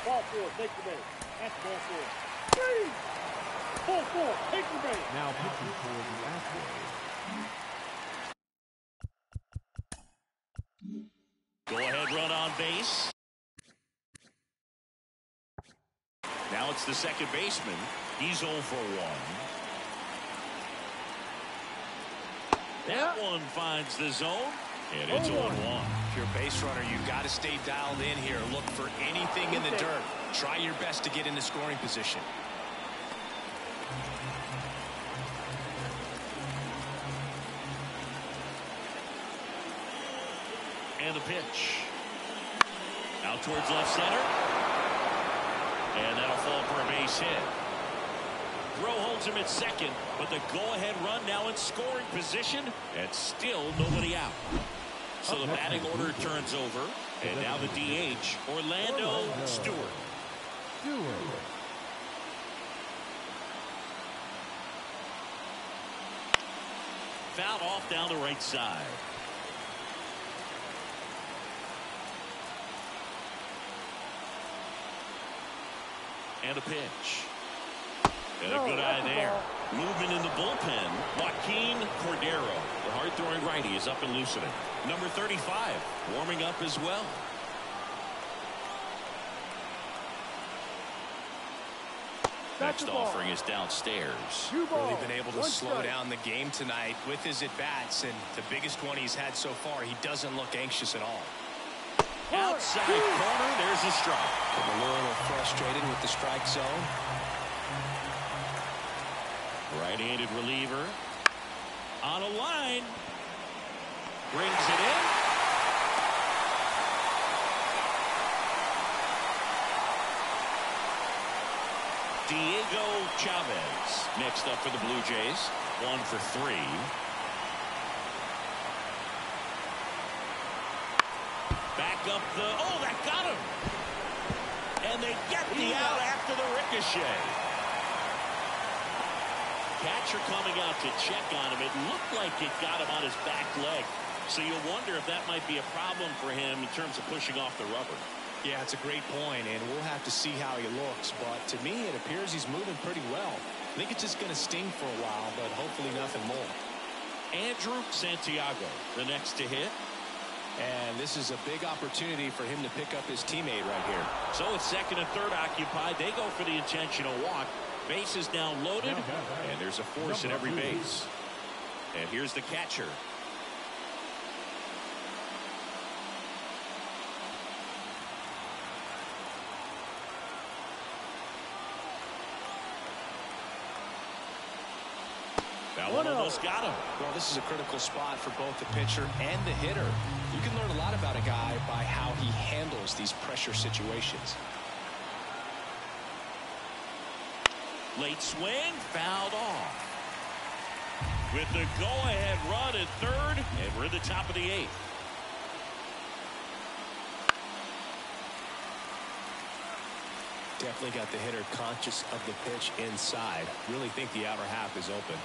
Ball four, take the base. That's ball four. 4-4, take the base. Now pitching for the Astros. Go ahead run on base. Now it's the second baseman. He's 0 for 1. That one finds the zone, and it's 0-1. If you're a base runner, you got to stay dialed in here. Look for anything in the dirt. Try your best to get into scoring position. And the pitch. Out towards left center. And that'll fall for a base hit. Throw holds him at second, but the go-ahead run now in scoring position, and still nobody out. So the batting order turns over, and now the DH, Orlando Stewart. Fouled off down the right side. And a pitch. And a good eye there. Movement in the bullpen. Joaquin Cordero, the hard-throwing righty, is up and loosening. Number 35, warming up as well. Next offering is downstairs. Really been able to slow down the game tonight with his at-bats, and the biggest one he's had so far, he doesn't look anxious at all. Outside corner, there's a strike. A little frustrated with the strike zone. Right-handed reliever. On a line. Brings it in. Diego Chavez next up for the Blue Jays. 1 for 3. Back up the... Oh, that got him. And they get the out after the ricochet. Catcher coming out to check on him. It looked like it got him on his back leg. So you'll wonder if that might be a problem for him in terms of pushing off the rubber. Yeah, it's a great point, and we'll have to see how he looks. But to me, it appears he's moving pretty well. I think it's just going to sting for a while, but hopefully nothing more. Andrew Santiago, the next to hit. And this is a big opportunity for him to pick up his teammate right here. So it's second and third occupied. They go for the intentional walk. Base is now loaded, and there's a force at every base. And here's the catcher. one almost got him. Well, this is a critical spot for both the pitcher and the hitter. You can learn a lot about a guy by how he handles these pressure situations. Late swing, fouled off. With the go-ahead run at third, and we're at the top of the 8th. Definitely got the hitter conscious of the pitch inside. Really think the outer half is open.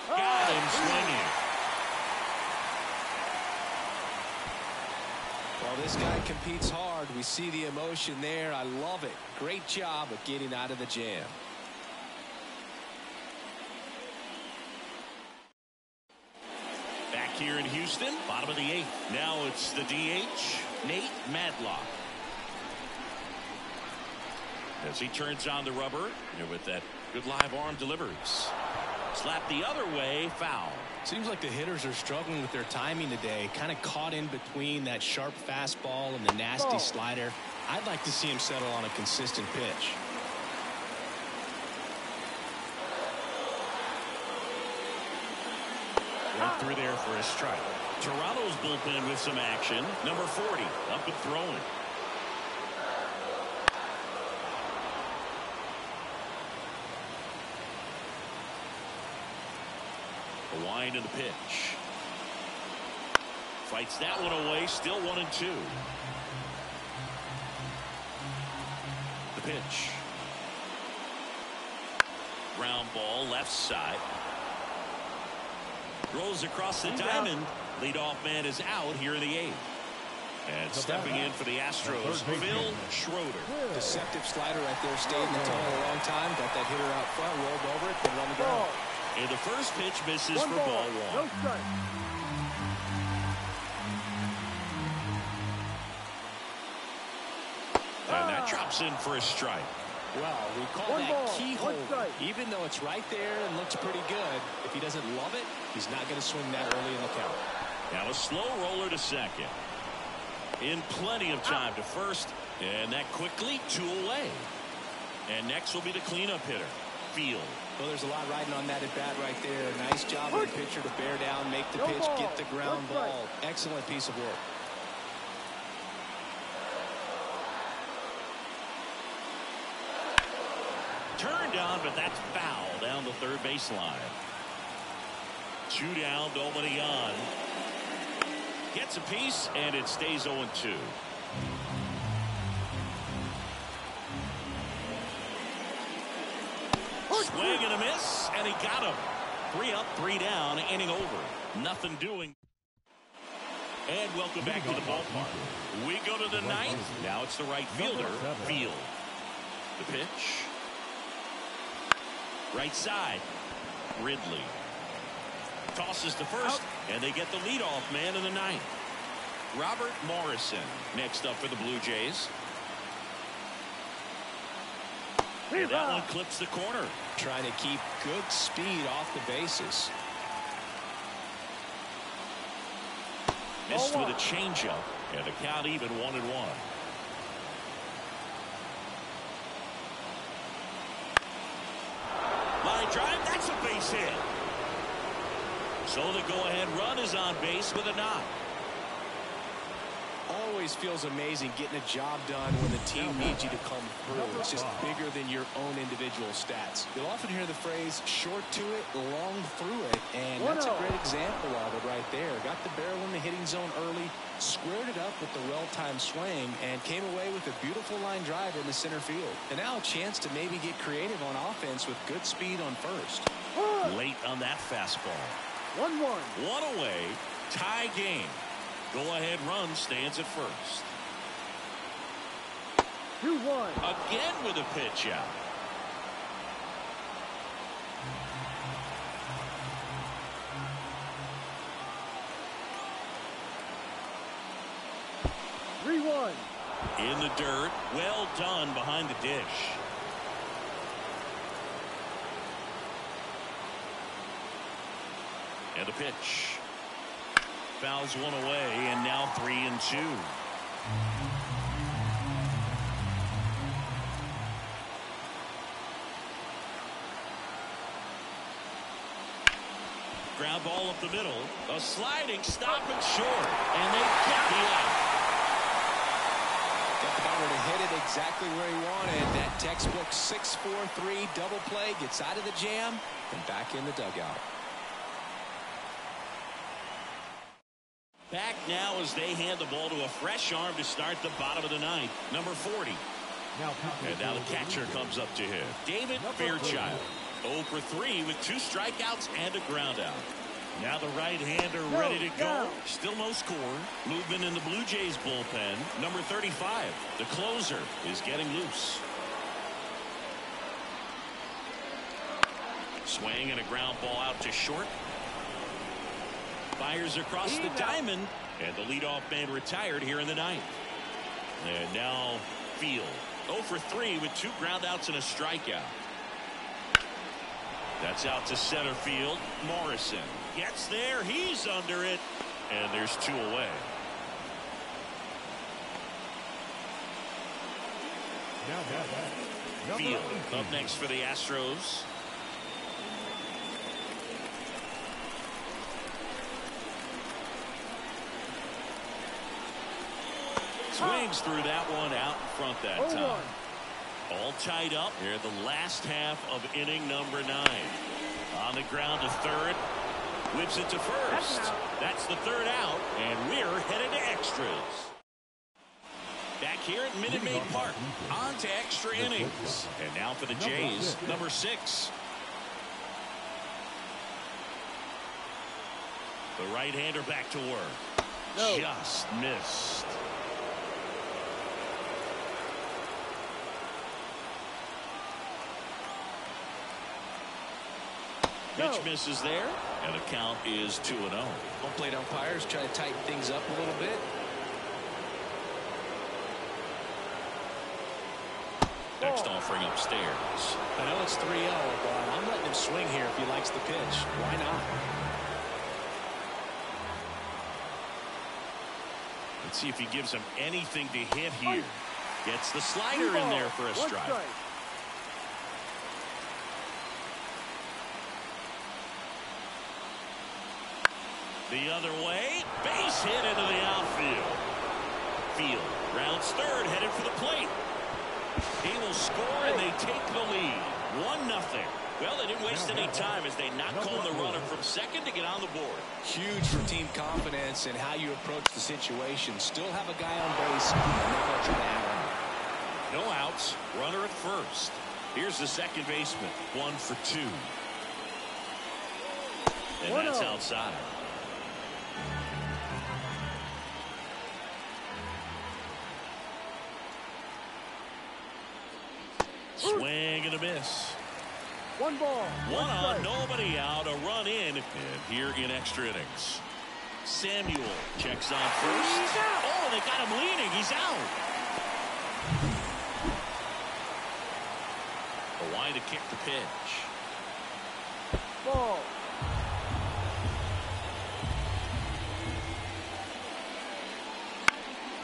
Got him swinging. Well, this guy competes hard. We see the emotion there. I love it. Great job of getting out of the jam. Back here in Houston, bottom of the 8th. Now it's the DH, Nate Madlock. As he turns on the rubber, with that good live arm delivers. Slap the other way, foul. Seems like the hitters are struggling with their timing today. Kind of caught in between that sharp fastball and the nasty slider. I'd like to see him settle on a consistent pitch. Right through there for a strike. Toronto's bullpen with some action. Number 40 up and throwing. A wind of the pitch. Fights that one away. Still 1-2. The pitch. Ground ball left side. Rolls across the diamond. Leadoff man is out here in the 8th. And stepping in for the Astros, Phil Schroeder. Deceptive slider right there. Stayed in the tunnel a long time. Got that hitter out front. Rolled over it. Put it on the ground. And the first pitch misses for ball 1. No strike. And that drops in for a strike. Well, we call that keyhole. Even though it's right there and looks pretty good, if he doesn't love it, he's not going to swing that early in the count. Now a slow roller to second. In plenty of time to first. And that quickly 2 away. And next will be the cleanup hitter, Field. Well, there's a lot riding on that at bat right there. Nice job of the pitcher to bear down, make the pitch, get the ground ball. Excellent piece of work. Turned on, but that's foul down the third baseline. 2 down, nobody on. Gets a piece, and it stays 0-2. Swing and a miss, and he got him. 3 up, 3 down, inning over. Nothing doing. And welcome back to the ballpark. We go to the 9th. Now it's the right fielder, Field. The pitch. Right side, Ridley. Tosses to first, and they get the leadoff man in the 9th. Robert Morrison next up for the Blue Jays. And that one clips the corner. Trying to keep good speed off the bases. Missed with a changeup, and the count even 1-1. Line drive, that's a base hit. So the go-ahead run is on base with a knock. Always feels amazing getting a job done when the team needs you to come through. It's just bigger than your own individual stats. You'll often hear the phrase short to it, long through it, and that's a great example of it right there. Got the barrel in the hitting zone early, squared it up with the well-timed swing, and came away with a beautiful line drive in the center field. And now a chance to maybe get creative on offense with good speed on first. Late on that fastball. 1-1. 1 away, tie game. Go-ahead run stands at first. 2-1. Again with a pitch out. In the dirt. Well done behind the dish. And a pitch. Fouls one away, and now 3-2. Ground ball up the middle. A sliding stop and short. And they get the out. Got the batter to hit it exactly where he wanted. That textbook 6-4-3 double play gets out of the jam and back in the dugout. Back now as they hand the ball to a fresh arm to start the bottom of the ninth. Number 40. And now the catcher comes up to him. David Fairchild. 0 for 3 with 2 strikeouts and a ground out. Now the right-hander ready to go. Still no score. Movement in the Blue Jays bullpen. Number 35. The closer is getting loose. Swing and a ground ball out to short. Fires across the diamond. And the leadoff man retired here in the ninth. And now Field. 0 for 3 with 2 ground outs and a strikeout. That's out to center field. Morrison gets there. He's under it. And there's 2 away. Field up next for the Astros. Swings through that one out in front that time. All tied up here the last half of inning number 9. On the ground to third. Whips it to first. That's the 3rd out. And we're headed to extras. Back here at Minute Maid Park. On to extra innings. And now for the Jays, number 6. The right-hander back to work. Just missed. Pitch misses there, and the count is 2-0. Home plate umpires try to tighten things up a little bit. Next offering upstairs. I know it's 3-0, but I'm letting him swing here if he likes the pitch. Why not? Let's see if he gives him anything to hit here. Gets the slider in there for a strike. The other way, base hit into the outfield. Field rounds third, headed for the plate. He will score, and they take the lead. 1-0. Well, they didn't waste any time as they knock home the runner from second to get on the board. Huge for team confidence and how you approach the situation. Still have a guy on base, and now try to add on. No outs, runner at first. Here's the second baseman, 1 for 2. And that's outside. Swing and a miss. 1 ball. 1 on, nobody out, a run in, and here in extra innings. Samuel checks on first. Oh, they got him leaning. He's out. Kawhi to kick the pitch. Ball.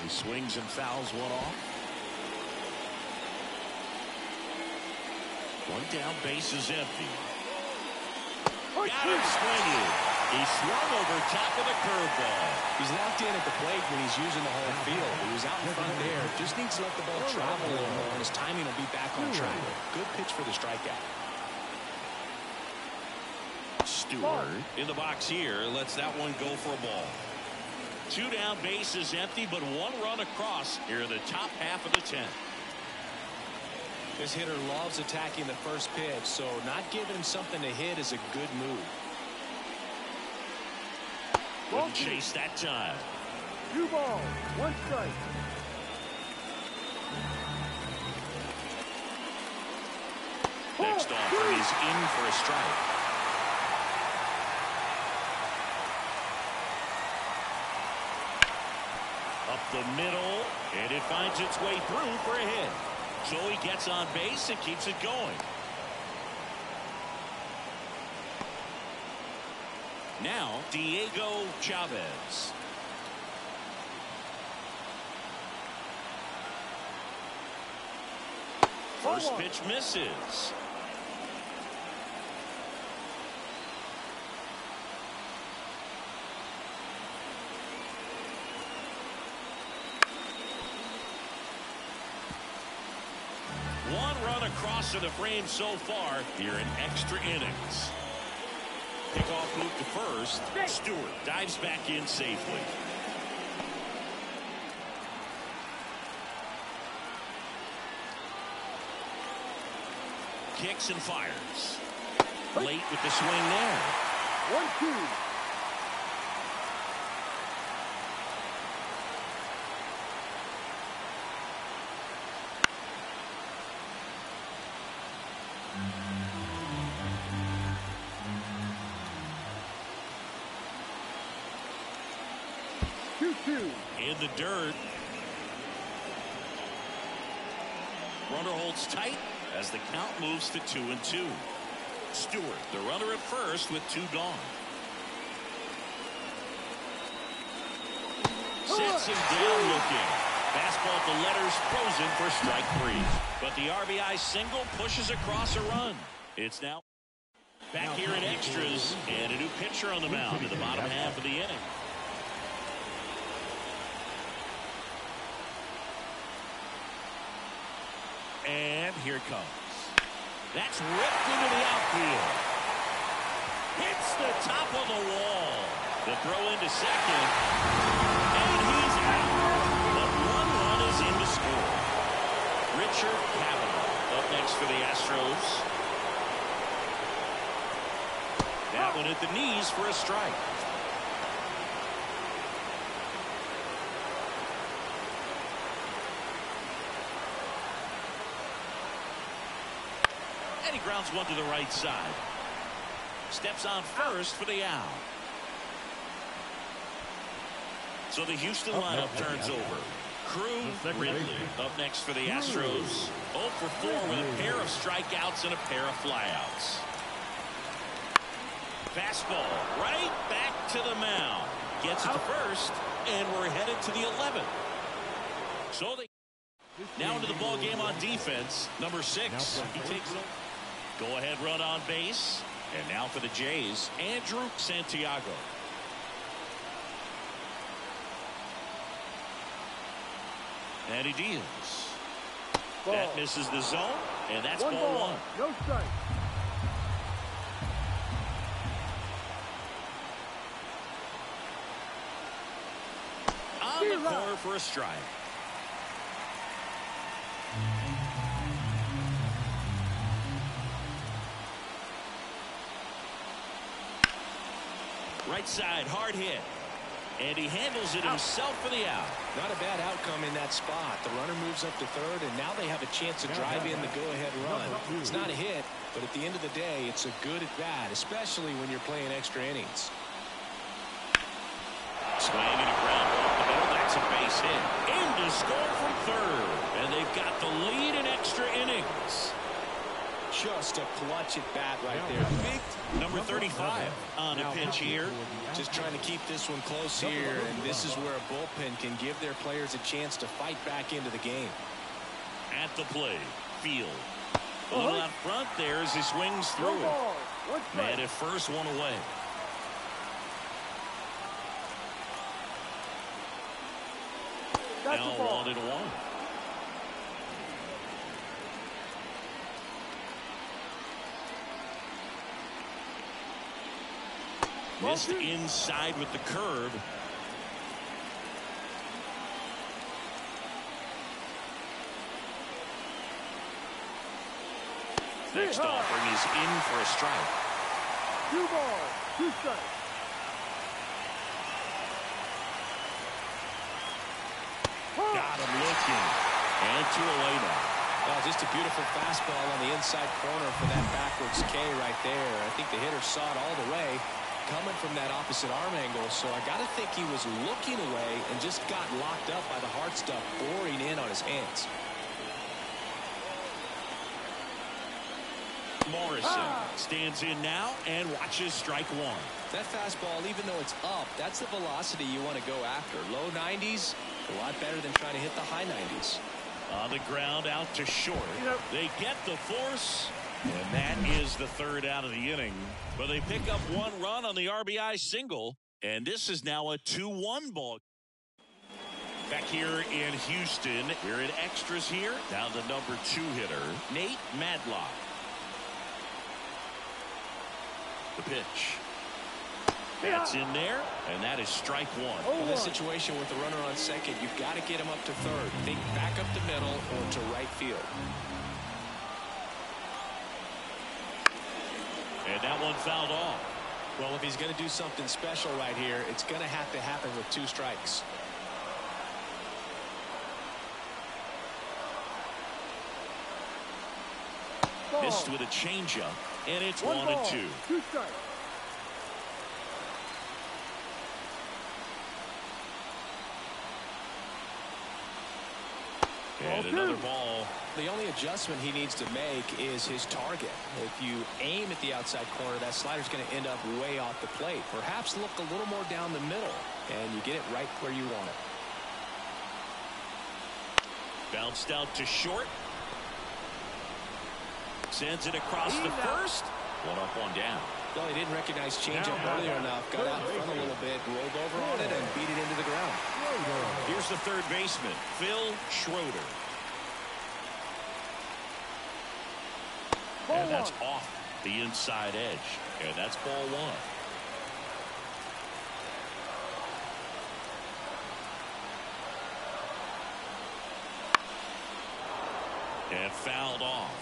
He swings and fouls one off. 1 down, base is empty. Got him swinging. He swung over top of the curveball. He's locked in at the plate when he's using the whole field. He was out in front there. Just needs to let the ball travel a little more, and his timing will be back on track. Good pitch for the strikeout. Stewart in the box here. Lets that one go for a ball. 2 down, base is empty, but 1 run across here in the top half of the 10th. This hitter loves attacking the first pitch, so not giving him something to hit is a good move. Wouldn't chase that time. 2 balls, 1 strike. Next offer is in for a strike. Up the middle, and it finds its way through for a hit. So he gets on base and keeps it going. Now, Diego Chavez. First pitch misses. run across in the frame so far here in extra innings. Pickoff move to first. Stewart dives back in safely. Kicks and fires. Late with the swing there. 1-2. In the dirt. Runner holds tight as the count moves to 2-2. Stewart, the runner at first with 2 gone. Sets him down looking. Fastball at the letters frozen for strike 3. But the RBI single pushes across a run. It's now back here in extras and a new pitcher on the mound in the bottom half of the inning. And here it comes. That's ripped into the outfield. Hits the top of the wall. The throw into second. And he's out. But 1 run is in to score. Richard Cavanaugh up next for the Astros. That one at the knees for a strike. And he grounds one to the right side. Steps on first for the out. So the Houston lineup turns over. Crew Ridley up next for the Astros. 0 for 4 with a pair of strikeouts and a pair of flyouts. Fastball right back to the mound. Gets it to first, and we're headed to the 11th. So they now into the ball game on defense. Number 6. He takes over. Go ahead run on base. And now for the Jays, Andrew Santiago. And he deals. That misses the zone, and that's ball 1. No strike. On the corner for a strike. Right side, hard hit. And he handles it himself for the out. Not a bad outcome in that spot. The runner moves up to third, and now they have a chance to drive in the go-ahead run. It's not a hit, but at the end of the day, it's a good at-bat, especially when you're playing extra innings. Swing and a ground ball up the middle. That's a base hit. In to score from third. And they've got the lead in extra innings. Just a clutch at bat right there. Big number 35 on a pitch here. Just trying to keep this one close here, and this is where a bullpen can give their players a chance to fight back into the game. At the plate, Field. A little out front there as he swings through it. Man at first, 1 away. Now 1-1. Missed inside with the curve. Next offering is in for a strike. 2 balls, 2 strikes. Got him looking. And 2 away now. Oh, just a beautiful fastball on the inside corner for that backwards K right there. I think the hitter saw it all the way coming from that opposite arm angle, so I got to think he was looking away and just got locked up by the hard stuff boring in on his hands. Morrison stands in now and watches strike 1. That fastball, even though it's up, that's the velocity you want to go after. Low 90s, a lot better than trying to hit the high 90s. On the ground out to short. They get the force. And that is the 3rd out of the inning. But they pick up 1 run on the RBI single. And this is now a 2-1 ball. Back here in Houston, we're in extras here. Down to number 2 hitter, Nate Madlock. The pitch. That's in there, and that is strike 1. In this situation with the runner on second, you've got to get him up to third. Think back up the middle or to right field. And that one fouled off. Well, if he's going to do something special right here, it's going to have to happen with 2 strikes. Missed with a changeup, and it's 1-2. 2 strikes. And another ball. The only adjustment he needs to make is his target. If you aim at the outside corner, that slider's going to end up way off the plate. Perhaps look a little more down the middle, and you get it right where you want it. Bounced out to short. Sends it across the first. 1 up, 1 down. Well, he didn't recognize changeup earlier enough. Got out in front a little bit, rolled over on it, and beat it into the ground. Here's the third baseman, Phil Schroeder. And that's off the inside edge. And that's ball 1. And fouled off.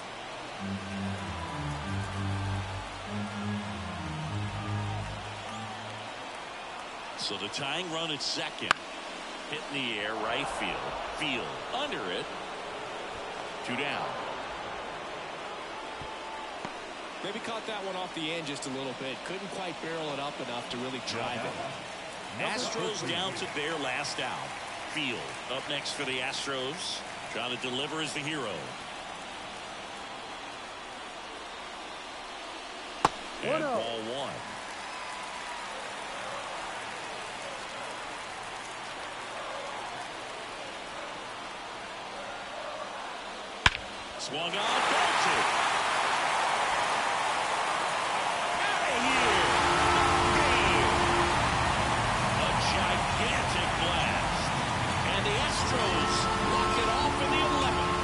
So the tying run at second. Hit in the air, right field. Field under it. 2 down. Maybe caught that one off the end just a little bit. Couldn't quite barrel it up enough to really drive it. Astros down to their last out. Field up next for the Astros. Trying to deliver as the hero. And ball 1. Swung on, belted. Out of here. Game. A gigantic blast. And the Astros lock it off in the 11th.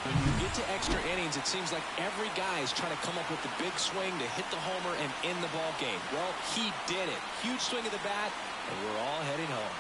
When you get to extra innings, it seems like every guy is trying to come up with the big swing to hit the homer and end the ball game. Well, he did it. Huge swing of the bat, and we're all heading home.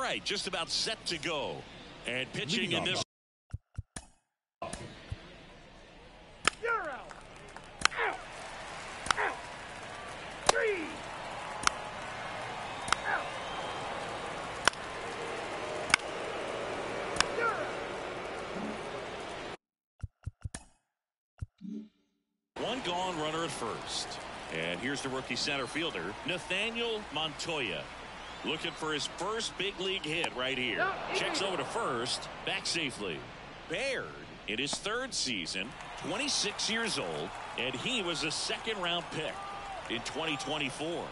right, just about set to go. And pitching in this. You're out. Out. Out. 3. Out. You're out. One gone, runner at first. And here's the rookie center fielder, Nathaniel Montoya. Looking for his first big league hit right here. Checks over to first, back safely. Baird in his 3rd season, 26 years old, and he was a 2nd-round pick in 2024.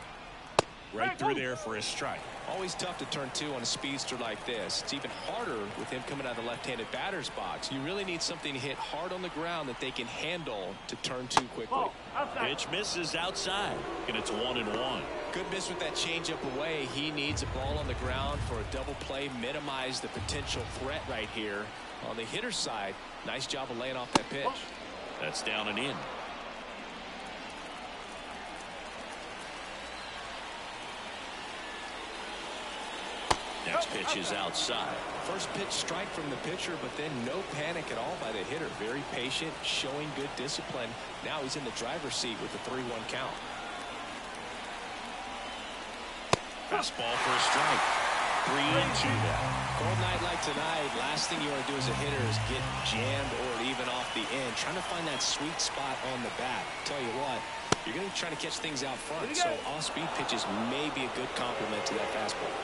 Right through there for a strike. Always tough to turn 2 on a speedster like this. It's even harder with him coming out of the left-handed batter's box. You really need something to hit hard on the ground that they can handle to turn 2 quickly. Pitch misses outside, and it's 1-1. Good miss with that changeup away. He needs a ball on the ground for a double play, minimize the potential threat right here. On the hitter's side, nice job of laying off that pitch. That's down and in. Next pitch is outside. First pitch strike from the pitcher, but then no panic at all by the hitter. Very patient, showing good discipline. Now he's in the driver's seat with a 3-1 count. Fastball for a strike. 3-2 now. Cold night like tonight, last thing you want to do as a hitter is get jammed or even off the end. Trying to find that sweet spot on the bat. Tell you what, you're going to try to catch things out front, so off-speed pitches may be a good complement to that fastball.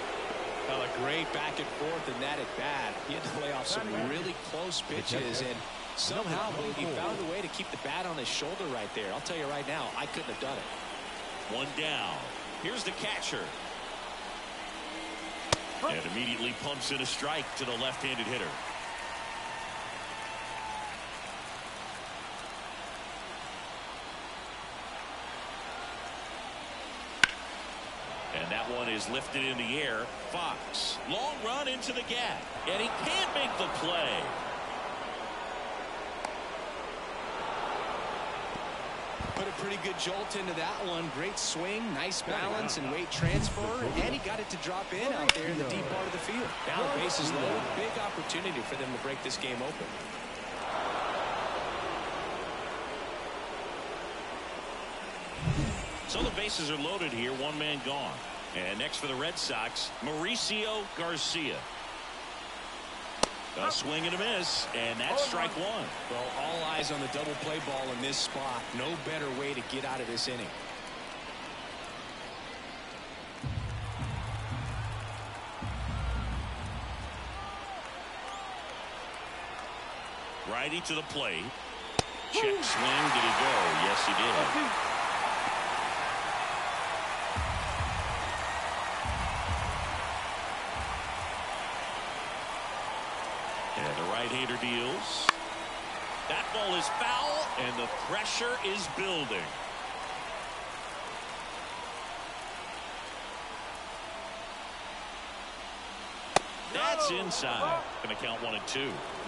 A great back and forth in that at bat. He had to lay off some really close pitches, and somehow he found a way to keep the bat on his shoulder right there. I'll tell you right now, I couldn't have done it. 1 down. Here's the catcher. And immediately pumps in a strike to the left-handed hitter. And that one is lifted in the air. Fox, long run into the gap, and he can't make the play. Put a pretty good jolt into that one. Great swing, nice balance and weight transfer, and he got it to drop in out there in the deep part of the field. Now the bases loaded. Big opportunity for them to break this game open. So the bases are loaded here, 1 man gone. And next for the Red Sox, Mauricio Garcia. A swing and a miss, and that's strike 1. Well, all eyes on the double play ball in this spot. No better way to get out of this inning. Righty to the plate. Check swing. Did he go? Yes, he did. And the right-hander deals. That ball is foul, and the pressure is building. That's inside. Going to count 1 and 2.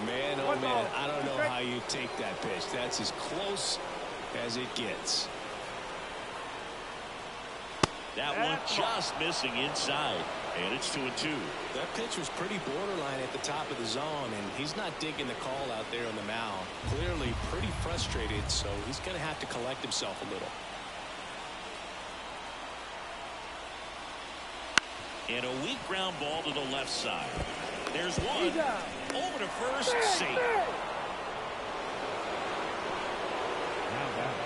Man, oh man, I don't know how you take that pitch. That's as close as it gets. That one just missing inside, and it's 2 and 2. That pitch was pretty borderline at the top of the zone, and he's not digging the call out there on the mound. Clearly pretty frustrated, so he's going to have to collect himself a little. And a weak ground ball to the left side. There's one. Over to first, safe.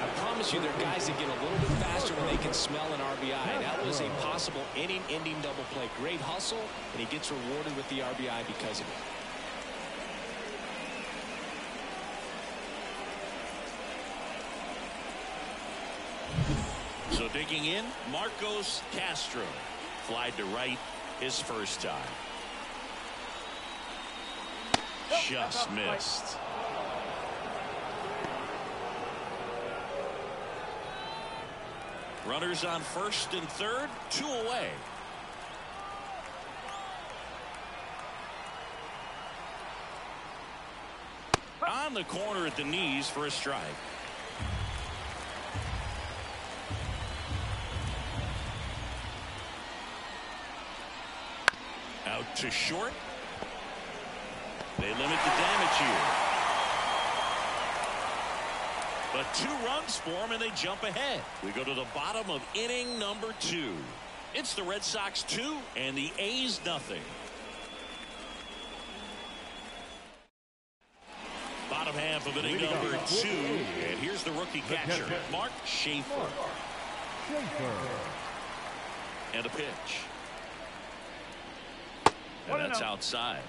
I promise you there are guys that get a little bit faster when they can smell an RBI. That was a possible inning-ending double play. Great hustle, and he gets rewarded with the RBI because of it. So digging in, Marcos Castro. Flied to right his first time. Just missed. Runners on first and third, 2 away. On the corner at the knees for a strike. Out to short. They limit the damage here. But 2 runs for them, and they jump ahead. We go to the bottom of inning number 2. It's the Red Sox 2 and the A's nothing. Bottom half of inning number 2. And here's the rookie catcher, Mark Schaefer. And a pitch. And that's outside.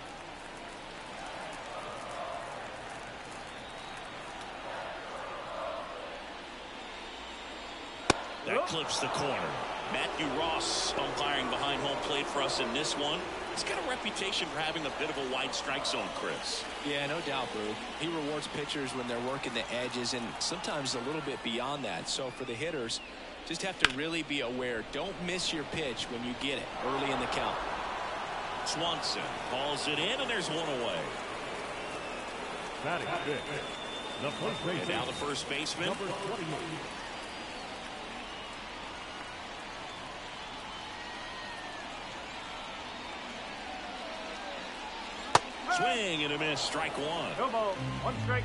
That clips the corner. Matthew Ross umpiring behind home plate for us in this one. He's got a reputation for having a bit of a wide strike zone, Chris. Yeah, no doubt, Boog. He rewards pitchers when they're working the edges and sometimes a little bit beyond that. So for the hitters, just have to really be aware. Don't miss your pitch when you get it early in the count. Swanson calls it in, and there's one away. Batting fifth, the first baseman. And now the first baseman. Number 28. Swing and a miss. Strike 1. No ball. 1 strike.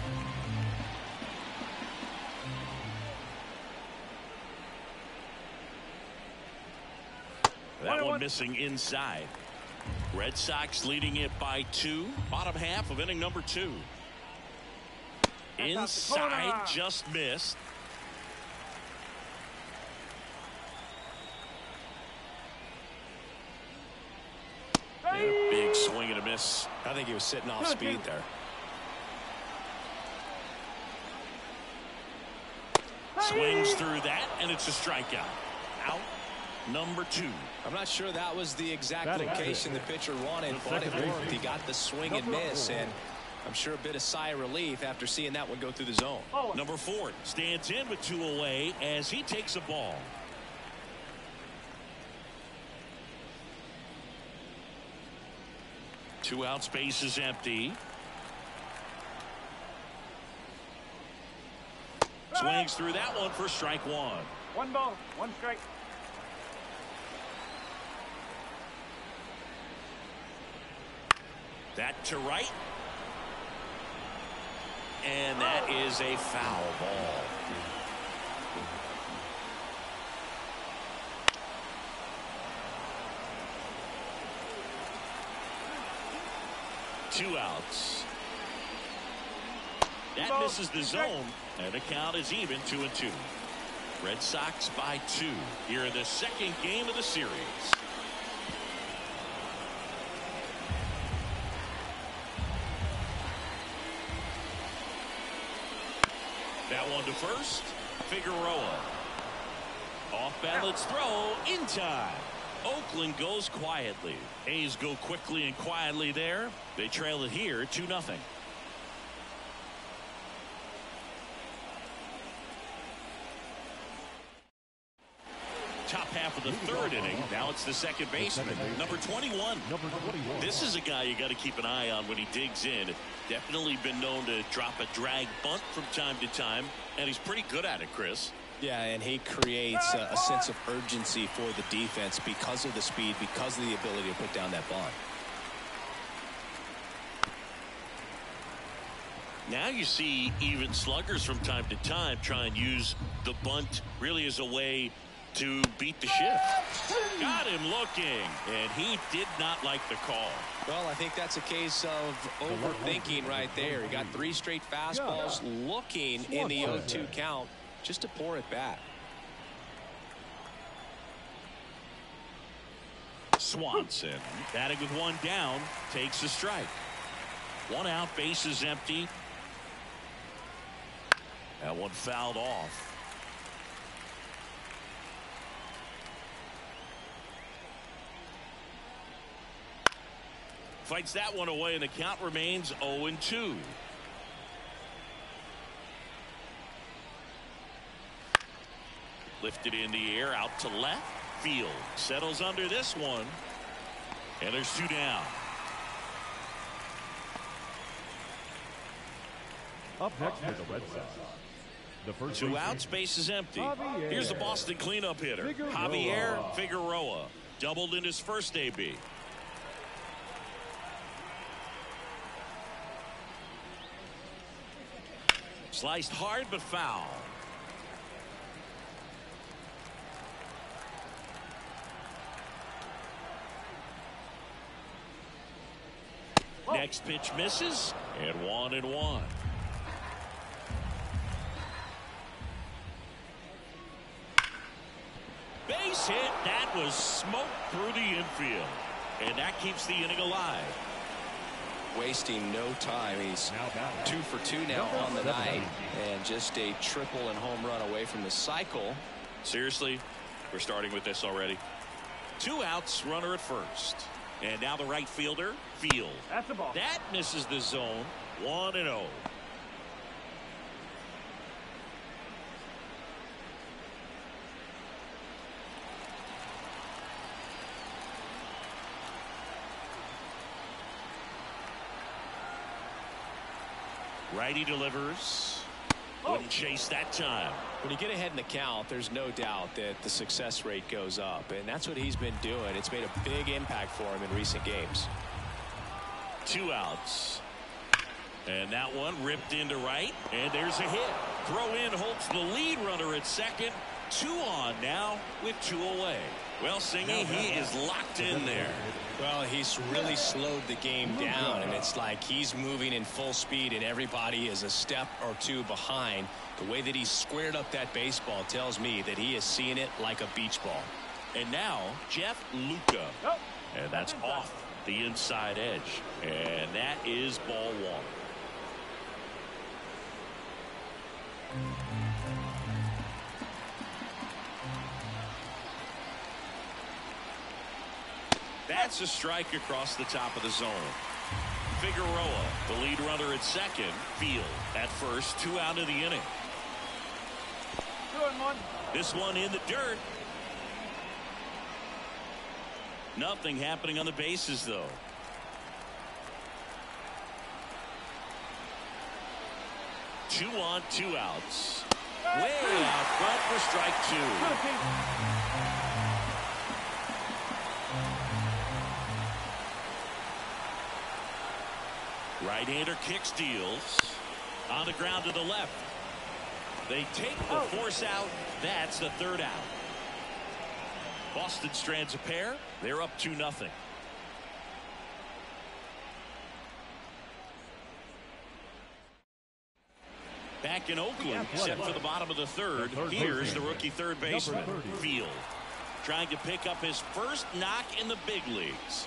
That one missing inside. Red Sox leading it by 2. Bottom half of inning number 2. Inside, just missed. And a big swing and a miss. I think he was sitting off speed there. Swings through that, and it's a strikeout. Out number 2. I'm not sure that was the exact location the pitcher wanted, but it worked. He got the swing and miss, and I'm sure a bit of sigh of relief after seeing that one go through the zone. Number 4 stands in with 2 away as he takes a ball. Two out, space is empty. Swings through that one for strike 1. 1 ball, 1 strike. That to right. And that is a foul ball. Two outs. That misses the zone, and the count is even 2-2. Red Sox by 2 here in the second game of the series. That one to first. Figueroa. Off balance throw in time. Oakland goes quietly. A's go quickly and quietly there. They trail it here 2-0. Top half of the third inning. Now it's the second baseman, number 21. This is a guy you got to keep an eye on when he digs in. Definitely been known to drop a drag bunt from time to time, and he's pretty good at it, Chris. Yeah, and he creates a sense of urgency for the defense because of the speed, because of the ability to put down that bunt. Now you see even sluggers from time to time try and use the bunt really as a way to beat the shift. Got him looking, and he did not like the call. Well, I think that's a case of overthinking right there. He got 3 straight fastballs looking in the 0-2 count just to pour it back. Swanson batting with 1 down, takes a strike. 1 out, base is empty. That one fouled off. Fights that one away, and the count remains 0-2. Lifted in the air, out to left field. Settles under this one. And there's 2 down. Up next for the Red Sox. The first 2 outs, base is empty. Here's the Boston cleanup hitter, Javier Figueroa. Doubled in his first AB. Sliced hard but foul. Next pitch misses, and 1-1. Base hit. That was smoked through the infield, and that keeps the inning alive. Wasting no time. He's 2 for 2 now on the night, and just a triple and home run away from the cycle. Seriously, we're starting with this already. 2 outs, runner at first. And now the right fielder, Field. That's the ball. That misses the zone. 1-0. Righty delivers. Wouldn't chase that time. When you get ahead in the count, there's no doubt that the success rate goes up, and that's what he's been doing. It's made a big impact for him in recent games. 2 outs. And that one ripped into right, and there's a hit. Throw in holds the lead runner at second. 2 on now with 2 away. Well, Singy, he is locked in there. Well, he's really slowed the game down, and it's like he's moving in full speed and everybody is a step or 2 behind. The way that he squared up that baseball tells me that he is seeing it like a beach ball. And now Jeff Luka. And that's off the inside edge. And that is ball 1. That's a strike across the top of the zone. Figueroa, the lead runner at second. Field at first. 2 out of the inning. 2-1. This one in the dirt. Nothing happening on the bases, though. Two on, 2 outs. Way out front for strike 2. Right-hander kick steals. On the ground to the left. They take the force out. That's the 3rd out. Boston strands a pair. They're up 2-0. Back in Oakland, set for the bottom of the 3rd. Here's the rookie third baseman, Field, trying to pick up his first knock in the big leagues.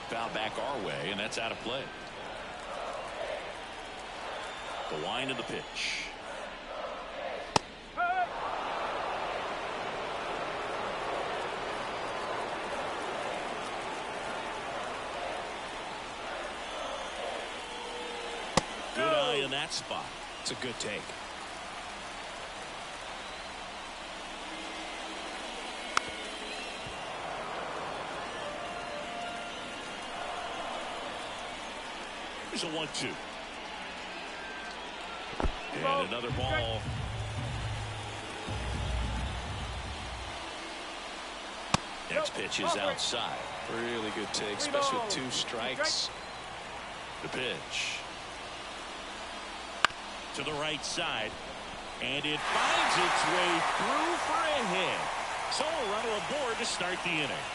Foul back our way, and that's out of play. The wind of the pitch. Good eye in that spot. It's a good take. Here's a 1-2. And another ball. Next pitch is outside. Really good take, especially with 2 strikes. The pitch. To the right side. And it finds its way through for a hit. So a runner aboard to start the inning.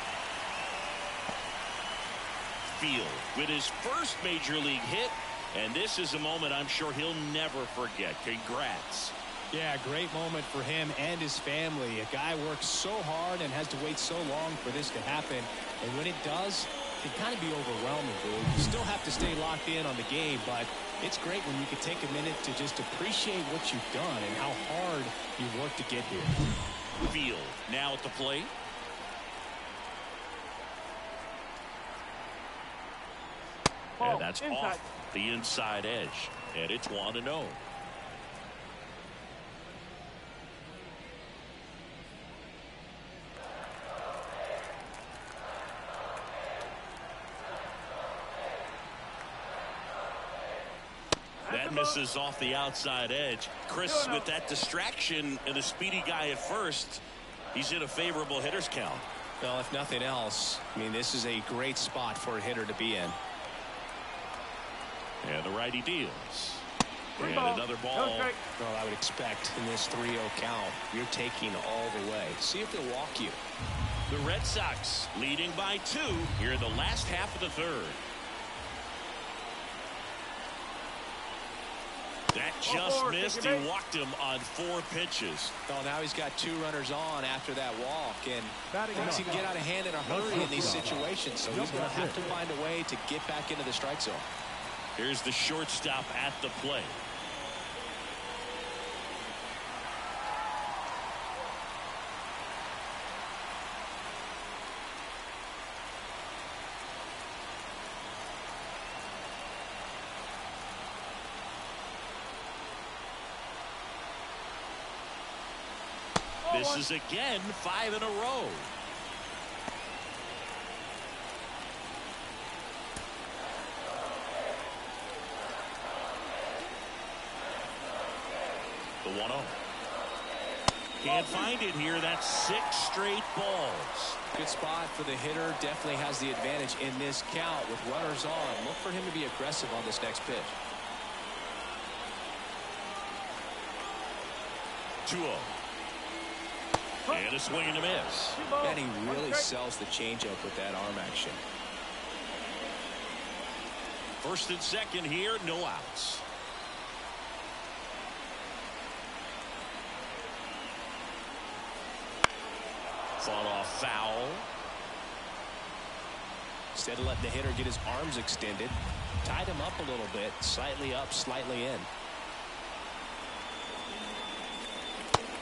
Field with his first major league hit, and this is a moment I'm sure he'll never forget. Congrats. Yeah, great moment for him and his family. A guy works so hard and has to wait so long for this to happen, and when it does, it can kind of be overwhelming, dude. You still have to stay locked in on the game, but it's great when you can take a minute to just appreciate what you've done and how hard you worked to get here. Field now at the plate. And that's off the inside edge. And it's 1-0. That misses off the outside edge. Chris, with that distraction and a speedy guy at first, he's in a favorable hitter's count. Well, if nothing else, I mean, this is a great spot for a hitter to be in. And the righty deals. And another ball. Well, I would expect in this 3-0 count, you're taking all the way. See if they'll walk you. The Red Sox leading by 2 here in the last half of the third. That just missed. He walked him on 4 pitches. Well, now he's got 2 runners on after that walk, and things can get out of hand in a hurry in these situations, so he's going to have to find a way to get back into the strike zone. Here's the shortstop at the plate. Misses again, 5 in a row. The 1-0. Can't find it here. That's 6 straight balls. Good spot for the hitter. Definitely has the advantage in this count with runners on. Look for him to be aggressive on this next pitch. 2-0. And a swing and a miss. And he really sells the changeup with that arm action. First and second here, no outs. Fought off foul. Instead of letting the hitter get his arms extended, tied him up a little bit, slightly up, slightly in.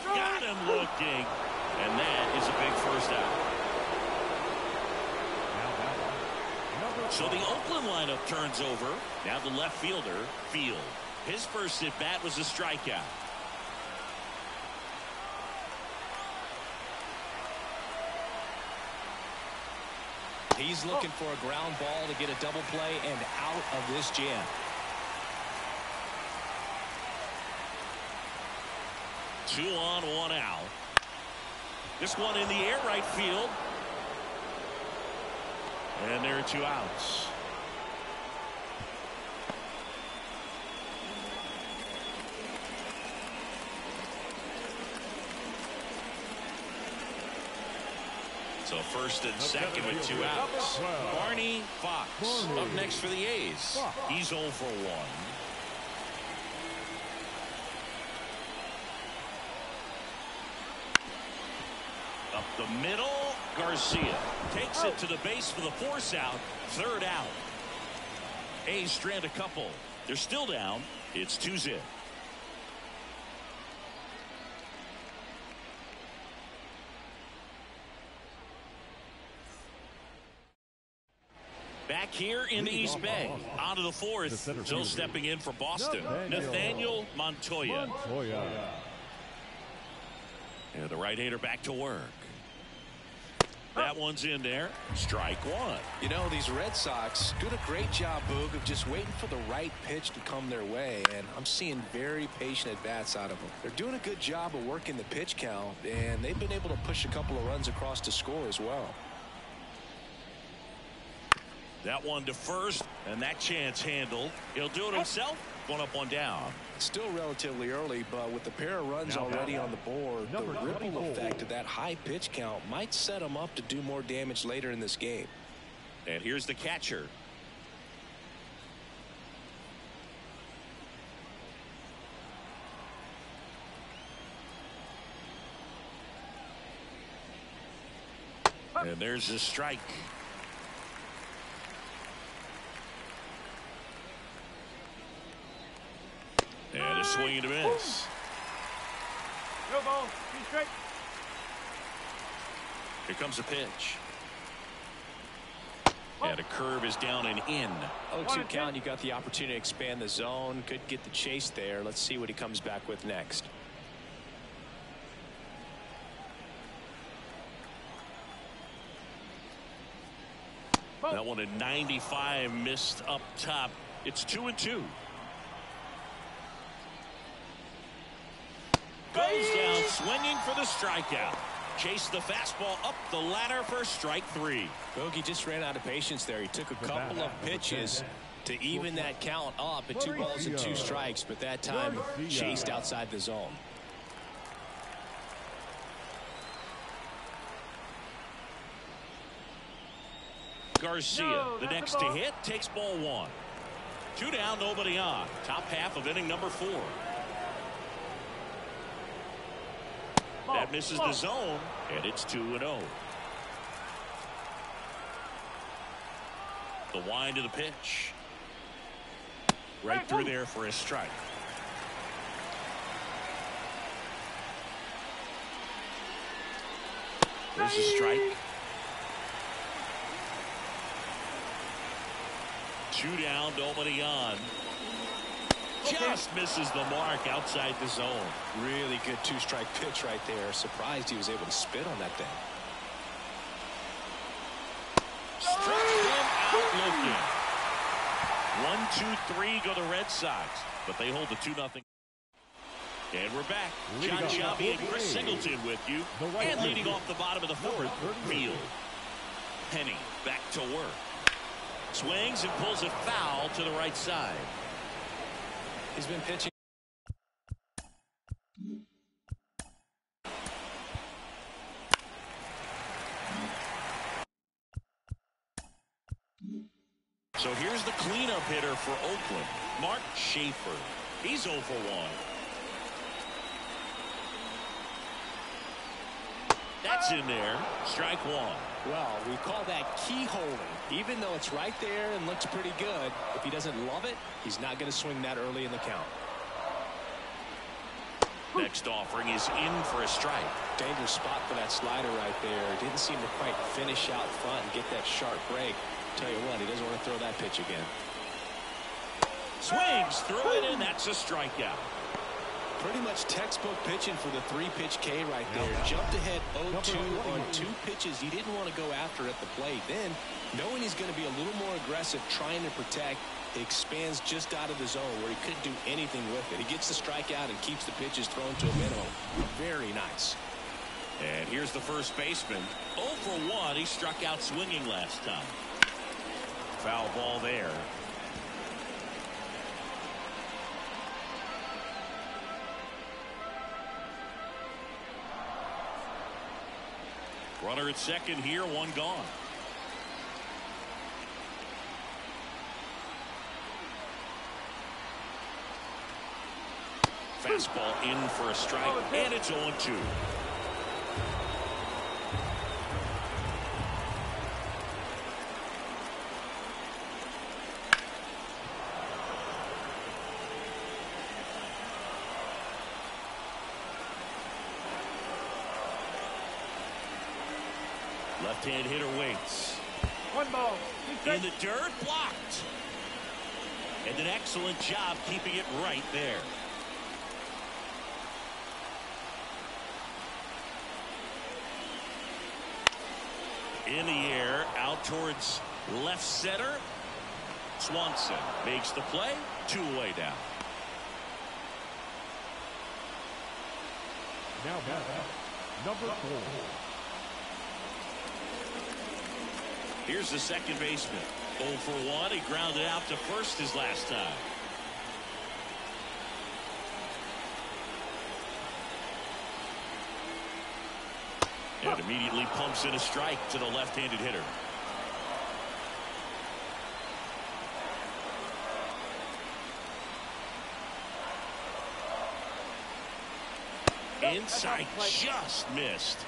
Got him looking. And that is a big first out. So the Oakland lineup turns over. Now the left fielder, Field. His first at bat was a strikeout. He's looking for a ground ball to get a double play and out of this jam. Two on, 1 out. This one in the air, right field. And there are 2 outs. So first and second with 2 outs. Barney Fox up next for the A's. He's 0 for 1. Up the middle, Garcia takes it to the base for the force out. 3rd out. A's strand a couple. They're still down. It's 2-0. Back here in the East Bay. On to the 4th. Still stepping in for Boston. Nathaniel Montoya. And the right-hander back to work. That one's in there. Strike 1. You know, these Red Sox doing a great job, Boog, of just waiting for the right pitch to come their way, and I'm seeing very patient at-bats out of them. They're doing a good job of working the pitch count, and they've been able to push a couple of runs across to score as well. That one to first, and that chance handled. He'll do it himself. 1 up, 1 down. Still relatively early, but with the pair of runs already on the board, the ripple effect of that high pitch count might set him up to do more damage later in this game. And here's the catcher. And there's the strike. And a swing and a miss. Go ball. Be straight. Here comes a pitch. And a curve is down and in. 0-2 count. You got the opportunity to expand the zone. Could get the chase there. Let's see what he comes back with next. That one at 95 missed up top. It's 2-2. Goes down swinging for the strikeout. Chased the fastball up the ladder for strike 3. Bogey just ran out of patience there. He took a couple of pitches to even that count up at 2 balls and 2 strikes, but that time chased outside the zone. Garcia, the next to hit, takes ball 1. 2 down, nobody on. Top half of inning number 4. That misses the zone, and it's 2-0. The wind of the pitch. Right through there for a strike. There's a strike. 2 down, nobody on. Just misses the mark outside the zone. Really good 2-strike pitch right there. Surprised he was able to spit on that thing. Struck him out looking. 1, 2, 3 go the Red Sox, but they hold the 2-0. And we're back. John Sciambi and Chris Singleton with you. And leading off the bottom of the 4th, Field. Penny back to work. Swings and pulls it foul to the right side. He's been pitching. So here's the cleanup hitter for Oakland, Mark Schaefer. He's 0 for 1. That's in there. Strike 1. Well, we call that keyholing. Even though it's right there and looks pretty good, if he doesn't love it, he's not going to swing that early in the count. Next offering is in for a strike. Dangerous spot for that slider right there. Didn't seem to quite finish out front and get that sharp break. Tell you what, he doesn't want to throw that pitch again. Swings through it, and that's a strikeout. Pretty much textbook pitching for the 3-pitch K right there. Jumped ahead 0-2 on 2 pitches he didn't want to go after at the plate. Then, knowing he's going to be a little more aggressive, trying to protect, he expands just out of the zone where he couldn't do anything with it. He gets the strikeout and keeps the pitches thrown to a minimum. Very nice. And here's the first baseman. 0 for 1. He struck out swinging last time. Foul ball there. Runner at second here, 1 gone. Fastball in for a strike, and it's 0-2. Left-hand hitter waits. 1 ball. In the dirt, blocked. And an excellent job keeping it right there. In the air, out towards left center. Swanson makes the play. 2 away down. Now number 4. Here's the second baseman. 0 for 1. He grounded out to first his last time. And immediately pumps in a strike to the left-handed hitter. Inside, just missed.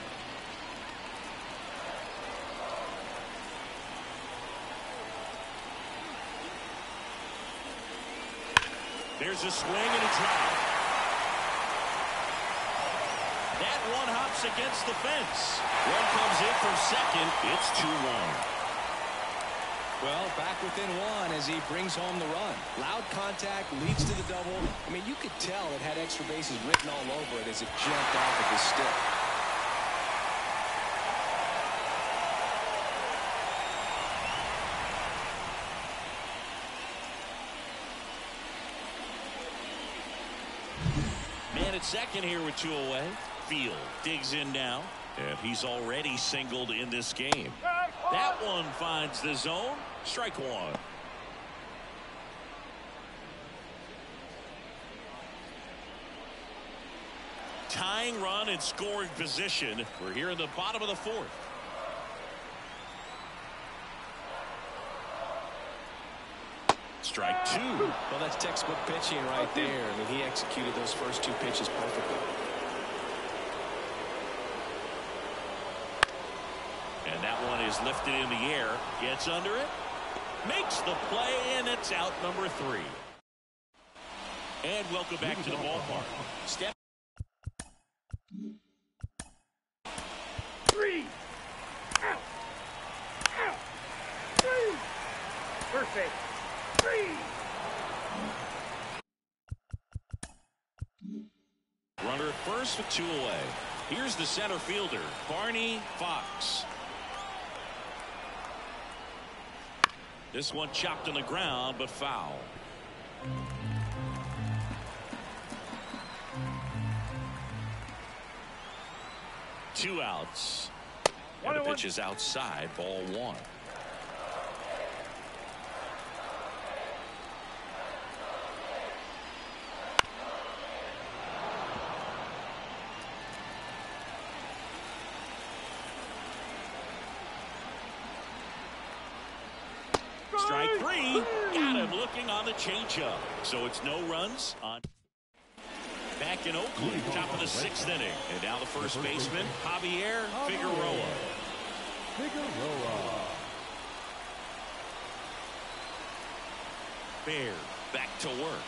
There's a swing and a drive. That one hops against the fence. One comes in from second. It's 2-1. Well, back within 1 as he brings home the run. Loud contact, leads to the double. I mean, you could tell it had extra bases written all over it as it jumped off of his stick. Man at second here with 2 away. Field digs in now, and he's already singled in this game. That one finds the zone. Strike 1. tying run in scoring position. We're here in the bottom of the fourth. Strike two. Well, that's textbook pitching right there. I mean, he executed those first two pitches perfectly. And that one is lifted in the air. Gets under it. Makes the play, and it's out number 3. And welcome back to the ballpark. Step. 3. Out. Out. 3. First base. 3. Runner at first with 2 away. Here's the center fielder, Barney Fox. This one chopped on the ground, but foul. Two outs. And the pitch is outside, ball 1. Strike 3. Got him looking on the changeup. So it's no runs on. Back in Oakland, top of the 6th inning. And now the first baseman, Javier Figueroa. Baer back to work.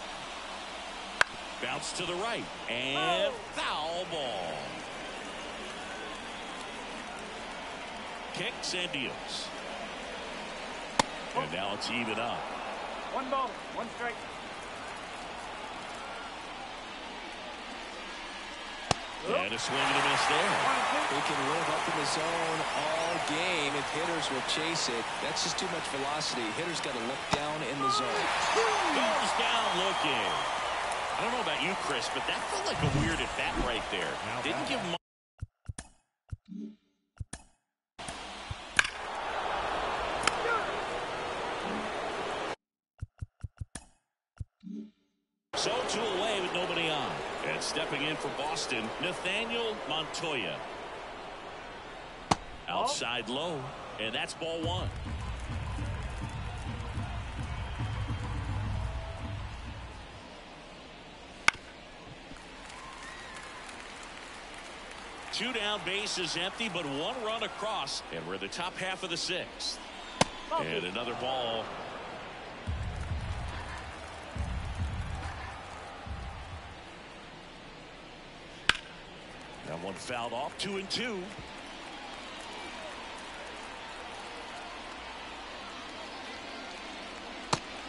Bounce to the right. And foul ball. Kicks and deals. And now it's even up. 1 ball, 1 strike. And a swing and a miss there. He can live up in the zone all game if hitters will chase it. That's just too much velocity. Hitters got to look down in the zone. Goes down looking. I don't know about you, Chris, but that felt like a weird at bat right there. Didn't give him. So 2 away with nobody on. And stepping in for Boston, Nathaniel Montoya. Outside low, and that's ball 1. Two down, bases empty, but 1 run across, and we're in the top half of the 6th. And another ball. That one fouled off. 2-2.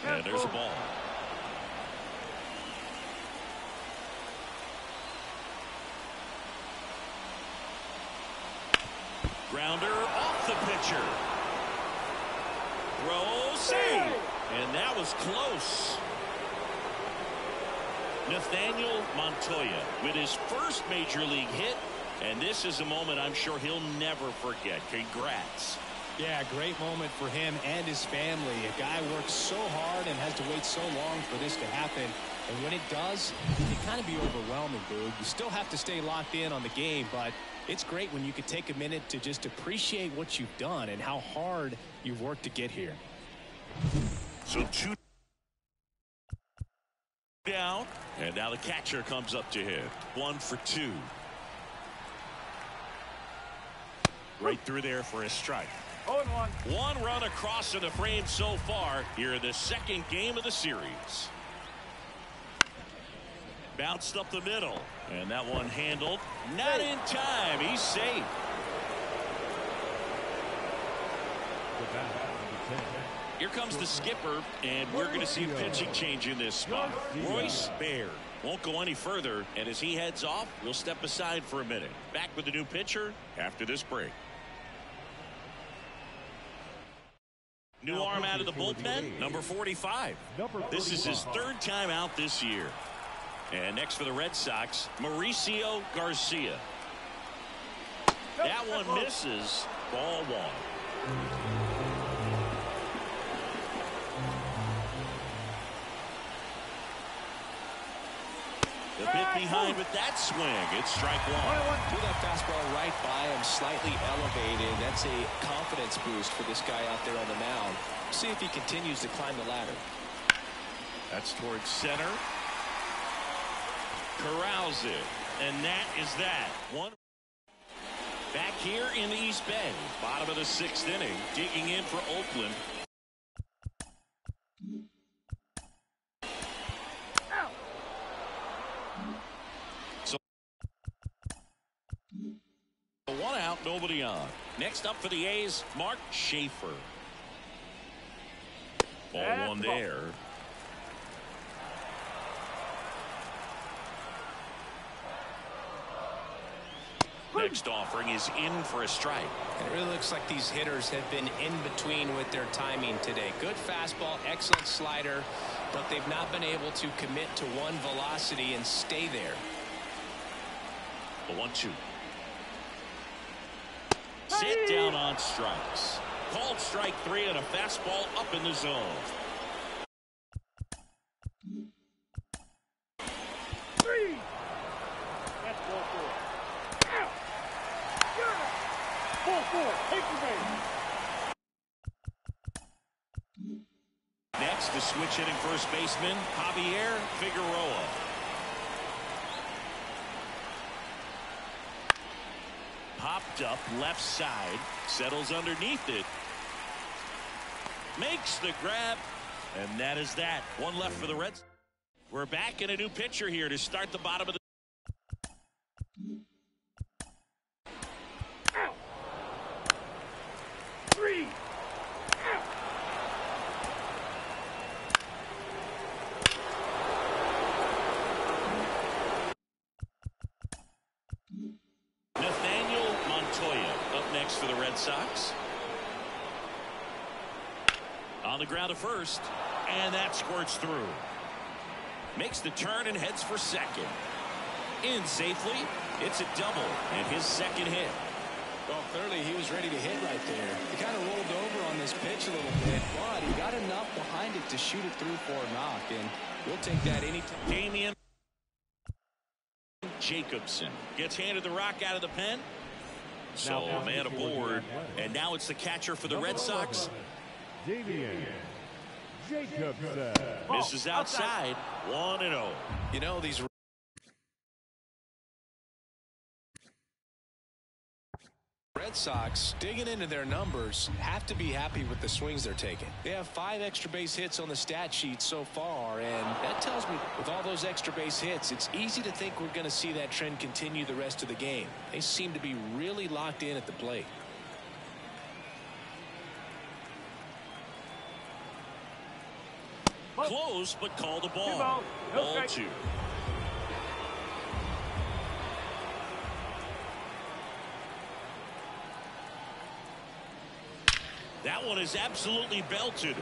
And there's a ball. Grounder off the pitcher. Throw, save. And that was close. Nathaniel Montoya with his first major league hit, and this is a moment I'm sure he'll never forget. Congrats. Yeah, great moment for him and his family. A guy works so hard and has to wait so long for this to happen. And when it does, it can kind of be overwhelming, Boog. You still have to stay locked in on the game, but it's great when you can take a minute to just appreciate what you've done and how hard you've worked to get here. So 2 down, and now the catcher comes up to hit. 1 for 2. Right through there for a strike. 0-1. 1 run across in the frame so far here in the 2nd game of the series. Bounced up the middle, and that one handled. Not in time. He's safe. Here comes the skipper, and we're going to see a pitching change in this spot. Royce Baer won't go any further, and as he heads off, we'll step aside for a minute. Back with the new pitcher after this break. New arm out of the bullpen, number 45. This is his 3rd time out this year. And next for the Red Sox, Mauricio Garcia. That one misses. Ball 1. A bit behind with that swing. It's strike one. Threw that fastball right by him, slightly elevated. That's a confidence boost for this guy out there on the mound. See if he continues to climb the ladder. That's towards center. Corrals it. And that is that. One. Back here in the East Bay. Bottom of the 6th inning. Digging in for Oakland. So 1 out, nobody on. Next up for the A's, Mark Schaefer. Ball 1 there. Next offering is in for a strike. It really looks like these hitters have been in between with their timing today. Good fastball, excellent slider, but they've not been able to commit to one velocity and stay there. The 1-2. Sit down on strikes. Called strike 3 and a fastball up in the zone. Next, the switch hitting first baseman, Javier Figueroa. Popped up left side, settles underneath it. Makes the grab, and that is that. 1 left for the Reds. We're back in a new pitcher here to start the bottom of the. Nathaniel Montoya up next for the Red Sox. On the ground to first, and that squirts through. Makes the turn and heads for second. In safely. It's a double and his second hit. Well, clearly he was ready to hit right there. He kind of rolled over on this pitch a little bit, but he got enough behind it to shoot it through for a knock, and we'll take that anytime. Damian Jacobson gets handed the rock out of the pen. So a man aboard, and now it's the catcher for the Red Sox. Damian Jacobson. Misses outside. 1-0. You know, these Red Sox, digging into their numbers, have to be happy with the swings they're taking. They have 5 extra base hits on the stat sheet so far, and that tells me with all those extra base hits, it's easy to think we're going to see that trend continue the rest of the game. They seem to be really locked in at the plate. Close, but called a ball. Ball 2. That one is absolutely belted.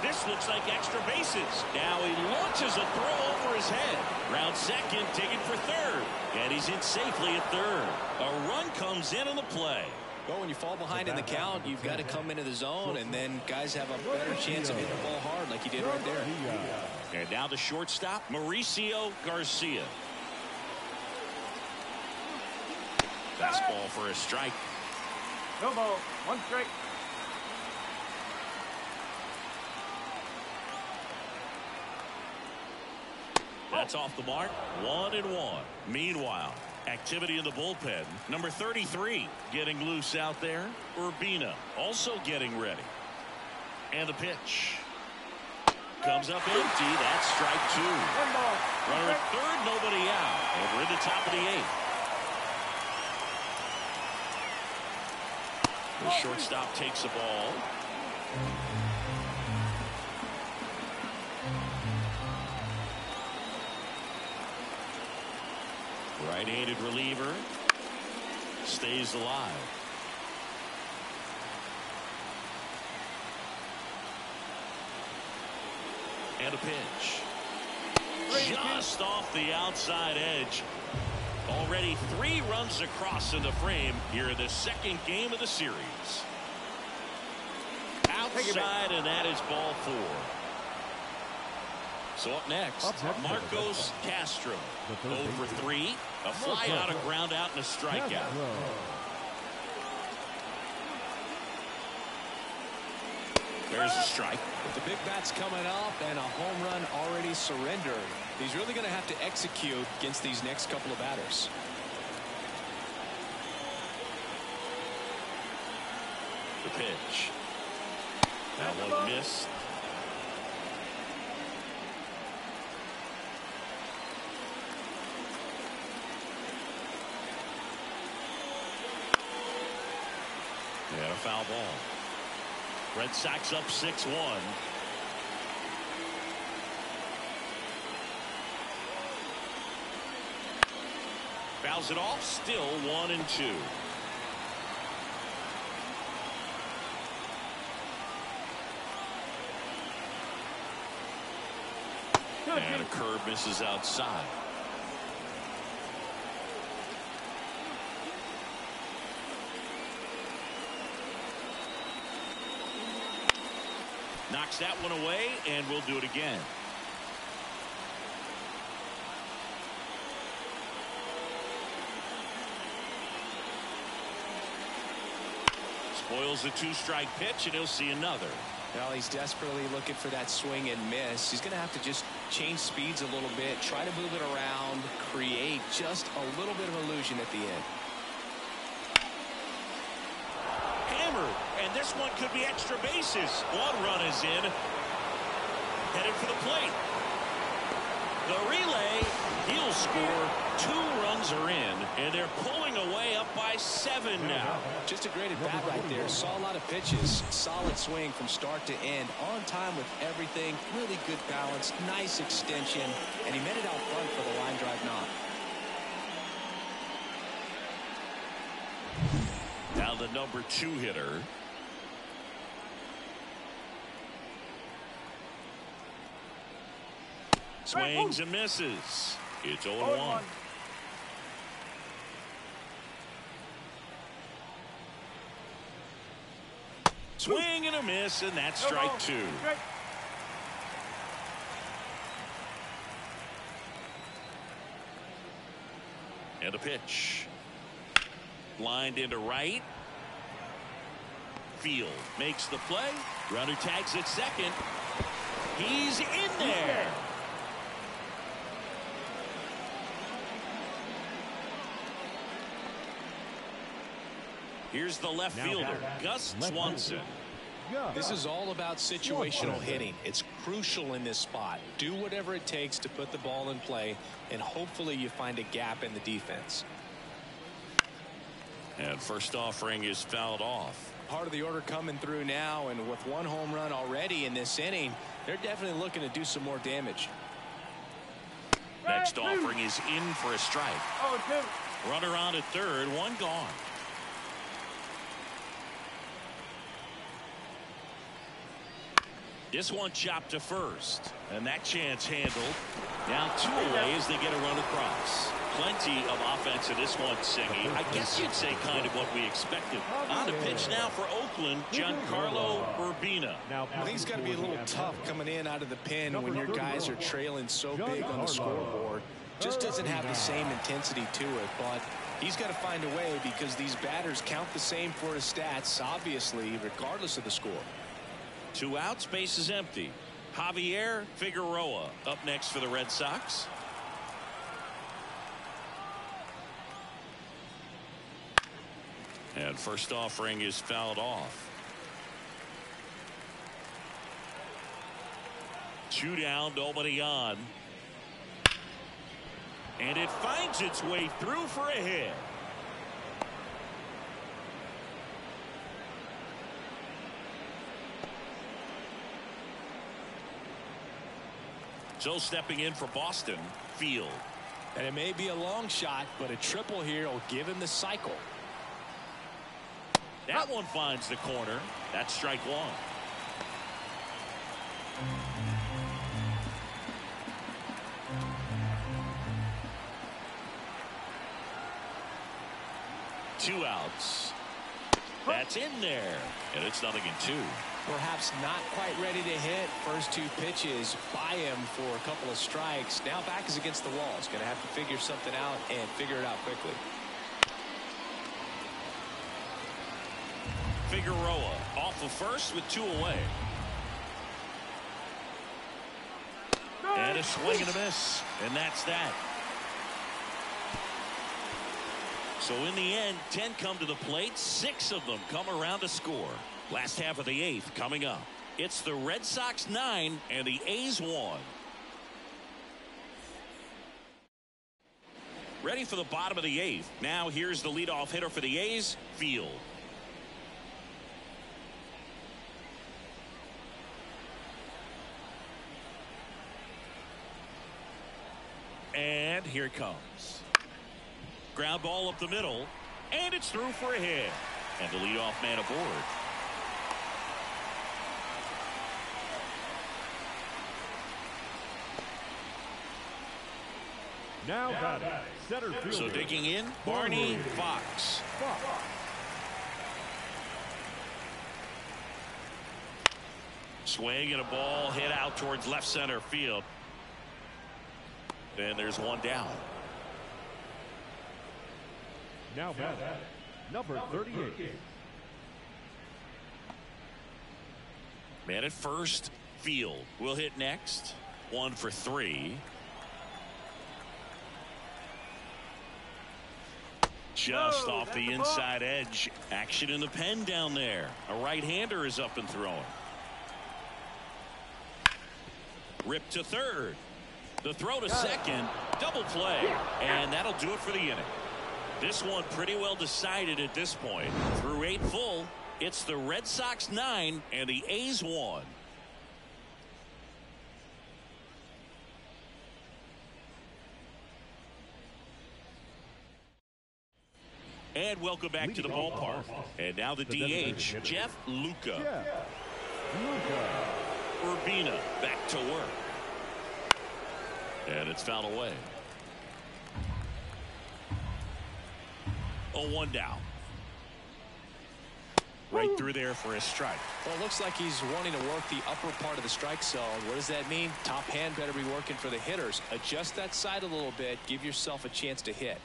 This looks like extra bases. Now he launches a throw over his head. Round second, digging for third. And he's in safely at third. A run comes in on the play. Well, when you fall behind in the count, you've got to come into the zone, and then guys have a better chance of hitting the ball hard like he did right there. And now the shortstop, Mauricio Garcia. Fastball for a strike. No ball. 1 strike. That's off the mark. 1-1. Meanwhile, activity in the bullpen. Number 33 getting loose out there. Urbina also getting ready. And the pitch. Comes up empty. That's strike 2. 1 ball. Runner at third, nobody out. And we're in the top of the 8th. The shortstop takes the ball. Right-handed reliever stays alive. And a pitch. Just off the outside edge. Already 3 runs across in the frame here in the second game of the series. Outside, and that is ball 4. So up next, Marcos Castro. Over 3, a fly out, a ground out, and a strikeout. There's a strike. With the big bats coming up and a home run already surrendered, he's really going to have to execute against these next couple of batters. The pitch. That one missed. And a foul ball. Red Sox up 6-1. Fouls it off. Still 1-2. And a curve misses outside. Knocks that one away, and we'll do it again. Spoils the 2-strike pitch, and he'll see another. Well, he's desperately looking for that swing and miss. He's going to have to just change speeds a little bit, try to move it around, create just a little bit of illusion at the end. Hammered, and this one could be extra bases. One run is in. Headed for the plate. The relay, he'll score. 2 runs are in, and they're pulling away up by 7 now. Just a great at bat right there. Saw a lot of pitches. Solid swing from start to end. On time with everything. Really good balance. Nice extension. And he met it out front for the line drive knock. Now the number 2 hitter. Swings and misses. It's 0-1. Swing and a miss, and that's strike 2. And a pitch. Lined into right. Field makes the play. Runner tags at second. He's in there. Here's the left fielder, Gus Swanson. This is all about situational hitting. It's crucial in this spot. Do whatever it takes to put the ball in play, and hopefully you find a gap in the defense. And first offering is fouled off. Part of the order coming through now, and with 1 home run already in this inning, they're definitely looking to do some more damage. Next offering is in for a strike. Runner on at third, 1 gone. This one chopped to first, and that chance handled. Now 2 away as they get a run across. Plenty of offense in this one, Singy. I guess you'd say kind of what we expected. On the pitch now for Oakland, Giancarlo Urbina. I think it's got to be a little tough coming in out of the pen when your guys are trailing so big on the scoreboard. Just doesn't have the same intensity to it, but he's got to find a way because these batters count the same for his stats, obviously, regardless of the score. 2 outs, base is empty. Javier Figueroa up next for the Red Sox. And first offering is fouled off. 2 down, nobody on. And it finds its way through for a hit. So stepping in for Boston, Field. And it may be a long shot, but a triple here will give him the cycle. That one finds the corner. That's strike 1. Two outs. That's in there, and it's 0-2. Perhaps not quite ready to hit. First two pitches by him for a couple of strikes. Now back is against the wall. He's going to have to figure something out and figure it out quickly. Figueroa off of first with 2 away. And a swing and a miss, and that's that. So in the end, 10 come to the plate, 6 of them come around to score. Last half of the 8th coming up. It's the Red Sox 9 and the A's 1. Ready for the bottom of the 8th. Now here's the leadoff hitter for the A's, Field. And here it comes. Ground ball up the middle, and it's through for a hit. And the leadoff man aboard. Now batting, center fielder. So digging in, Barney Fox. Swing and a ball hit out towards left center field. And there's one down. Now batting, number 38. Man at first, Field will hit next. 1 for 3. Just off the inside edge. Action in the pen down there. A right-hander is up and throwing. Ripped to third. The throw to second. Double play. And that'll do it for the inning. This one pretty well decided at this point. Through 8 full, it's the Red Sox 9 and the A's 1. And welcome back to the ballpark. And now the DH, Jeff Luka. Urbina back to work. And it's fouled away. 0-1 down. Right through there for a strike. Well, it looks like he's wanting to work the upper part of the strike zone. What does that mean? Top hand better be working for the hitters. Adjust that side a little bit. Give yourself a chance to hit.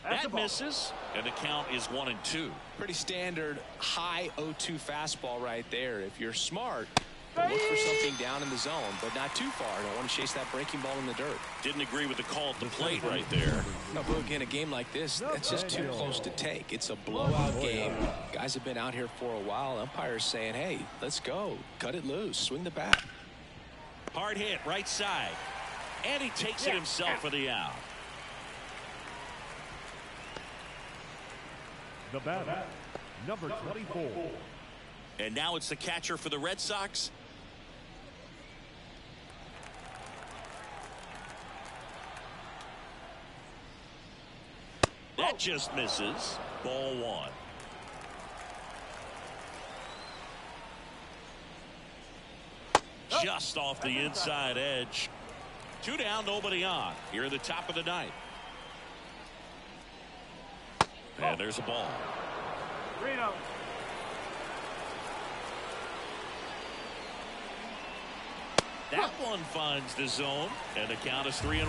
That misses, and the count is 1-2. Pretty standard high 0-2 fastball right there. If you're smart, look for something down in the zone, but not too far. Don't want to chase that breaking ball in the dirt. Didn't agree with the call at the plate right there. No, but again, a game like this, that's just too close to take. It's a blowout game. Guys have been out here for a while. Umpire's saying, hey, let's go. Cut it loose. Swing the bat. Hard hit, right side. And he takes it himself for the out. The batter, number 24. And now it's the catcher for the Red Sox. That just misses. Ball 1. Just off the inside edge. 2 down, nobody on. Here at the top of the 9th. And there's a ball. That one finds the zone, and the count is 3-1.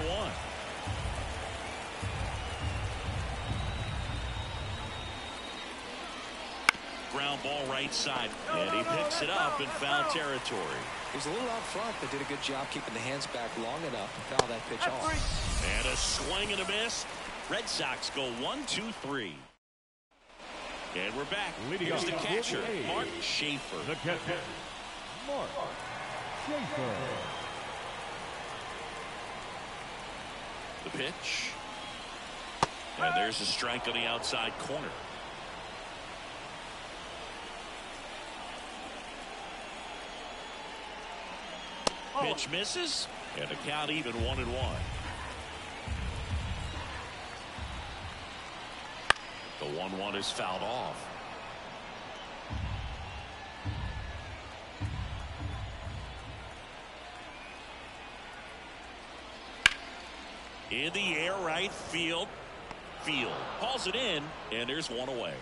Ground ball right side, and he picks it up in foul territory. He's a little out front, but did a good job keeping the hands back long enough to foul that pitch off. And a swing and a miss. Red Sox go 1-2-3. And we're back. Here's the catcher, Mark Schaefer. The catcher, Mark Schaefer. The pitch. And there's a strike on the outside corner. Pitch misses, and the count even 1-1. The 1-1 is fouled off. In the air, right field. Field hauls it in, and there's one away.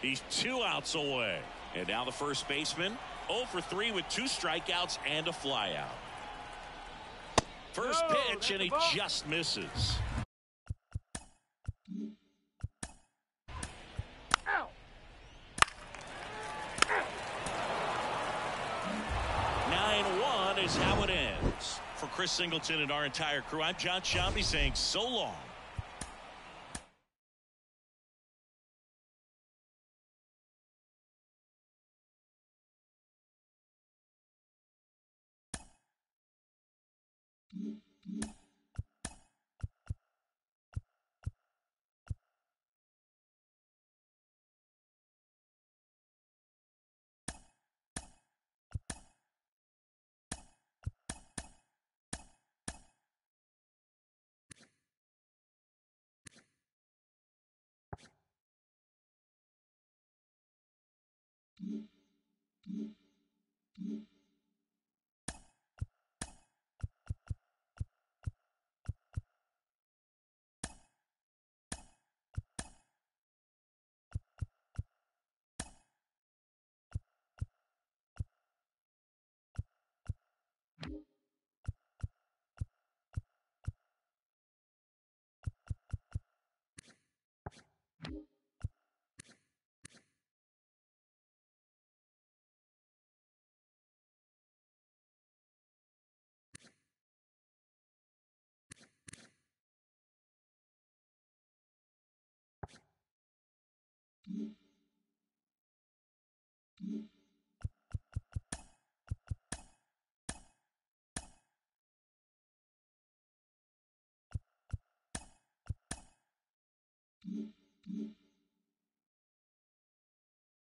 He's 2 outs away. And now the first baseman 0 for 3 with 2 strikeouts and a flyout. First pitch, and he just misses. Ow. 9-1 is how it ends. For Chris Singleton and our entire crew, I'm John Sciambi saying so long.